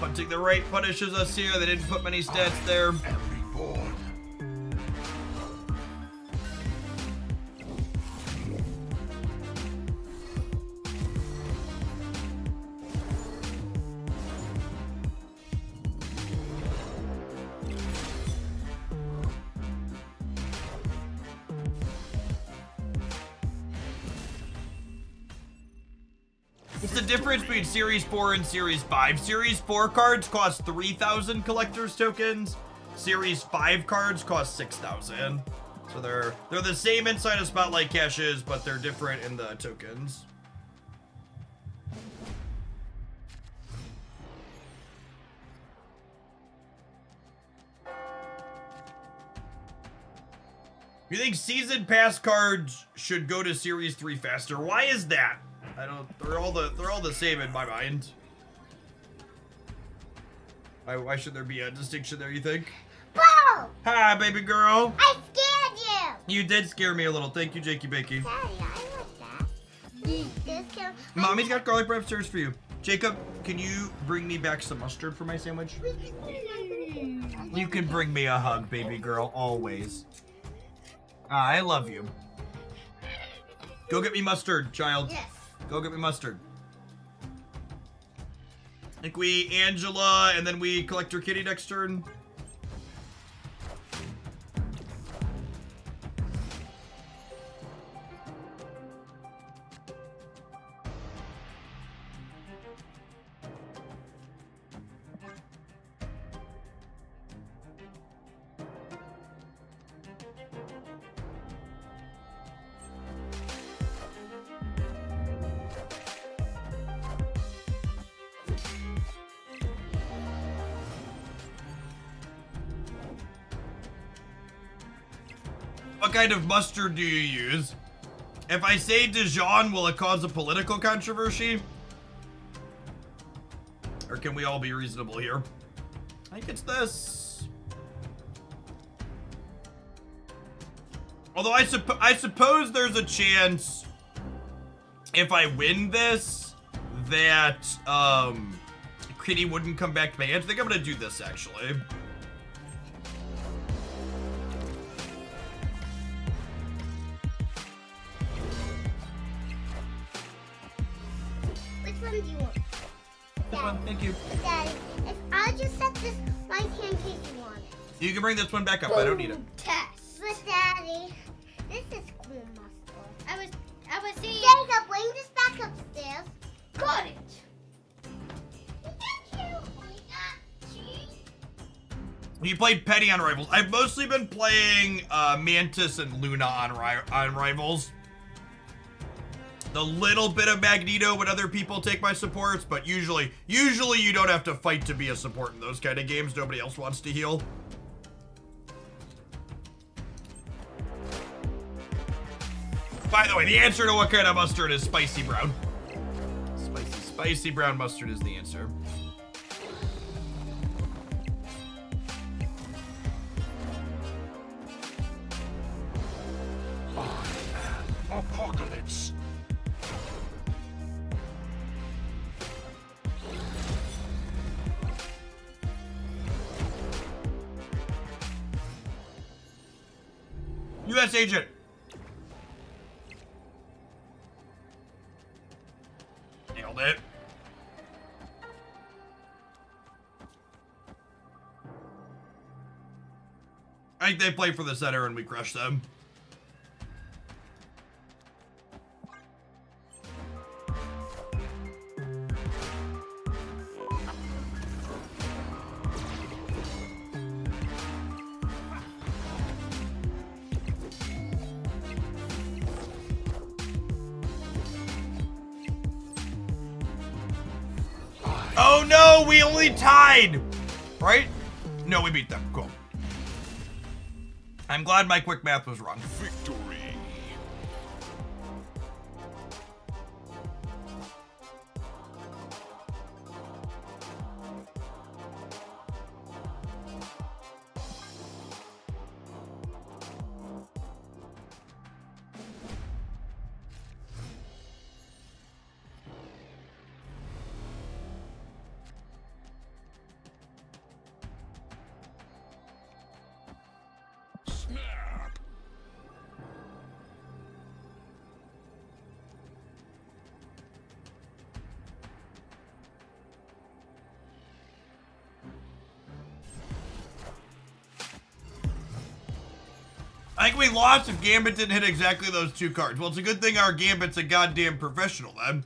Punting the right punishes us here. They didn't put many stats there. Reborn. It's the difference between Series 4 and Series 5. Series 4 cards cost 3,000 collector's tokens. Series 5 cards cost 6,000. So they're the same inside of Spotlight caches, but they're different in the tokens. You think Season Pass cards should go to Series 3 faster? Why is that? I don't. They're all the same in my mind. Why should there be a distinction there? You think? Bro! Hi, baby girl. I scared you! You did scare me a little. Thank you, Jakey Bakey. Sorry, I like that. Mommy's got garlic bread upstairs for you. Jacob, can you bring me back some mustard for my sandwich? You can bring me a hug, baby girl, always. I love you. Go get me mustard, child. Yes. Go get me mustard. I think we Angela and then we Collector Kitty next turn. What kind of mustard do you use? If I say Dijon, will it cause a political controversy? Or can we all be reasonable here? I think it's this. Although I suppose there's a chance if I win this that Kitty wouldn't come back to my hands. I think I'm gonna do this actually. Which one do you want? This one, thank you. Daddy, if I just set this right hand case you want it. You can bring this one back up. I don't need it. Test. But Daddy, this is cool muscle. I was saying. Jacob, bring this back upstairs. Got it. You played Petty on Rivals. I've mostly been playing Mantis and Luna on Rivals. The little bit of Magneto when other people take my supports, but usually you don't have to fight to be a support in those kind of games. Nobody else wants to heal. By the way, the answer to what kind of mustard is spicy brown. Spicy brown mustard is the answer. Apocalypse. U.S. agent. Nailed it. I think they play for the center and we crush them. Oh no, we only tied! Right? No, we beat them. Cool. I'm glad my quick math was wrong. Victory. I think we lost if Gambit didn't hit exactly those 2 cards. Well, it's a good thing our Gambit's a goddamn professional, then.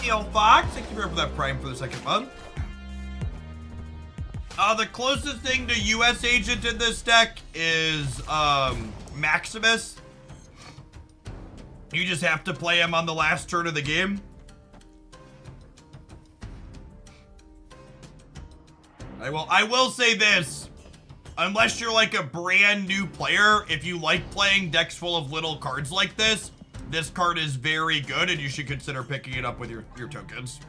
Neil Fox, thank you for that Prime for the 2nd month. The closest thing to US Agent in this deck is Maximus. You just have to play him on the last turn of the game. I will say this. Unless you're like a brand new player, if you like playing decks full of little cards like this card is very good and you should consider picking it up with your tokens.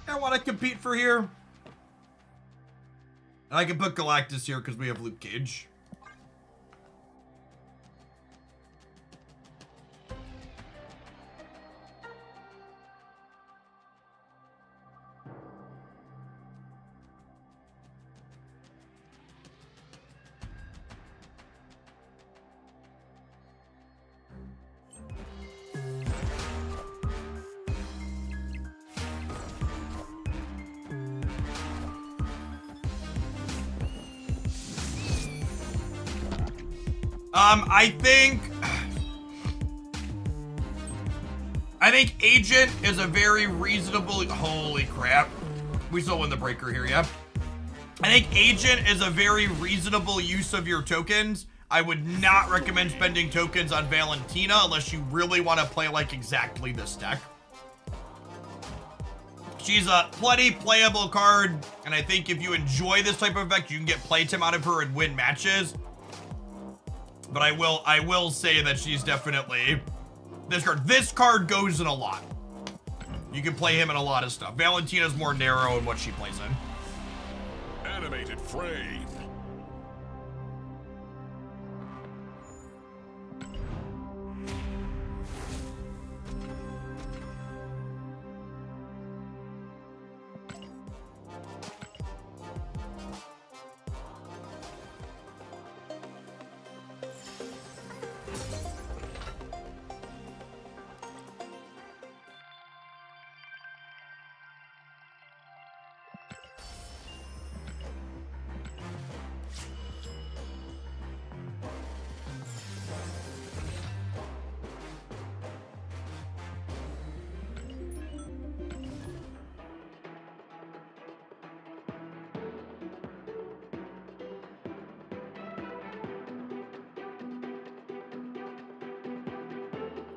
I want to compete for here. And I can put Galactus here because we have Luke Cage. I think Agent is a very reasonable, holy crap. We still win the breaker here, yeah? I think Agent is a very reasonable use of your tokens. I would not recommend spending tokens on Valentina unless you really want to play like exactly this deck. She's a plenty playable card, and I think if you enjoy this type of effect, you can get playtime out of her and win matches. But I will say that she's definitely this card goes in a lot. You can play him in a lot of stuff. Valentina's more narrow in what she plays in. Animated frame.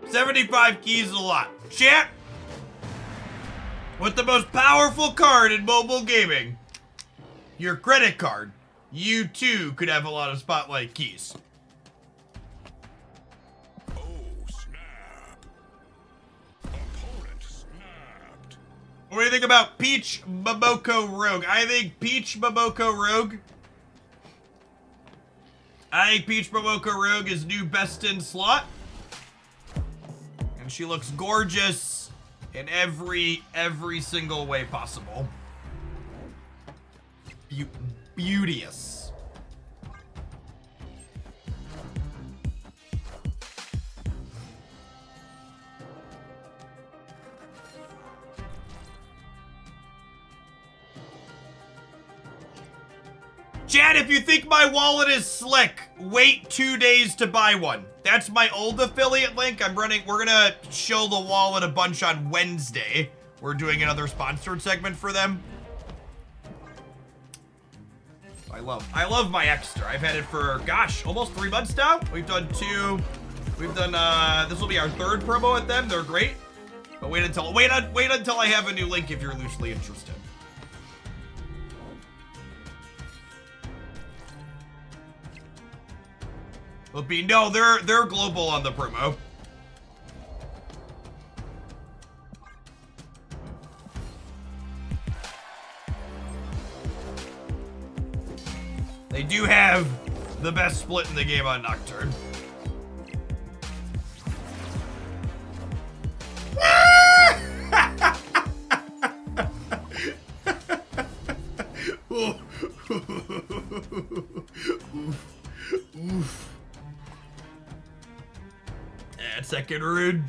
$75 keys is a lot. Chat, with the most powerful card in mobile gaming, your credit card, you too could have a lot of spotlight keys. What do you think about Peach Momoko Rogue? I think Peach Momoko Rogue is new best in slot. And she looks gorgeous in every single way possible. Beauteous. Chad, if you think my wallet is slick, wait 2 days to buy one. That's my old affiliate link. We're gonna show the wallet a bunch on Wednesday. We're doing another sponsored segment for them. I love my extra. I've had it for, gosh, almost 3 months now. We've done this will be our 3rd promo with them. They're great. But wait until I have a new link if you're loosely interested. No, they're global on the promo. They do have the best split in the game on Nocturne. Oof. That's second rude.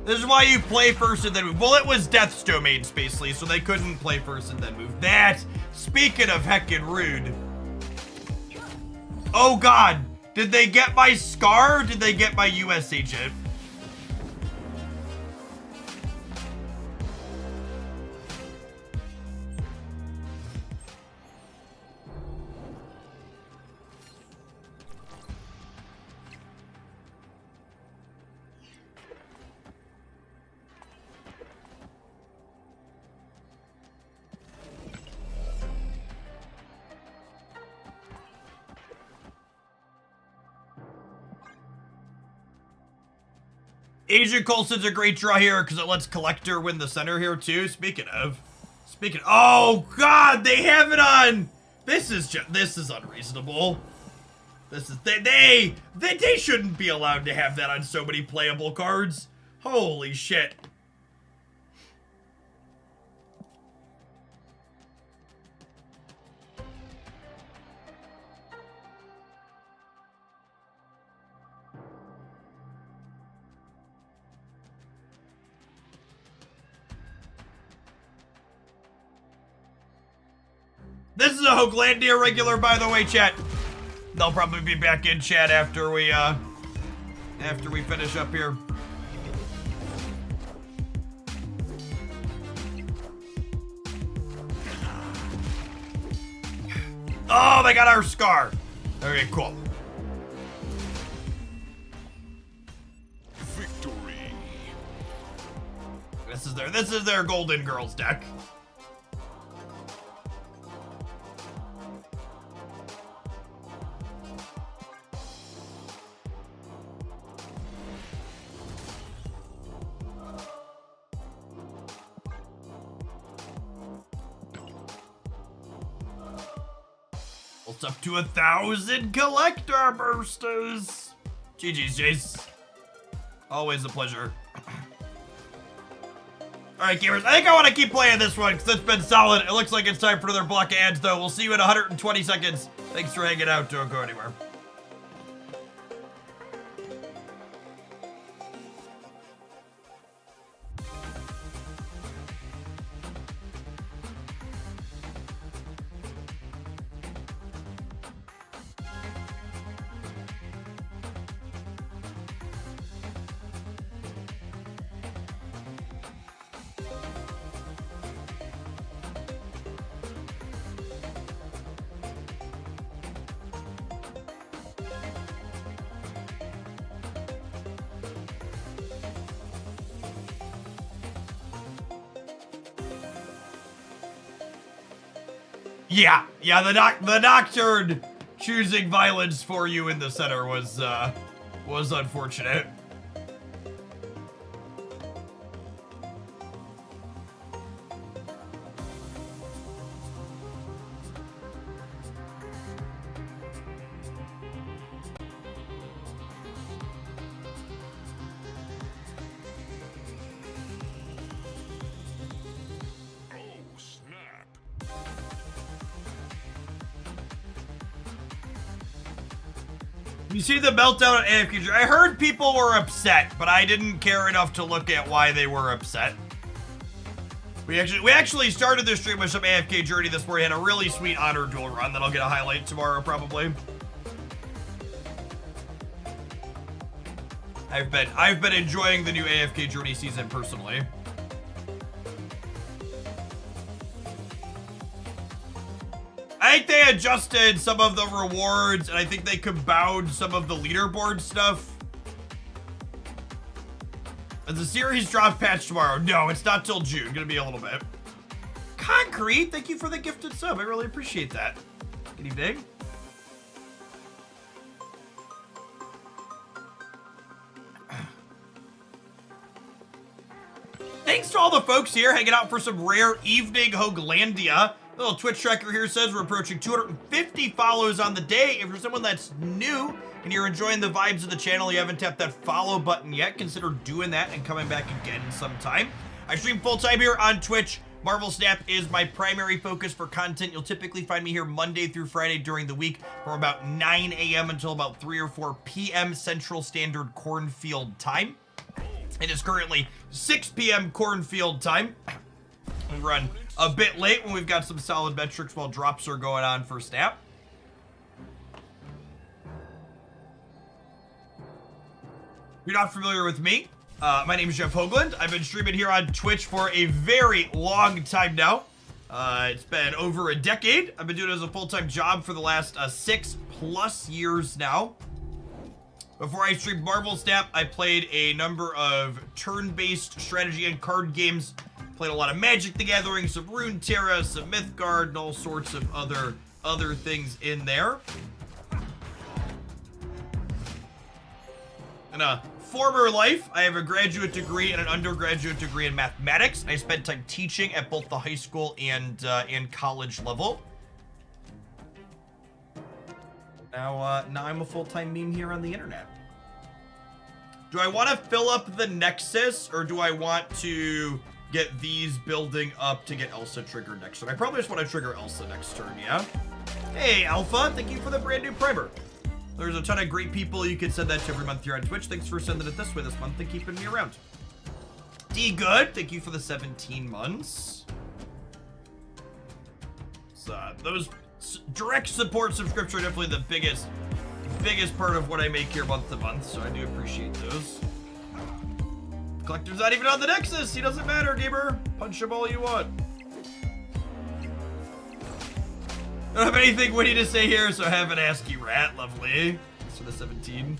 This is why you play first and then move. Well, it was Death's domain, Spacely, so they couldn't play first and then move. Speaking of heckin' rude. Oh god, did they get my Scar or did they get my US agent? Agent Coulson's a great draw here because it lets Collector win the center here too. Speaking of, oh god, they have it on. This is unreasonable. They shouldn't be allowed to have that on so many playable cards. Holy shit. This is a Hoaglandia regular, by the way, chat. They'll probably be back in chat after we finish up here. Oh, they got our Scar. Okay, cool. Victory. This is their Golden Girls deck. It's up to 1,000 collector boosters. GG's, Jace. Always a pleasure. Alright, gamers. I think I want to keep playing this one because it's been solid. It looks like it's time for another block of ads, though. We'll see you in 120 seconds. Thanks for hanging out. Don't go anywhere. Yeah, the Nocturne choosing violence for you in the center was unfortunate. You see the meltdown at AFK Journey? I heard people were upset, but I didn't care enough to look at why they were upset. We actually started this stream with some AFK Journey this morning. Had a really sweet honor duel run that I'll get a highlight tomorrow probably. I've been enjoying the new AFK Journey season personally. I think they adjusted some of the rewards, and I think they compound some of the leaderboard stuff. Does the series drop patch tomorrow? No, it's not till June. Gonna be a little bit. Concrete, thank you for the gifted sub. I really appreciate that. Good evening. Thanks to all the folks here hanging out for some rare evening Hoaglandia. Little Twitch tracker here says we're approaching 250 follows on the day. If you're someone that's new and you're enjoying the vibes of the channel, you haven't tapped that follow button yet, consider doing that and coming back again sometime. I stream full-time here on Twitch. Marvel Snap is my primary focus for content. You'll typically find me here Monday through Friday during the week from about 9 a.m. until about 3 or 4 p.m. Central Standard Cornfield time. It is currently 6 p.m. Cornfield time. We run a bit late when we've got some solid metrics while drops are going on for Snap. If you're not familiar with me, my name is Jeff Hoagland. I've been streaming here on Twitch for a very long time now. It's been over a decade. I've been doing it as a full-time job for the last 6+ years now. Before I streamed Marvel Snap, I played a number of turn-based strategy and card games. Played a lot of Magic the Gathering, some Runeterra, some Mythgard, and all sorts of other things in there. In a former life, I have a graduate degree and an undergraduate degree in mathematics. I spent time teaching at both the high school and college level. Now I'm a full-time meme here on the internet. Do I want to fill up the Nexus, or do I want to get these building up to get Elsa triggered next turn? I probably just want to trigger Elsa next turn, yeah? Hey, Alpha, thank you for the brand new primer. There's a ton of great people you can send that to every month here on Twitch. Thanks for sending it this way this month and keeping me around. D Good, thank you for the 17 months. So, those direct support subscriptions are definitely the biggest part of what I make here month to month, so I do appreciate those. Collector's not even on the Nexus. He doesn't matter, gamer. Punch him all you want. I don't have anything witty to say here, so have an ASCII rat. Lovely. Thanks for the 17.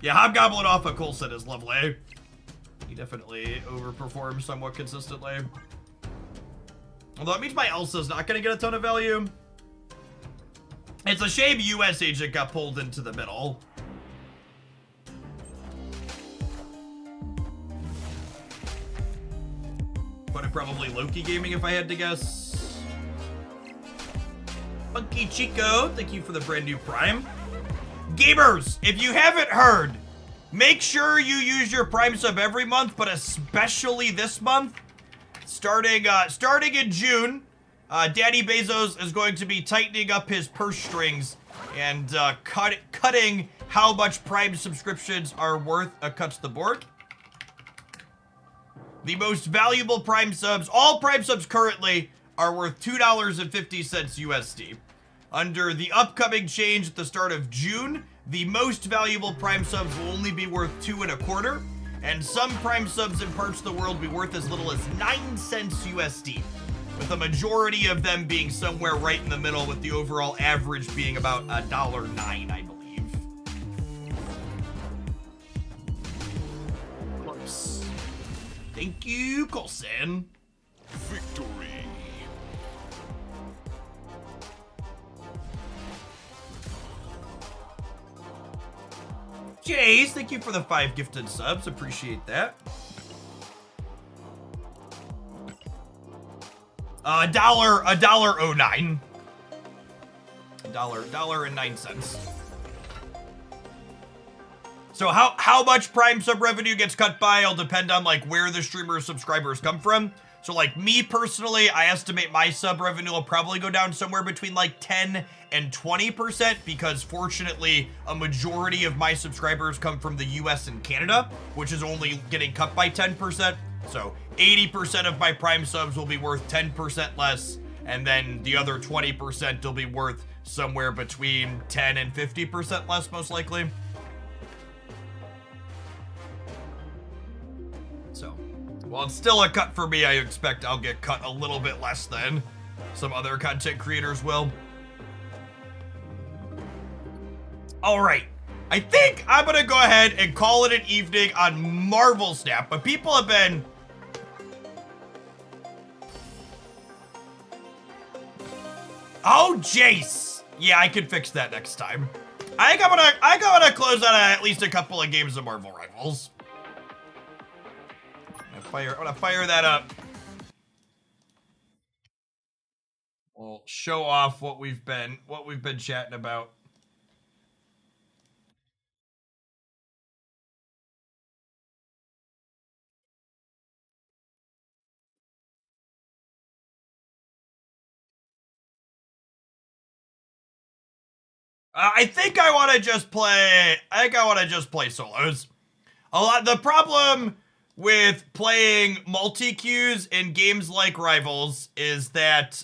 Yeah, Hobgoblin off of Coulson is lovely. He definitely overperforms somewhat consistently. Although it means my Elsa's not going to get a ton of value. It's a shame US Agent got pulled into the middle. But it probably Loki Gaming if I had to guess. Funky Chico, thank you for the brand new Prime. Gamers, if you haven't heard, make sure you use your Prime sub every month, but especially this month. Starting in June, Daddy Bezos is going to be tightening up his purse strings and cutting how much Prime subscriptions are worth across the board. The most valuable Prime subs, all Prime subs currently, are worth $2.50 USD. Under the upcoming change at the start of June, the most valuable Prime subs will only be worth $2.25, and some Prime subs in parts of the world will be worth as little as 9 cents USD, with the majority of them being somewhere right in the middle, with the overall average being about $1.09, I believe. Close. Thank you, Coulson. Victory. Jace, thank you for the 5 gifted subs. Appreciate that. $1.09. $1.09. So how much Prime sub revenue gets cut by will depend on like where the streamer's subscribers come from. So like me personally, I estimate my sub revenue will probably go down somewhere between like 10 and 20% because fortunately a majority of my subscribers come from the US and Canada, which is only getting cut by 10%. So 80% of my Prime subs will be worth 10% less, and then the other 20% will be worth somewhere between 10 and 50% less, most likely. So, while it's still a cut for me, I expect I'll get cut a little bit less than some other content creators will. All right. I think I'm going to go ahead and call it an evening on Marvel Snap, but people have been... Oh, Jace. Yeah, I can fix that next time. I think I'm gonna close out at least a couple of games of Marvel Rivals. I'm gonna fire that up. We'll show off what we've been chatting about. I think I want to just play solos. The problem with playing multi-queues in games like Rivals is that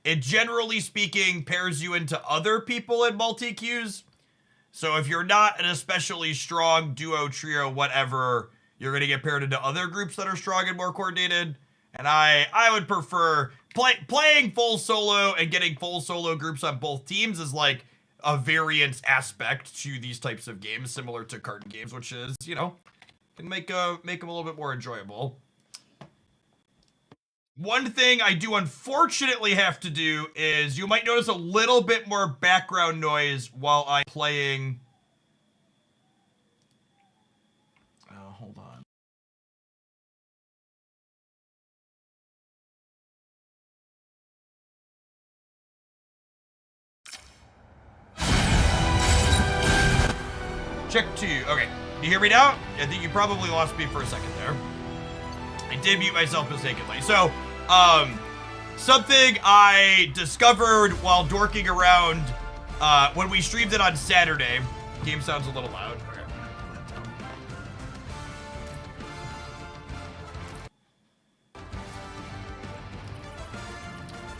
it generally speaking pairs you into other people in multi-queues. So if you're not an especially strong duo, trio, whatever, you're going to get paired into other groups that are strong and more coordinated. And I would prefer playing full solo and getting full solo groups on both teams is like a variance aspect to these types of games, similar to card games, which is, you know, can make them a little bit more enjoyable. One thing I do unfortunately have to do is you might notice a little bit more background noise while I'm playing. Hold on. Check 2. Okay. You hear me now? I think you probably lost me for a second there. I did mute myself mistakenly. So, something I discovered while dorking around when we streamed it on Saturday. Game sounds a little loud. Okay.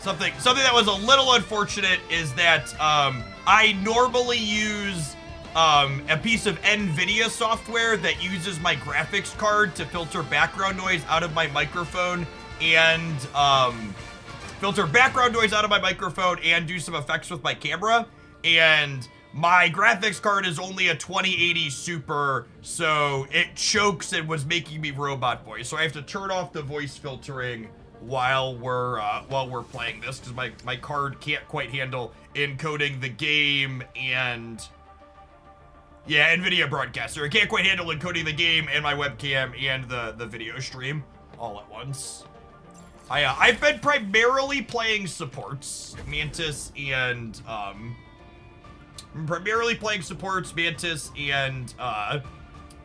Something that was a little unfortunate is that I normally use a piece of NVIDIA software that uses my graphics card to filter background noise out of my microphone and do some effects with my camera. And my graphics card is only a 2080 Super, so it chokes and was making me robot voice. So I have to turn off the voice filtering while we're playing this because my card can't quite handle encoding the game and... Yeah, NVIDIA broadcaster. I can't quite handle encoding the game and my webcam and the video stream all at once. I've been primarily playing supports, Mantis and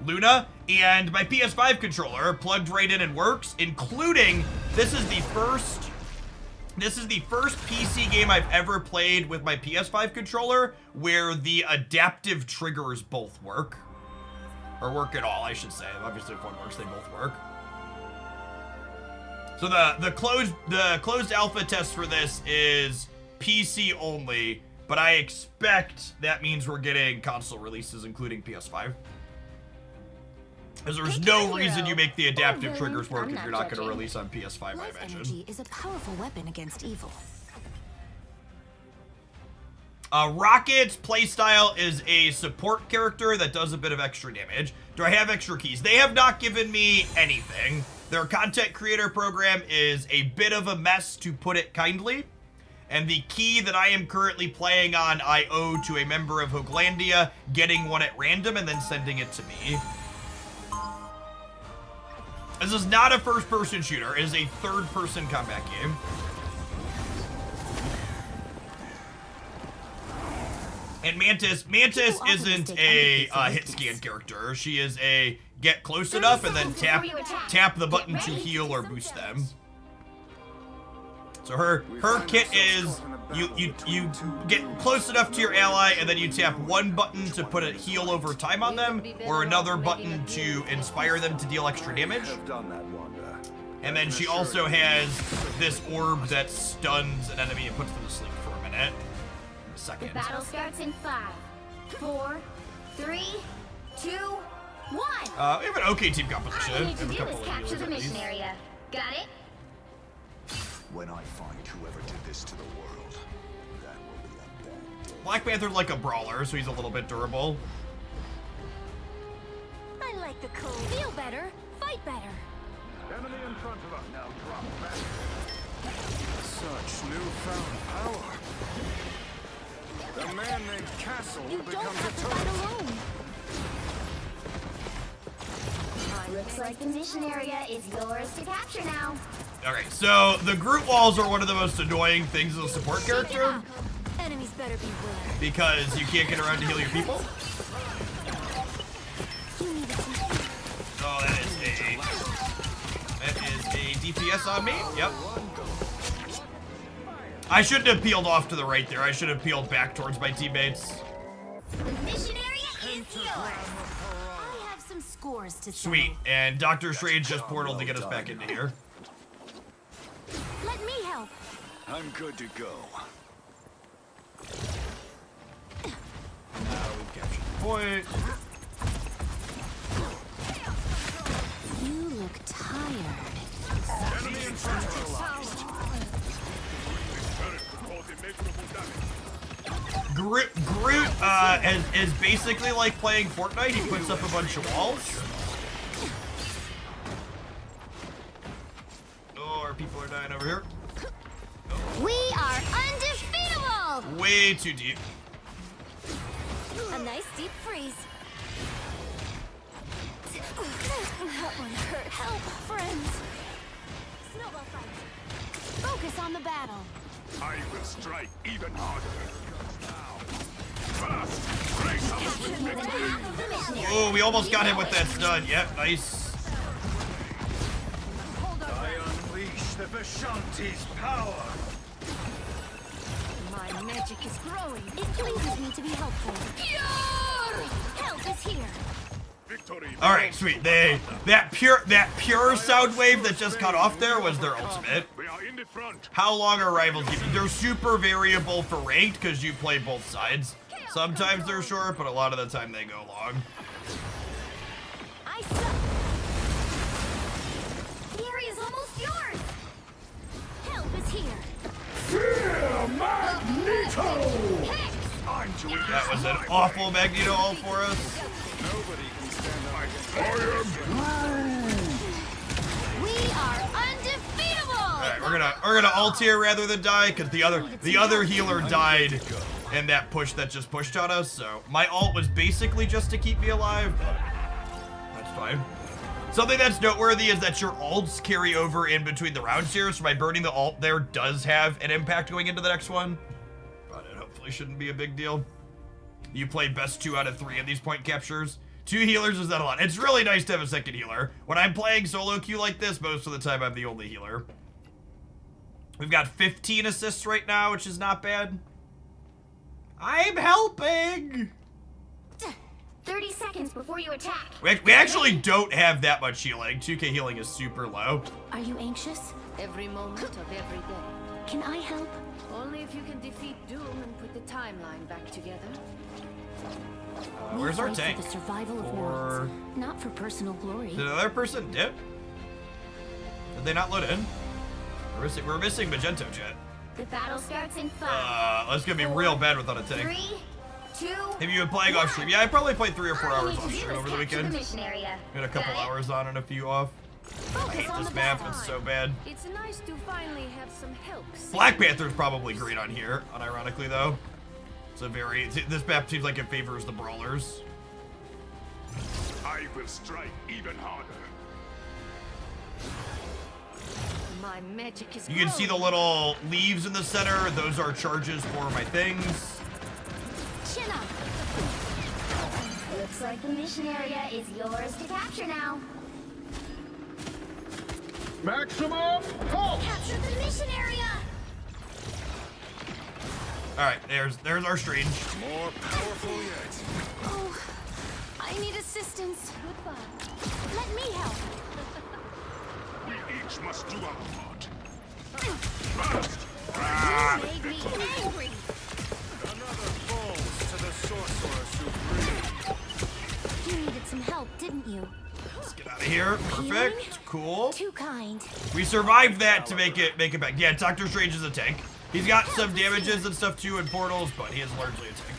Luna, and my PS5 controller plugged right in and works, including this is the first PC game I've ever played with my PS5 controller where the adaptive triggers both work. Or work at all, I should say. Obviously, if one works, they both work. So the closed alpha test for this is PC only, but I expect that means we're getting console releases, including PS5. Because there's no reason you make the adaptive triggers work if you're not going to release on PS5, I imagine. Energy is a powerful weapon against evil. Rocket's playstyle is a support character that does a bit of extra damage. Do I have extra keys? They have not given me anything. Their content creator program is a bit of a mess, to put it kindly. And the key that I am currently playing on, I owe to a member of Hooglandia, getting one at random and then sending it to me. This is not a first-person shooter. It is a third-person combat game. And Mantis isn't a hit scan character. She is a get close enough and then tap the button to heal or boost them. So her kit is you get close enough to your ally and then you tap one button to put a heal over time on them, or another button to inspire them to deal extra damage. And then she also has this orb that stuns an enemy and puts them to sleep for a minute. A second. The battle starts in 5, 4, 3, 2, 1. We have an okay team composition. All you need to We do have a is couple of capture healers the at least. mission area. Got it? When I find whoever did this to the world, that will be a bad day. Black Panther's like a brawler, so he's a little bit durable. I like the cold. Feel better, fight better. Enemy in front of us. Now drop back. Such newfound power. The man named Castle You don't becomes have a to fight alone. Looks like the mission area is yours to capture now. Okay, so the Groot walls are one of the most annoying things as a support character Enemies better beware. because you can't get around to heal your people. Oh, that is a DPS on me. Yep. I shouldn't have peeled off to the right there. I should have peeled back towards my teammates. The mission area is yours. I have some scores to settle. Sweet, and Doctor Strange just portaled to get us back into here. Let me help. I'm good to go. Now we've captured the point. You look tired. Enemy in front of us. Groot is basically like playing Fortnite. He puts up a bunch of walls. Oh, our people are dying over here. We are undefeatable! Way too deep. A nice deep freeze. That one hurt. Help, friends. Snowball fight. Focus on the battle. I will strike even harder. First, brace up with victory. Oh, we almost got him with that stun. Yep, nice. I unleash the Vishanti's power. My magic is growing. It pleases me to be helpful. Help is here. Victory. All right, sweet. That pure sound wave that just cut off there was their ultimate. We are in the front. How long are rivals giving? They're super variable for ranked because you play both sides. Sometimes they're short, but a lot of the time they go long. I suck. The area is almost yours. Help is here. I'm doing That was an awful Magneto ult for us. Nobody can stand up against We are undefeatable. All right, we're gonna ult here rather than die because the other healer died in that push that just pushed on us. So my ult was basically just to keep me alive, but that's fine. Something that's noteworthy is that your ults carry over in between the rounds here, so by burning the ult there does have an impact going into the next one. But it hopefully shouldn't be a big deal. You play best 2 out of 3 in these point captures. 2 healers is not a lot. It's really nice to have a second healer. When I'm playing solo queue like this, most of the time I'm the only healer. We've got 15 assists right now, which is not bad. I'm helping! 30 seconds before you attack. We actually don't have that much healing. 2k healing is super low. Are you anxious? Every moment of every day. Can I help? Only if you can defeat Doom and put the timeline back together. We Where's our fight tank? For the survival of Or- worlds, not for personal glory. Did another person dip? Did they not load in? We're missing Magento Jet. The battle starts in 5. That's gonna be real bad without a tank. 3, 2. Have you been playing off stream? Yeah, I probably played 3 or 4 All you hours need to off do stream is over the capture weekend. mission area. Got a couple Got it? hours on and a few off. I hate this map. It's so bad. It's nice to finally have some help. Black Panther's probably great on here, unironically though. It's a very, this map seems like it favors the brawlers. I will strike even harder. My magic is You can see the little leaves in the center. Those are charges for my things. Chin up. Looks like the mission area is yours to capture now. Maximum pulse! Capture the mission area! Alright, there's our strange. More powerful yet. Oh, I need assistance. Goodbye. Let me help. We each must do our part. You made me angry. Another falls to the sorcerer supreme. You needed some help, didn't you? Let's get out of here. Perfect. Cool. Too kind. We survived that to make it back. Yeah, Doctor Strange is a tank. He's got some damages and stuff too in portals, but he is largely a tank.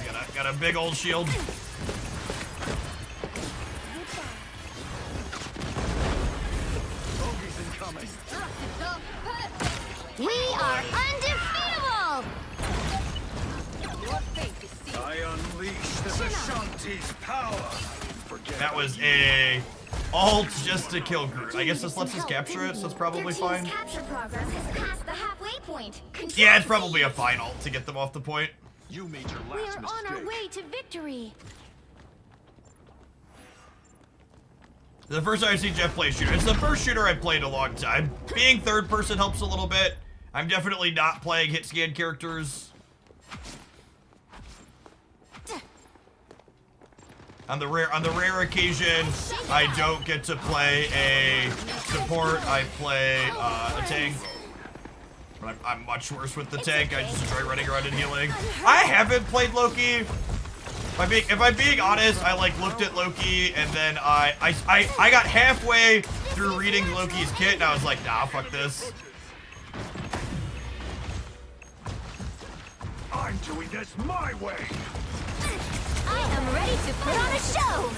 He's got a big old shield. We are undefeatable! I unleash the Ashanti's power. That was a ult just to kill Groot. I guess this lets us capture it, so it's probably fine. Capture progress has passed the halfway point. Yeah, it's probably a fine ult to get them off the point. You made your We last are mistake. on our way to victory. The first time I've seen Jeff play shooter. It's the first shooter I've played in a long time. Being third person helps a little bit. I'm definitely not playing hit scan characters. On the rare occasion I don't get to play a support, I play a tank. But I'm much worse with the tank. I just enjoy running around and healing. I haven't played Loki. If I'm being honest, I like looked at Loki and then I got halfway through reading Loki's kit and I was like, nah, fuck this. I'm doing this my way. I am ready to put on a show.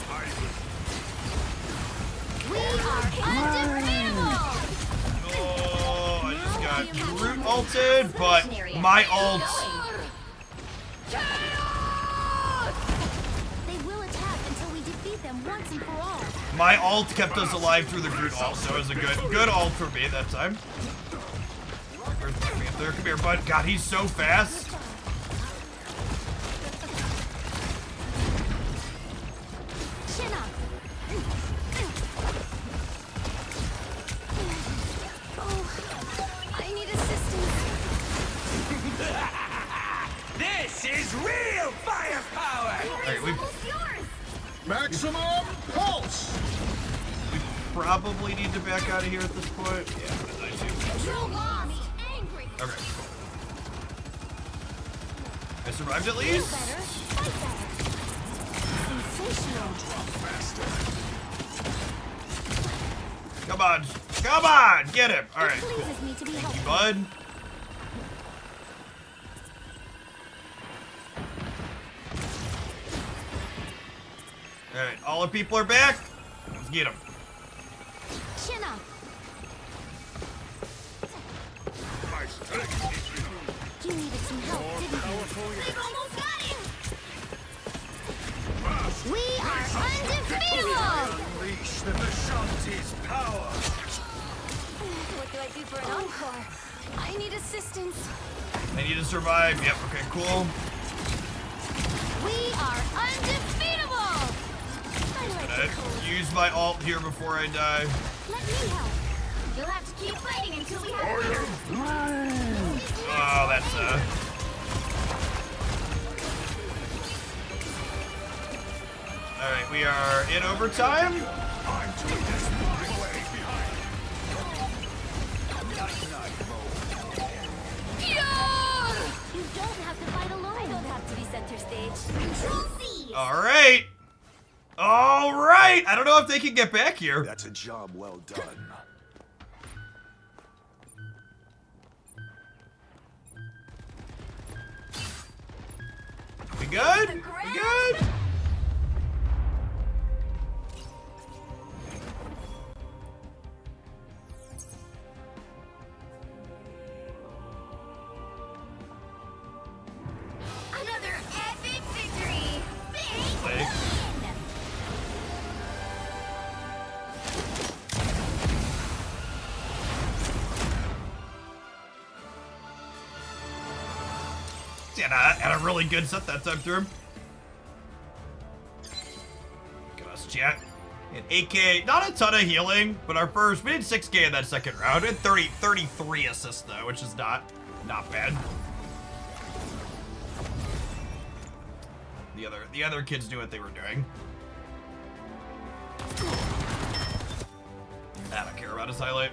We are undefeatable. Oh, I just got Groot ulted, but my ult. They will attack until we defeat them once and for all. My ult kept us alive through the Groot ult, so it was a good ult for me that time. Where's my Panther? Come here, bud. God, he's so fast. Chin up. Oh, I need assistance. This is real firepower! Alright, we Maximum pulse! probably need to back out of here at this point. Yeah, I do. You lost. Angry. Okay, cool. I survived at least. Better. Fight better. Sensational. Come on. Come on! Get him! Alright, It cool. pleases me to be Thank you, helpful. bud. Alright, all the people are back. Let's get them. Chin up. You needed some help, didn't you? We've almost got him! We are undefeatable! Unleash the Ashanti's power. What do I do for an encore? I need assistance. I need to survive. Yep, okay, cool. We are undefeatable! I like the cold. Use my ult here before I die. Let me help. You'll have to keep fighting until we have Oh, that's Alright, we are in overtime. I'm doing this my way. You don't have to fight alone. I don't have to be center stage. Control C! Alright. Alright. I don't know if they can get back here. That's a job well done. We good? We good? perfect and a really good set that time through. Look at us, chat. And 8K, not a ton of healing, but our first, we did 6K in that second round. We had 33 assists though, which is not bad. The other kids knew what they were doing. I don't care about his highlight.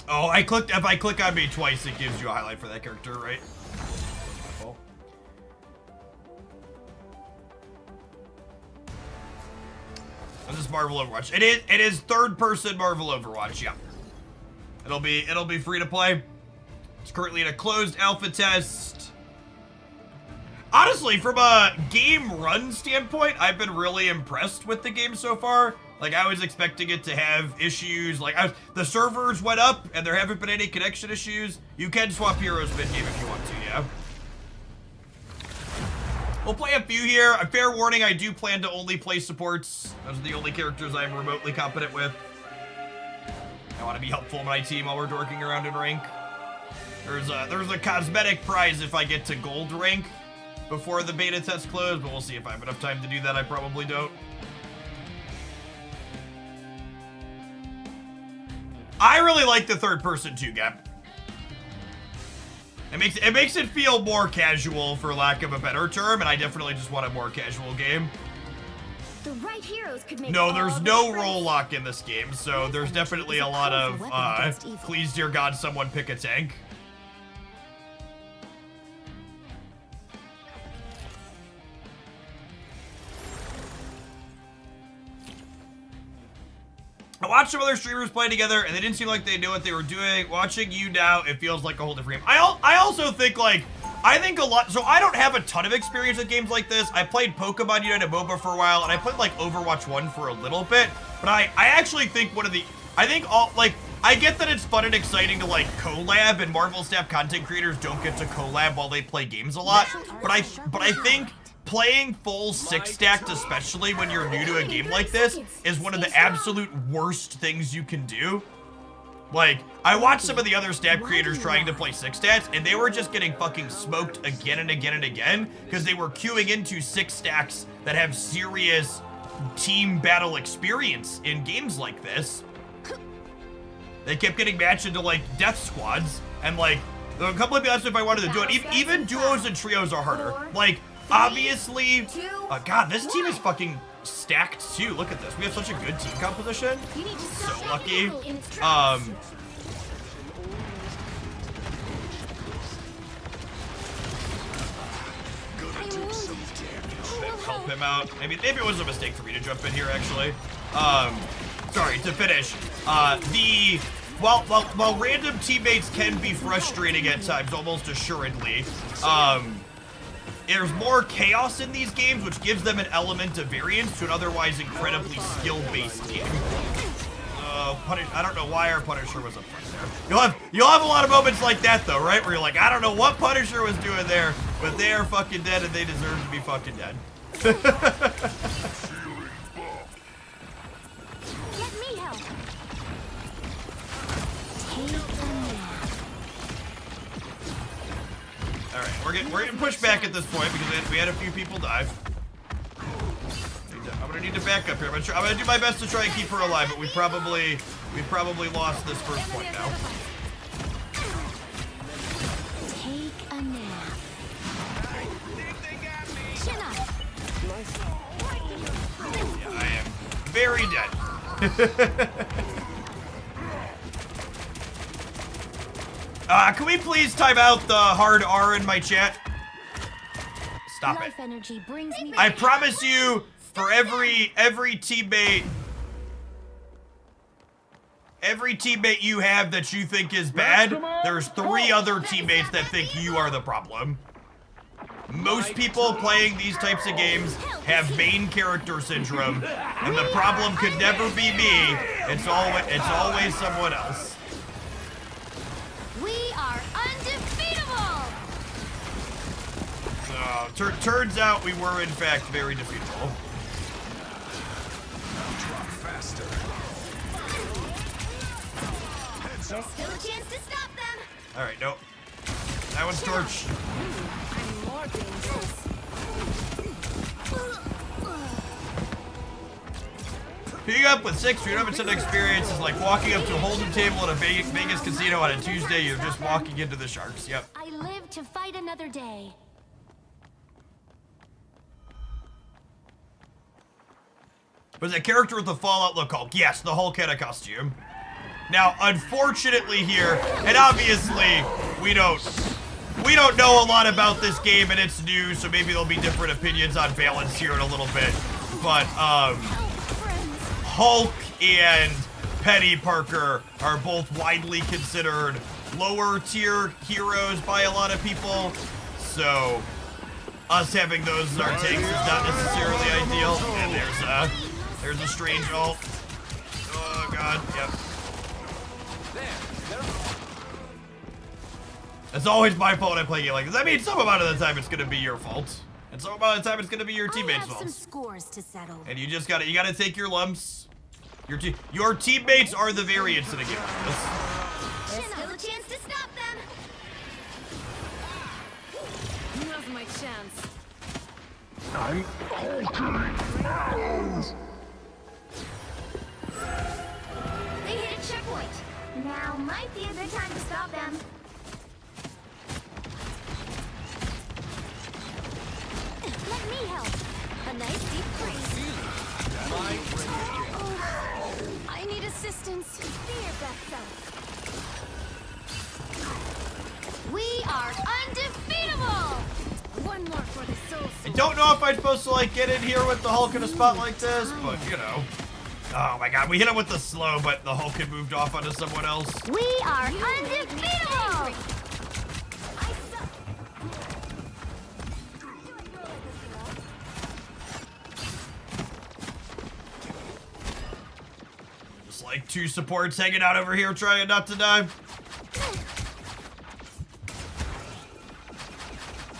Oh, if I click on me twice, it gives you a highlight for that character, right? That's my fault. This is Marvel Overwatch. It is third person Marvel Overwatch, yeah. It'll be free to play. It's currently in a closed alpha test. Honestly, from a game run standpoint, I've been really impressed with the game so far. Like, I was expecting it to have issues. Like, the servers went up, and there haven't been any connection issues. You can swap heroes mid-game if you want to, yeah. We'll play a few here. A fair warning, I do plan to only play supports. Those are the only characters I'm remotely competent with. I want to be helpful in my team while we're dorking around in rank. There's a cosmetic prize if I get to gold rank before the beta test closed, but we'll see if I have enough time to do that. I probably don't. I really like the third person too, Gap. It makes it feel more casual, for lack of a better term, and I definitely just want a more casual game. The right heroes could make No, there's no role lock in this game, so there's definitely a lot of, please dear God, someone pick a tank. I watched some other streamers play together, and they didn't seem like they knew what they were doing. Watching you now, it feels like a whole different game. I also think, like, I think a lot, so I don't have a ton of experience with games like this. I played Pokemon United MOBA for a while, and I played, like, Overwatch 1 for a little bit, but I actually think I get that it's fun and exciting to, like, collab, and Marvel staff content creators don't get to collab while they play games a lot, but I think playing full 6-stacked, especially when you're new to a game like this, is one of the absolute worst things you can do. Like, I watched some of the other stat creators trying to play 6-stats, and they were just getting fucking smoked again and again and again, because they were queuing into 6-stacks that have serious team battle experience in games like this. They kept getting matched into, like, death squads, and, like, a couple of times if I wanted to do it, even duos and trios are harder. Like, obviously, God, this team is fucking stacked too. Look at this. We have such a good team composition. So lucky. Help him out. Maybe it was a mistake for me to jump in here, actually. Sorry, to finish. While random teammates can be frustrating at times, almost assuredly, there's more chaos in these games, which gives them an element of variance to an otherwise incredibly skill-based team. I don't know why our Punisher was up front there. You'll have a lot of moments like that, though, right? Where you're like, I don't know what Punisher was doing there, but they are fucking dead and they deserve to be fucking dead. Get me help. Alright, we're getting pushed back at this point because we had a few people die. I'm gonna need to back up here. I'm gonna do my best to try and keep her alive, but we probably lost this first point now. Take a nap. Chin up. Yeah, I am very dead. Can we please time out the hard R in my chat? Stop Life it. energy brings me I promise you, for every teammate you have that you think is bad, there's 3 other teammates that think you are the problem. Most people playing these types of games have main character syndrome, and the problem could never be me. It's always someone else. We are undefeatable. So, turns out we were in fact very defeatable. Drop faster. There's still a chance to stop them. All right, nope. That one's torch. I'm more dangerous. Picking up with 6 300% experience is like walking up to a hold'em table at a Vegas casino on a Tuesday. You're just walking into the sharks. Yep. I live to fight another day. Was a character with the Fallout look Hulk? Yes, the Hulk had a costume. Now, unfortunately here, and obviously, we don't know a lot about this game and it's new, so maybe there'll be different opinions on balance here in a little bit. But, Hulk and Penny Parker are both widely considered lower tier heroes by a lot of people. So, us having those as our tanks is not necessarily ideal. And there's a strange ult. Oh god, yep. It's always my fault I play a game like this. I mean, some amount of the time it's gonna be your fault. And some amount of the time it's gonna be your teammates' fault. Some scores to settle. And you just gotta take your lumps. Your teammates are the variance in a game like this. There's still a chance to stop them. Now's my chance. I'm altering. They hit a checkpoint. Now might be a good time to stop them. Let me help. A nice deep freeze. I need assistance. Be your best self. We are undefeatable! One more for the soul. I don't know if I'm supposed to like get in here with the Hulk in a spot like this, but you know. Oh my god, we hit him with the slow, but the Hulk had moved off onto someone else. We are undefeatable! Just like 2 supports hanging out over here trying not to die.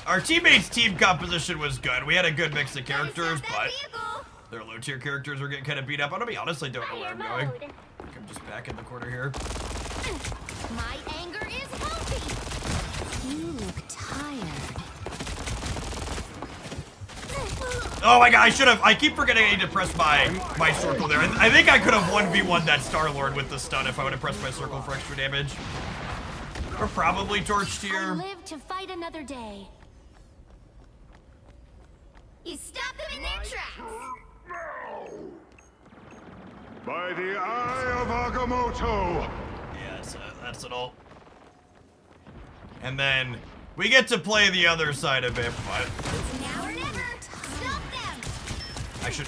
Our teammates' team composition was good. We had a good mix of characters, but their low tier characters were getting kind of beat up. I'm gonna be honest, I don't know where I'm going. I think I'm just back in the corner here. My anger is healthy. You look tired. Oh my god, I keep forgetting I need to press my circle there. I think I could have 1v1 that Star-Lord with the stun if I would have pressed my circle for extra damage. We're probably torched here. I live to fight another day. You stop them in their tracks. By the eye of Agamotto. Yeah, that's it all. And then we get to play the other side of it, but Now or never. Stop them.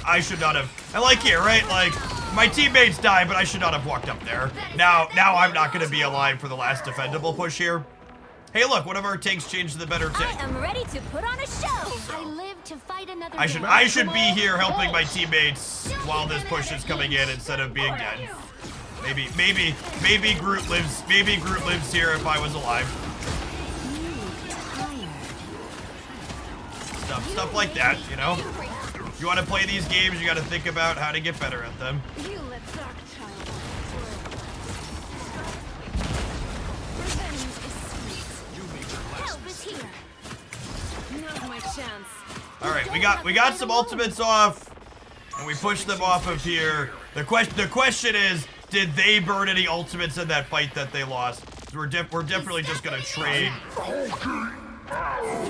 I should not have. I like here, right? Like my teammates die, but I should not have walked up there. Now I'm not gonna be alive for the last defendable push here. Hey, look, one of our tanks changed to the better tank. I am ready to put on a show. I live to fight another I day. should be here helping my teammates while this push is coming in instead of being dead. Maybe Groot lives. Maybe Groot lives here if I was alive. Stuff like that, you know. If you want to play these games, you got to think about how to get better at them. You let Dark Child. Revenge is sweet. Help is here. Now's my chance. All right, we got some ultimates off, and we pushed them off of here. The question is, did they burn any ultimates in that fight that they lost? We're definitely just gonna trade.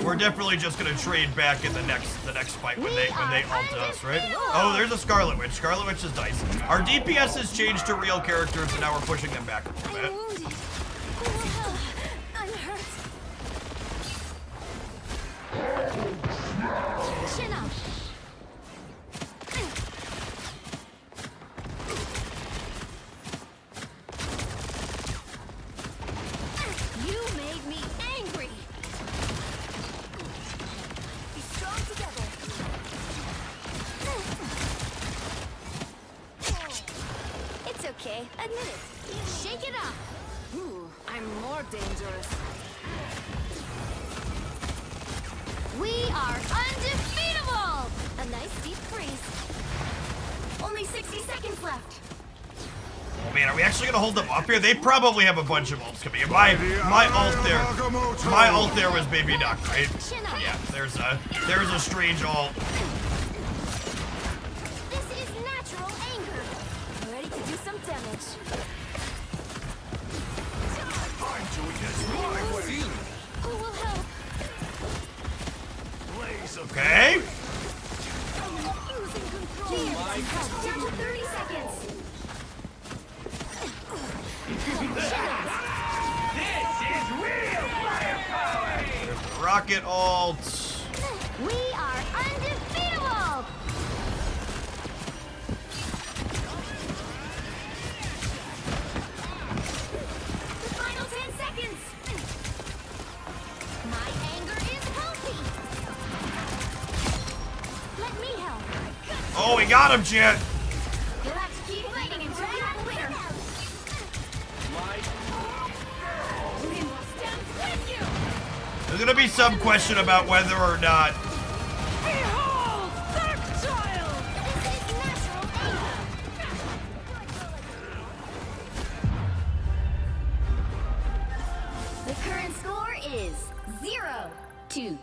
We're definitely just gonna trade back in the next fight when they ult us, right? Oh, there's a Scarlet Witch. Scarlet Witch is nice. Our DPS has changed to real characters, and now we're pushing them back a little bit. I'm wounded. I'm hurt. Chin up. You made me angry. Be strong together. It's okay. Admit it. Shake it up. Ooh, I'm more dangerous. We are undefeatable! A nice deep freeze. Only 60 seconds left. Oh man, are we actually gonna hold them up here? They probably have a bunch of ults coming in. My ult there was baby duck, right? Yeah, there's a strange ult. This is natural anger. Ready to do some damage. I'm doing this my way. Who will help? Blaze of Okay. Losing control. Down to 30 seconds. This is real firepower! Rocket ult. We are undefeatable. The final 10 seconds. My anger is healthy. Let me help. Oh, we got him, chat. You'll have to keep fighting until you have a winner. There's gonna be some question about whether or not. Behold, that child! This is natural anger. The current score is 0-2.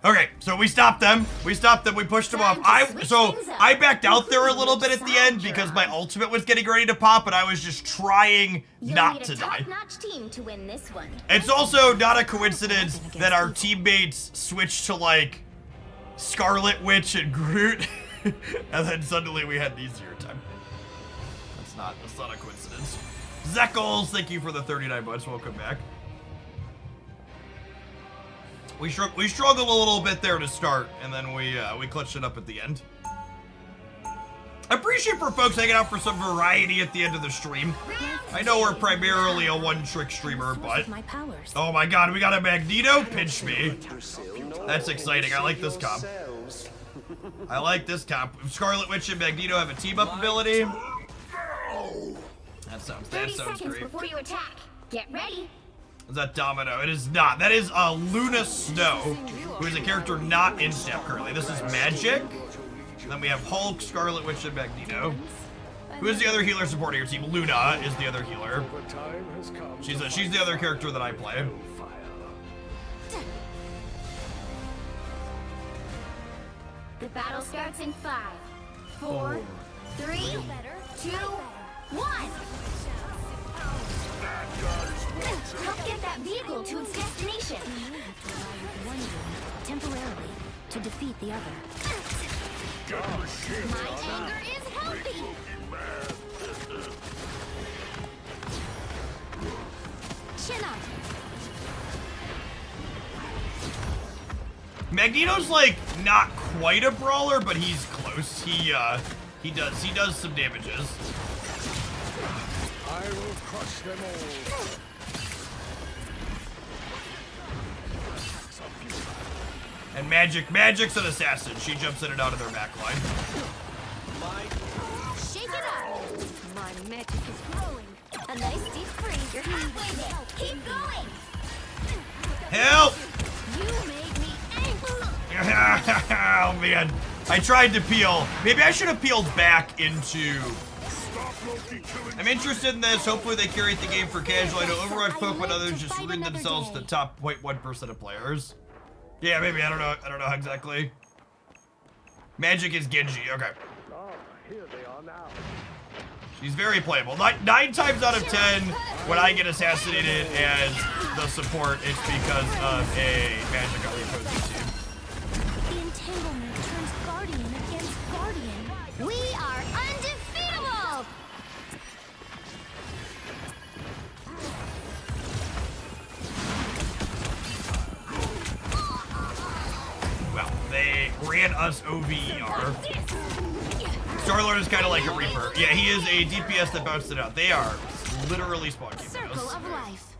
Okay, so we stopped them. We pushed them off. I backed out there a little bit at the end because my ultimate was getting ready to pop, and I was just trying not to die. Top-notch team to win this one. It's also not a coincidence that our teammates switched to like Scarlet Witch and Groot, and then suddenly we had an easier time. That's not a coincidence. Zeckles, thank you for the 39 months. Welcome back. We struggled a little bit there to start, and then we clutched it up at the end. I appreciate for folks hanging out for some variety at the end of the stream. I know we're primarily a one-trick streamer, but oh my god, we got a Magneto pinch me. That's exciting. I like this comp. I like this comp. Scarlet Witch and Magneto have a team-up ability. That sounds 30 seconds great. before you attack. Get ready. Is that Domino? It is not. That is Luna Snow, who is a character not in step currently. This is Magic. And then we have Hulk, Scarlet Witch, and Magneto. Who is the other healer supporting your team? Luna is the other healer. She's the other character that I play. The battle starts in 5, 4, 3, 2, 1. Help get that vehicle to its destination. Temporarily to defeat the other. My anger is healthy. Chin up. Magneto's like not quite a brawler, but he's close. He does some damages. I will crush them all. And Magic's an assassin. She jumps in and out of their back line. Shake it up. My magic is growing. A nice deep freeze. You're halfway there. Keep going. Help! You made me angry. Oh man, I tried to peel. Maybe I should have peeled back into. I'm interested in this. Hopefully they curate the game for casual. I know Overwatch folk, but others just ruin themselves to top 0.1% of players. Yeah, maybe. I don't know exactly. Magic is Genji. Okay. Oh, here they are now. She's very playable. 9 times out of 10, when I get assassinated as the support, it's because of a Magic on the opposing team. The entanglement turns guardian against guardian. We are undefeatable. Well, they ran us OVER. Star-Lord is kind of like a Reaper. Yeah, he is a DPS that bounced it out. They are literally spawn keeping Circle us. of life.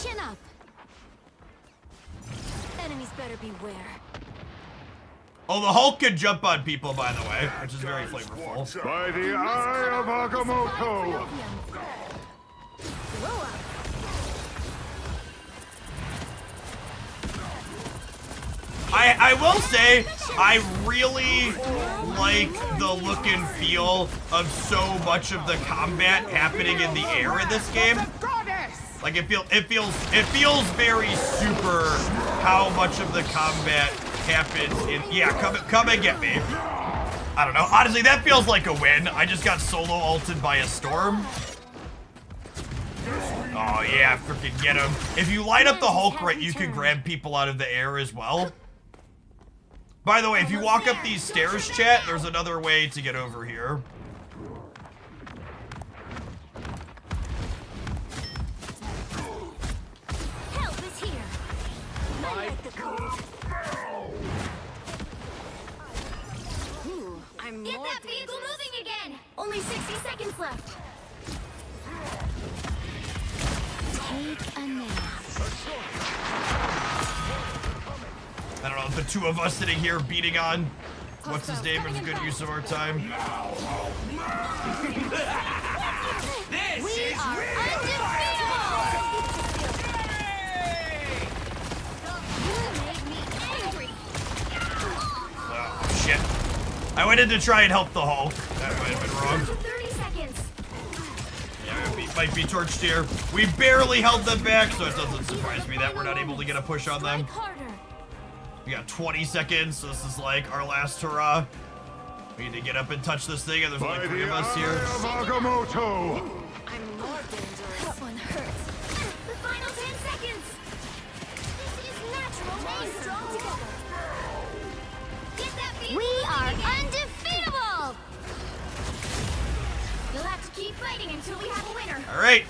Chin up. Enemies better beware. Oh, the Hulk can jump on people, by the way, which is very flavorful. By the eye of Agamotto. Blow up. I will say, I really like the look and feel of so much of the combat happening in the air in this game. Like it feels very super how much of the combat happens in. Yeah, come and get me. I don't know. Honestly, that feels like a win. I just got solo ulted by a storm. Oh yeah, freaking get him. If you light up the Hulk right, you can grab people out of the air as well. By the way, if you walk up these stairs, chat, there's another way to get over here. Help is here. I like the cold. Ooh, I'm Get more that vehicle dangerous. moving again! Only 60 seconds left. Take a nap. I don't know, the two of us sitting here beating on what's his name is a good use of our time. This We is are real You made me angry. Oh shit. I went in to try and help the Hulk. That might have been wrong. 30 seconds. Yeah, it might be torched here. We barely held them back, so it doesn't surprise me that we're not able to get a push on them. Harder. We got 20 seconds, so this is like our last hurrah. We need to get up and touch this thing, and there's only 3 of us here. I'm more dangerous. That one hurts. The final 10 seconds. This is natural Stay strong together. Get that vehicle We moving are again. undefeatable. You'll have to keep fighting until we have a winner.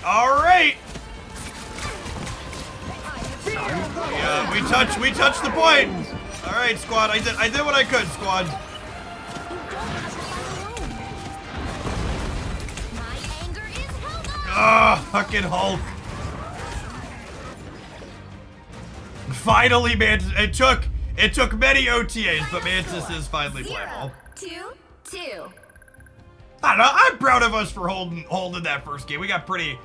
All right. We touched the point. All right, squad. I did what I could, squad. My anger is held up. Ah, fucking Hulk. Finally, Mantis. It took many OTAs, but Mantis is finally playable. 2-2. I don't know. I'm proud of us for holding that first game. We got pretty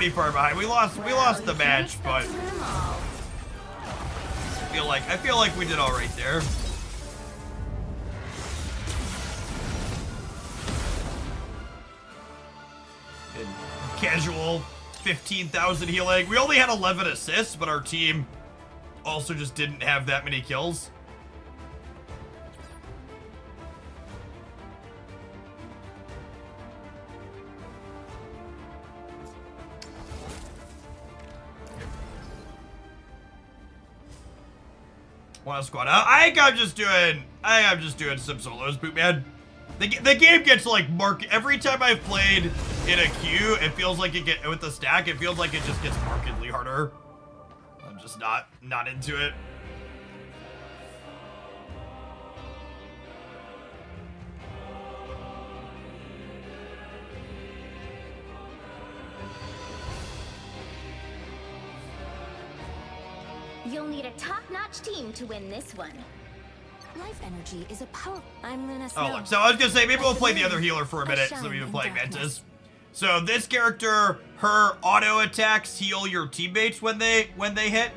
far behind. We lost the match, but I feel like we did all right there. And casual 15,000 healing. We only had 11 assists, but our team also just didn't have that many kills. Wow, squad. I think I'm just doing some solos, boot man. The game gets like every time I've played in a queue, it feels like with the stack, it feels like it just gets markedly harder. I'm just not into it. You'll need a top-notch team to win this one. Life energy is a power. I'm gonna. Oh, look, so I was gonna say maybe we'll play the other healer for a minute since we've been playing Mantis. So this character, her auto attacks heal your teammates when they hit.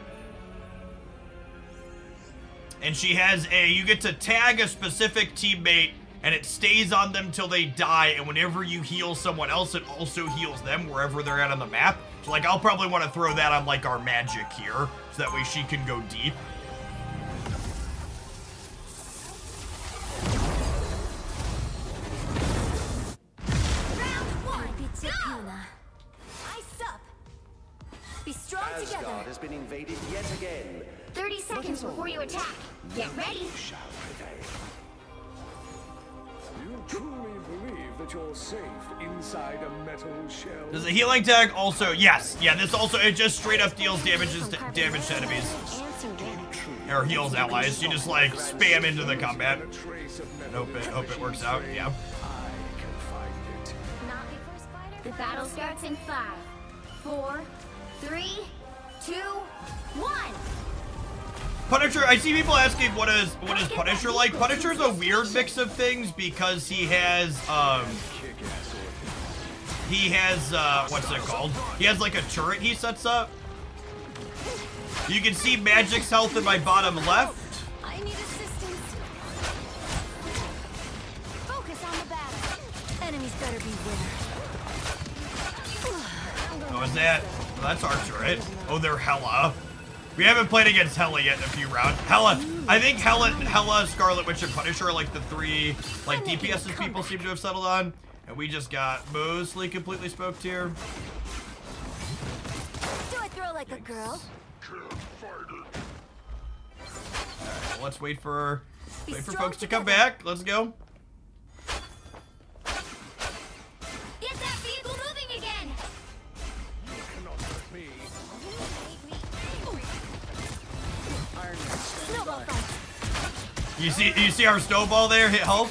And she has you get to tag a specific teammate and it stays on them till they die, and whenever you heal someone else, it also heals them wherever they're at on the map. So like I'll probably want to throw that on like our magic here, so that way she can go deep. Be strong together. Asgard has been invaded yet again. 30 seconds before you attack. Get ready. You truly believe that you're safe inside a metal shell? Does the healing tag also? Yes. Yeah, this also, it just straight up deals damage to enemies. Or heals allies. You just like spam into the combat. And hope it works out. Yeah. The battle starts in 5, 4, 3, 2, 1. Punisher, I see people asking what is Punisher like. Punisher's a weird mix of things because he has what's it called? He has like a turret he sets up. You can see Magic's health in my bottom left. I need assistance. better beware. Oh, is that? Oh, that's Archer, right? Oh, they're Hela. We haven't played against Hela yet in a few rounds. Hela, I think Hela, Scarlet Witch, and Punisher are like the three like DPSs people seem to have settled on, and we just got mostly completely smoked here. Do I throw like a girl? Alright, well, let's wait for folks to come back. Let's go. Get that vehicle moving again! You cannot hurt me. Snowball fight. You see our snowball there hit Hulk?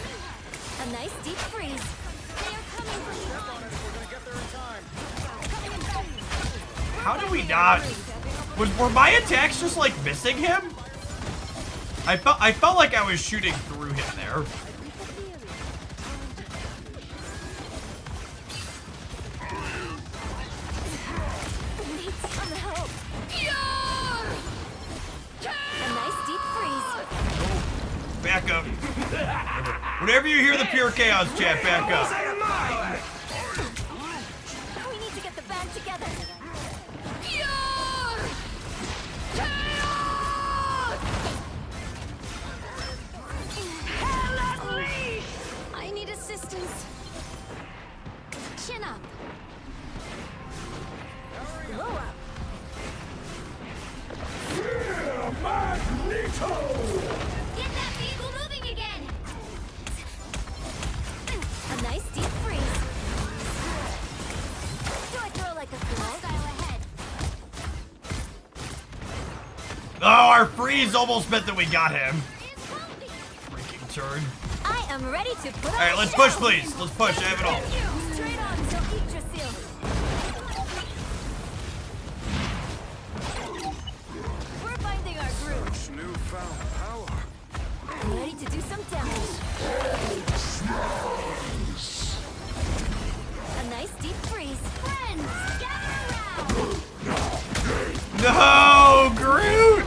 A nice deep freeze. They are coming from behind. We're gonna get there in time. How did we not? Were my attacks just like missing him? I felt like I was shooting through him there. Need some help. A nice deep freeze. Back up. Whenever you hear the pure chaos chat, back up. We need to get the band together. I need assistance. Chin up. Blow up. Get that vehicle moving again! A nice deep freeze. Do I throw like a girl? Style ahead. Oh, our freeze almost meant that we got him. Freaking turn. I am ready to put on Alright, a let's show. push, please. Let's push. I have it all. Straight on till Yggdrasil. We're finding our groove. Newfound power. Ready to do some damage. A nice deep freeze. Friends, gather around. No, Groot!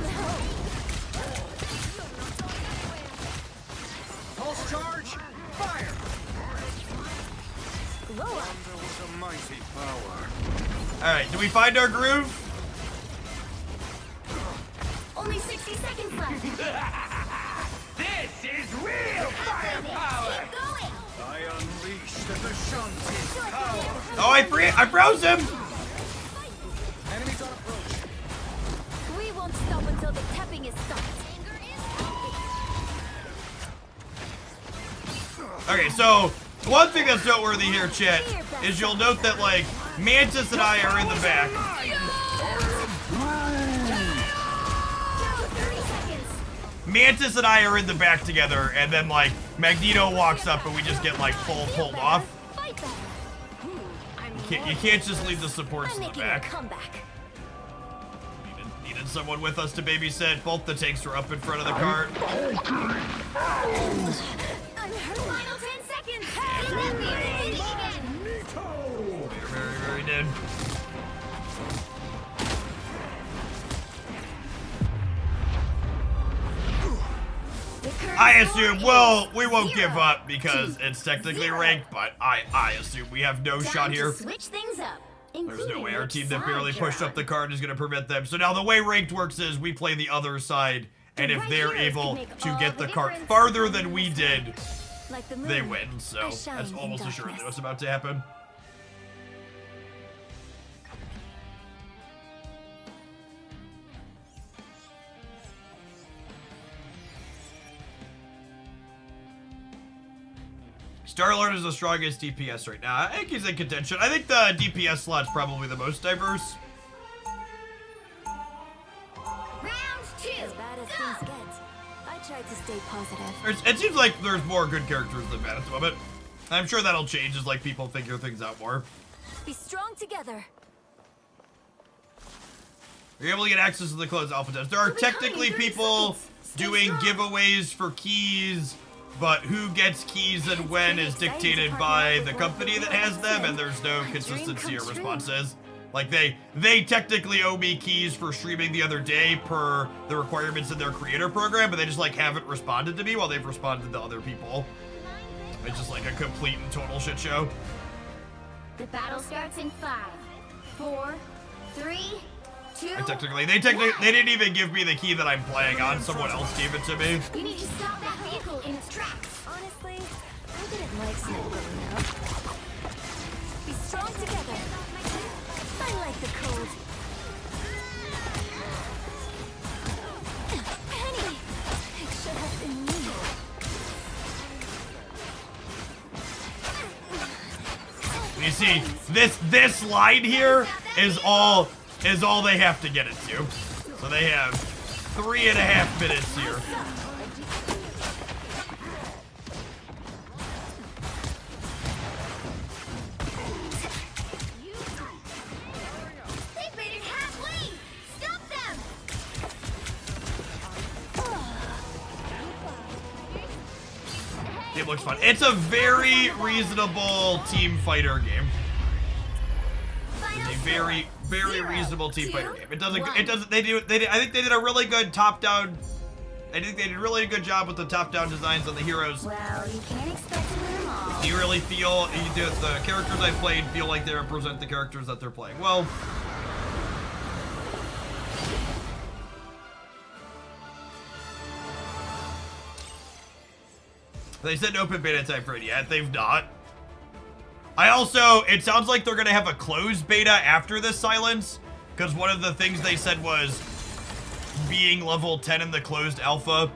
Pulse charge, fire! Blow up. There was a mighty power. Alright, do we find our groove? Only 60 seconds left. This is real firepower! Keep going! I unleashed the Shanti's power. Oh, I froze him! Enemies on approach. We won't stop until the tapping is stopped. Okay, so one thing that's noteworthy here, chat, is you'll note that like Mantis and I are in the back. 30 seconds. Mantis and I are in the back together, and then like Magneto walks up and we just get like full pulled off. Fight back. You can't just leave the supports I'm in the making a back. comeback. Needed someone with us to babysit. Both the tanks were up in front of the cart. I'm hurt. Final 10 seconds! Get that vehicle moving again! Very, very dead. I assume, well, we won't give up because it's technically ranked, but I assume we have no shot here. Switch things up. There's no way our team that barely pushed up the card is going to prevent them. So now the way ranked works is we play the other side, and if they're able to get the cart farther than we did, Like the moon, they win. So I shine that's in almost assured darkness. that what's about to happen. Star-Lord is the strongest DPS right now. I think he's in contention. I think the DPS slot's probably the most diverse. Round 2! As bad as things get, I try to stay positive. It seems like there's more good characters than bad at the moment. I'm sure that'll change as like people figure things out more. Be strong together. You're able to get access to the closed alpha test. There are technically people doing giveaways for keys, but who gets keys and when is dictated by the company that has them, and there's no consistency or responses. Like they technically owe me keys for streaming the other day per the requirements in their creator program, but they just like haven't responded to me while they've responded to other people. It's just like a complete and total shit show. The battle starts in 5, 4, 3, 2. They didn't even give me the key that I'm playing on. Someone else gave it to me. You need to stop that vehicle in its tracks. Honestly, I didn't like snow growing up. Be strong together. I like the cold. Penny! It should have been me. You see, this line here is all they have to get it to. So they have 3.5 minutes here. They've made it halfway! Stop them! It looks fun. It's a very reasonable team fighter game. It's a very reasonable team fighter game. I think they did a really good top-down. I think they did a really good job with the top-down designs on the heroes. Well, you can't expect to win them all. Do you really feel the characters I played feel like they represent the characters that they're playing? Well, they said open beta type for it yet. They've not. It sounds like they're going to have a closed beta after this silence, because one of the things they said was being level 10 in the closed alpha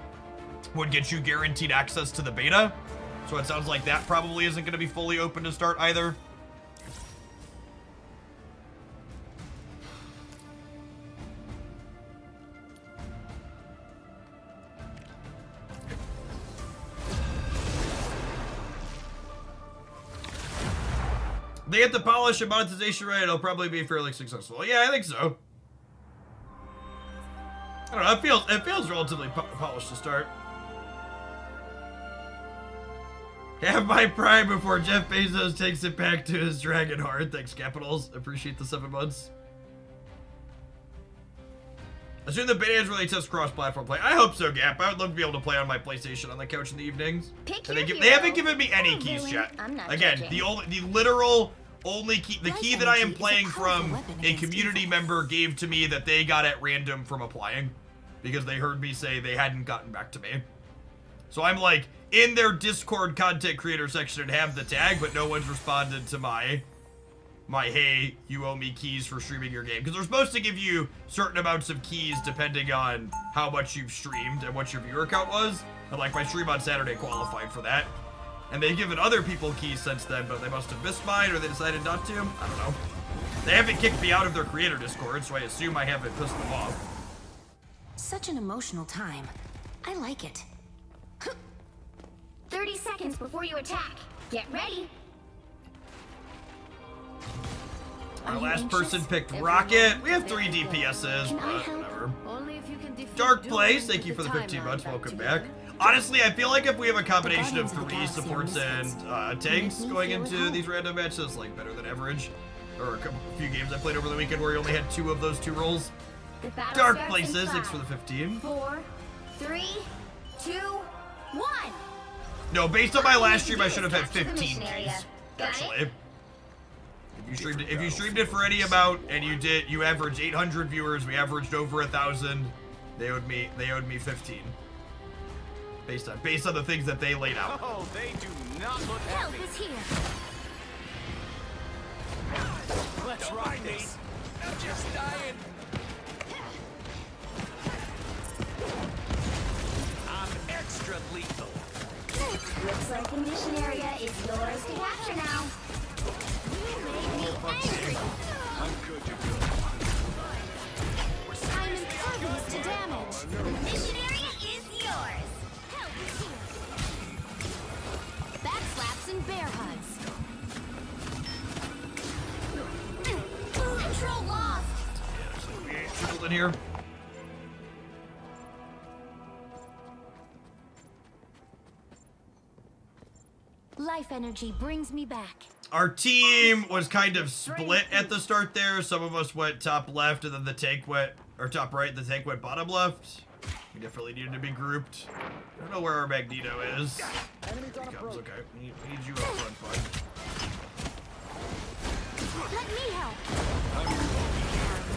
would get you guaranteed access to the beta. So it sounds like that probably isn't going to be fully open to start either. They get the polish and monetization right, it'll probably be fairly successful. Yeah, I think so. I don't know, it feels relatively polished to start. Have my prime before Jeff Bezos takes it back to his dragon heart. Thanks, Capitals. Appreciate the 7 months. Assume the beta is really test cross-platform play. I hope so, Gap. I would love to be able to play on my PlayStation on the couch in the evenings. They haven't given me any keys yet. Again, the literal only key, the key that I am playing from, a community member gave to me that they got at random from applying, because they heard me say they hadn't gotten back to me. So I'm like in their Discord content creator section and have the tag, but no one's responded to my hey, you owe me keys for streaming your game. Because they're supposed to give you certain amounts of keys depending on how much you've streamed and what your viewer count was. And like my stream on Saturday qualified for that. And they've given other people keys since then, but they must have missed mine or they decided not to. I don't know. They haven't kicked me out of their creator Discord, so I assume I haven't pissed them off. Such an emotional time. I like it. 30 seconds before you attack. Get ready. Our last person picked Rocket. We have 3 DPSs, but whatever. Dark Place, thank you for the 15 months. Welcome back. Honestly, I feel like if we have a combination of 3 supports and tanks going into these random matches, like better than average. Or a few games I played over the weekend where you only had 2 of those 2 roles. Dark Places, thanks for the 15. 4, 3, 2, 1. No, based on my last stream, I should have had 15 keys. Actually. If you streamed it for any amount and you averaged 800 viewers, we averaged over 1,000. They owed me 15. Based on the things that they laid out. Oh, they do not look happy. Help is here. Let's ride this. I'm just dying. I'm extra lethal. Looks like the mission area is yours to capture now. I'm good to go. I'm impervious to damage. Mission area is yours. Help is here. Back slaps and bear hugs. Control lost. Tripled in here. Life energy brings me back. Our team was kind of split at the start there. Some of us went top left, and then the tank went, or top right, the tank went bottom left. We definitely needed to be grouped. I don't know where our Magneto is. Here he comes, okay. We need you up front, bud. Let me help. Our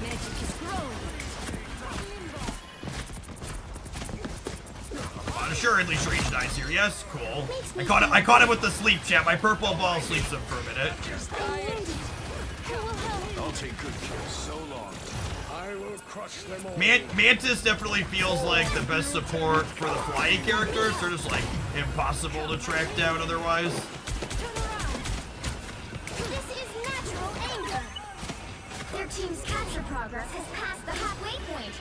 magic is growing. Assuredly, Strange dies here. Yes, cool. I caught him with the sleep chat. My purple ball sleeps him for a minute. I'll take good care. So long. I will crush them all. Mantis definitely feels like the best support for the flying characters. They're just like impossible to track down otherwise. This is natural anger. Their team's capture progress has passed the halfway point.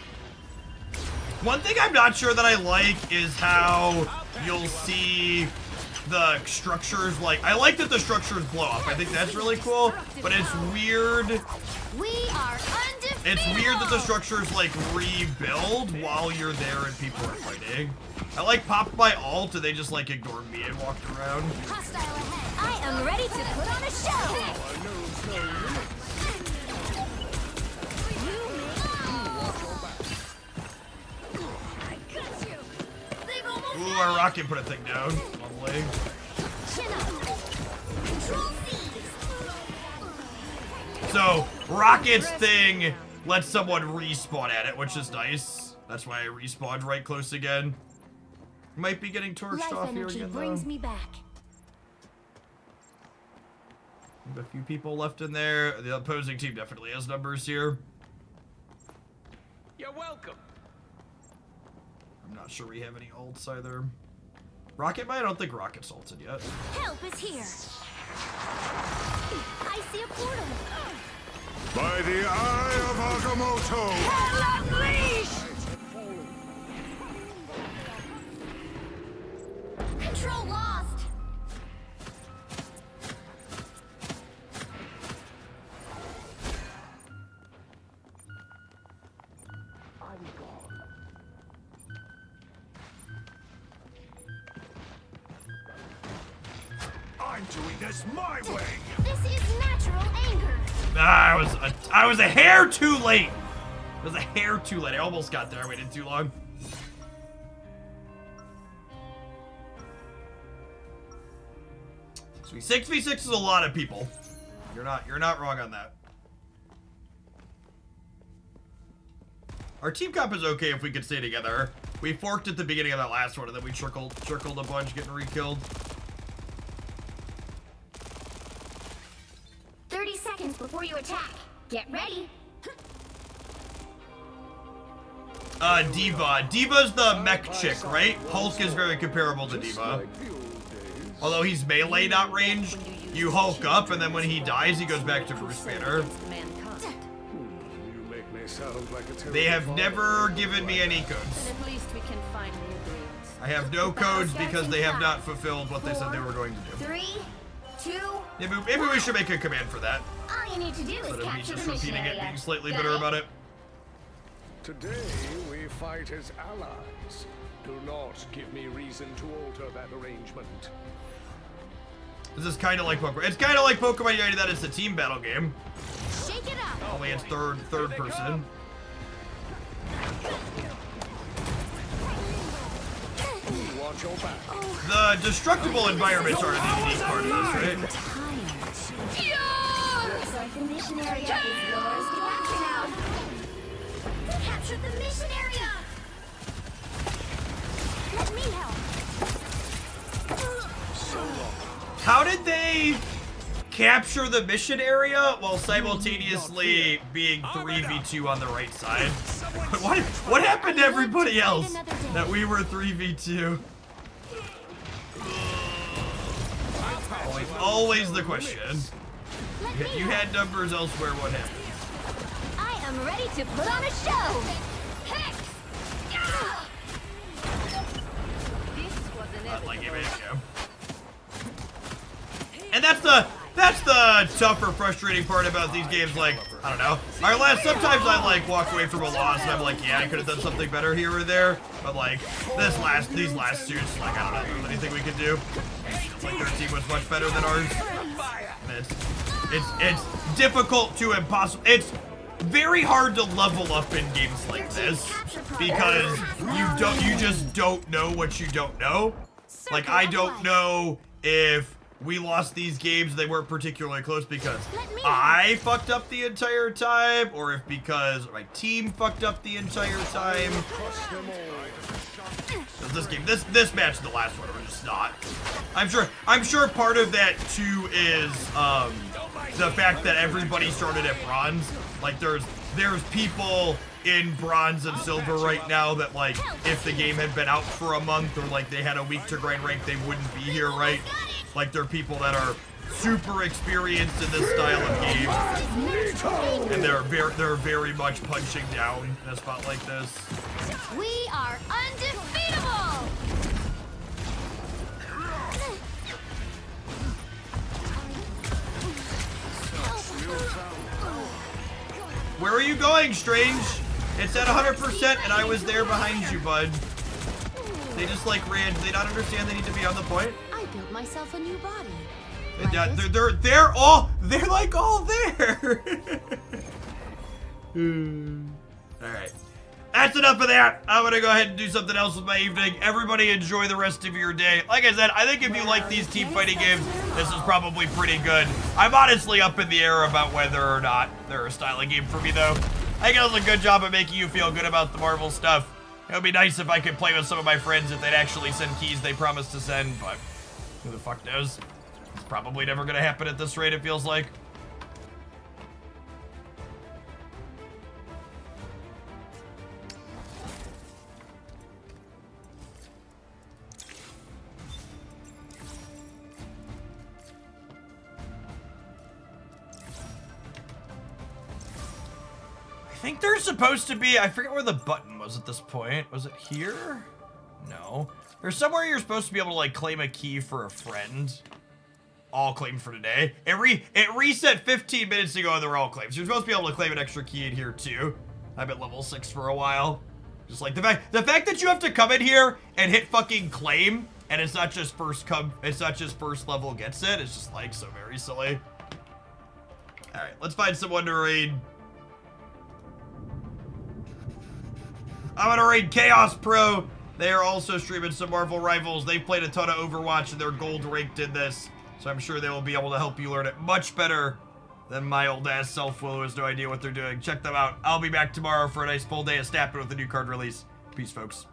One thing I'm not sure that I like is how you'll see the structures, like, I like that the structures blow up. I think that's really cool, but it's weird. We are undefeated. It's weird that the structures, like, rebuild while you're there and people are fighting. I, like, popped my ult and they just, like, ignored me and walked around. Hostile ahead. I am ready to put on a show. Ooh, our rocket put a thing down. Lovely. So, Rocket's thing lets someone respawn at it, which is nice. That's why I respawned right close again. Might be getting torched Life off here energy again, brings though. me back. We have a few people left in there. The opposing team definitely has numbers here. You're welcome. I'm not sure we have any ults either. Rocket might? I don't think Rocket's ulted yet. Help is here. I see a portal. By the eye of Agamotto! Hell unleashed! Control lost. I'm doing this my way! This is natural anger. Ah, I was a hair too late. I was a hair too late. I almost got there. I waited too long. So 6v6 is a lot of people. You're not wrong on that. Our team comp is okay if we could stay together. We forked at the beginning of that last one, and then we trickled a bunch, getting re-killed. 30 seconds before you attack. Get ready. Diva. Diva's the mech chick, right? Hulk is very comparable to Diva. Although he's melee, not ranged. You Hulk up, and then when he dies, he goes back to Bruce Banner. They have never given me any codes. At least we can find new breeds. I have no codes because they have not fulfilled what they said they were going to do. 3, 2, Maybe we should make a command for that. all you need to do is Instead of me capture just the mission repeating it, area. being slightly Got bitter it? about it. Today we fight as allies. Do not give me reason to alter that arrangement. This is kind of like Pokemon. It's kind of like Pokemon Unite that it's a team battle game. Shake it up. Only it's third person. Watch your back. The destructible environments are the unique part of this, right? Looks like the mission area is yours to capture now. We captured the mission area. Let me help. How did they capture the mission area while simultaneously being 3v2 on the right side? What happened to everybody else that we were 3v2? Always the question. You had numbers elsewhere, what happened? I am ready to put on a show. Hex. This was an Not like And that's the tougher, frustrating part about these games. Like, I don't know. Sometimes I like walk away from a loss and I'm like, yeah, I could have done something better here or there. But like these last two, it's like, I don't know, there's anything we could do. Like their team was much better than ours. And it's difficult to impossible. very hard to level up in games like this because you just don't know what you don't know. Like, I don't know if we lost these games, they weren't particularly close because I fucked up the entire time, or if because my team fucked up the entire time. This game, this match and the last one are just not. I'm sure part of that too is the fact that everybody started at bronze. Like there's people in bronze and silver right now that, like, if the game had been out for a month or like they had a week to grind rank, they wouldn't be here, right? Like, there are people that are super experienced in this style of game, and they're very much punching down in a spot like this. We are undefeatable! Where are you going, Strange? It's at 100% and I was there behind you, bud. They just like ran. Do they not understand they need to be on the point? I built myself a new body. Yeah, they're like all there. Alright. That's enough of that. I'm gonna go ahead and do something else with my evening. Everybody enjoy the rest of your day. Like I said, I think if you like these team fighting games, this is probably pretty good. I'm honestly up in the air about whether or not they're a style of game for me, though. I think it does a good job of making you feel good about the Marvel stuff. It would be nice if I could play with some of my friends if they'd actually send keys they promised to send, but who the fuck knows? It's probably never gonna happen at this rate, it feels like. I think there's supposed to be, I forget where the button was at this point. Was it here? No. There's somewhere you're supposed to be able to, like, claim a key for a friend. All claimed for today. It reset 15 minutes ago and they're all claimed. So you're supposed to be able to claim an extra key in here too. I've been level 6 for a while. Just like the fact that you have to come in here and hit fucking claim and it's not just first level gets it. It's just like so very silly. Alright, let's find someone to raid. I'm gonna raid Chaos Pro. They are also streaming some Marvel Rivals. They've played a ton of Overwatch and they're gold ranked in this. So I'm sure they will be able to help you learn it much better than my old ass self who has no idea what they're doing. Check them out. I'll be back tomorrow for a nice full day of snapping with a new card release. Peace, folks.